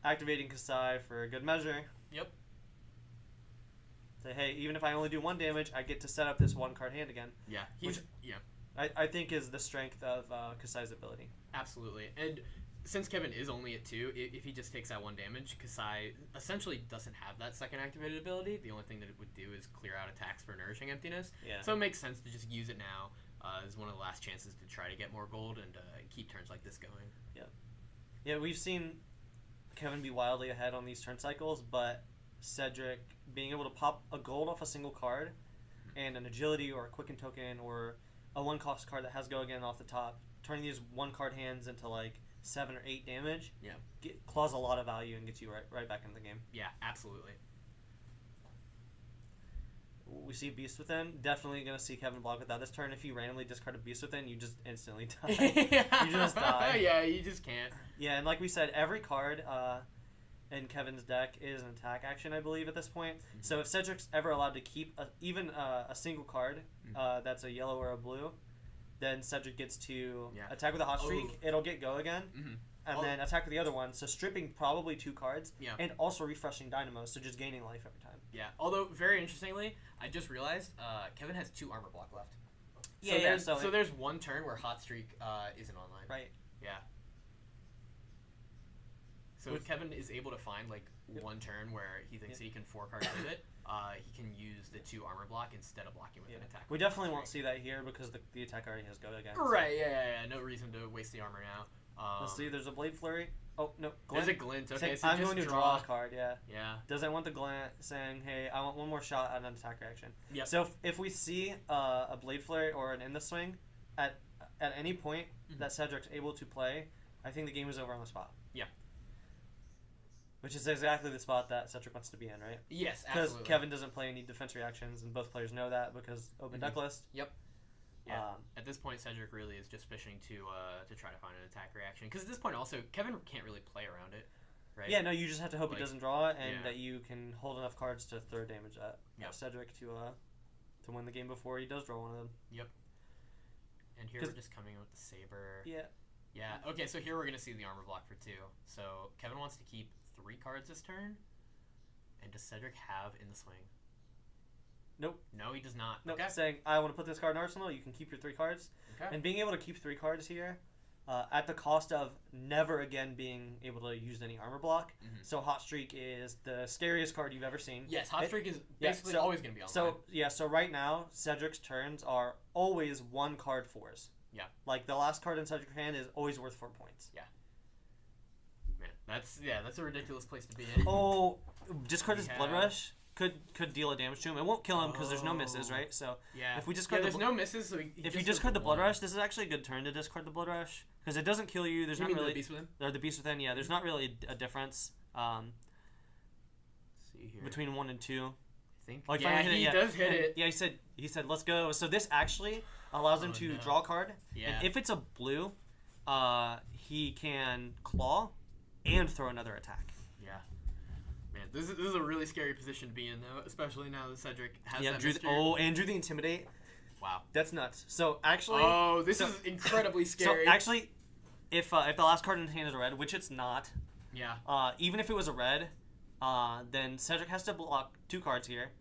[SPEAKER 2] Activating Kasai for a good measure.
[SPEAKER 1] Yep.
[SPEAKER 2] Say, hey, even if I only do 1 damage, I get to set up this 1-card hand again.
[SPEAKER 1] Yeah.
[SPEAKER 2] I think is the strength of Kasai's ability.
[SPEAKER 1] Absolutely. And since Kevin is only at 2, if he just takes that 1 damage, Kasai essentially doesn't have that second activated ability. The only thing that it would do is clear out attacks for Nourishing Emptiness.
[SPEAKER 2] Yeah.
[SPEAKER 1] So it makes sense to just use it now as one of the last chances to try to get more gold and keep turns like this going.
[SPEAKER 2] Yeah. Yeah, we've seen Kevin be wildly ahead on these turn cycles, but Cedric being able to pop a gold off a single card and an agility or a Quicken token or a 1-cost card that has go again off the top, turning these 1-card hands into like 7 or 8 damage, claws a lot of value and gets you right back into the game.
[SPEAKER 1] Yeah, absolutely.
[SPEAKER 2] We see Beast Within. Definitely going to see Kevin block with that this turn. If you randomly discard a Beast Within, you just instantly die. You just die.
[SPEAKER 1] Yeah, you just can't.
[SPEAKER 2] Yeah, and like we said, every card in Kevin's deck is an attack action, I believe, at this point. So if Cedric's ever allowed to keep even a single card that's a yellow or a blue, then Cedric gets to
[SPEAKER 1] Yeah.
[SPEAKER 2] attack with a hot streak.
[SPEAKER 1] Oh.
[SPEAKER 2] It'll get go again,
[SPEAKER 1] Mm-hmm.
[SPEAKER 2] and then attack with the other one. So stripping probably 2 cards,
[SPEAKER 1] Yeah.
[SPEAKER 2] and also refreshing Dynamo, so just gaining life every time.
[SPEAKER 1] Yeah. Although, very interestingly, I just realized Kevin has 2 armor block left. So
[SPEAKER 2] Yeah,
[SPEAKER 1] there's,
[SPEAKER 2] so
[SPEAKER 1] there's one turn where Hot Streak isn't online.
[SPEAKER 2] Right.
[SPEAKER 1] Yeah. So if Kevin is able to find like one turn where he thinks that he can 4 cards with it, he can use the 2 armor block instead of blocking with an attack.
[SPEAKER 2] We definitely won't see that here because the attack already has go again.
[SPEAKER 1] Right, yeah. No reason to waste the armor now.
[SPEAKER 2] Let's see, there's a Blade Flurry. Oh, no, glint.
[SPEAKER 1] There's a glint. Okay, so
[SPEAKER 2] I'm
[SPEAKER 1] just
[SPEAKER 2] going to draw a card, yeah.
[SPEAKER 1] Yeah.
[SPEAKER 2] Does I want the glint saying, hey, I want one more shot at an attack reaction.
[SPEAKER 1] Yep.
[SPEAKER 2] So if we see a Blade Flurry or an In the Swing at any point that Cedric's able to play, I think the game is over on the spot.
[SPEAKER 1] Yeah.
[SPEAKER 2] Which is exactly the spot that Cedric wants to be in, right?
[SPEAKER 1] Yes,
[SPEAKER 2] Because
[SPEAKER 1] absolutely.
[SPEAKER 2] Kevin doesn't play any defense reactions, and both players know that because open deck list.
[SPEAKER 1] Yep. Yeah. At this point, Cedric really is just fishing to try to find an attack reaction. Because at this point, also, Kevin can't really play around it, right?
[SPEAKER 2] Yeah, no, you just have to hope he doesn't draw it, and
[SPEAKER 1] yeah.
[SPEAKER 2] that you can hold enough cards to throw damage at Cedric to win the game before he does draw one of them.
[SPEAKER 1] Yep. And here we're just coming with the Saber.
[SPEAKER 2] Yeah.
[SPEAKER 1] Yeah. Okay, so here we're going to see the armor block for 2. So Kevin wants to keep 3 cards this turn. And does Cedric have In the Swing?
[SPEAKER 2] Nope.
[SPEAKER 1] No, he does not.
[SPEAKER 2] Nope.
[SPEAKER 1] Okay.
[SPEAKER 2] Saying, I want to put this card in Arsenal, you can keep your 3 cards.
[SPEAKER 1] Okay.
[SPEAKER 2] And being able to keep 3 cards here at the cost of never again being able to use any armor block. So Hot Streak is the scariest card you've ever seen.
[SPEAKER 1] Yes, Hot Streak is basically always going to be online.
[SPEAKER 2] So right now, Cedric's turns are always 1 card 4s.
[SPEAKER 1] Yeah.
[SPEAKER 2] Like the last card in Cedric's hand is always worth 4 points.
[SPEAKER 1] Yeah. Man, that's a ridiculous place to be in.
[SPEAKER 2] Oh, discard his Blood Rush. Could deal a damage to him. It won't kill him because there's no misses, right? So if we discard
[SPEAKER 1] there's no misses, so
[SPEAKER 2] if you discard the Blood Rush, this is actually a good turn to discard the Blood Rush because it doesn't kill you. There's not really
[SPEAKER 1] the Beast Within.
[SPEAKER 2] Or the Beast Within, yeah. There's not really a difference
[SPEAKER 1] see here.
[SPEAKER 2] Between 1 and 2.
[SPEAKER 1] I think.
[SPEAKER 2] Like
[SPEAKER 1] he does hit it.
[SPEAKER 2] Yeah, he said let's go. So this actually allows him to draw a card.
[SPEAKER 1] Yeah.
[SPEAKER 2] And if it's a blue, he can claw and throw another attack.
[SPEAKER 1] Yeah. Man, this is a really scary position to be in, though, especially now that Cedric has that
[SPEAKER 2] drew the Intimidate.
[SPEAKER 1] Wow.
[SPEAKER 2] That's nuts. So actually...
[SPEAKER 1] Oh, this is incredibly scary.
[SPEAKER 2] So actually, if the last card in his hand is a red, which it's not...
[SPEAKER 1] Yeah.
[SPEAKER 2] Even if it was a red, then Cedric has to block 2 cards here.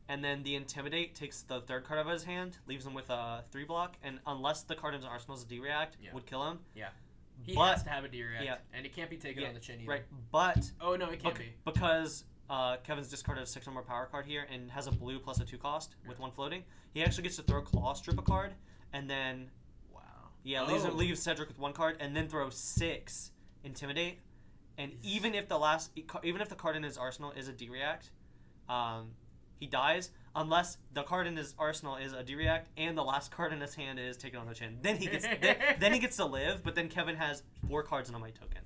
[SPEAKER 2] And then the Intimidate takes the 3rd card out of his hand, leaves him with a 3 block, and unless the card in his arsenal is a D-React, would kill him.
[SPEAKER 1] Yeah. He has to have a D-React, and it can't be taken on the chin either.
[SPEAKER 2] Right, but...
[SPEAKER 1] Oh, no, it can't be.
[SPEAKER 2] Because Kevin's discarded a 6 or more power card here and has a blue plus a 2 cost with 1 floating, he actually gets to throw Claw, strip a card, and then...
[SPEAKER 1] Wow.
[SPEAKER 2] Yeah, leaves Cedric with 1 card, and then throw 6 Intimidate. And even if the card in his arsenal is a D-React, he dies unless the card in his arsenal is a D-React and the last card in his hand is taken on the chin. Then he gets then he gets to live, but then Kevin has 4 cards in a might token.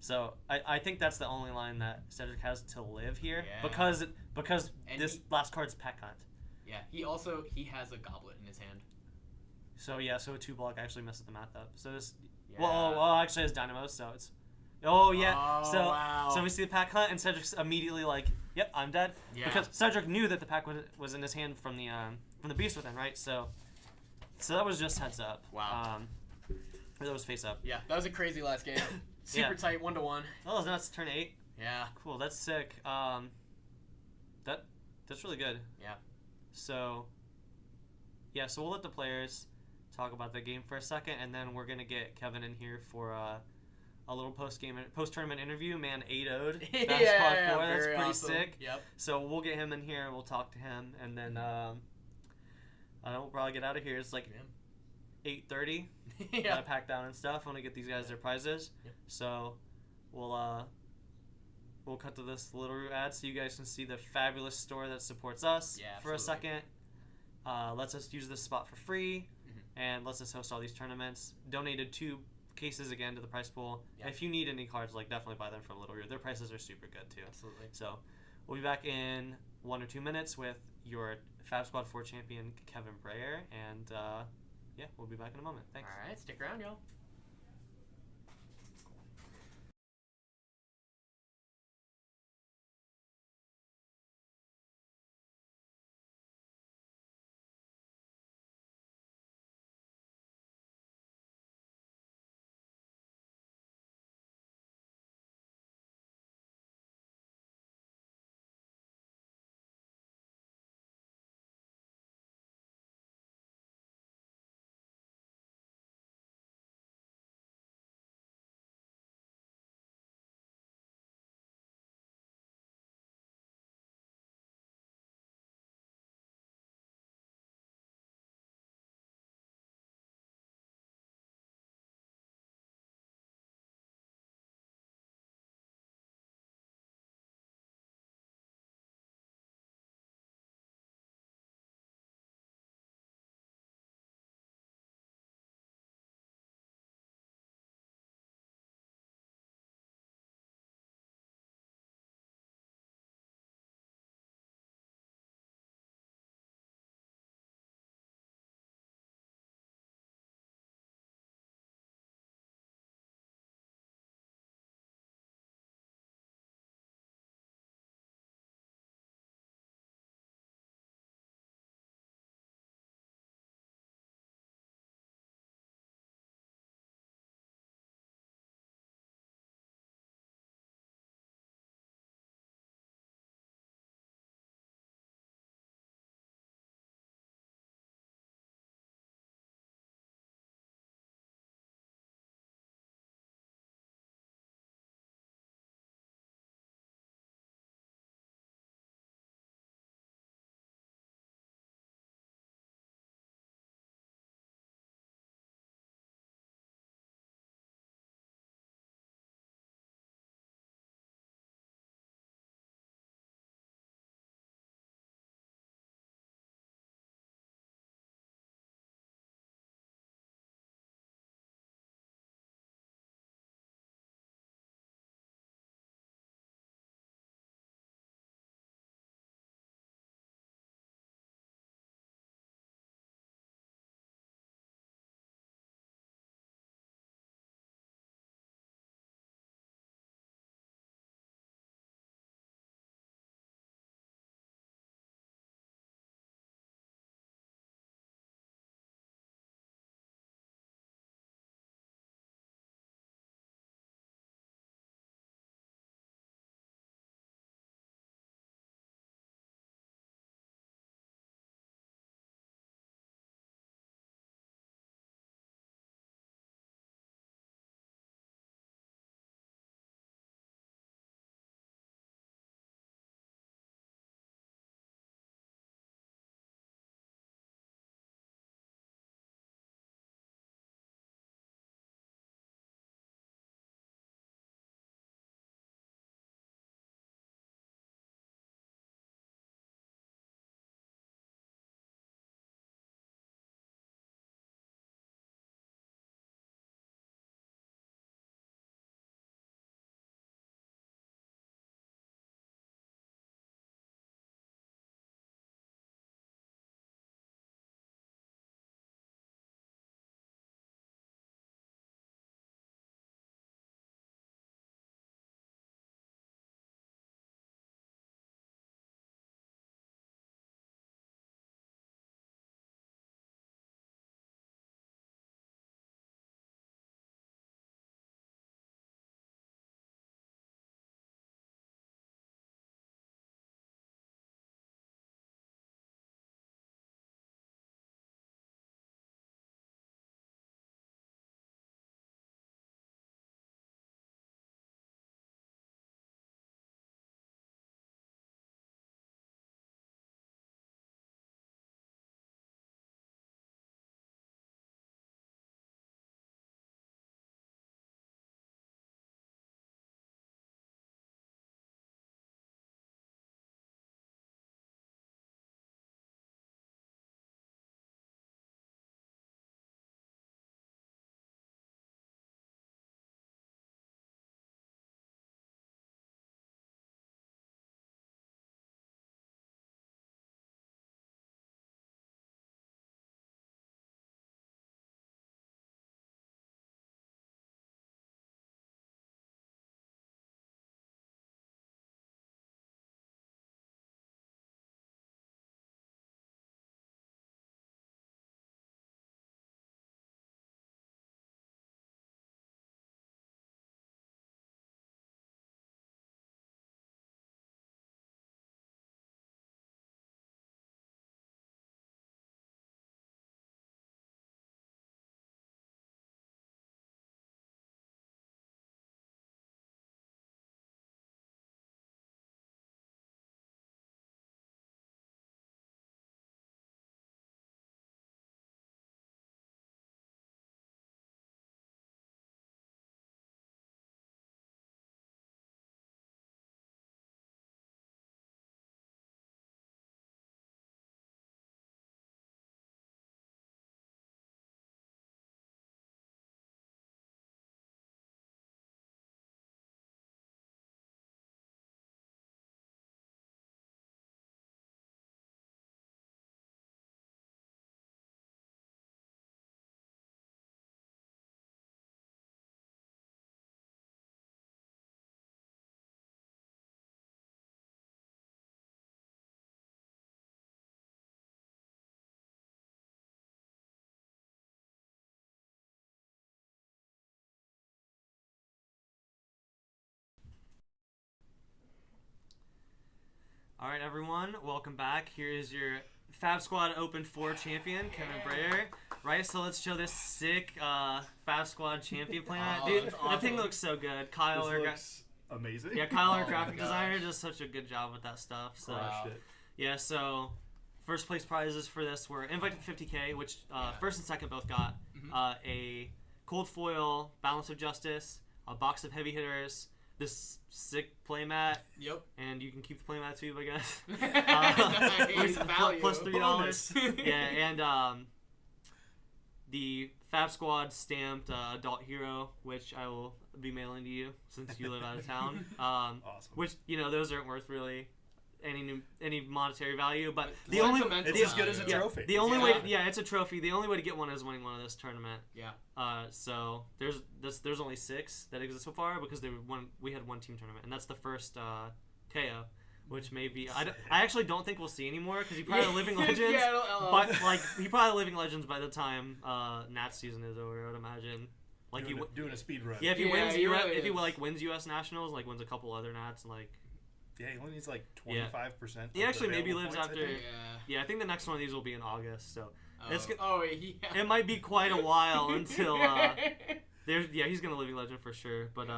[SPEAKER 2] So I think that's the only line that Cedric has to live here because this last card's Peck Hunt.
[SPEAKER 1] Yeah, he has a goblet in his hand.
[SPEAKER 2] So so a 2 block actually messes the math up. So this
[SPEAKER 1] Yeah.
[SPEAKER 2] well actually has Dynamo, so it's wow. So we see the Pack Hunt and Cedric's immediately like, yep, I'm dead.
[SPEAKER 1] Yeah.
[SPEAKER 2] Because Cedric knew that the pack was in his hand from the Beast Within, right? So that was just heads up.
[SPEAKER 1] Wow.
[SPEAKER 2] Or that was face up.
[SPEAKER 1] Yeah, that was a crazy last game. Super tight, 1-1.
[SPEAKER 2] Oh, that's turn 8.
[SPEAKER 1] Yeah.
[SPEAKER 2] Cool, that's sick. That's really good.
[SPEAKER 1] Yeah.
[SPEAKER 2] So we'll let the players talk about the game for a second, and then we're gonna get Kevin in here for a little post-tournament interview. Man, 8-0'd. Fab Squad 4. That's pretty sick.
[SPEAKER 1] Yep.
[SPEAKER 2] So we'll get him in here and we'll talk to him, and then we'll probably get out of here. It's like 8:30. Gotta pack down and stuff. I want to get these guys their prizes.
[SPEAKER 1] Yep.
[SPEAKER 2] So we'll cut to this little ad so you guys can see the fabulous store that supports us for a second. Lets us use this spot for free. And lets us host all these tournaments. Donated 2 cases again to the prize pool. Yep. If you need any cards, definitely buy them from Little Rear. Their prices are super good too.
[SPEAKER 1] Absolutely.
[SPEAKER 2] So we'll be back in 1 or 2 minutes with your Fab Squad 4 champion Kevin Breyer, and we'll be back in a moment. Thanks.
[SPEAKER 1] All right, stick around, y'all.
[SPEAKER 2] All right, everyone, welcome back. Here is your Fab Squad Open 4 champion, Kevin Breyer. Right, so let's show this sick Fab Squad champion playmat. Dude, that thing looks so good. Kyle,
[SPEAKER 3] This looks amazing.
[SPEAKER 2] yeah, Kyle, our
[SPEAKER 1] Oh
[SPEAKER 2] graphic
[SPEAKER 1] my
[SPEAKER 2] designer,
[SPEAKER 1] gosh.
[SPEAKER 2] does such a good job with that stuff. So
[SPEAKER 3] Crushed it.
[SPEAKER 2] yeah, so first place prizes for this were invite to 50K, which first and second both got a cold foil, Balance of Justice, a box of heavy hitters, this sick playmat,
[SPEAKER 1] Yep.
[SPEAKER 2] and you can keep the playmat too, I guess.
[SPEAKER 1] Nice value.
[SPEAKER 2] Plus $3.
[SPEAKER 3] Bonus.
[SPEAKER 2] Yeah, and the Fab Squad stamped Adult Hero, which I will be mailing to you since you live out of town.
[SPEAKER 3] Awesome.
[SPEAKER 2] Which, those aren't worth really any monetary value, but the
[SPEAKER 1] Well,
[SPEAKER 2] only
[SPEAKER 1] sentimental
[SPEAKER 3] It's as good as a
[SPEAKER 1] value.
[SPEAKER 3] trophy.
[SPEAKER 2] the only
[SPEAKER 1] Yeah.
[SPEAKER 2] way, it's a trophy. The only way to get one is winning one of this tournament.
[SPEAKER 1] Yeah.
[SPEAKER 2] So there's only 6 that exist so far because we had one team tournament, and that's the first KO, which may be I actually don't think we'll see anymore because he probably Living Legends,
[SPEAKER 1] Yeah,
[SPEAKER 2] but like he probably Living Legends by the time Nats season is over. I would imagine. Like
[SPEAKER 3] doing a speed run.
[SPEAKER 2] yeah, if he
[SPEAKER 1] Yeah,
[SPEAKER 2] wins,
[SPEAKER 1] he really
[SPEAKER 2] if he
[SPEAKER 1] is.
[SPEAKER 2] like wins U.S. Nationals, like wins a couple other Nats, and like
[SPEAKER 3] Yeah, he only needs like 25%.
[SPEAKER 2] he actually maybe lives after.
[SPEAKER 1] Yeah.
[SPEAKER 2] Yeah, I think the next one of these will be in August, so it's
[SPEAKER 1] Oh, yeah.
[SPEAKER 2] it might be quite a while until he's gonna Living Legend for sure. But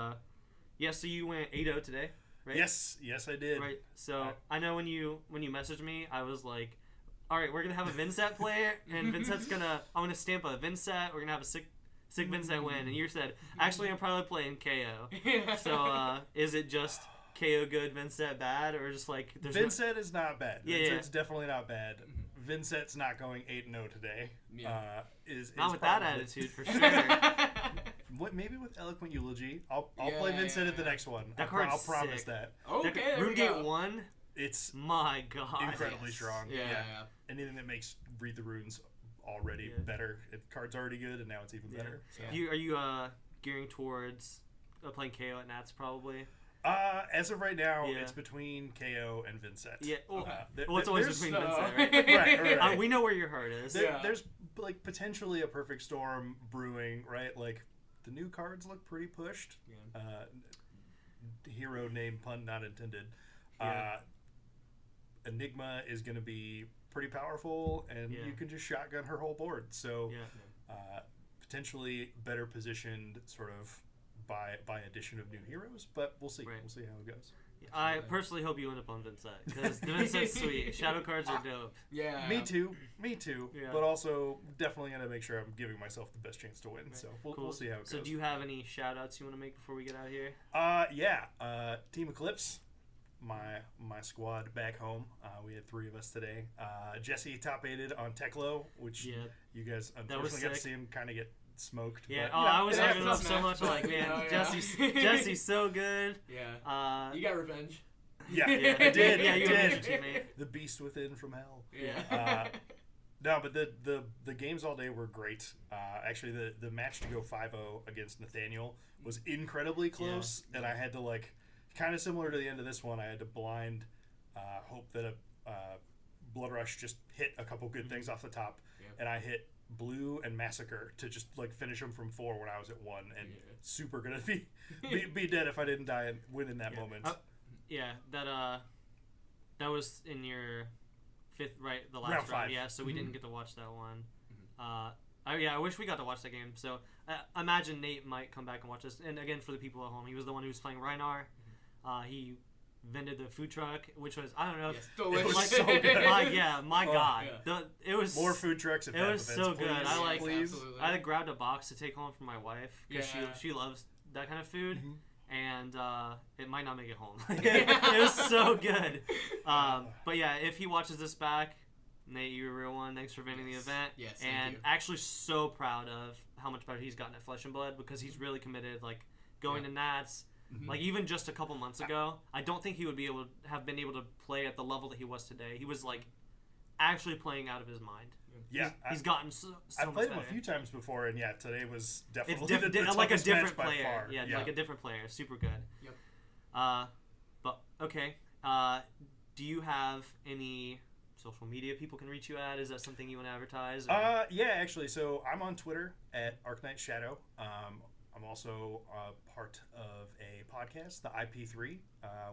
[SPEAKER 2] so you went 8-0 today, right?
[SPEAKER 3] Yes, I did.
[SPEAKER 2] Right. So I know when you messaged me, I was like, all right, we're gonna have a Vincent player, and I'm gonna stamp a Vincent. We're gonna have a sick Vincent win, and you said, actually, I'm probably playing KO. So is it just KO good, Vincent bad, or just like there's
[SPEAKER 3] Vincent is not bad.
[SPEAKER 2] Yeah,
[SPEAKER 3] Vincent's definitely not bad. Vincent's not going 8-0 today.
[SPEAKER 1] Yeah.
[SPEAKER 3] Is
[SPEAKER 2] not with that
[SPEAKER 3] probably-
[SPEAKER 2] attitude for sure.
[SPEAKER 3] What, maybe with eloquent eulogy. I'll
[SPEAKER 1] Yeah,
[SPEAKER 3] play Vincent
[SPEAKER 1] yeah,
[SPEAKER 3] at the
[SPEAKER 1] yeah.
[SPEAKER 3] next one.
[SPEAKER 2] That
[SPEAKER 3] I'll
[SPEAKER 2] card's
[SPEAKER 3] promise
[SPEAKER 2] sick.
[SPEAKER 3] that.
[SPEAKER 1] Okay, there we
[SPEAKER 2] Rune
[SPEAKER 1] go.
[SPEAKER 2] Gate 1,
[SPEAKER 3] It's
[SPEAKER 2] my god.
[SPEAKER 3] incredibly strong.
[SPEAKER 1] Yeah.
[SPEAKER 3] Anything that makes Read the Runes already better. Card's already good, and now it's even better. So.
[SPEAKER 1] Yeah.
[SPEAKER 2] Are you gearing towards playing KO at Nats probably?
[SPEAKER 3] As of right now,
[SPEAKER 2] Yeah.
[SPEAKER 3] it's between KO and Vincent.
[SPEAKER 2] Yeah. Well,
[SPEAKER 1] Okay.
[SPEAKER 2] it's always
[SPEAKER 3] there's-
[SPEAKER 2] between
[SPEAKER 1] so-
[SPEAKER 2] Vincent, right?
[SPEAKER 3] Right.
[SPEAKER 2] We know where your heart is.
[SPEAKER 1] Yeah.
[SPEAKER 3] There's like potentially a perfect storm brewing, right? Like the new cards look pretty pushed.
[SPEAKER 1] Yeah.
[SPEAKER 3] Hero name pun not intended.
[SPEAKER 2] Yeah.
[SPEAKER 3] Enigma is going to be pretty powerful, and
[SPEAKER 2] Yeah.
[SPEAKER 3] you can just shotgun her whole board. So
[SPEAKER 2] Yeah.
[SPEAKER 3] potentially better positioned, sort of by addition of new heroes. But we'll see.
[SPEAKER 2] Right.
[SPEAKER 3] We'll see how it goes.
[SPEAKER 2] I personally hope you end up on Vincent because Vincent's sweet. Shadow cards are dope.
[SPEAKER 1] Yeah.
[SPEAKER 3] Me too.
[SPEAKER 2] Yeah.
[SPEAKER 3] But also definitely going to make sure I'm giving myself the best chance to win. So we'll
[SPEAKER 2] Cool.
[SPEAKER 3] see how it goes.
[SPEAKER 2] So do you have any shout outs you want to make before we get out of here?
[SPEAKER 3] Team Eclipse, my squad back home. We had 3 of us today. Jesse top aided on Teklo, which
[SPEAKER 2] Yeah.
[SPEAKER 3] you guys
[SPEAKER 2] was
[SPEAKER 3] unfortunately got to
[SPEAKER 2] sick.
[SPEAKER 3] see him kind of get smoked.
[SPEAKER 2] Yeah.
[SPEAKER 3] but,
[SPEAKER 2] Oh, I was
[SPEAKER 1] Yeah,
[SPEAKER 2] hyping him up so
[SPEAKER 1] smash.
[SPEAKER 2] much. Like, man,
[SPEAKER 1] Oh, yeah.
[SPEAKER 2] Jesse's so good.
[SPEAKER 1] Yeah. You got revenge.
[SPEAKER 3] yeah,
[SPEAKER 2] Yeah,
[SPEAKER 3] I did.
[SPEAKER 2] Yeah,
[SPEAKER 3] I
[SPEAKER 2] you
[SPEAKER 3] did.
[SPEAKER 2] did, teammate.
[SPEAKER 3] The beast within from hell.
[SPEAKER 1] Yeah.
[SPEAKER 3] No, but the games all day were great. Actually, the match to go 5-0 against Nathaniel was incredibly close, and I had to kind of similar to the end of this one. I had to blind hope that a Blood Rush just hit a couple good things off the top, and I hit Blue and Massacre to just finish them from 4 when I was at 1, and super gonna be dead if I didn't die and win in that moment.
[SPEAKER 2] Yeah, that was in your 5th, right? The last
[SPEAKER 3] Round
[SPEAKER 2] round.
[SPEAKER 3] 5.
[SPEAKER 2] Yeah, so we didn't get to watch that one. I wish we got to watch that game. So I imagine Nate might come back and watch this. And again, for the people at home, he was the one who was playing Reinar. He vended the food truck, which was, I don't know.
[SPEAKER 1] Yes, delicious.
[SPEAKER 3] It was so good.
[SPEAKER 2] My God.
[SPEAKER 1] yeah.
[SPEAKER 2] It was
[SPEAKER 3] More food trucks. At
[SPEAKER 2] It
[SPEAKER 3] Fab
[SPEAKER 2] was
[SPEAKER 3] events,
[SPEAKER 2] so good.
[SPEAKER 3] please.
[SPEAKER 2] I like-
[SPEAKER 3] please.
[SPEAKER 1] Absolutely.
[SPEAKER 2] I grabbed a box to take home for my wife because
[SPEAKER 1] Yeah.
[SPEAKER 2] she loves that kind of food.
[SPEAKER 3] Mhm.
[SPEAKER 2] And it might not make it home. It was so good. But yeah, if he watches this back, Nate, you're a real one. Thanks for vending the event.
[SPEAKER 1] Yes, thank
[SPEAKER 2] and
[SPEAKER 1] you.
[SPEAKER 2] actually so proud of how much better he's gotten at Flesh and Blood because he's really committed. Like going to Nats, like even just a couple months ago, I don't think he would have been able to play at the level that he was today. He was like actually playing out of his mind.
[SPEAKER 3] Yeah,
[SPEAKER 2] He's gotten so
[SPEAKER 3] I've
[SPEAKER 2] much
[SPEAKER 3] played him
[SPEAKER 2] better.
[SPEAKER 3] a few times before, and yeah, today was
[SPEAKER 2] It's
[SPEAKER 3] definitely
[SPEAKER 2] different,
[SPEAKER 3] the
[SPEAKER 2] like a
[SPEAKER 3] toughest match
[SPEAKER 2] different
[SPEAKER 3] by
[SPEAKER 2] player.
[SPEAKER 3] far.
[SPEAKER 2] Yeah, like a different player. Super good.
[SPEAKER 1] Yep.
[SPEAKER 2] But okay. Do you have any social media people can reach you at? Is that something you want to advertise? Or?
[SPEAKER 3] Yeah, actually. So I'm on Twitter at ArcKnight Shadow. I'm I'm also part of a podcast, the IP3,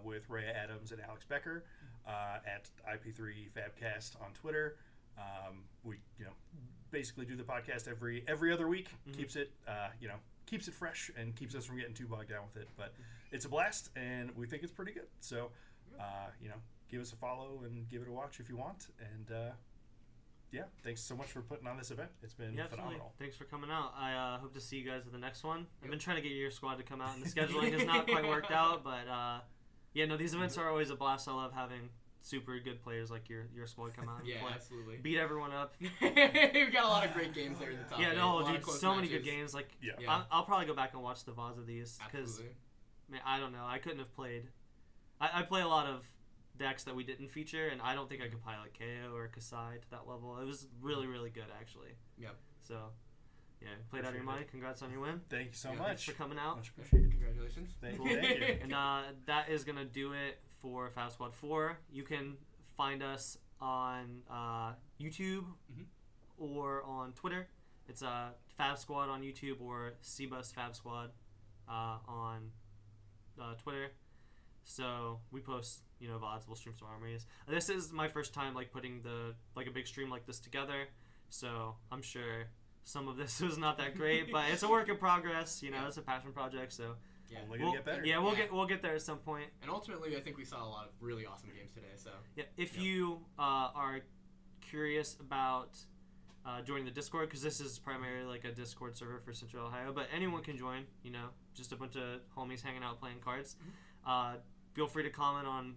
[SPEAKER 3] with Rhea Adams and Alex Becker at IP3 Fabcast on Twitter. We basically do the podcast every other week. Keeps it keeps it fresh and keeps us from getting too bogged down with it. But it's a blast, and we think it's pretty good. So give us a follow and give it a watch if you want. And thanks so much for putting on this event. It's been phenomenal.
[SPEAKER 2] Absolutely. Thanks for coming out. I hope to see you guys at the next one. I've been trying to get your squad to come out, and the scheduling has not quite worked out. But these events are always a blast. I love having super good players like your squad come out and play.
[SPEAKER 1] Absolutely.
[SPEAKER 2] Beat everyone up.
[SPEAKER 1] We've got a lot of great games there in the top.
[SPEAKER 2] Yeah,
[SPEAKER 1] eight.
[SPEAKER 2] no, dude, so many good games. Like, I'll probably go back and watch the VODs of these because, man, I don't know. I couldn't have played. I play a lot of decks that we didn't feature, and I don't think I could pilot KO or Kasai to that level. It was really, really good, actually.
[SPEAKER 1] Yep.
[SPEAKER 2] So, played out of your mind. Congrats on your win.
[SPEAKER 3] Thank you so much.
[SPEAKER 2] Thanks for coming out.
[SPEAKER 3] Much appreciated.
[SPEAKER 1] Congratulations.
[SPEAKER 3] Thank you.
[SPEAKER 2] And that is going to do it for Fab Squad 4. You can find us on YouTube or on Twitter. It's Fab Squad on YouTube or Cbus Fab Squad on Twitter. So we post, VODs. We'll stream some armories. This is my first time putting a big stream like this together. So I'm sure some of this was not that great, but it's a work in progress. It's a passion project. So
[SPEAKER 3] only gonna get better.
[SPEAKER 2] We'll get there at some point.
[SPEAKER 1] And ultimately, I think we saw a lot of really awesome games today. So
[SPEAKER 2] if you are curious about joining the Discord, because this is primarily a Discord server for Central Ohio, but anyone can join. Just a bunch of homies hanging out playing cards. Feel free to comment on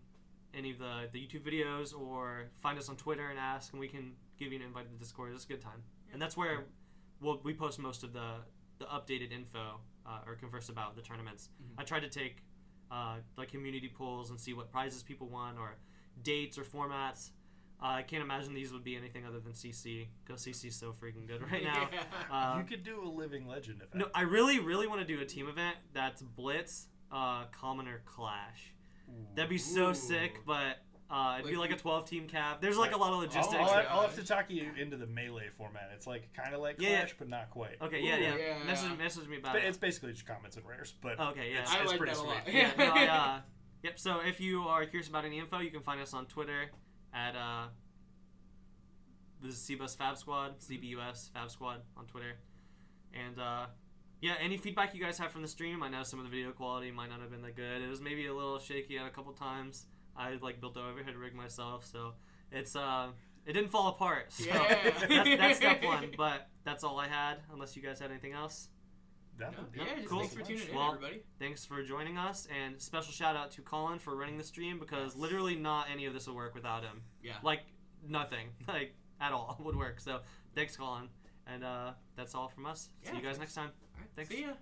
[SPEAKER 2] any of the YouTube videos or find us on Twitter and ask, and we can give you an invite to the Discord. It's a good time, and that's where we post most of the updated info or converse about the tournaments. I tried to take community polls and see what prizes people want or dates or formats. I can't imagine these would be anything other than CC, because CC's so freaking good right now.
[SPEAKER 3] You could do a Living Legend event.
[SPEAKER 2] No, I really, really want to do a team event that's Blitz, Commoner, Clash. That'd be so sick, but it'd be a 12-team cap. There's a lot of logistics.
[SPEAKER 3] I'll have to talk you into the Melee format. It's kind of like Clash, but not quite.
[SPEAKER 2] Okay, yeah. Message me about it.
[SPEAKER 3] It's basically just comments and rares, but
[SPEAKER 2] okay, yeah.
[SPEAKER 1] I
[SPEAKER 3] it's
[SPEAKER 1] like
[SPEAKER 3] pretty
[SPEAKER 1] that a lot.
[SPEAKER 3] sweet.
[SPEAKER 2] Yep, so if you are curious about any info, you can find us on Twitter at this is Cbus Fab Squad, CBUS Fab Squad on Twitter. And any feedback you guys have from the stream. I know some of the video quality might not have been that good. It was maybe a little shaky at a couple times. I built the overhead rig myself, so it's it didn't fall apart. So that's step one. But that's all I had, unless you guys had anything else.
[SPEAKER 1] Cool. Thanks for tuning in, everybody.
[SPEAKER 2] Thanks for joining us, and special shout out to Colin for running the stream, because literally not any of this would work without him.
[SPEAKER 1] Yeah.
[SPEAKER 2] Nothing, at all would work. So thanks, Colin, and that's all from us. See you guys next time.
[SPEAKER 1] All right.
[SPEAKER 2] Thanks.
[SPEAKER 1] See ya.